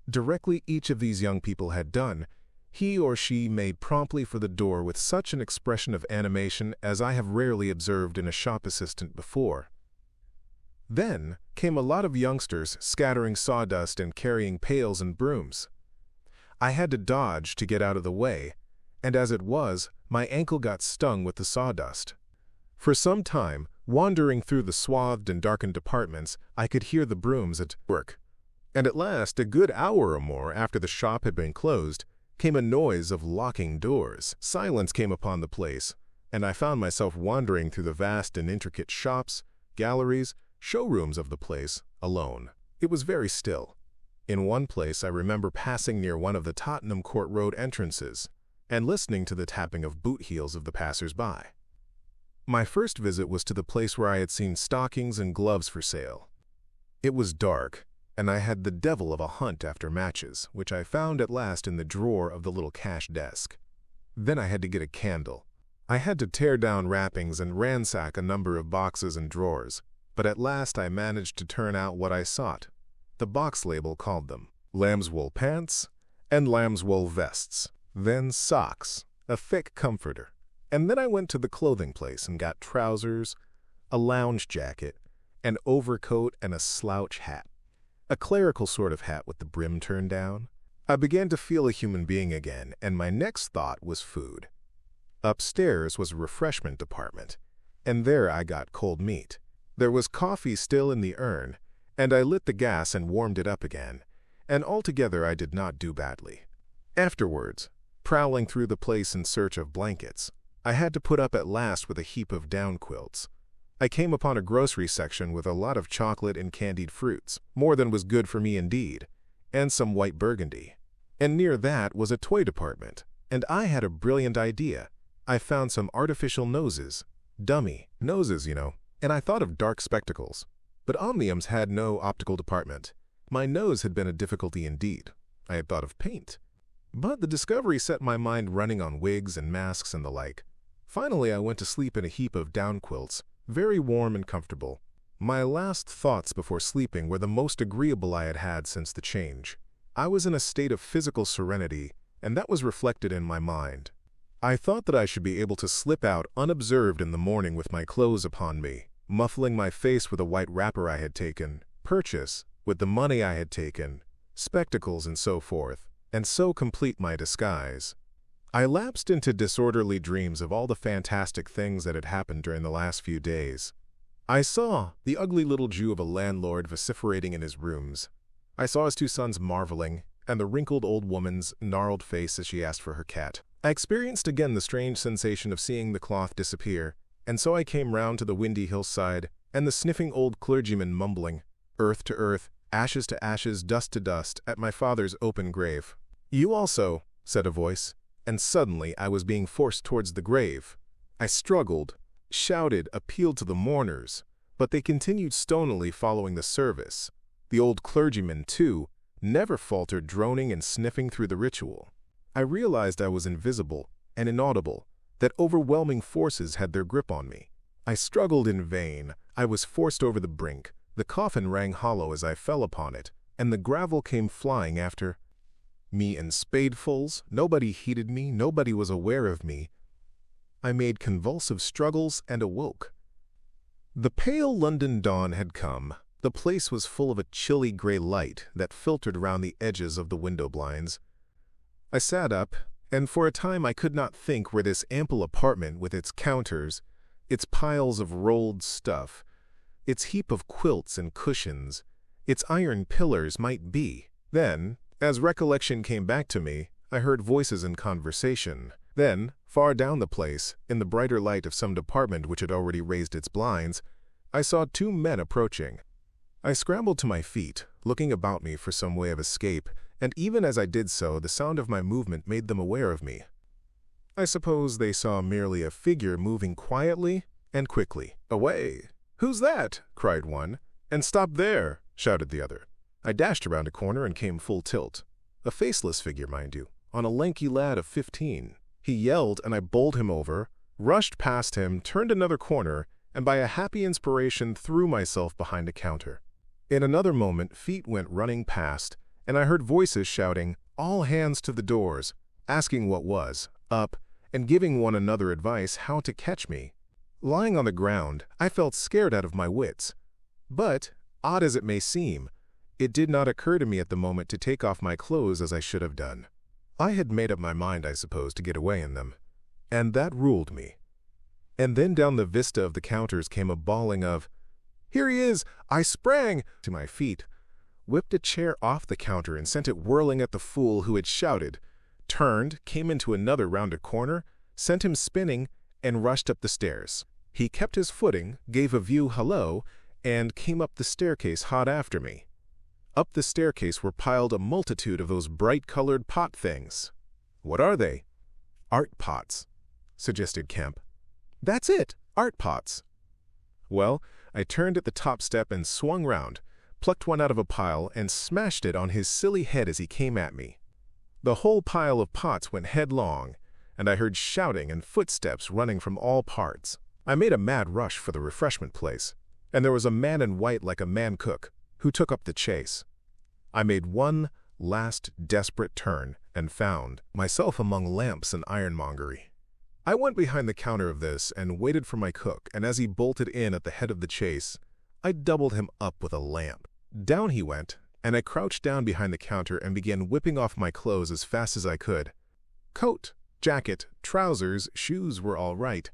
Directly each of these young people had done, he or she made promptly for the door with such an expression of animation as I have rarely observed in a shop assistant before. Then came a lot of youngsters scattering sawdust and carrying pails and brooms. I had to dodge to get out of the way, and as it was, my ankle got stung with the sawdust. For some time, wandering through the swathed and darkened departments, I could hear the brooms at work. And at last, a good hour or more after the shop had been closed, came a noise of locking doors. Silence came upon the place, and I found myself wandering through the vast and intricate shops, galleries, showrooms of the place, alone. It was very still. In one place I remember passing near one of the Tottenham Court Road entrances and listening to the tapping of boot heels of the passers-by. My first visit was to the place where I had seen stockings and gloves for sale. It was dark, and I had the devil of a hunt after matches, which I found at last in the drawer of the little cash desk. Then I had to get a candle. I had to tear down wrappings and ransack a number of boxes and drawers, but at last I managed to turn out what I sought. The box label called them lamb's wool pants and lamb's wool vests, then socks, a thick comforter. And then I went to the clothing place and got trousers, a lounge jacket, an overcoat, and a slouch hat. A clerical sort of hat with the brim turned down. I began to feel a human being again, and my next thought was food. Upstairs was a refreshment department, and there I got cold meat. There was coffee still in the urn, and I lit the gas and warmed it up again, and altogether I did not do badly. Afterwards, prowling through the place in search of blankets, I had to put up at last with a heap of down quilts. I came upon a grocery section with a lot of chocolate and candied fruits, more than was good for me indeed, and some white burgundy. And near that was a toy department, and I had a brilliant idea. I found some artificial noses, dummy noses, and I thought of dark spectacles. But Omnium's had no optical department. My nose had been a difficulty indeed. I had thought of paint. But the discovery set my mind running on wigs and masks and the like. Finally, I went to sleep in a heap of down quilts, very warm and comfortable. My last thoughts before sleeping were the most agreeable I had had since the change. I was in a state of physical serenity, and that was reflected in my mind. I thought that I should be able to slip out unobserved in the morning with my clothes upon me, muffling my face with a white wrapper I had taken, purchase, with the money I had taken, spectacles and so forth, and so complete my disguise. I lapsed into disorderly dreams of all the fantastic things that had happened during the last few days. I saw the ugly little Jew of a landlord vociferating in his rooms. I saw his two sons marveling, and the wrinkled old woman's gnarled face as she asked for her cat. I experienced again the strange sensation of seeing the cloth disappear, and so I came round to the windy hillside, and the sniffing old clergyman mumbling, earth to earth, ashes to ashes, dust to dust, at my father's open grave. "You also," said a voice, and suddenly I was being forced towards the grave. I struggled, shouted, appealed to the mourners, but they continued stonily following the service. The old clergyman, too, never faltered droning and sniffing through the ritual. I realized I was invisible and inaudible, that overwhelming forces had their grip on me. I struggled in vain. I was forced over the brink. The coffin rang hollow as I fell upon it, and the gravel came flying after me in spadefuls. Nobody heeded me. Nobody was aware of me. I made convulsive struggles and awoke. The pale London dawn had come. The place was full of a chilly gray light that filtered round the edges of the window blinds. I sat up, and for a time I could not think where this ample apartment with its counters, its piles of rolled stuff, its heap of quilts and cushions, its iron pillars might be. Then, as recollection came back to me, I heard voices in conversation. Then, far down the place, in the brighter light of some department which had already raised its blinds, I saw two men approaching. I scrambled to my feet, looking about me for some way of escape, and even as I did so, the sound of my movement made them aware of me. I suppose they saw merely a figure moving quietly and quickly. "Away! Who's that?" cried one. "And stop there!" shouted the other. I dashed around a corner and came full tilt. A faceless figure, mind you, on a lanky lad of 15. He yelled, and I bowled him over, rushed past him, turned another corner, and by a happy inspiration threw myself behind a counter. In another moment, feet went running past, and I heard voices shouting, "All hands to the doors," asking what was up, and giving one another advice how to catch me. Lying on the ground, I felt scared out of my wits. But, odd as it may seem, it did not occur to me at the moment to take off my clothes as I should have done. I had made up my mind, I suppose, to get away in them, and that ruled me. And then down the vista of the counters came a bawling of, "Here he is!" I sprang to my feet, whipped a chair off the counter and sent it whirling at the fool who had shouted, turned, came into another rounded corner, sent him spinning, and rushed up the stairs. He kept his footing, gave a view hello, and came up the staircase hot after me. Up the staircase were piled a multitude of those bright-colored pot things. "What are they?" "Art pots," suggested Kemp. "That's it, art pots." Well, I turned at the top step and swung round, plucked one out of a pile, and smashed it on his silly head as he came at me. The whole pile of pots went headlong, and I heard shouting and footsteps running from all parts. I made a mad rush for the refreshment place, and there was a man in white like a man-cook, who took up the chase. I made one last desperate turn and found myself among lamps and ironmongery. I went behind the counter of this and waited for my cook, and as he bolted in at the head of the chase, I doubled him up with a lamp. Down he went, and I crouched down behind the counter and began whipping off my clothes as fast as I could. Coat, jacket, trousers, shoes were all right,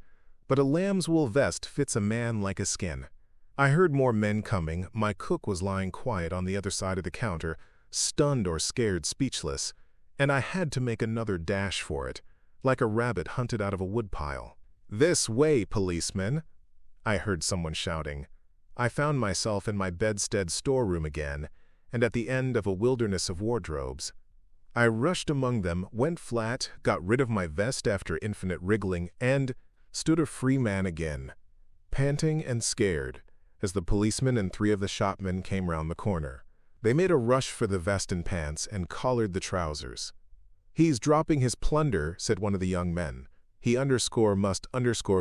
but a lamb's wool vest fits a man like a skin. I heard more men coming. My cook was lying quiet on the other side of the counter, stunned or scared speechless, and I had to make another dash for it, like a rabbit hunted out of a woodpile. "This way, policeman!" I heard someone shouting. I found myself in my bedstead storeroom again, and at the end of a wilderness of wardrobes. I rushed among them, went flat, got rid of my vest after infinite wriggling, and stood a free man again, panting and scared, as the policeman and 3 of the shopmen came round the corner. They made a rush for the vest and pants and collared the trousers. "He's dropping his plunder," said one of the young men. "He must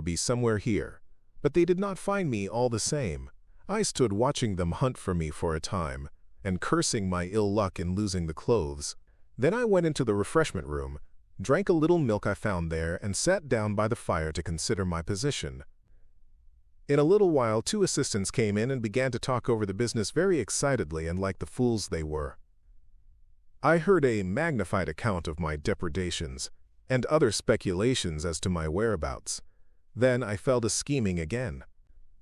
be somewhere here." But they did not find me all the same. I stood watching them hunt for me for a time, and cursing my ill luck in losing the clothes. Then I went into the refreshment room, drank a little milk I found there, and sat down by the fire to consider my position. In a little while 2 assistants came in and began to talk over the business very excitedly and like the fools they were. I heard a magnified account of my depredations, and other speculations as to my whereabouts. Then I fell to scheming again.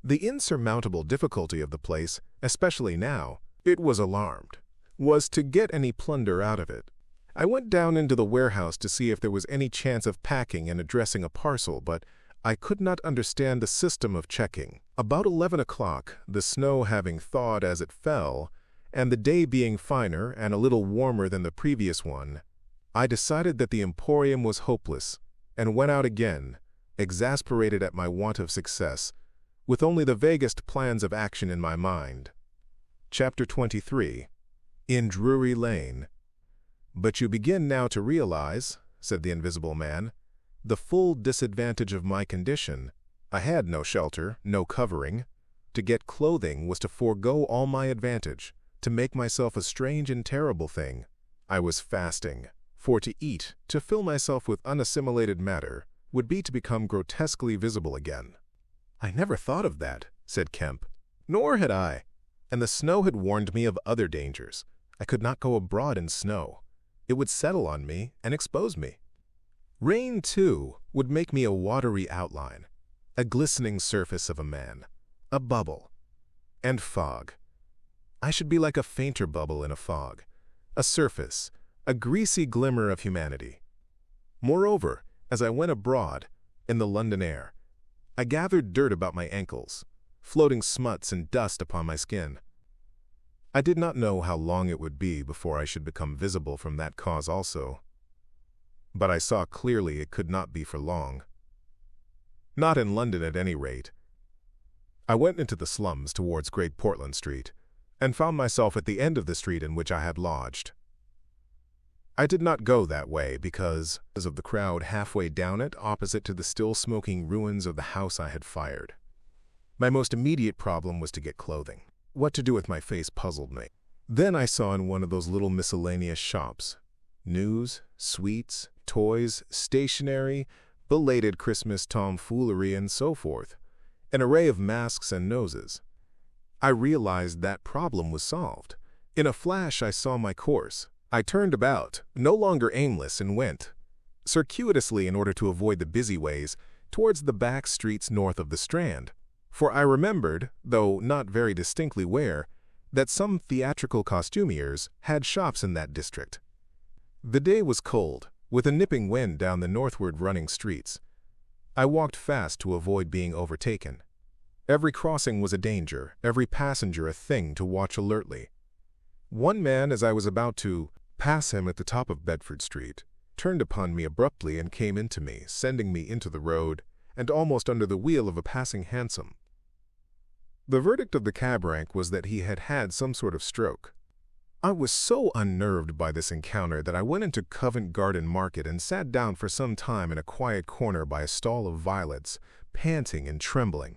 The insurmountable difficulty of the place, especially now, it was alarmed, was to get any plunder out of it. I went down into the warehouse to see if there was any chance of packing and addressing a parcel, but I could not understand the system of checking. About 11 o'clock, the snow having thawed as it fell, and the day being finer and a little warmer than the previous one, I decided that the emporium was hopeless, and went out again, exasperated at my want of success, with only the vaguest plans of action in my mind. Chapter 23. In Drury Lane. "But you begin now to realize," said the invisible man, "the full disadvantage of my condition. I had no shelter, no covering. To get clothing was to forego all my advantage, to make myself a strange and terrible thing. I was fasting, for to eat, to fill myself with unassimilated matter, would be to become grotesquely visible again." "I never thought of that," said Kemp. "Nor had I, and the snow had warned me of other dangers. I could not go abroad in snow. It would settle on me and expose me." Rain, too, would make me a watery outline, a glistening surface of a man, a bubble, and fog. I should be like a fainter bubble in a fog, a surface, a greasy glimmer of humanity. Moreover, as I went abroad, in the London air, I gathered dirt about my ankles, floating smuts and dust upon my skin. I did not know how long it would be before I should become visible from that cause also. But I saw clearly it could not be for long. Not in London at any rate. I went into the slums towards Great Portland Street, and found myself at the end of the street in which I had lodged. I did not go that way because of the crowd halfway down it opposite to the still smoking ruins of the house I had fired. My most immediate problem was to get clothing. What to do with my face puzzled me. Then I saw in one of those little miscellaneous shops, news, sweets, toys, stationery, belated Christmas tomfoolery, and so forth, an array of masks and noses. I realized that problem was solved. In a flash I saw my course. I turned about, no longer aimless, and went, circuitously in order to avoid the busy ways, towards the back streets north of the Strand. For I remembered, though not very distinctly where, that some theatrical costumiers had shops in that district. The day was cold, with a nipping wind down the northward running streets. I walked fast to avoid being overtaken. Every crossing was a danger, every passenger a thing to watch alertly. One man, as I was about to pass him at the top of Bedford Street, turned upon me abruptly and came into me, sending me into the road, and almost under the wheel of a passing hansom. The verdict of the cab rank was that he had had some sort of stroke. I was so unnerved by this encounter that I went into Covent Garden Market and sat down for some time in a quiet corner by a stall of violets, panting and trembling.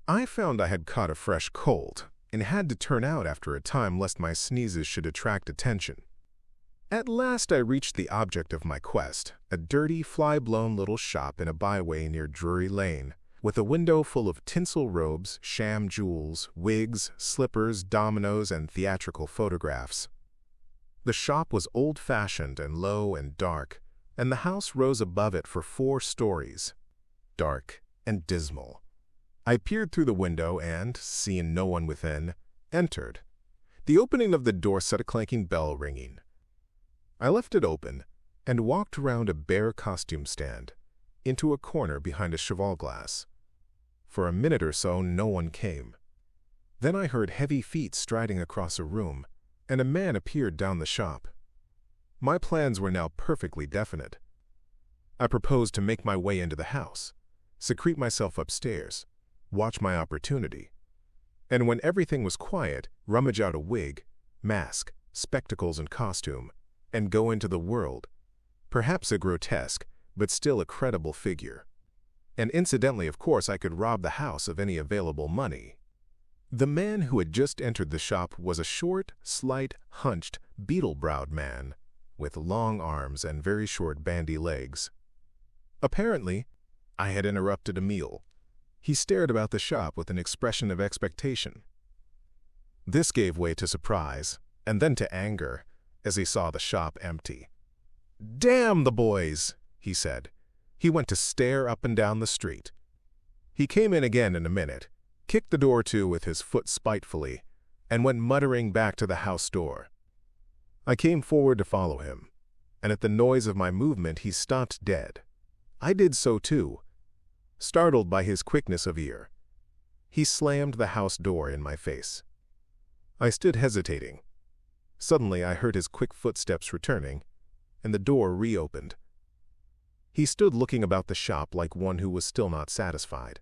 I found I had caught a fresh cold, and had to turn out after a time lest my sneezes should attract attention. At last I reached the object of my quest, a dirty, fly-blown little shop in a byway near Drury Lane, with a window full of tinsel robes, sham jewels, wigs, slippers, dominoes, and theatrical photographs. The shop was old-fashioned and low and dark, and the house rose above it for 4 stories, dark and dismal. I peered through the window and, seeing no one within, entered. The opening of the door set a clanking bell ringing. I left it open and walked round a bare costume stand, into a corner behind a cheval glass. For a minute or so no one came. Then I heard heavy feet striding across a room, and a man appeared down the shop. My plans were now perfectly definite. I proposed to make my way into the house, secrete myself upstairs, watch my opportunity, and when everything was quiet, rummage out a wig, mask, spectacles, and costume, and go into the world, perhaps a grotesque, but still a credible figure. And incidentally, of course, I could rob the house of any available money. The man who had just entered the shop was a short, slight, hunched, beetle-browed man, with long arms and very short bandy legs. Apparently, I had interrupted a meal. He stared about the shop with an expression of expectation. This gave way to surprise, and then to anger, as he saw the shop empty. "Damn the boys," he said. He went to stare up and down the street. He came in again in a minute, kicked the door to with his foot spitefully, and went muttering back to the house door. I came forward to follow him, and at the noise of my movement he stopped dead. I did so too, startled by his quickness of ear. He slammed the house door in my face. I stood hesitating. Suddenly I heard his quick footsteps returning, and the door reopened. He stood looking about the shop like one who was still not satisfied.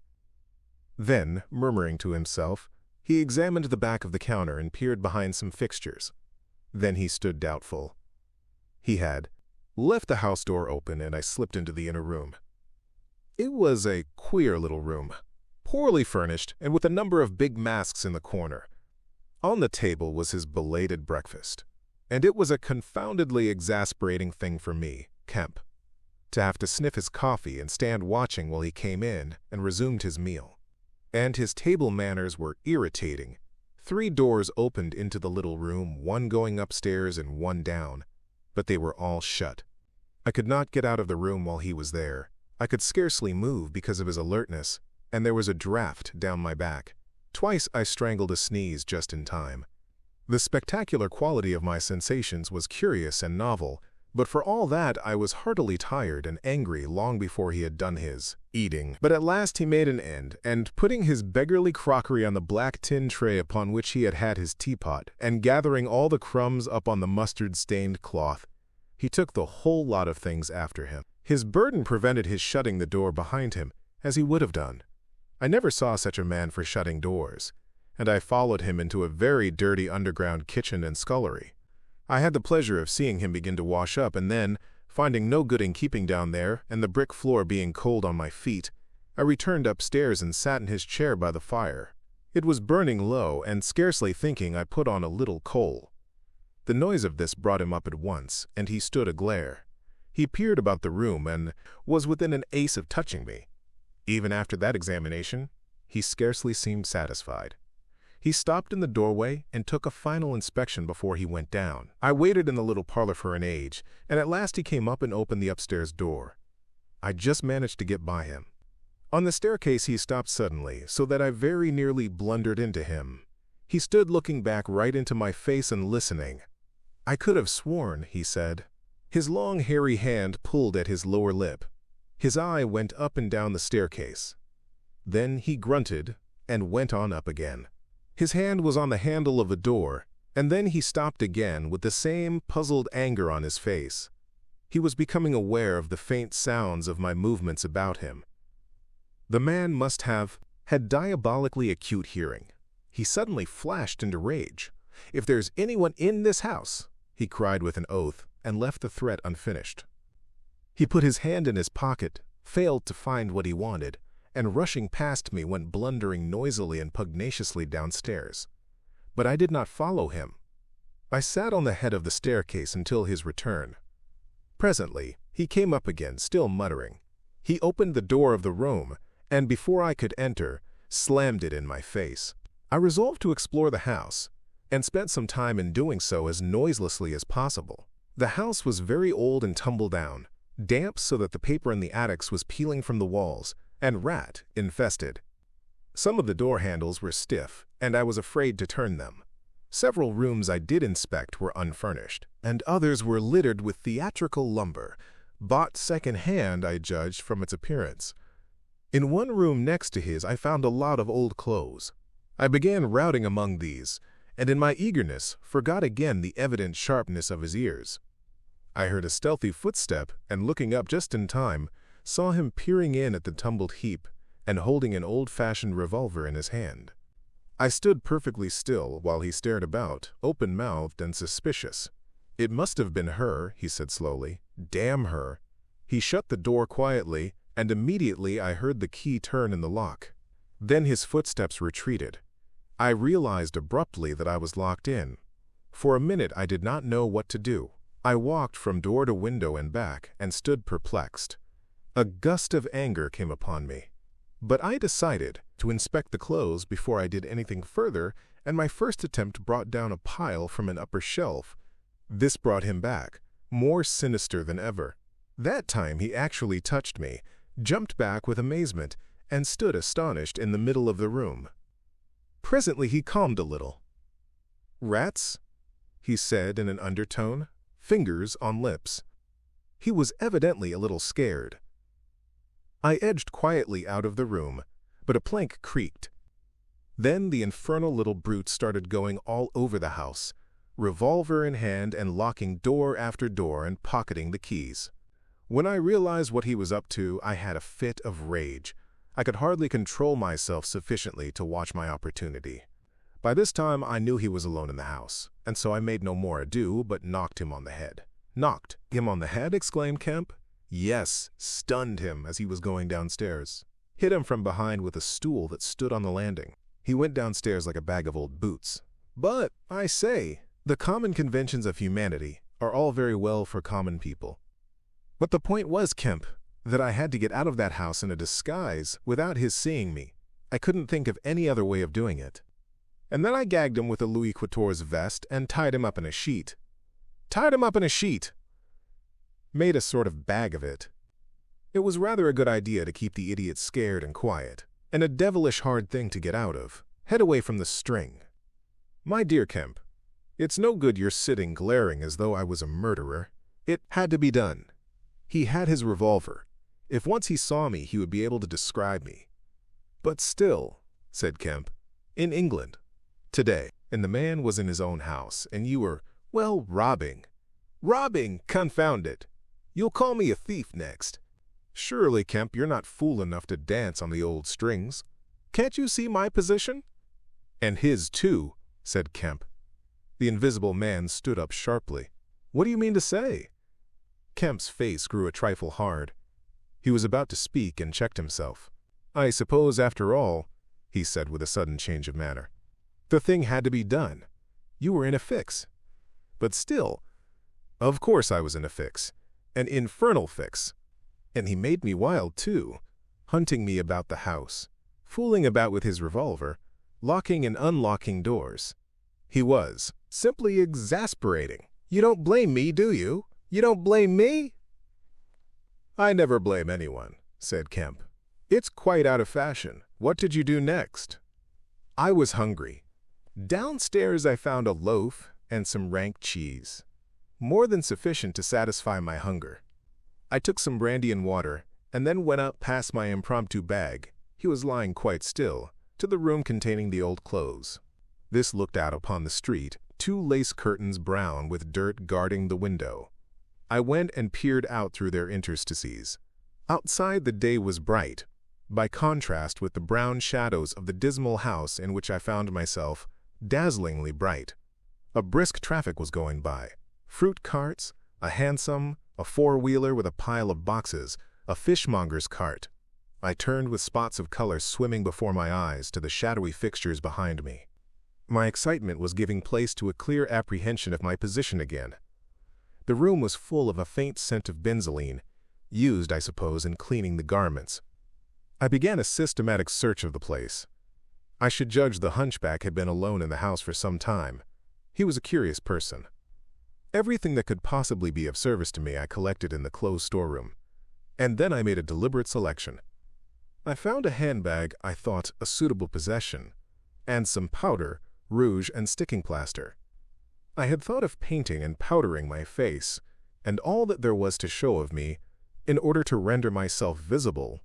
Then, murmuring to himself, he examined the back of the counter and peered behind some fixtures. Then he stood doubtful. He had left the house door open, and I slipped into the inner room. It was a queer little room, poorly furnished and with a number of big masks in the corner. On the table was his belated breakfast, and it was a confoundedly exasperating thing for me, Kemp, to have to sniff his coffee and stand watching while he came in and resumed his meal. And his table manners were irritating. 3 doors opened into the little room, one going upstairs and one down, but they were all shut. I could not get out of the room while he was there. I could scarcely move because of his alertness, and there was a draft down my back. Twice I strangled a sneeze just in time. The spectacular quality of my sensations was curious and novel, but for all that I was heartily tired and angry long before he had done his eating. But at last he made an end, and putting his beggarly crockery on the black tin tray upon which he had had his teapot, and gathering all the crumbs up on the mustard-stained cloth, he took the whole lot of things after him. His burden prevented his shutting the door behind him, as he would have done. I never saw such a man for shutting doors, and I followed him into a very dirty underground kitchen and scullery. I had the pleasure of seeing him begin to wash up, and then, finding no good in keeping down there, and the brick floor being cold on my feet, I returned upstairs and sat in his chair by the fire. It was burning low, and scarcely thinking I put on a little coal. The noise of this brought him up at once, and he stood aglare. He peered about the room and was within an ace of touching me. Even after that examination, he scarcely seemed satisfied. He stopped in the doorway and took a final inspection before he went down. I waited in the little parlor for an age, and at last he came up and opened the upstairs door. I just managed to get by him. On the staircase he stopped suddenly, so that I very nearly blundered into him. He stood looking back right into my face and listening. "I could have sworn," he said. His long hairy hand pulled at his lower lip. His eye went up and down the staircase. Then he grunted and went on up again. His hand was on the handle of a door, and then he stopped again with the same puzzled anger on his face. He was becoming aware of the faint sounds of my movements about him. The man must have had diabolically acute hearing. He suddenly flashed into rage. "If there's anyone in this house," he cried with an oath, and left the threat unfinished. He put his hand in his pocket, failed to find what he wanted, and rushing past me went blundering noisily and pugnaciously downstairs. But I did not follow him. I sat on the head of the staircase until his return. Presently, he came up again, still muttering. He opened the door of the room, and before I could enter, slammed it in my face. I resolved to explore the house, and spent some time in doing so as noiselessly as possible. The house was very old and tumble down, damp so that the paper in the attics was peeling from the walls, and rat-infested. Some of the door handles were stiff, and I was afraid to turn them. Several rooms I did inspect were unfurnished, and others were littered with theatrical lumber, bought second-hand, I judged, from its appearance. In one room next to his I found a lot of old clothes. I began routing among these, and in my eagerness forgot again the evident sharpness of his ears. I heard a stealthy footstep, and looking up just in time, saw him peering in at the tumbled heap and holding an old-fashioned revolver in his hand. I stood perfectly still while he stared about, open-mouthed and suspicious. "It must have been her," he said slowly. "Damn her." He shut the door quietly, and immediately I heard the key turn in the lock. Then his footsteps retreated. I realized abruptly that I was locked in. For a minute I did not know what to do. I walked from door to window and back, and stood perplexed. A gust of anger came upon me. But I decided to inspect the clothes before I did anything further, and my first attempt brought down a pile from an upper shelf. This brought him back, more sinister than ever. That time he actually touched me, jumped back with amazement, and stood astonished in the middle of the room. Presently he calmed a little. "Rats?" he said in an undertone, fingers on lips. He was evidently a little scared. I edged quietly out of the room, but a plank creaked. Then the infernal little brute started going all over the house, revolver in hand and locking door after door and pocketing the keys. When I realized what he was up to, I had a fit of rage. I could hardly control myself sufficiently to watch my opportunity. By this time I knew he was alone in the house, and so I made no more ado but knocked him on the head. "Knocked him on the head?" exclaimed Kemp. "Yes, stunned him as he was going downstairs. Hit him from behind with a stool that stood on the landing. He went downstairs like a bag of old boots. But, I say, the common conventions of humanity are all very well for common people. But the point was, Kemp, that I had to get out of that house in a disguise without his seeing me. I couldn't think of any other way of doing it. And then I gagged him with a Louis Quatorze vest and tied him up in a sheet. Tied him up in a sheet! made a sort of bag of it. It was rather a good idea to keep the idiot scared and quiet, and a devilish hard thing to get out of. Head away from the string. My dear Kemp, it's no good you're sitting glaring as though I was a murderer. It had to be done. He had his revolver. If once he saw me, he would be able to describe me. But still, said Kemp, in England, today, and the man was in his own house, and you were, well, robbing. Robbing, confound it! You'll call me a thief next. Surely, Kemp, you're not fool enough to dance on the old strings. Can't you see my position? And his, too, said Kemp. The invisible man stood up sharply. What do you mean to say? Kemp's face grew a trifle hard. He was about to speak and checked himself. I suppose, after all, he said with a sudden change of manner, the thing had to be done. You were in a fix. But still, of course I was in a fix. An infernal fix. And he made me wild, too, hunting me about the house, fooling about with his revolver, locking and unlocking doors. He was simply exasperating. You don't blame me, do you? You don't blame me? I never blame anyone, said Kemp. It's quite out of fashion. What did you do next? I was hungry. Downstairs I found a loaf and some rank cheese, more than sufficient to satisfy my hunger. I took some brandy and water, and then went up past my impromptu bag, he was lying quite still, to the room containing the old clothes. This looked out upon the street, 2 lace curtains brown with dirt guarding the window. I went and peered out through their interstices. Outside the day was bright, by contrast with the brown shadows of the dismal house in which I found myself, dazzlingly bright. A brisk traffic was going by. Fruit carts, a hansom, a 4-wheeler with a pile of boxes, a fishmonger's cart. I turned with spots of color swimming before my eyes to the shadowy fixtures behind me. My excitement was giving place to a clear apprehension of my position again. The room was full of a faint scent of benzoline, used, I suppose, in cleaning the garments. I began a systematic search of the place. I should judge the hunchback had been alone in the house for some time. He was a curious person. Everything that could possibly be of service to me I collected in the closed storeroom, and then I made a deliberate selection. I found a handbag I thought a suitable possession, and some powder, rouge, and sticking plaster. I had thought of painting and powdering my face, and all that there was to show of me, in order to render myself visible.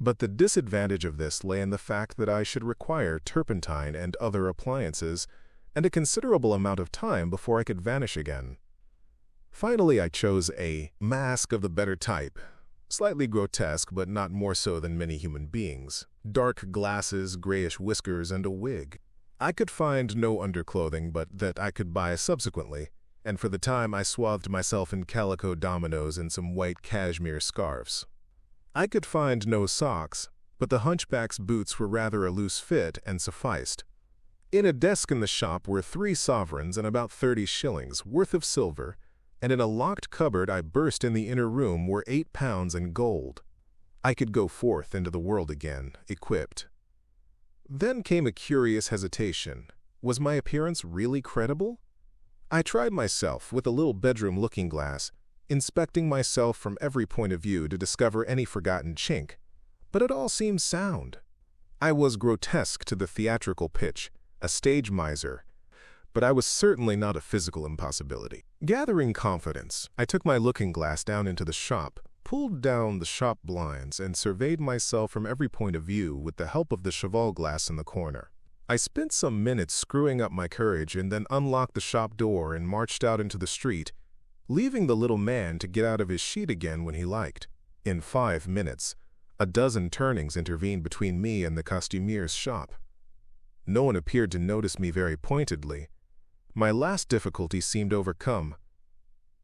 But the disadvantage of this lay in the fact that I should require turpentine and other appliances, and a considerable amount of time before I could vanish again. Finally, I chose a mask of the better type, slightly grotesque but not more so than many human beings, dark glasses, grayish whiskers, and a wig. I could find no underclothing but that I could buy subsequently, and for the time I swathed myself in calico dominoes and some white cashmere scarves. I could find no socks, but the hunchback's boots were rather a loose fit and sufficed. In a desk in the shop were 3 sovereigns and about 30 shillings worth of silver, and in a locked cupboard I burst in the inner room were 8 pounds in gold. I could go forth into the world again, equipped. Then came a curious hesitation. Was my appearance really credible? I tried myself with a little bedroom looking-glass, inspecting myself from every point of view to discover any forgotten chink, but it all seemed sound. I was grotesque to the theatrical pitch, a stage miser, but I was certainly not a physical impossibility. Gathering confidence, I took my looking-glass down into the shop, pulled down the shop blinds, and surveyed myself from every point of view with the help of the cheval glass in the corner. I spent some minutes screwing up my courage and then unlocked the shop door and marched out into the street, leaving the little man to get out of his sheet again when he liked. In 5 minutes, a dozen turnings intervened between me and the costumier's shop. No one appeared to notice me very pointedly. My last difficulty seemed overcome.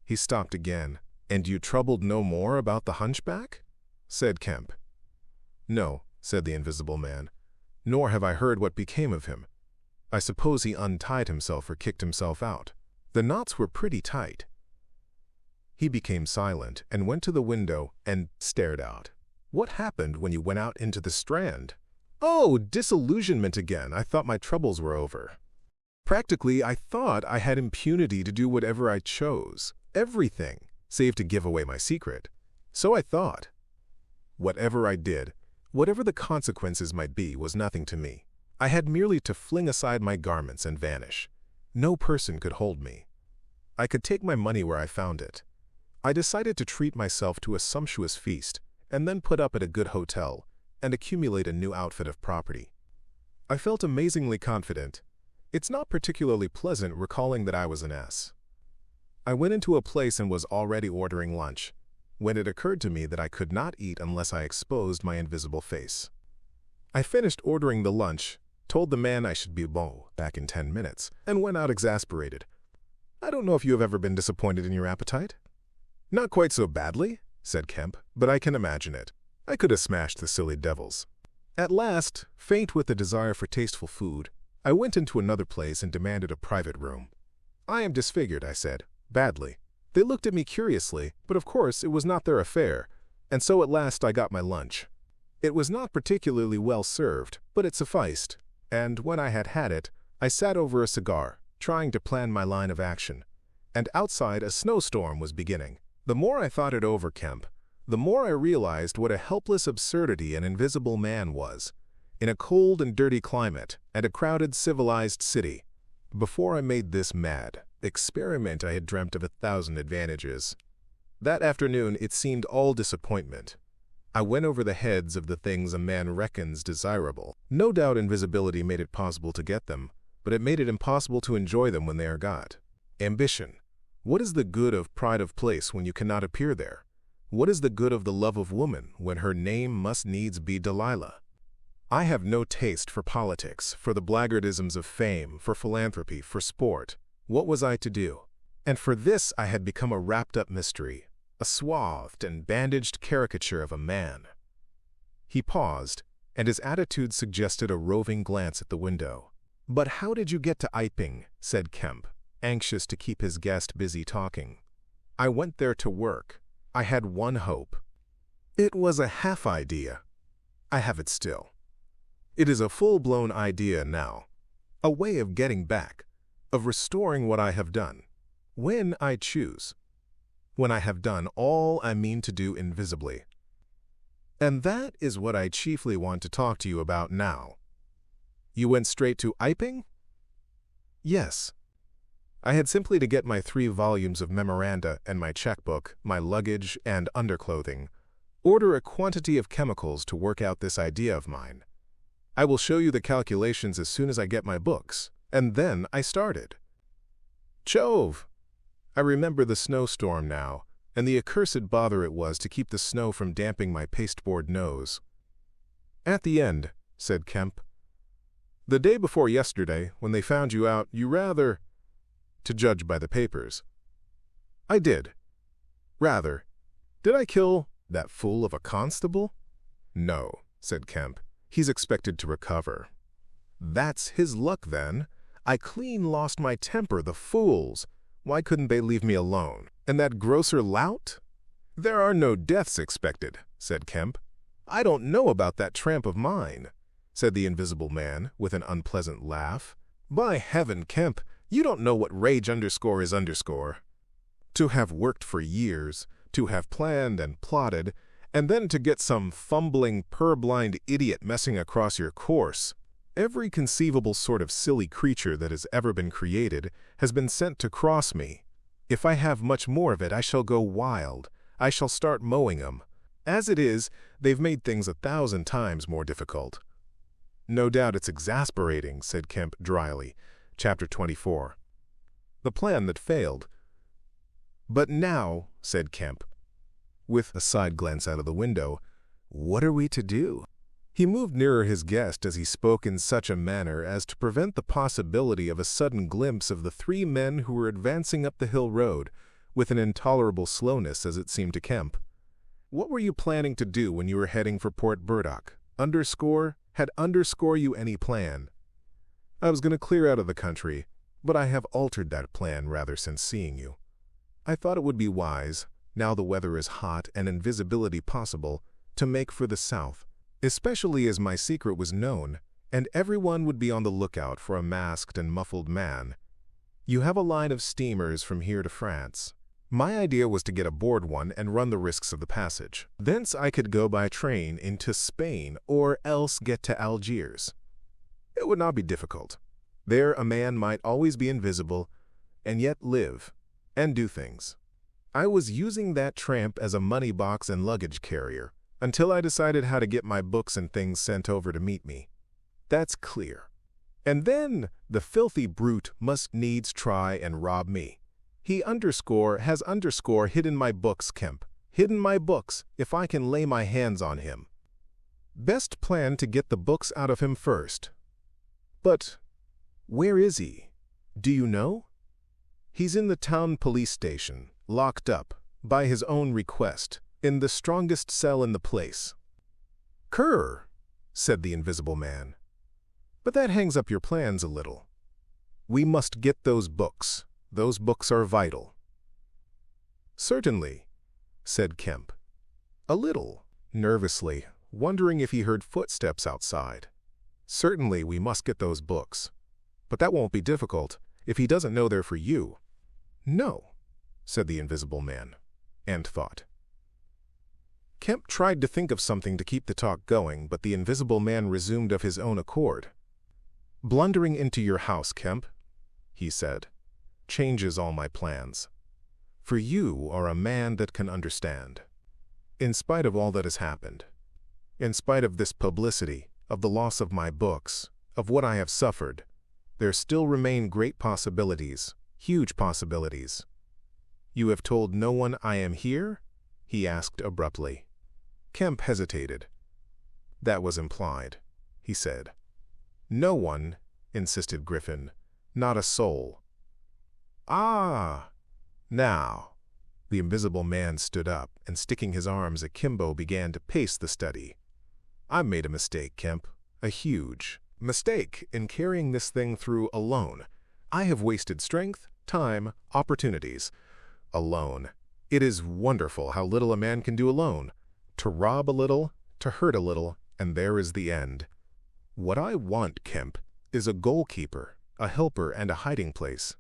He stopped again. "And you troubled no more about the hunchback?" said Kemp. "No," said the invisible man, "nor have I heard what became of him. I suppose he untied himself or kicked himself out. The knots were pretty tight." He became silent and went to the window and stared out. "What happened when you went out into the Strand?" "Oh, disillusionment again. I thought my troubles were over. Practically, I thought I had impunity to do whatever I chose. Everything. save to give away my secret. So I thought. Whatever I did, whatever the consequences might be, was nothing to me. I had merely to fling aside my garments and vanish. No person could hold me. I could take my money where I found it. I decided to treat myself to a sumptuous feast, and then put up at a good hotel, and accumulate a new outfit of property. I felt amazingly confident. It's not particularly pleasant recalling that I was an ass. I went into a place and was already ordering lunch, when it occurred to me that I could not eat unless I exposed my invisible face. I finished ordering the lunch, told the man I should be back in 10 minutes, and went out exasperated. I don't know if you have ever been disappointed in your appetite? Not quite so badly, said Kemp, but I can imagine it. I could have smashed the silly devils. At last, faint with the desire for tasteful food, I went into another place and demanded a private room. I am disfigured, I said, badly. They looked at me curiously, but of course it was not their affair, and so at last I got my lunch. It was not particularly well served, but it sufficed, and when I had had it, I sat over a cigar, trying to plan my line of action. And outside, a snowstorm was beginning. The more I thought it over, Kemp, the more I realized what a helpless absurdity an invisible man was, in a cold and dirty climate and a crowded civilized city. Before I made this mad experiment, I had dreamt of 1,000 advantages. That afternoon it seemed all disappointment. I went over the heads of the things a man reckons desirable. No doubt invisibility made it possible to get them, but it made it impossible to enjoy them when they are got. Ambition. What is the good of pride of place when you cannot appear there? What is the good of the love of woman when her name must needs be Delilah? I have no taste for politics, for the blackguardisms of fame, for philanthropy, for sport. What was I to do? And for this I had become a wrapped-up mystery, a swathed and bandaged caricature of a man. He paused, and his attitude suggested a roving glance at the window. "But how did you get to Iping?" said Kemp, anxious to keep his guest busy talking. "I went there to work. I had one hope. It was a half idea. I have it still. It is a full-blown idea now, a way of getting back, of restoring what I have done, when I choose, when I have done all I mean to do invisibly. And that is what I chiefly want to talk to you about now." "You went straight to Iping?" "Yes. I had simply to get my 3 volumes of memoranda and my checkbook, my luggage and underclothing, order a quantity of chemicals to work out this idea of mine. I will show you the calculations as soon as I get my books, and then I started. Jove! I remember the snowstorm now, and the accursed bother it was to keep the snow from damping my pasteboard nose." "At the end," said Kemp, "the day before yesterday, when they found you out, you rather, to judge by the papers." "I did. Rather. Did I kill that fool of a constable?" "No," said Kemp. "He's expected to recover." "That's his luck, then. I clean lost my temper, the fools. Why couldn't they leave me alone? And that grocer lout?" "There are no deaths expected," said Kemp. "I don't know about that tramp of mine," said the invisible man, with an unpleasant laugh. "By heaven, Kemp, you don't know what rage underscore is underscore. To have worked for years, to have planned and plotted, and then to get some fumbling, purblind idiot messing across your course. Every conceivable sort of silly creature that has ever been created has been sent to cross me. If I have much more of it, I shall go wild. I shall start mowing 'em. As it is, they've made things 1,000 times more difficult." "No doubt it's exasperating," said Kemp dryly. Chapter 24. The plan that failed. "But now," said Kemp, with a side glance out of the window, "what are we to do?" He moved nearer his guest as he spoke in such a manner as to prevent the possibility of a sudden glimpse of the 3 men who were advancing up the hill road, with an intolerable slowness as it seemed to Kemp. "What were you planning to do when you were heading for Port Burdock? Had you any plan?" "I was going to clear out of the country, but I have altered that plan rather since seeing you. I thought it would be wise, now the weather is hot and invisibility possible, to make for the south, especially as my secret was known, and everyone would be on the lookout for a masked and muffled man. You have a line of steamers from here to France. My idea was to get aboard one and run the risks of the passage. Thence I could go by train into Spain or else get to Algiers. It would not be difficult. There a man might always be invisible and yet live and do things. I was using that tramp as a money box and luggage carrier until I decided how to get my books and things sent over to meet me. That's clear. And then the filthy brute must needs try and rob me. He has hidden my books, Kemp. Hidden my books if I can lay my hands on him. Best plan to get the books out of him first. But where is he? Do you know? He's in the town police station, locked up, by his own request, in the strongest cell in the place. "Kerr," said the invisible man. "But that hangs up your plans a little. We must get those books. Those books are vital." "Certainly," said Kemp, a little nervously, wondering if he heard footsteps outside. "Certainly we must get those books. But that won't be difficult if he doesn't know they're for you." "No," said the invisible man, and thought. Kemp tried to think of something to keep the talk going, but the invisible man resumed of his own accord. "Blundering into your house, Kemp," he said, "changes all my plans. For you are a man that can understand. In spite of all that has happened, in spite of this publicity, of the loss of my books, of what I have suffered, there still remain great possibilities, huge possibilities." "You have told no one I am here?" he asked abruptly. Kemp hesitated. "That was implied," he said. "No one," insisted Griffin, "not a soul." "Ah! Now." The invisible man stood up and, sticking his arms akimbo, began to pace the study. "I made a mistake, Kemp, a huge mistake in carrying this thing through alone. I have wasted strength, time, opportunities. Alone. It is wonderful how little a man can do alone. To rob a little, to hurt a little, and there is the end. What I want, Kemp, is a goalkeeper, a helper, and a hiding place.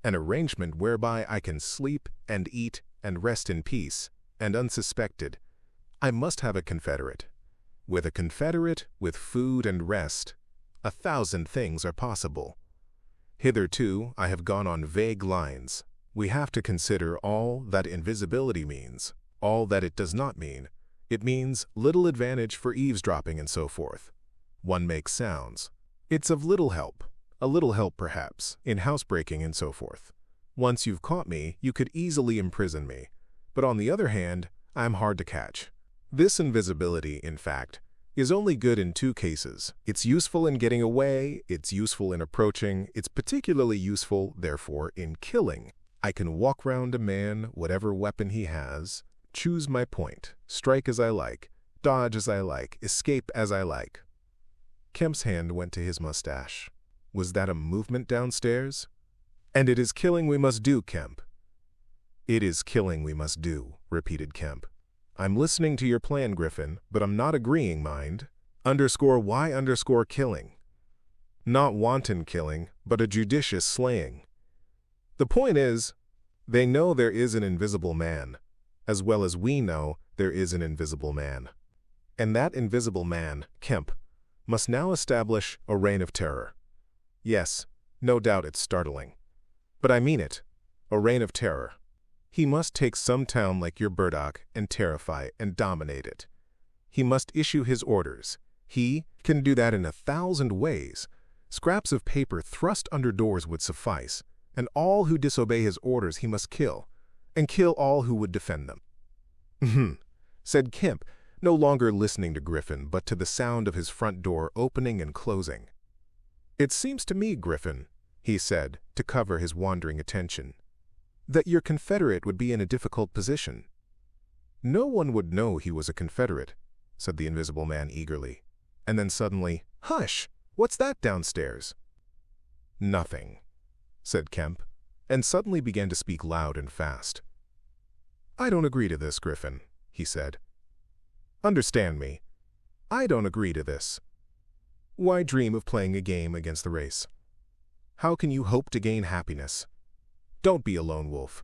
An arrangement whereby I can sleep and eat and rest in peace and unsuspected. I must have a confederate. With a confederate, with food and rest, 1,000 things are possible. Hitherto, I have gone on vague lines. We have to consider all that invisibility means, all that it does not mean. It means little advantage for eavesdropping and so forth. One makes sounds. It's of little help, a little help perhaps, in housebreaking and so forth. Once you've caught me, you could easily imprison me. But on the other hand, I'm hard to catch. This invisibility, in fact, is only good in 2 cases. It's useful in getting away, it's useful in approaching, it's particularly useful, therefore, in killing. I can walk round a man, whatever weapon he has, choose my point, strike as I like, dodge as I like, escape as I like. Kemp's hand went to his mustache. Was that a movement downstairs? "And it is killing we must do, Kemp." "It is killing we must do," repeated Kemp. "I'm listening to your plan, Griffin, but I'm not agreeing, mind. Why killing? Not wanton killing, but a judicious slaying. The point is, they know there is an invisible man, as well as we know there is an invisible man. And that invisible man, Kemp, must now establish a reign of terror. Yes, no doubt it's startling. But I mean it, a reign of terror. He must take some town like your Burdock and terrify and dominate it. He must issue his orders. He can do that in 1,000 ways. Scraps of paper thrust under doors would suffice, and all who disobey his orders he must kill, and kill all who would defend them." Said Kemp, no longer listening to Griffin, but to the sound of his front door opening and closing. "It seems to me, Griffin," he said, to cover his wandering attention, "that your confederate would be in a difficult position." "No one would know he was a confederate," said the invisible man eagerly, and then suddenly, "Hush! What's that downstairs?" "Nothing," said Kemp, and suddenly began to speak loud and fast. "I don't agree to this, Griffin," he said. "Understand me. I don't agree to this. Why dream of playing a game against the race? How can you hope to gain happiness? Don't be a lone wolf.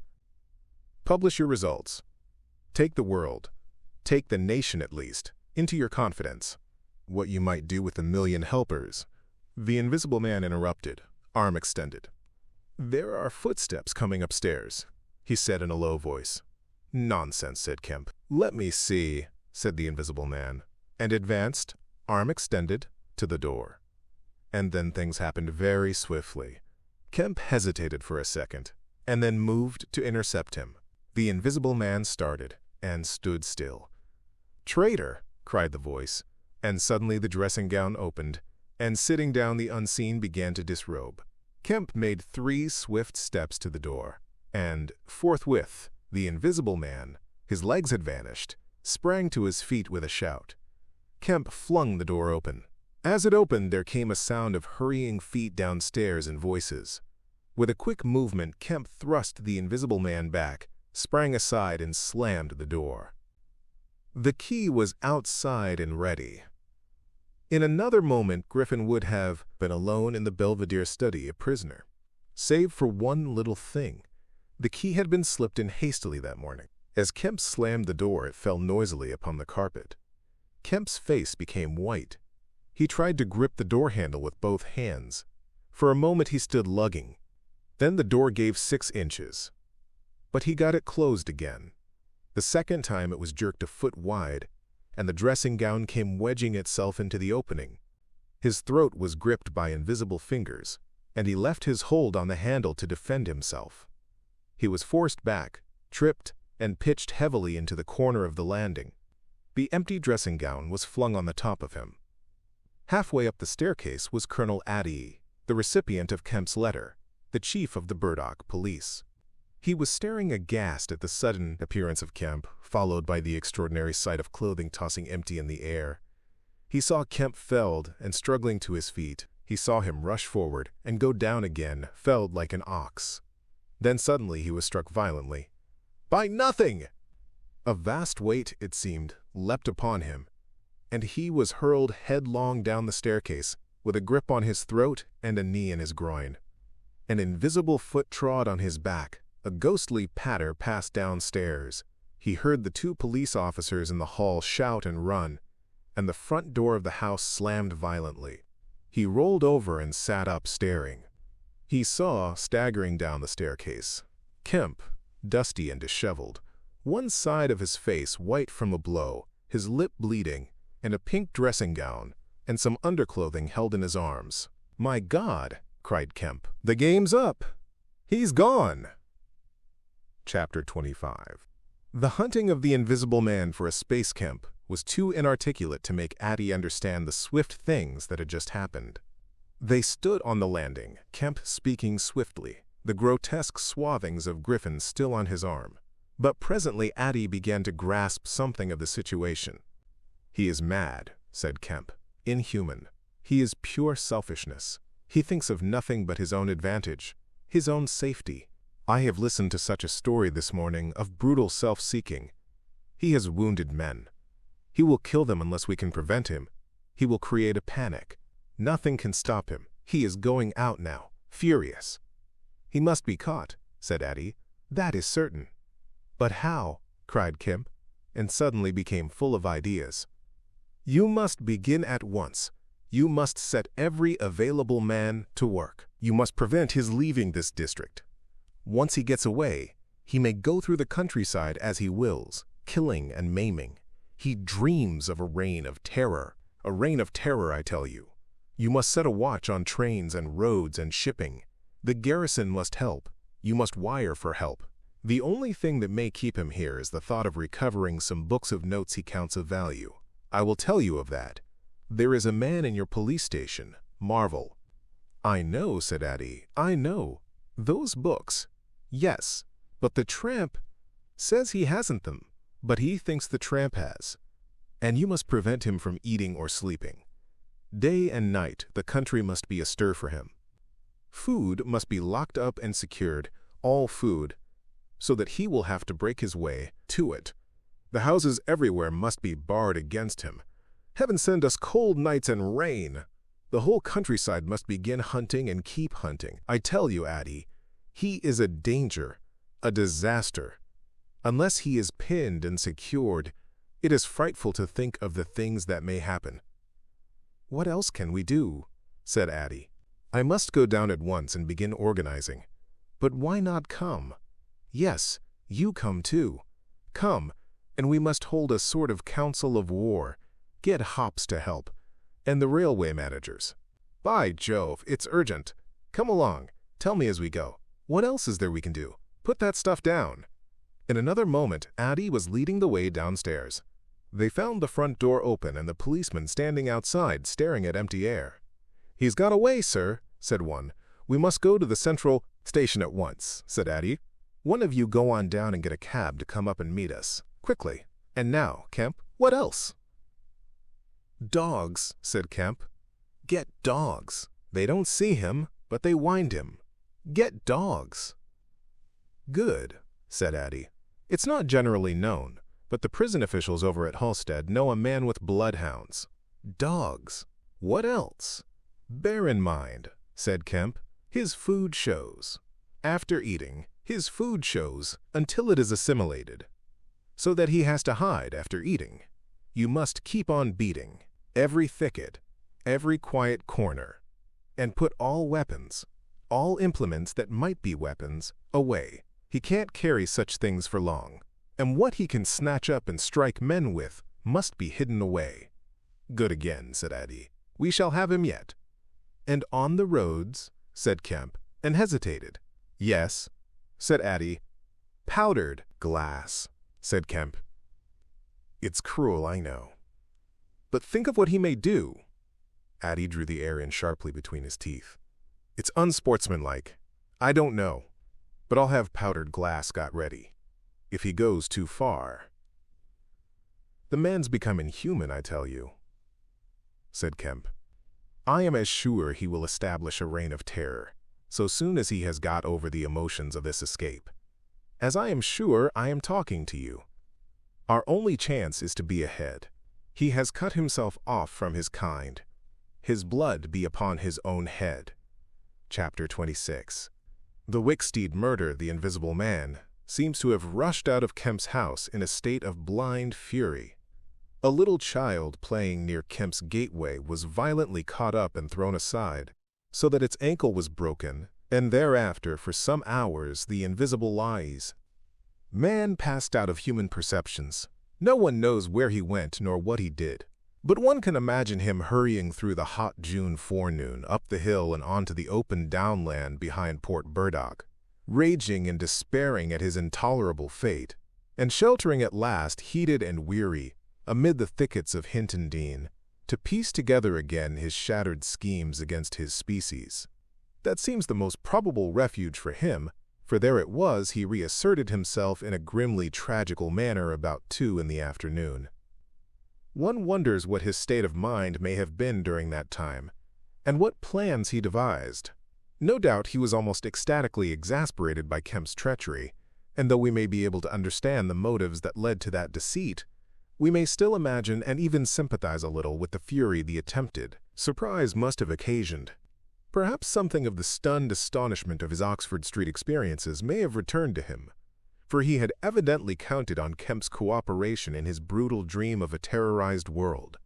Publish your results. Take the world, take the nation at least, into your confidence. What you might do with 1,000,000 helpers. The Invisible Man interrupted, arm extended. There are footsteps coming upstairs, he said in a low voice. Nonsense, said Kemp. Let me see, said the Invisible Man, and advanced, arm extended, to the door. And then things happened very swiftly. Kemp hesitated for a second, and then moved to intercept him. The Invisible Man started, and stood still. Traitor, cried the voice, and suddenly the dressing gown opened, and sitting down the unseen began to disrobe. Kemp made 3 swift steps to the door, and, forthwith, the Invisible Man, his legs had vanished, sprang to his feet with a shout. Kemp flung the door open. As it opened, there came a sound of hurrying feet downstairs and voices. With a quick movement, Kemp thrust the Invisible Man back, sprang aside, and slammed the door. The key was outside and ready. In another moment, Griffin would have been alone in the Belvedere study, a prisoner. Save for one little thing. The key had been slipped in hastily that morning. As Kemp slammed the door, it fell noisily upon the carpet. Kemp's face became white. He tried to grip the door handle with both hands. For a moment he stood lugging. Then the door gave 6 inches. But he got it closed again. The second time it was jerked a foot wide, and the dressing gown came wedging itself into the opening. His throat was gripped by invisible fingers, and he left his hold on the handle to defend himself. He was forced back, tripped, and pitched heavily into the corner of the landing. The empty dressing gown was flung on the top of him. Halfway up the staircase was Colonel Addie, the recipient of Kemp's letter, the chief of the Burdock police. He was staring aghast at the sudden appearance of Kemp, followed by the extraordinary sight of clothing tossing empty in the air. He saw Kemp felled and struggling to his feet. He saw him rush forward and go down again, felled like an ox. Then suddenly he was struck violently. By nothing! A vast weight, it seemed, leapt upon him, and he was hurled headlong down the staircase, with a grip on his throat and a knee in his groin. An invisible foot trod on his back. A ghostly patter passed downstairs. He heard the 2 police officers in the hall shout and run, and the front door of the house slammed violently. He rolled over and sat up, staring. He saw, staggering down the staircase, Kemp, dusty and disheveled, one side of his face white from a blow, his lip bleeding, and a pink dressing gown, and some underclothing held in his arms. My God, cried Kemp. The game's up. He's gone. Chapter 25. The hunting of the Invisible Man for a space Kemp was too inarticulate to make Addie understand the swift things that had just happened. They stood on the landing, Kemp speaking swiftly, the grotesque swathings of Griffin still on his arm. But presently Addie began to grasp something of the situation. He is mad, said Kemp. Inhuman. He is pure selfishness. He thinks of nothing but his own advantage, his own safety. I have listened to such a story this morning of brutal self-seeking. He has wounded men. He will kill them unless we can prevent him. He will create a panic. Nothing can stop him. He is going out now, furious. He must be caught, said Addie. That is certain. But how? Cried Kemp, and suddenly became full of ideas. You must begin at once. You must set every available man to work. You must prevent his leaving this district. Once he gets away, he may go through the countryside as he wills, killing and maiming. He dreams of a reign of terror, I tell you. You must set a watch on trains and roads and shipping. The garrison must help. You must wire for help. The only thing that may keep him here is the thought of recovering some books of notes he counts of value. I will tell you of that. There is a man in your police station, Marvel. I know, said Addie, I know. Those books. Yes, but the tramp says he hasn't them, but he thinks the tramp has. And you must prevent him from eating or sleeping. Day and night the country must be astir for him. Food must be locked up and secured, all food, so that he will have to break his way to it. The houses everywhere must be barred against him. Heaven send us cold nights and rain. The whole countryside must begin hunting and keep hunting. I tell you, Addie, he is a danger, a disaster. Unless he is pinned and secured, it is frightful to think of the things that may happen. "What else can we do?" said Addie. "I must go down at once and begin organizing. But why not come? Yes, you come too. Come, and we must hold a sort of council of war. Get Hops to help, and the railway managers. By Jove, it's urgent. Come along, tell me as we go. What else is there we can do? Put that stuff down." In another moment, Addie was leading the way downstairs. They found the front door open and the policeman standing outside staring at empty air. "He's got away, sir," said one. "We must go to the central station at once," said Addie. "One of you go on down and get a cab to come up and meet us. Quickly. And now, Kemp, what else?" "Dogs," said Kemp. "Get dogs. They don't see him, but they wind him. Get dogs." "Good," said Addie. "It's not generally known, but the prison officials over at Halstead know a man with bloodhounds. Dogs. What else?" "Bear in mind," said Kemp, "his food shows. After eating, his food shows until it is assimilated, so that he has to hide after eating. You must keep on beating every thicket, every quiet corner, and put all weapons, all implements that might be weapons, away. He can't carry such things for long, and what he can snatch up and strike men with must be hidden away." "Good again," said Addie. "We shall have him yet." "And on the roads," said Kemp, and hesitated. "Yes," said Addie. "Powdered glass," said Kemp. "It's cruel, I know. But think of what he may do." Addie drew the air in sharply between his teeth. "It's unsportsmanlike. I don't know. But I'll have powdered glass got ready. If he goes too far." "The man's become inhuman, I tell you," said Kemp. "I am as sure he will establish a reign of terror, so soon as he has got over the emotions of this escape, as I am sure I am talking to you. Our only chance is to be ahead. He has cut himself off from his kind. His blood be upon his own head." Chapter 26. The Wicksteed murder, the Invisible Man, seems to have rushed out of Kemp's house in a state of blind fury. A little child playing near Kemp's gateway was violently caught up and thrown aside, so that its ankle was broken, and thereafter for some hours the invisible lies. Man passed out of human perceptions. No one knows where he went nor what he did, but one can imagine him hurrying through the hot June forenoon up the hill and onto the open downland behind Port Burdock, raging and despairing at his intolerable fate, and sheltering at last, heated and weary, amid the thickets of Hintondean, to piece together again his shattered schemes against his species. That seems the most probable refuge for him, for there it was he reasserted himself in a grimly tragical manner about 2 in the afternoon. One wonders what his state of mind may have been during that time, and what plans he devised. No doubt he was almost ecstatically exasperated by Kemp's treachery, and though we may be able to understand the motives that led to that deceit, we may still imagine and even sympathize a little with the fury the attempted surprise must have occasioned. Perhaps something of the stunned astonishment of his Oxford Street experiences may have returned to him, for he had evidently counted on Kemp's cooperation in his brutal dream of a terrorized world.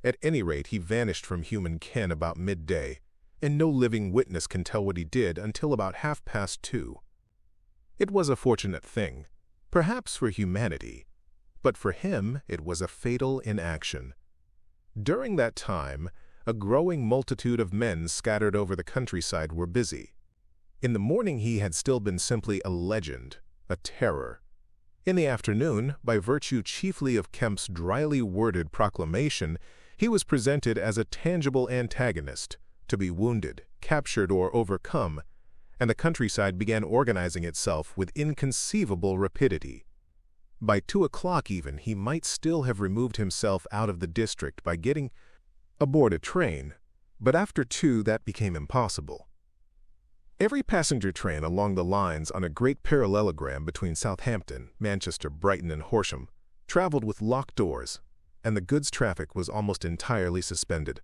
At any rate, he vanished from human ken about midday, and no living witness can tell what he did until about 2:30. It was a fortunate thing, perhaps for humanity, but for him it was a fatal inaction. During that time, a growing multitude of men scattered over the countryside were busy. In the morning he had still been simply a legend, a terror. In the afternoon, by virtue chiefly of Kemp's dryly worded proclamation, he was presented as a tangible antagonist, to be wounded, captured, or overcome, and the countryside began organizing itself with inconceivable rapidity. By 2 o'clock even, he might still have removed himself out of the district by getting aboard a train, but after 2 that became impossible. Every passenger train along the lines on a great parallelogram between Southampton, Manchester, Brighton, and Horsham traveled with locked doors, and the goods traffic was almost entirely suspended.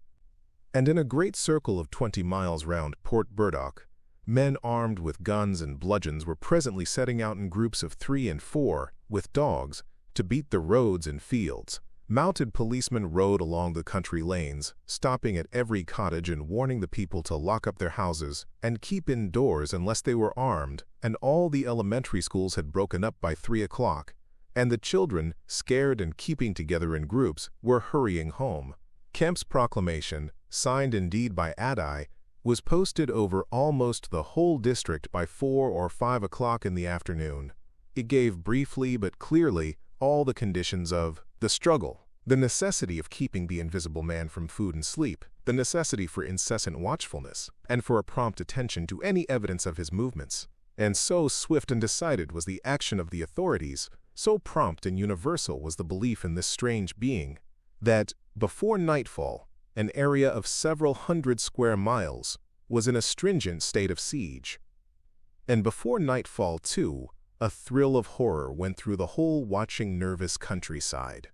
And in a great circle of 20 miles round Port Burdock, Men armed with guns and bludgeons were presently setting out in groups of 3 and 4, with dogs, to beat the roads and fields. Mounted policemen rode along the country lanes, stopping at every cottage and warning the people to lock up their houses and keep indoors unless they were armed, and all the elementary schools had broken up by 3 o'clock, and the children, scared and keeping together in groups, were hurrying home. Kemp's proclamation, signed indeed by Adi, was posted over almost the whole district by 4 or 5 o'clock in the afternoon. It gave briefly but clearly all the conditions of the struggle, the necessity of keeping the invisible man from food and sleep, the necessity for incessant watchfulness, and for a prompt attention to any evidence of his movements. And so swift and decided was the action of the authorities, so prompt and universal was the belief in this strange being, that, before nightfall, an area of several hundred square miles was in a stringent state of siege. And before nightfall, too, a thrill of horror went through the whole watching, nervous countryside.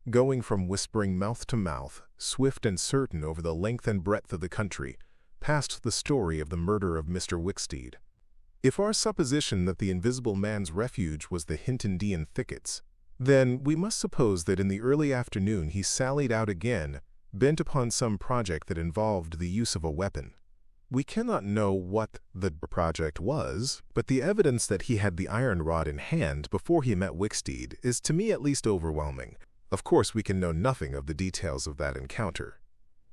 Going from whispering mouth to mouth, swift and certain over the length and breadth of the country, passed the story of the murder of Mr. Wicksteed. If our supposition that the invisible man's refuge was the Hintondian thickets, then we must suppose that in the early afternoon he sallied out again, bent upon some project that involved the use of a weapon. We cannot know what the project was, but the evidence that he had the iron rod in hand before he met Wicksteed is to me at least overwhelming. Of course, we can know nothing of the details of that encounter.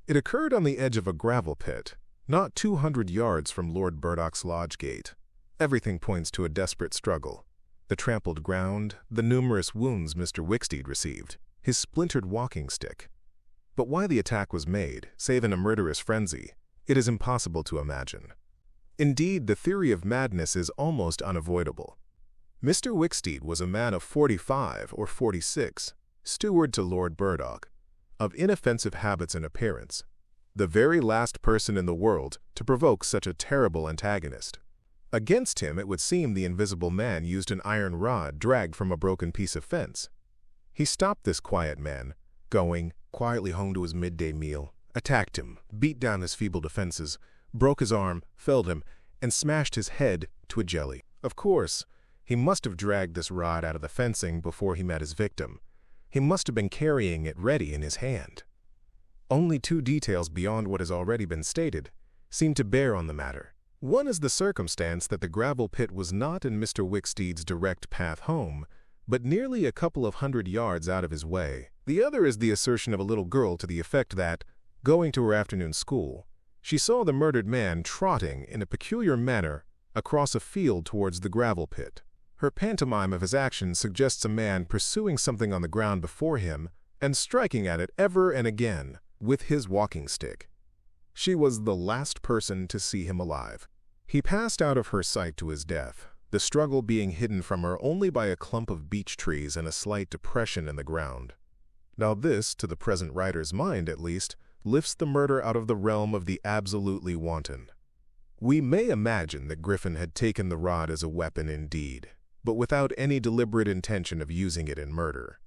It occurred on the edge of a gravel pit, not 200 yards from Lord Burdock's lodge gate. Everything points to a desperate struggle. The trampled ground, the numerous wounds Mr. Wicksteed received, his splintered walking stick. But why the attack was made, save in a murderous frenzy, it is impossible to imagine. Indeed, the theory of madness is almost unavoidable. Mr. Wicksteed was a man of 45 or 46, steward to Lord Burdock, of inoffensive habits and appearance, the very last person in the world to provoke such a terrible antagonist. Against him, it would seem the invisible man used an iron rod dragged from a broken piece of fence. He stopped this quiet man, going quietly home to his midday meal, attacked him, beat down his feeble defenses, broke his arm, felled him, and smashed his head to a jelly. Of course, he must have dragged this rod out of the fencing before he met his victim. He must have been carrying it ready in his hand. Only 2 details beyond what has already been stated seem to bear on the matter. One is the circumstance that the gravel pit was not in Mr. Wicksteed's direct path home, but nearly a couple of 100 yards out of his way. The other is the assertion of a little girl to the effect that, going to her afternoon school, she saw the murdered man trotting in a peculiar manner across a field towards the gravel pit. Her pantomime of his actions suggests a man pursuing something on the ground before him and striking at it ever and again with his walking stick. She was the last person to see him alive. He passed out of her sight to his death, the struggle being hidden from her only by a clump of beech trees and a slight depression in the ground. Now this, to the present writer's mind at least, lifts the murder out of the realm of the absolutely wanton. We may imagine that Griffin had taken the rod as a weapon indeed, but without any deliberate intention of using it in murder.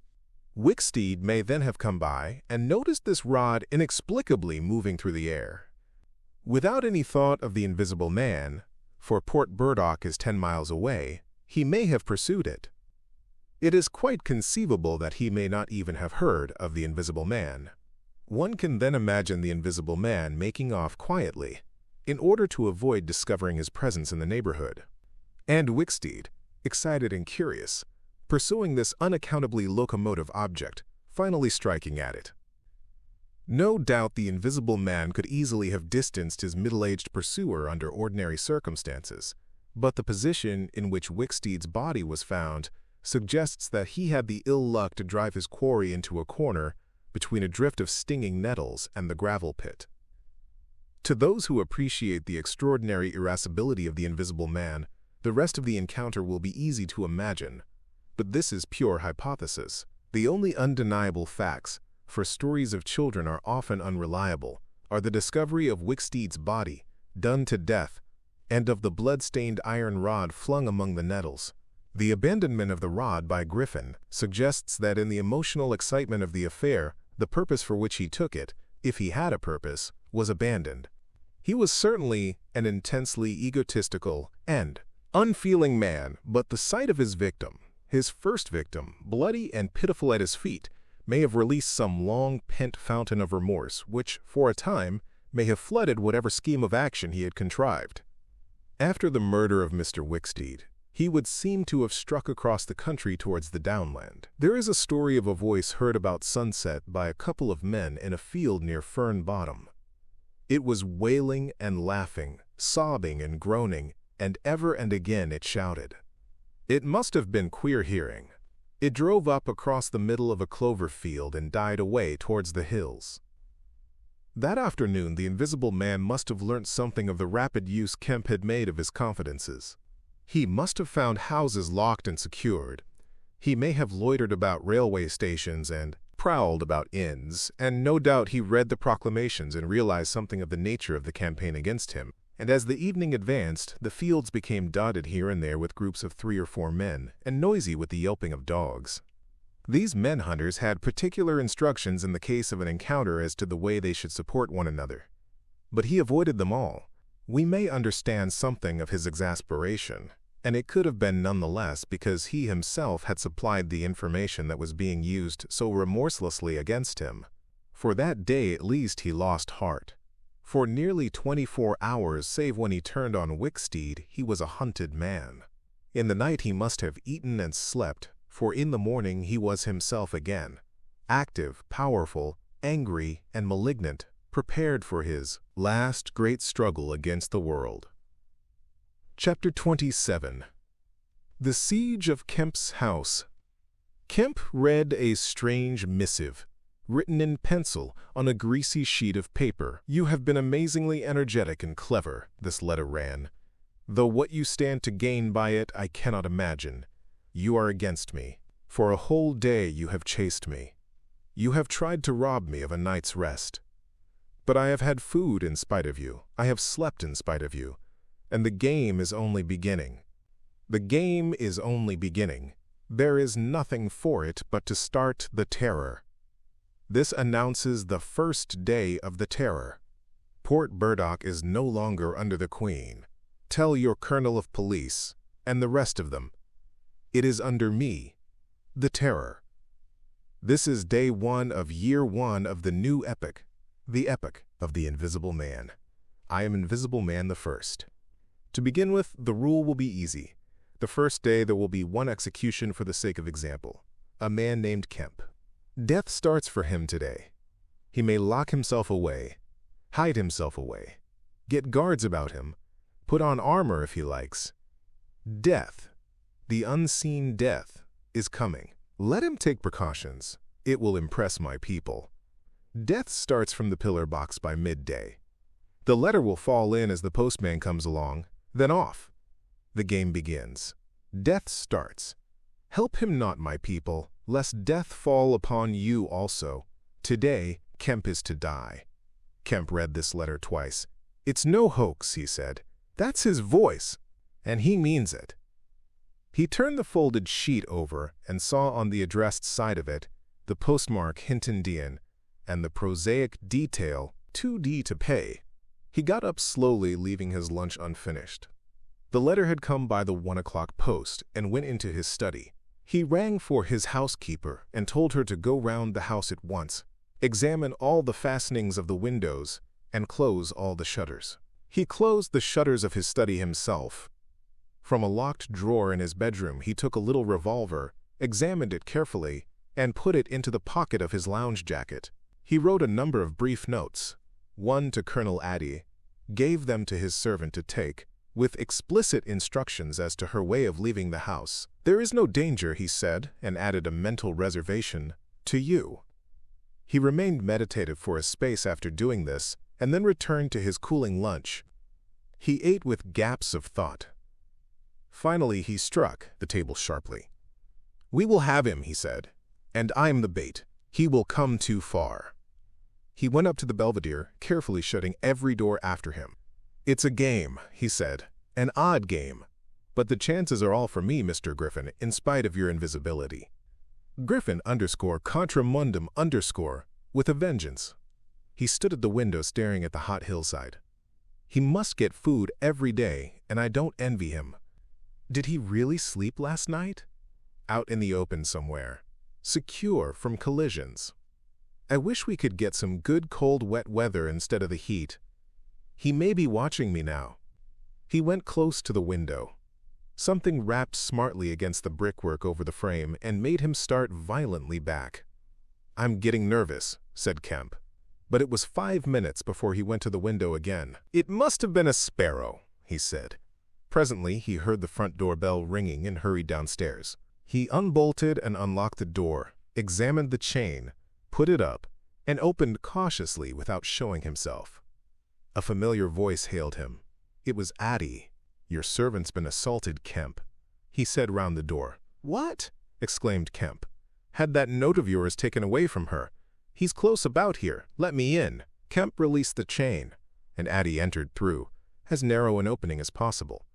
Wicksteed may then have come by and noticed this rod inexplicably moving through the air. Without any thought of the invisible man, for Port Burdock is 10 miles away, he may have pursued it. It is quite conceivable that he may not even have heard of the invisible man. One can then imagine the invisible man making off quietly, in order to avoid discovering his presence in the neighborhood, and Wicksteed, excited and curious, pursuing this unaccountably locomotive object, finally striking at it. No doubt the invisible man could easily have distanced his middle-aged pursuer under ordinary circumstances, but the position in which Wicksteed's body was found suggests that he had the ill luck to drive his quarry into a corner between a drift of stinging nettles and the gravel pit. To those who appreciate the extraordinary irascibility of the invisible man, the rest of the encounter will be easy to imagine, but this is pure hypothesis. The only undeniable facts, for stories of children are often unreliable, are the discovery of Wicksteed's body, done to death, and of the blood-stained iron rod flung among the nettles. The abandonment of the rod by Griffin suggests that in the emotional excitement of the affair, the purpose for which he took it, if he had a purpose, was abandoned. He was certainly an intensely egotistical and unfeeling man, but the sight of his victim, his first victim, bloody and pitiful at his feet, may have released some long-pent fountain of remorse which, for a time, may have flooded whatever scheme of action he had contrived. After the murder of Mr. Wicksteed, he would seem to have struck across the country towards the downland. There is a story of a voice heard about sunset by a couple of men in a field near Fern Bottom. It was wailing and laughing, sobbing and groaning, and ever and again it shouted. It must have been queer hearing. It drove up across the middle of a clover field and died away towards the hills. That afternoon the Invisible Man must have learnt something of the rapid use Kemp had made of his confidences. He must have found houses locked and secured. He may have loitered about railway stations and prowled about inns, and no doubt he read the proclamations and realized something of the nature of the campaign against him. And as the evening advanced, the fields became dotted here and there with groups of 3 or 4 men, and noisy with the yelping of dogs. These men-hunters had particular instructions in the case of an encounter as to the way they should support one another. But he avoided them all. We may understand something of his exasperation, and it could have been nonetheless because he himself had supplied the information that was being used so remorselessly against him. For that day at least he lost heart. For nearly 24 hours, save when he turned on Wicksteed, he was a hunted man. In the night he must have eaten and slept, for in the morning he was himself again, active, powerful, angry, and malignant, prepared for his last great struggle against the world. Chapter 27. The Siege of Kemp's House. Kemp read a strange missive, written in pencil on a greasy sheet of paper. "You have been amazingly energetic and clever," this letter ran. "Though what you stand to gain by it I cannot imagine. You are against me. For a whole day you have chased me. You have tried to rob me of a night's rest. But I have had food in spite of you. I have slept in spite of you. And the game is only beginning. The game is only beginning. There is nothing for it but to start the terror. This announces the first day of the terror. Port Burdock is no longer under the Queen. Tell your colonel of police, and the rest of them. It is under me, the terror. This is day 1 of year 1 of the new epoch, the epoch of the Invisible Man. I am Invisible Man the First. To begin with, the rule will be easy. The first day there will be one execution for the sake of example. A man named Kemp. Death starts for him today. He may lock himself away, hide himself away, get guards about him, put on armor if he likes. Death, the unseen death, is coming. Let him take precautions. It will impress my people. Death starts from the pillar box by midday. The letter will fall in as the postman comes along, then off. The game begins. Death starts. Help him not, my people, lest death fall upon you also. Today, Kemp is to die. Kemp read this letter twice. It's no hoax, he said. That's his voice, and he means it. He turned the folded sheet over and saw on the addressed side of it the postmark Hinton Dean and the prosaic detail 2D to pay. He got up slowly, leaving his lunch unfinished. The letter had come by the 1 o'clock post and went into his study. He rang for his housekeeper and told her to go round the house at once, examine all the fastenings of the windows, and close all the shutters. He closed the shutters of his study himself. From a locked drawer in his bedroom he took a little revolver, examined it carefully, and put it into the pocket of his lounge jacket. He wrote a number of brief notes, one to Colonel Addy, gave them to his servant to take, with explicit instructions as to her way of leaving the house. There is no danger, he said, and added a mental reservation, to you. He remained meditative for a space after doing this, and then returned to his cooling lunch. He ate with gaps of thought. Finally he struck the table sharply. "We will have him," he said, "and I'm the bait. He will come too far." He went up to the belvedere, carefully shutting every door after him. "It's a game," he said, "an odd game. But the chances are all for me, Mr. Griffin, in spite of your invisibility." Griffin _contra mundum _ with a vengeance. He stood at the window staring at the hot hillside. He must get food every day, and I don't envy him. Did he really sleep last night? Out in the open somewhere, secure from collisions. I wish we could get some good cold wet weather instead of the heat. He may be watching me now. He went close to the window. Something rapped smartly against the brickwork over the frame and made him start violently back. "I'm getting nervous," said Kemp. But it was 5 minutes before he went to the window again. "It must have been a sparrow," he said. Presently, he heard the front door bell ringing and hurried downstairs. He unbolted and unlocked the door, examined the chain, put it up, and opened cautiously without showing himself. A familiar voice hailed him. It was Addie. "Your servant's been assaulted, Kemp," he said round the door. "What?" exclaimed Kemp. "Had that note of yours taken away from her. He's close about here. Let me in." Kemp released the chain, and Addie entered through as narrow an opening as possible.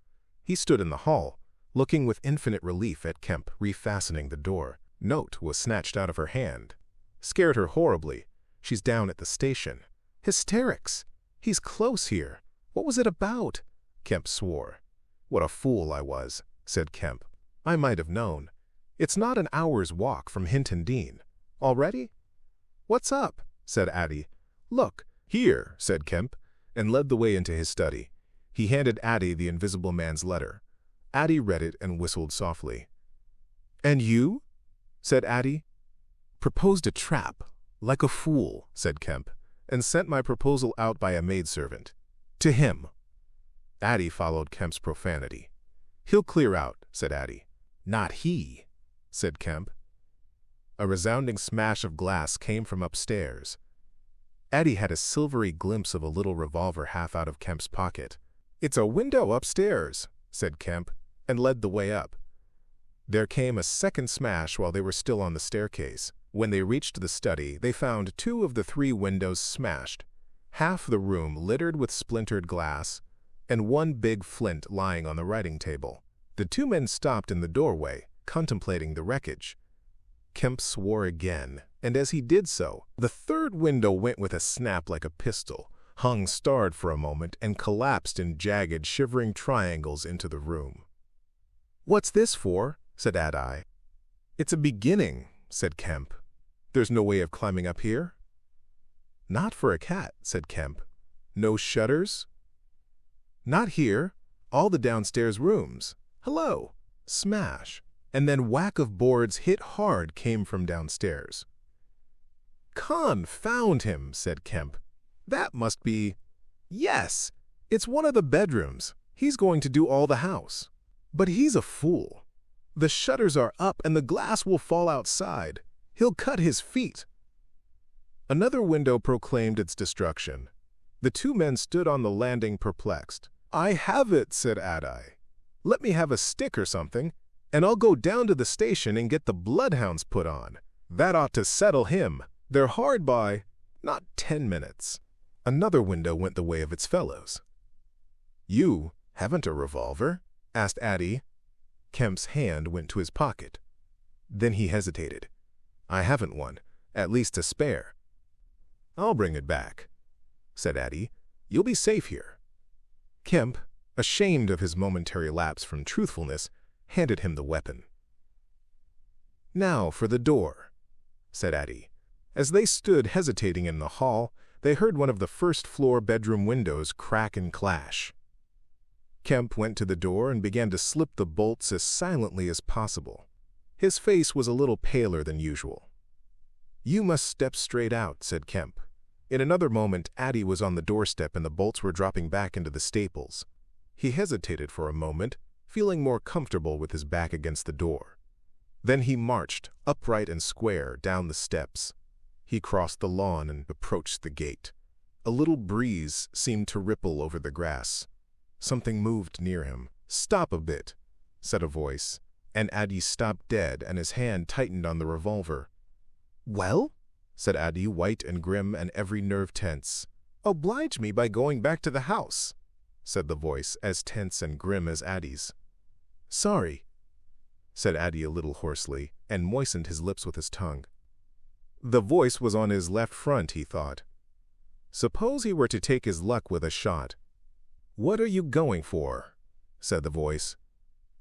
He stood in the hall, looking with infinite relief at Kemp refastening the door. Note was snatched out of her hand. Scared her horribly. She's down at the station. Hysterics! He's close here. What was it about? Kemp swore. "What a fool I was," said Kemp. "I might have known. It's not an hour's walk from Hinton Dean. Already?" "What's up?" said Addie. "Look, here," said Kemp, and led the way into his study. He handed Addie the invisible man's letter. Addie read it and whistled softly. "And you?" said Addie. "Proposed a trap, like a fool," said Kemp, "and sent my proposal out by a maidservant. To him." Addie followed Kemp's profanity. "He'll clear out," said Addie. "Not he," said Kemp. A resounding smash of glass came from upstairs. Addie had a silvery glimpse of a little revolver half out of Kemp's pocket. "It's a window upstairs," said Kemp, and led the way up. There came a second smash while they were still on the staircase. When they reached the study, they found 2 of the 3 windows smashed, half the room littered with splintered glass, and 1 big flint lying on the writing table. The 2 men stopped in the doorway, contemplating the wreckage. Kemp swore again, and as he did so, the 3rd window went with a snap like a pistol, hung starred for a moment, and collapsed in jagged, shivering triangles into the room. "What's this for?" said Addie. "It's a beginning," said Kemp. "There's no way of climbing up here?" "Not for a cat," said Kemp. "No shutters?" "Not here. All the downstairs rooms. Hello!" Smash, and then whack of boards hit hard came from downstairs. "Confound him," said Kemp. "That must be— Yes, it's one of the bedrooms. He's going to do all the house. But he's a fool. The shutters are up and the glass will fall outside. He'll cut his feet." Another window proclaimed its destruction. The 2 men stood on the landing perplexed. "I have it," said Addie. "Let me have a stick or something, and I'll go down to the station and get the bloodhounds put on. That ought to settle him. They're hard by, not 10 minutes. Another window went the way of its fellows. "You haven't a revolver?" asked Addie. Kemp's hand went to his pocket. Then he hesitated. "I haven't one, at least to spare." "I'll bring it back," said Addie. "You'll be safe here." Kemp, ashamed of his momentary lapse from truthfulness, handed him the weapon. "Now for the door," said Addie. As they stood hesitating in the hall, they heard one of the first-floor bedroom windows crack and clash. Kemp went to the door and began to slip the bolts as silently as possible. His face was a little paler than usual. "You must step straight out," said Kemp. In another moment, Addie was on the doorstep and the bolts were dropping back into the staples. He hesitated for a moment, feeling more comfortable with his back against the door. Then he marched, upright and square, down the steps. He crossed the lawn and approached the gate. A little breeze seemed to ripple over the grass. Something moved near him. "Stop a bit," said a voice, and Addie stopped dead and his hand tightened on the revolver. "Well?" said Addie, white and grim and every nerve tense. "Oblige me by going back to the house," said the voice, as tense and grim as Addie's. "Sorry," said Addie a little hoarsely, and moistened his lips with his tongue. The voice was on his left front, he thought. Suppose he were to take his luck with a shot. "What are you going for?" said the voice,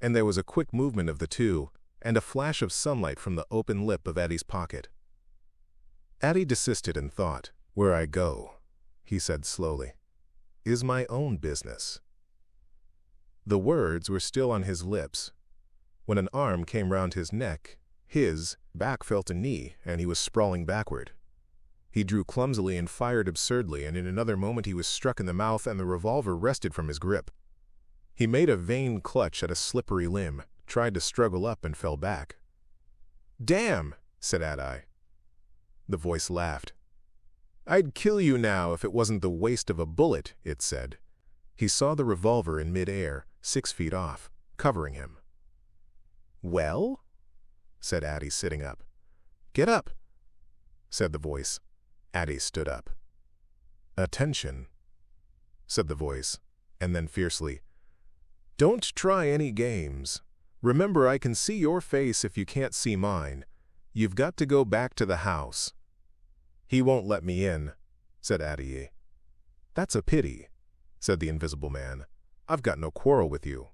and there was a quick movement of the two, and a flash of sunlight from the open lip of Eddie's pocket. Eddie desisted and thought. "Where I go," he said slowly, "is my own business." The words were still on his lips when an arm came round his neck. His back felt a knee, and he was sprawling backward. He drew clumsily and fired absurdly, and in another moment he was struck in the mouth and the revolver wrested from his grip. He made a vain clutch at a slippery limb, tried to struggle up, and fell back. "Damn," said Eddie. The voice laughed. "I'd kill you now if it wasn't the waste of a bullet," it said. He saw the revolver in mid-air, 6 feet off, covering him. "Well?" said Eddie, sitting up. "Get up," said the voice. Eddie stood up. "Attention," said the voice, and then fiercely, "Don't try any games. Remember, I can see your face if you can't see mine. You've got to go back to the house." "He won't let me in," said Eddie. "That's a pity," said the invisible man. "I've got no quarrel with you."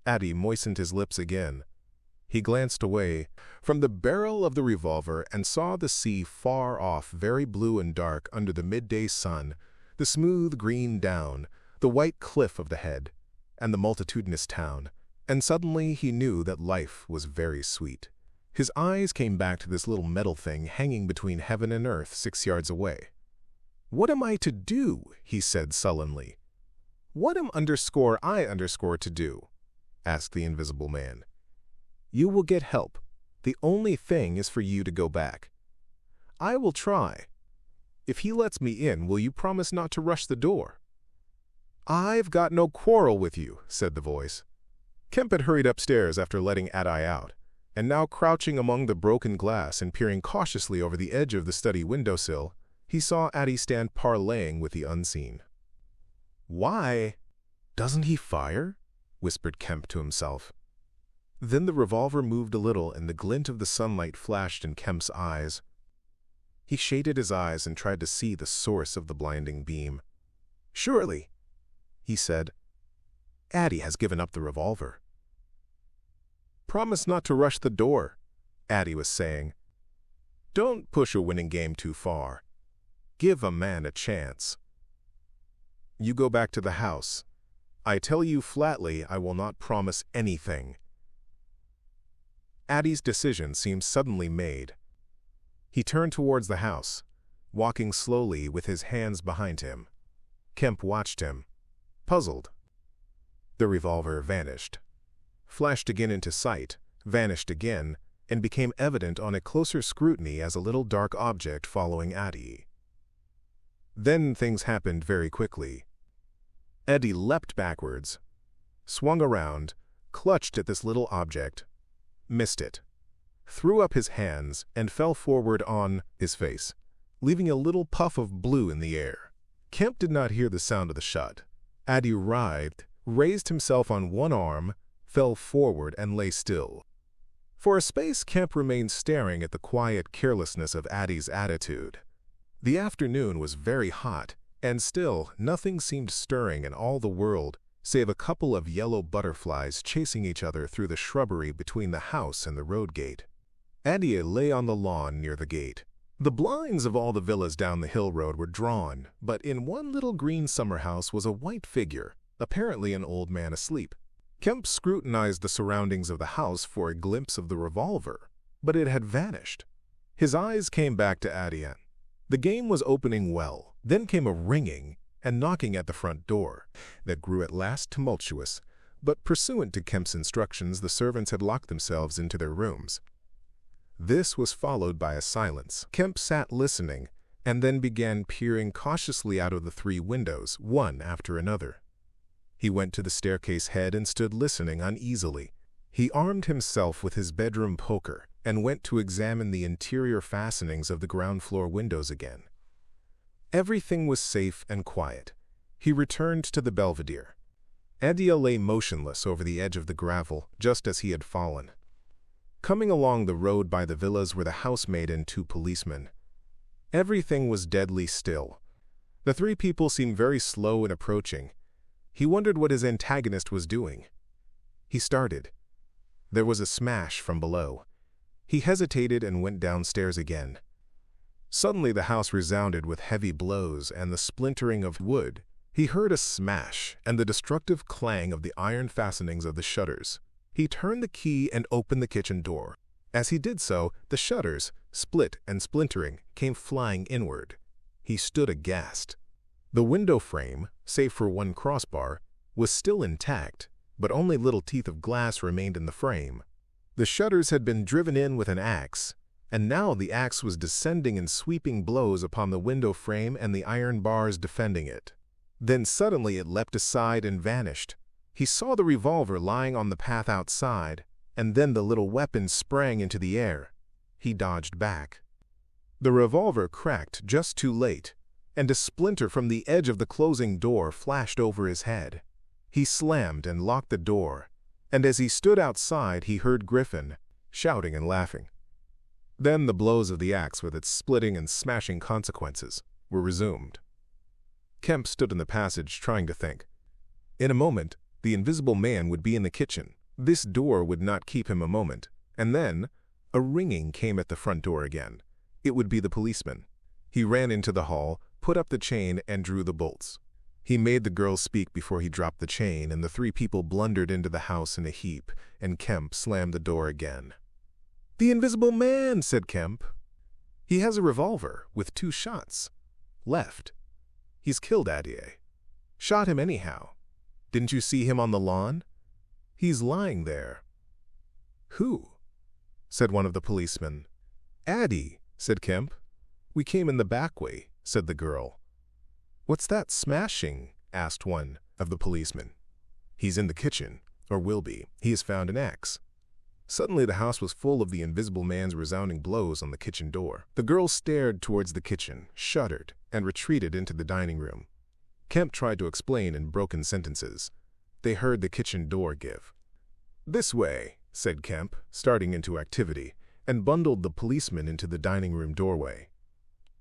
Eddie moistened his lips again. He glanced away from the barrel of the revolver and saw the sea far off, very blue and dark under the midday sun, the smooth green down, the white cliff of the head, and the multitudinous town, and suddenly he knew that life was very sweet. His eyes came back to this little metal thing hanging between heaven and earth 6 yards away. "What am I to do?" he said sullenly. "What am I to do?" asked the invisible man. "You will get help. The only thing is for you to go back." "I will try. If he lets me in, will you promise not to rush the door?" "I've got no quarrel with you," said the voice. Kemp had hurried upstairs after letting Eddie out, and now crouching among the broken glass and peering cautiously over the edge of the study windowsill, he saw Eddie stand parleying with the unseen. "Why doesn't he fire?" whispered Kemp to himself. Then the revolver moved a little, and the glint of the sunlight flashed in Kemp's eyes. He shaded his eyes and tried to see the source of the blinding beam. "Surely," he said, "Eddie has given up the revolver." "Promise not to rush the door," Eddie was saying. "Don't push a winning game too far. Give a man a chance. You go back to the house. I tell you flatly, I will not promise anything." Eddie's decision seemed suddenly made. He turned towards the house, walking slowly with his hands behind him. Kemp watched him, puzzled. The revolver vanished, flashed again into sight, vanished again, and became evident on a closer scrutiny as a little dark object following Eddie. Then things happened very quickly. Eddie leapt backwards, swung around, clutched at this little object, missed it, threw up his hands, and fell forward on his face, leaving a little puff of blue in the air. Kemp did not hear the sound of the shot. Eddie writhed, raised himself on one arm, fell forward, and lay still. For a space Kemp remained staring at the quiet carelessness of Eddie's attitude. The afternoon was very hot, and still nothing seemed stirring in all the world save a couple of yellow butterflies chasing each other through the shrubbery between the house and the road gate. Eddie lay on the lawn near the gate. The blinds of all the villas down the hill road were drawn, but in one little green summer house was a white figure, apparently an old man asleep. Kemp scrutinized the surroundings of the house for a glimpse of the revolver, but it had vanished. His eyes came back to Eddie. The game was opening well. Then came a ringing and knocking at the front door that grew at last tumultuous, but pursuant to Kemp's instructions, the servants had locked themselves into their rooms. This was followed by a silence. Kemp sat listening, and then began peering cautiously out of the 3 windows, one after another. He went to the staircase head and stood listening uneasily. He armed himself with his bedroom poker and went to examine the interior fastenings of the ground floor windows again. Everything was safe and quiet. He returned to the belvedere. Eddie lay motionless over the edge of the gravel, just as he had fallen. Coming along the road by the villas were the housemaid and 2 policemen. Everything was deadly still. The 3 people seemed very slow in approaching. He wondered what his antagonist was doing. He started. There was a smash from below. He hesitated and went downstairs again. Suddenly the house resounded with heavy blows and the splintering of wood. He heard a smash and the destructive clang of the iron fastenings of the shutters. He turned the key and opened the kitchen door. As he did so, the shutters, split and splintering, came flying inward. He stood aghast. The window frame, save for one crossbar, was still intact, but only little teeth of glass remained in the frame. The shutters had been driven in with an axe, and now the axe was descending in sweeping blows upon the window frame and the iron bars defending it. Then suddenly it leapt aside and vanished. He saw the revolver lying on the path outside, and then the little weapon sprang into the air. He dodged back. The revolver cracked just too late, and a splinter from the edge of the closing door flashed over his head. He slammed and locked the door, and as he stood outside he heard Griffin, shouting and laughing. Then the blows of the axe with its splitting and smashing consequences were resumed. Kemp stood in the passage trying to think. In a moment, the invisible man would be in the kitchen. This door would not keep him a moment, and then a ringing came at the front door again. It would be the policeman. He ran into the hall, put up the chain, and drew the bolts. He made the girl speak before he dropped the chain, and the three people blundered into the house in a heap, and Kemp slammed the door again. "The invisible man," said Kemp. "He has a revolver with 2 shots. Left. He's killed Adier. Shot him anyhow. Didn't you see him on the lawn? He's lying there." "Who?" said one of the policemen. "Addie," said Kemp. "We came in the back way," said the girl. "What's that smashing?" asked one of the policemen. "He's in the kitchen, or will be. He has found an axe." Suddenly the house was full of the invisible man's resounding blows on the kitchen door. The girl stared towards the kitchen, shuddered, and retreated into the dining room. Kemp tried to explain in broken sentences. They heard the kitchen door give. "This way," said Kemp, starting into activity, and bundled the policeman into the dining room doorway.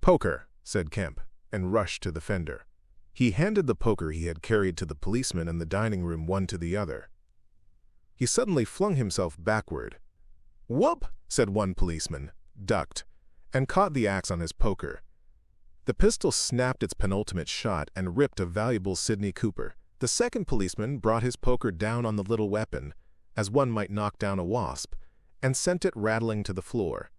"Poker," said Kemp, and rushed to the fender. He handed the poker he had carried to the policeman in the dining room one to the other. He suddenly flung himself backward. "Whoop!" said one policeman, ducked, and caught the axe on his poker. The pistol snapped its penultimate shot and ripped a valuable Sidney Cooper. The second policeman brought his poker down on the little weapon, as one might knock down a wasp, and sent it rattling to the floor.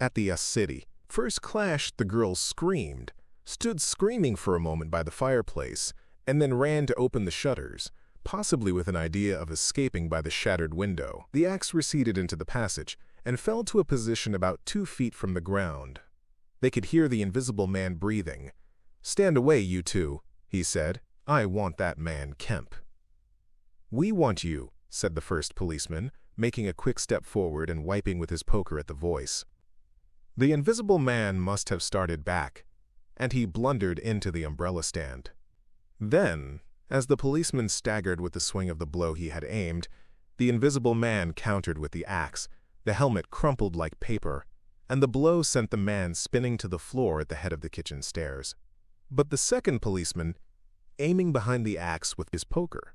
At the city, first clash, the girl screamed, stood screaming for a moment by the fireplace, and then ran to open the shutters, possibly with an idea of escaping by the shattered window. The axe receded into the passage and fell to a position about 2 feet from the ground. They could hear the invisible man breathing. "Stand away, you two," he said. "I want that man, Kemp." "We want you," said the first policeman, making a quick step forward and wiping with his poker at the voice. The invisible man must have started back, and he blundered into the umbrella stand. Then, as the policeman staggered with the swing of the blow he had aimed, the invisible man countered with the axe. The helmet crumpled like paper, and the blow sent the man spinning to the floor at the head of the kitchen stairs. But the second policeman, aiming behind the axe with his poker,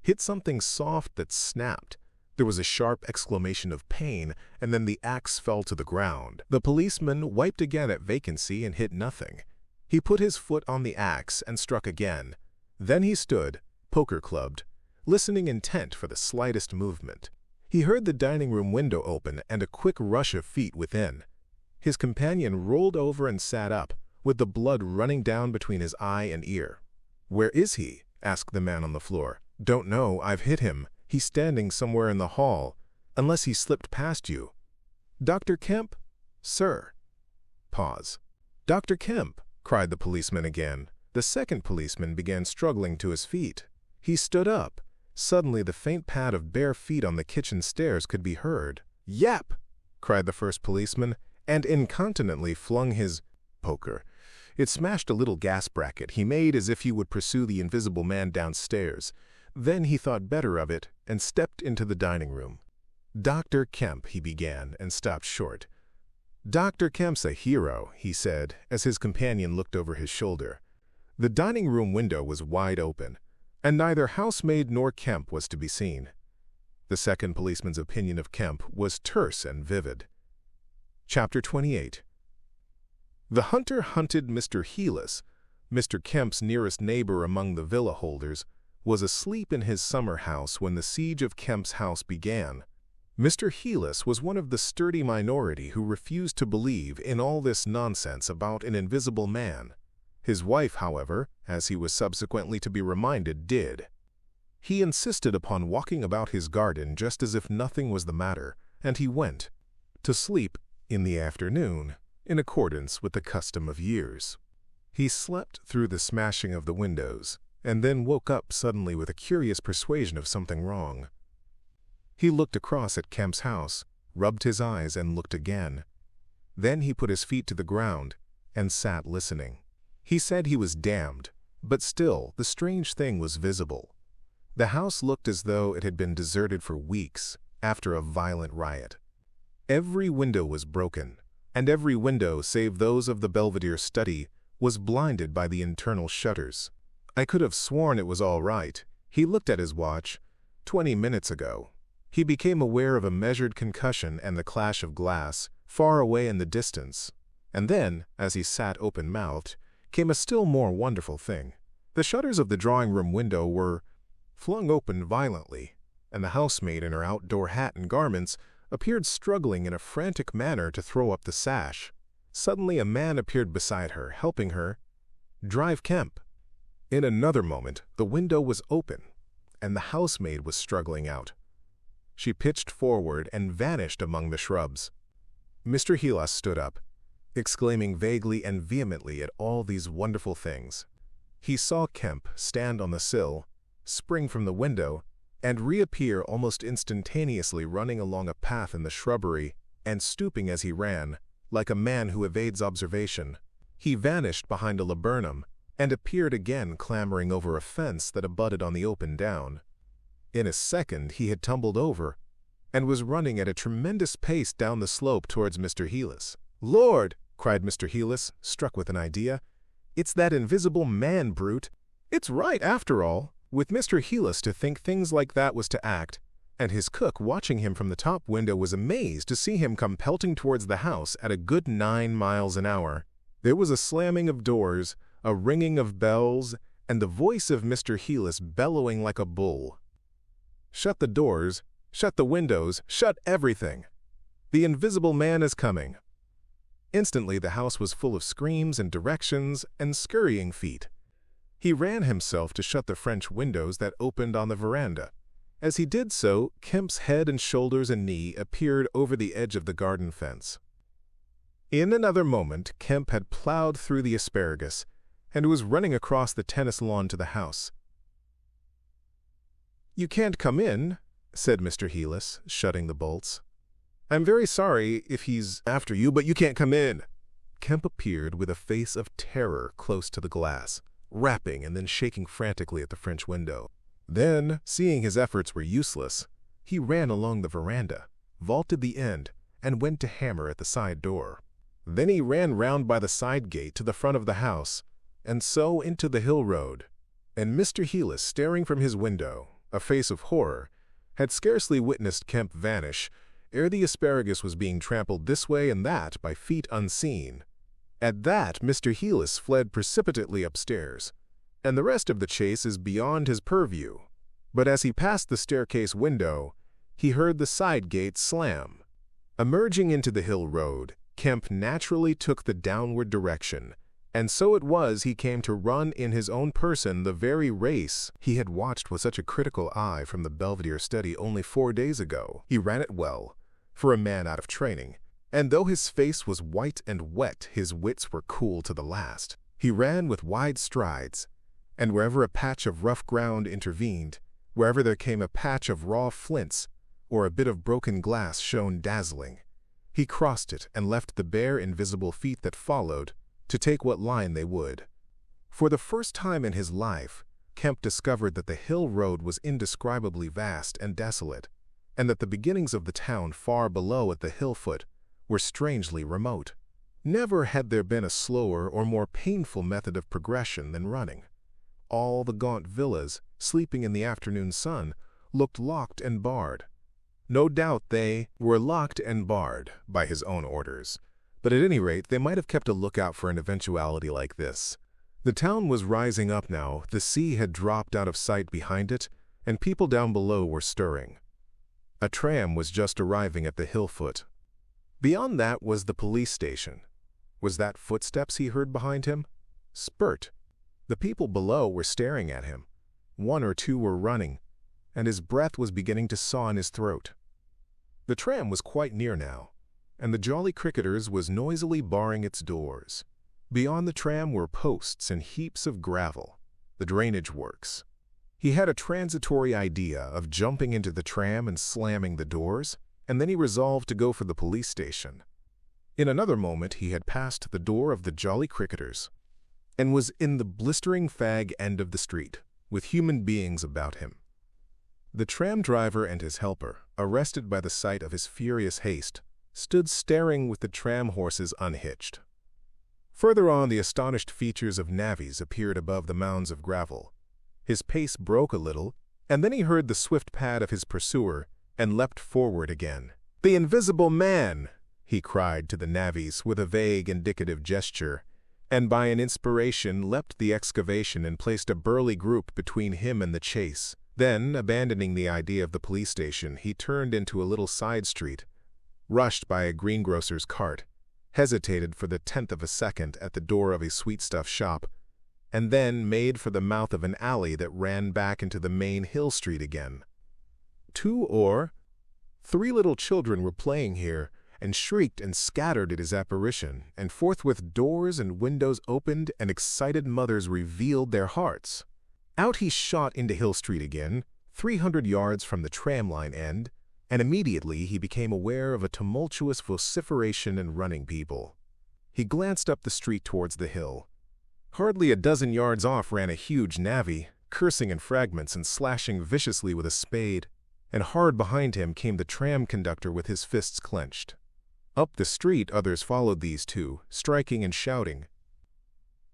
hit something soft that snapped. There was a sharp exclamation of pain, and then the axe fell to the ground. The policeman wiped again at vacancy and hit nothing. He put his foot on the axe and struck again. Then he stood, poker-clubbed, listening intent for the slightest movement. He heard the dining room window open and a quick rush of feet within. His companion rolled over and sat up, with the blood running down between his eye and ear. "Where is he?" asked the man on the floor. "Don't know. I've hit him. He's standing somewhere in the hall, unless he slipped past you." "Dr. Kemp?" "Sir." Pause. "Dr. Kemp!" cried the policeman again. The second policeman began struggling to his feet. He stood up. Suddenly the faint pad of bare feet on the kitchen stairs could be heard. "Yap!" cried the first policeman, and incontinently flung his poker. It smashed a little gas bracket. He made as if he would pursue the invisible man downstairs. Then he thought better of it and stepped into the dining room. "Dr. Kemp," he began, and stopped short. "Dr. Kemp's a hero," he said, as his companion looked over his shoulder. The dining room window was wide open. and neither housemaid nor Kemp was to be seen. The second policeman's opinion of Kemp was terse and vivid. Chapter 28. The hunter hunted Mr. Heelis, Mr. Kemp's nearest neighbor among the villa holders, was asleep in his summer house when the siege of Kemp's house began. Mr. Heelis was one of the sturdy minority who refused to believe in all this nonsense about an invisible man. His wife, however, as he was subsequently to be reminded, did. He insisted upon walking about his garden just as if nothing was the matter, and he went to sleep in the afternoon, in accordance with the custom of years. He slept through the smashing of the windows, and then woke up suddenly with a curious persuasion of something wrong. He looked across at Kemp's house, rubbed his eyes, and looked again. Then he put his feet to the ground and sat listening. He said he was damned, but still the strange thing was visible. The house looked as though it had been deserted for weeks after a violent riot. Every window was broken, and every window save those of the Belvedere study was blinded by the internal shutters. I could have sworn it was all right. He looked at his watch. 20 minutes ago. He became aware of a measured concussion and the clash of glass, far away in the distance. And then, as he sat open-mouthed, came a still more wonderful thing. The shutters of the drawing-room window were flung open violently, and the housemaid in her outdoor hat and garments appeared struggling in a frantic manner to throw up the sash. Suddenly a man appeared beside her, helping her drive Kemp. In another moment, the window was open, and the housemaid was struggling out. She pitched forward and vanished among the shrubs. Mr. Heelis stood up, exclaiming vaguely and vehemently at all these wonderful things. He saw Kemp stand on the sill, spring from the window, and reappear almost instantaneously running along a path in the shrubbery and stooping as he ran, like a man who evades observation. He vanished behind a laburnum and appeared again clambering over a fence that abutted on the open down. In a second he had tumbled over and was running at a tremendous pace down the slope towards Mr. Heelis. "Lord!" cried Mr. Heelis, struck with an idea. "It's that invisible man brute. It's right, after all." With Mr. Heelis to think things like that was to act, and his cook watching him from the top window was amazed to see him come pelting towards the house at a good 9 miles an hour. There was a slamming of doors, a ringing of bells, and the voice of Mr. Heelis bellowing like a bull. "Shut the doors, shut the windows, shut everything. The invisible man is coming." Instantly the house was full of screams and directions and scurrying feet. He ran himself to shut the French windows that opened on the veranda. As he did so, Kemp's head and shoulders and knee appeared over the edge of the garden fence. In another moment, Kemp had plowed through the asparagus and was running across the tennis lawn to the house. "You can't come in," said Mr. Heelis, shutting the bolts. "I'm very sorry if he's after you, but you can't come in." Kemp appeared with a face of terror close to the glass, rapping and then shaking frantically at the French window. Then, seeing his efforts were useless, he ran along the veranda, vaulted the end, and went to hammer at the side door. Then he ran round by the side gate to the front of the house, and so into the hill road. And Mr. Heelis, staring from his window, a face of horror, had scarcely witnessed Kemp vanish ere the asparagus was being trampled this way and that by feet unseen. At that, Mr. Heelis fled precipitately upstairs, and the rest of the chase is beyond his purview. But as he passed the staircase window, he heard the side gate slam. Emerging into the hill road, Kemp naturally took the downward direction, and so it was he came to run in his own person the very race he had watched with such a critical eye from the Belvedere study only 4 days ago. He ran it well, for a man out of training, and though his face was white and wet, his wits were cool to the last. He ran with wide strides, and wherever a patch of rough ground intervened, wherever there came a patch of raw flints, or a bit of broken glass shone dazzling, he crossed it and left the bare invisible feet that followed to take what line they would. For the first time in his life, Kemp discovered that the hill road was indescribably vast and desolate, and that the beginnings of the town far below at the hill foot were strangely remote. Never had there been a slower or more painful method of progression than running. All the gaunt villas, sleeping in the afternoon sun, looked locked and barred. No doubt they were locked and barred by his own orders, but at any rate they might have kept a lookout for an eventuality like this. The town was rising up now, the sea had dropped out of sight behind it, and people down below were stirring. A tram was just arriving at the hill foot. Beyond that was the police station. Was that footsteps he heard behind him? Spurt. The people below were staring at him. One or two were running, and his breath was beginning to saw in his throat. The tram was quite near now, and the Jolly Cricketers was noisily barring its doors. Beyond the tram were posts and heaps of gravel, the drainage works. He had a transitory idea of jumping into the tram and slamming the doors, and then he resolved to go for the police station. In another moment he had passed the door of the Jolly Cricketers, and was in the blistering fag end of the street, with human beings about him. The tram driver and his helper, arrested by the sight of his furious haste, stood staring with the tram horses unhitched. Further on, the astonished features of navvies appeared above the mounds of gravel. His pace broke a little, and then he heard the swift pad of his pursuer and leapt forward again. "The invisible man!" he cried to the navvies with a vague indicative gesture, and by an inspiration leapt the excavation and placed a burly group between him and the chase. Then, abandoning the idea of the police station, he turned into a little side street, rushed by a greengrocer's cart, hesitated for the 10th of a second at the door of a sweetstuff shop, and then made for the mouth of an alley that ran back into the main hill street again. 2 or 3 little children were playing here, and shrieked and scattered at his apparition, and forthwith doors and windows opened and excited mothers revealed their hearts. Out he shot into Hill Street again, 300 yards from the tram-line end, and immediately he became aware of a tumultuous vociferation and running people. He glanced up the street towards the hill. Hardly a dozen yards off ran a huge navvy, cursing in fragments and slashing viciously with a spade, and hard behind him came the tram conductor with his fists clenched. Up the street others followed these two, striking and shouting.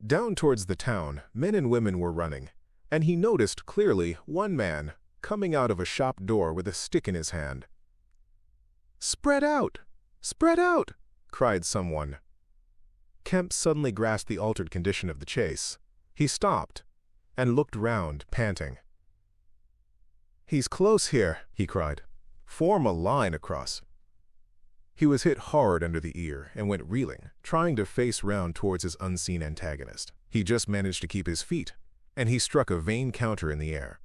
Down towards the town, men and women were running, and he noticed clearly one man coming out of a shop door with a stick in his hand. "Spread out! Spread out!" cried someone. Kemp suddenly grasped the altered condition of the chase. He stopped and looked round, panting. "He's close here," he cried. "Form a line across." He was hit hard under the ear and went reeling, trying to face round towards his unseen antagonist. He just managed to keep his feet, and he struck a vain counter in the air.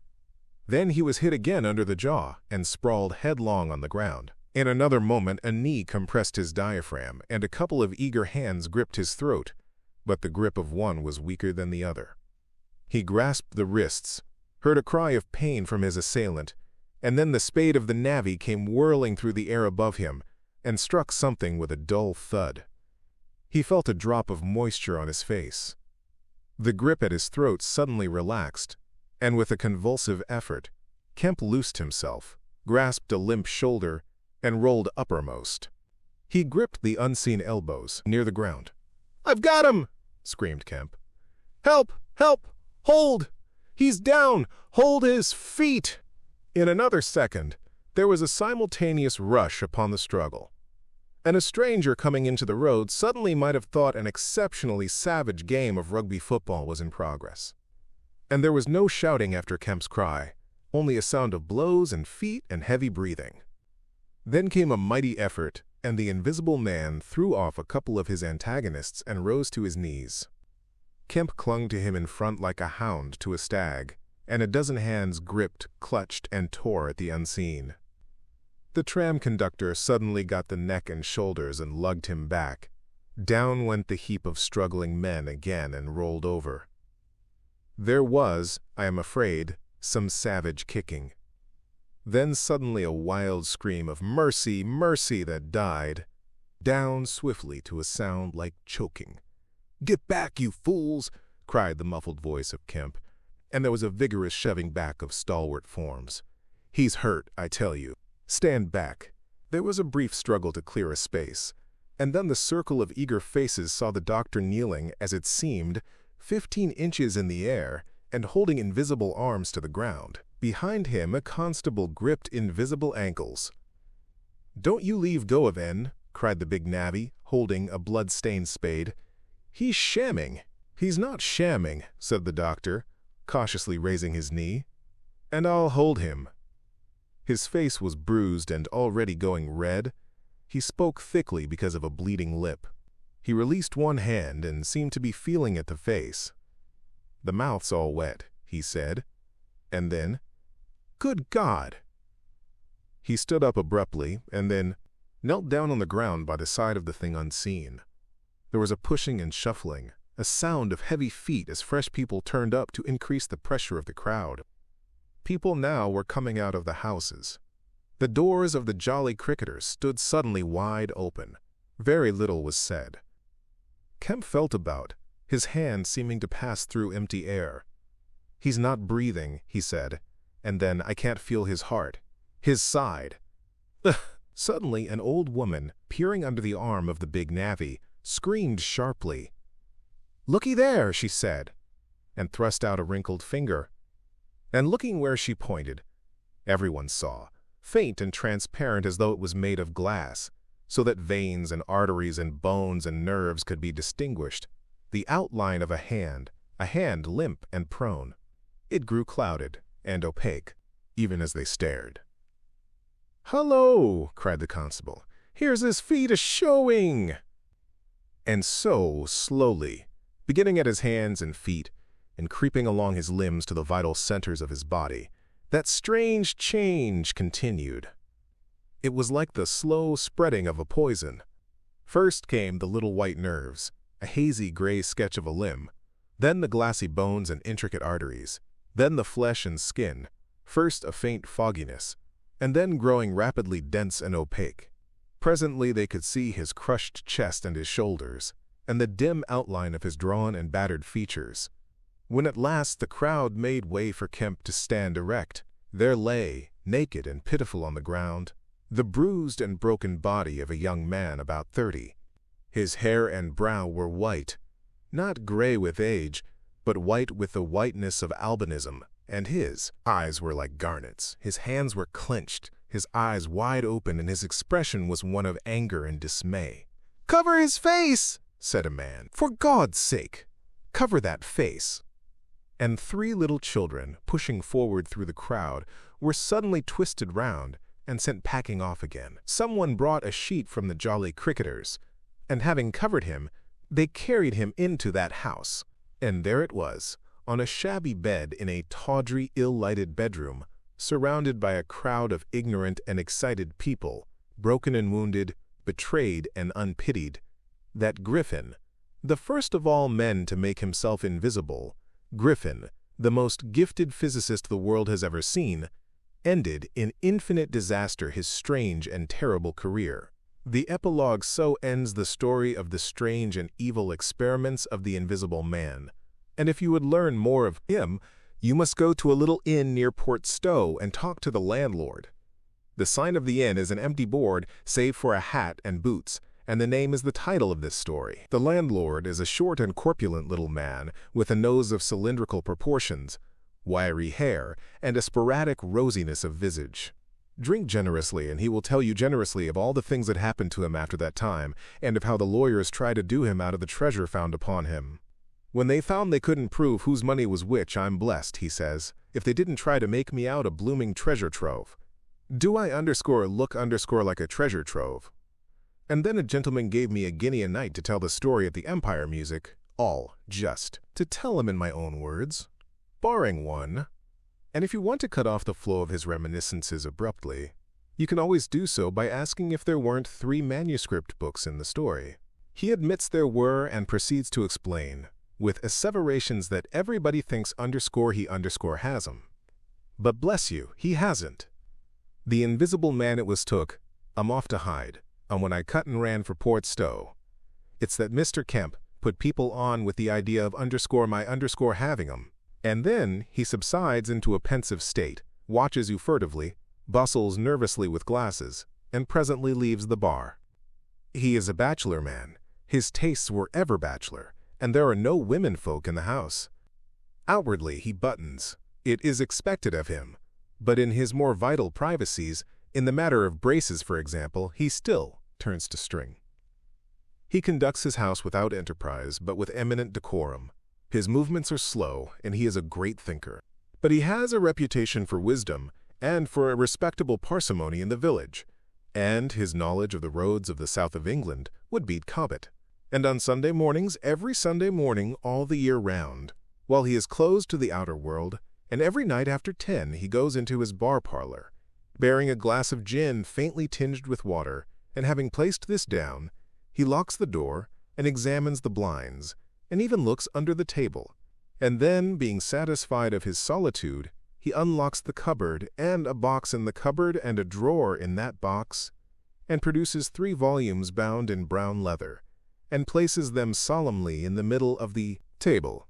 Then he was hit again under the jaw and sprawled headlong on the ground. In another moment a knee compressed his diaphragm and a couple of eager hands gripped his throat, but the grip of one was weaker than the other. He grasped the wrists, heard a cry of pain from his assailant, and then the spade of the navvy came whirling through the air above him and struck something with a dull thud. He felt a drop of moisture on his face. The grip at his throat suddenly relaxed, and with a convulsive effort, Kemp loosed himself, grasped a limp shoulder, and rolled uppermost. He gripped the unseen elbows near the ground. "I've got him!" screamed Kemp. "Help! Help! Hold! He's down! Hold his feet!" In another second, there was a simultaneous rush upon the struggle, and a stranger coming into the road suddenly might have thought an exceptionally savage game of rugby football was in progress. And there was no shouting after Kemp's cry, only a sound of blows and feet and heavy breathing. Then came a mighty effort, and the invisible man threw off a couple of his antagonists and rose to his knees. Kemp clung to him in front like a hound to a stag, and a dozen hands gripped, clutched, and tore at the unseen. The tram conductor suddenly got the neck and shoulders and lugged him back. Down went the heap of struggling men again and rolled over. There was, I am afraid, some savage kicking. Then suddenly a wild scream of "Mercy! Mercy!" that died down swiftly to a sound like choking. "Get back, you fools!" cried the muffled voice of Kemp, and there was a vigorous shoving back of stalwart forms. "He's hurt, I tell you. Stand back." There was a brief struggle to clear a space, and then the circle of eager faces saw the doctor kneeling, as it seemed, 15 inches in the air, and holding invisible arms to the ground. Behind him, a constable gripped invisible ankles. "Don't you leave go of N," cried the big navvy, holding a blood-stained spade. "He's shamming." "He's not shamming," said the doctor, cautiously raising his knee. "And I'll hold him." His face was bruised and already going red. He spoke thickly because of a bleeding lip. He released one hand and seemed to be feeling at the face. "The mouth's all wet," he said. And then, "Good God!" He stood up abruptly and then knelt down on the ground by the side of the thing unseen. There was a pushing and shuffling, a sound of heavy feet as fresh people turned up to increase the pressure of the crowd. People now were coming out of the houses. The doors of the Jolly Cricketers stood suddenly wide open. Very little was said. Kemp felt about, his hand seeming to pass through empty air. "He's not breathing," he said, and then, "I can't feel his heart. His side." Ugh. Suddenly, an old woman, peering under the arm of the big navvy, screamed sharply. "Looky there," she said, and thrust out a wrinkled finger. And looking where she pointed, everyone saw, faint and transparent as though it was made of glass, so that veins and arteries and bones and nerves could be distinguished, the outline of a hand limp and prone. It grew clouded and opaque, even as they stared. "Hello!" cried the constable. "Here's his feet a-showing!" And so, slowly, beginning at his hands and feet, and creeping along his limbs to the vital centers of his body, that strange change continued. It was like the slow spreading of a poison. First came the little white nerves, a hazy gray sketch of a limb, then the glassy bones and intricate arteries, then the flesh and skin, first a faint fogginess, and then growing rapidly dense and opaque. Presently they could see his crushed chest and his shoulders, and the dim outline of his drawn and battered features. When at last the crowd made way for Kemp to stand erect, there lay, naked and pitiful on the ground, the bruised and broken body of a young man about 30. His hair and brow were white, not gray with age, but white with the whiteness of albinism, and his eyes were like garnets. His hands were clenched, his eyes wide open, and his expression was one of anger and dismay. "Cover his face!" said a man. "For God's sake, cover that face!" And 3 little children, pushing forward through the crowd, were suddenly twisted round and sent packing off again. Someone brought a sheet from the Jolly Cricketers, and having covered him, they carried him into that house. And there it was, on a shabby bed in a tawdry, ill-lighted bedroom, surrounded by a crowd of ignorant and excited people, broken and wounded, betrayed and unpitied, that Griffin, the first of all men to make himself invisible, Griffin, the most gifted physicist the world has ever seen, ended in infinite disaster his strange and terrible career. The epilogue so ends the story of the strange and evil experiments of the Invisible Man. And if you would learn more of him, you must go to a little inn near Port Stowe and talk to the landlord. The sign of the inn is an empty board, save for a hat and boots, and the name is the title of this story. The landlord is a short and corpulent little man with a nose of cylindrical proportions, wiry hair, and a sporadic rosiness of visage. Drink generously, and he will tell you generously of all the things that happened to him after that time, and of how the lawyers tried to do him out of the treasure found upon him. "When they found they couldn't prove whose money was which, I'm blessed," he says, "if they didn't try to make me out a blooming treasure trove. Do I look like a treasure trove? And then a gentleman gave me a guinea a night to tell the story at the Empire Music, all just to tell him in my own words, barring one." And if you want to cut off the flow of his reminiscences abruptly, you can always do so by asking if there weren't 3 manuscript books in the story. He admits there were and proceeds to explain, with asseverations that everybody thinks he has 'em. But bless you, he hasn't. The Invisible Man it was took, I'm off to hide, and when I cut and ran for Port Stowe. It's that Mr. Kemp put people on with the idea of my having 'em. And then he subsides into a pensive state, watches you furtively, bustles nervously with glasses, and presently leaves the bar. He is a bachelor man. His tastes were ever bachelor, and there are no women folk in the house. Outwardly, he buttons. It is expected of him. But in his more vital privacies, in the matter of braces, for example, he still turns to string. He conducts his house without enterprise, but with eminent decorum. His movements are slow, and he is a great thinker. But he has a reputation for wisdom and for a respectable parsimony in the village, and his knowledge of the roads of the south of England would beat Cobbett. And on Sunday mornings, every Sunday morning all the year round, while he is closed to the outer world, and every night after 10 he goes into his bar parlor, bearing a glass of gin faintly tinged with water, and having placed this down, he locks the door and examines the blinds, and even looks under the table, and then, being satisfied of his solitude, he unlocks the cupboard and a box in the cupboard and a drawer in that box, and produces 3 volumes bound in brown leather, and places them solemnly in the middle of the table.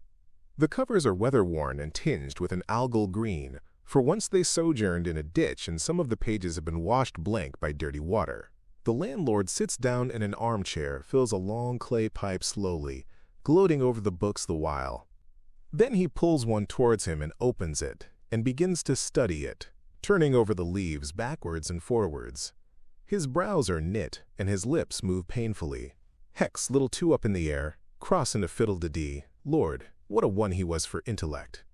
The covers are weather-worn and tinged with an algal green, for once they sojourned in a ditch and some of the pages have been washed blank by dirty water. The landlord sits down in an armchair, fills a long clay pipe slowly, gloating over the books the while. Then he pulls one towards him and opens it, and begins to study it, turning over the leaves backwards and forwards. His brows are knit, and his lips move painfully. Hex, little two up in the air, cross in a fiddle-de-dee. Lord, what a one he was for intellect.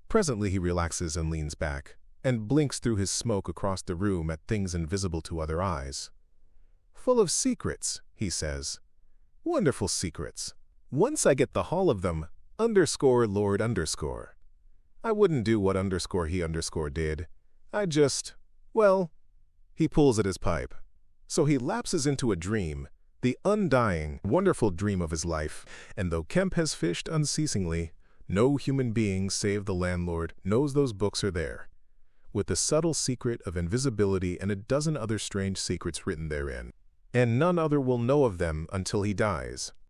Presently he relaxes and leans back, and blinks through his smoke across the room at things invisible to other eyes. Full of secrets, he says. Wonderful secrets. Once I get the haul of them, underscore Lord underscore. I wouldn't do what underscore he underscore did. I just, well, he pulls at his pipe. So he lapses into a dream, the undying, wonderful dream of his life, and though Kemp has fished unceasingly, no human being save the landlord knows those books are there, with the subtle secret of invisibility and a dozen other strange secrets written therein, and none other will know of them until he dies.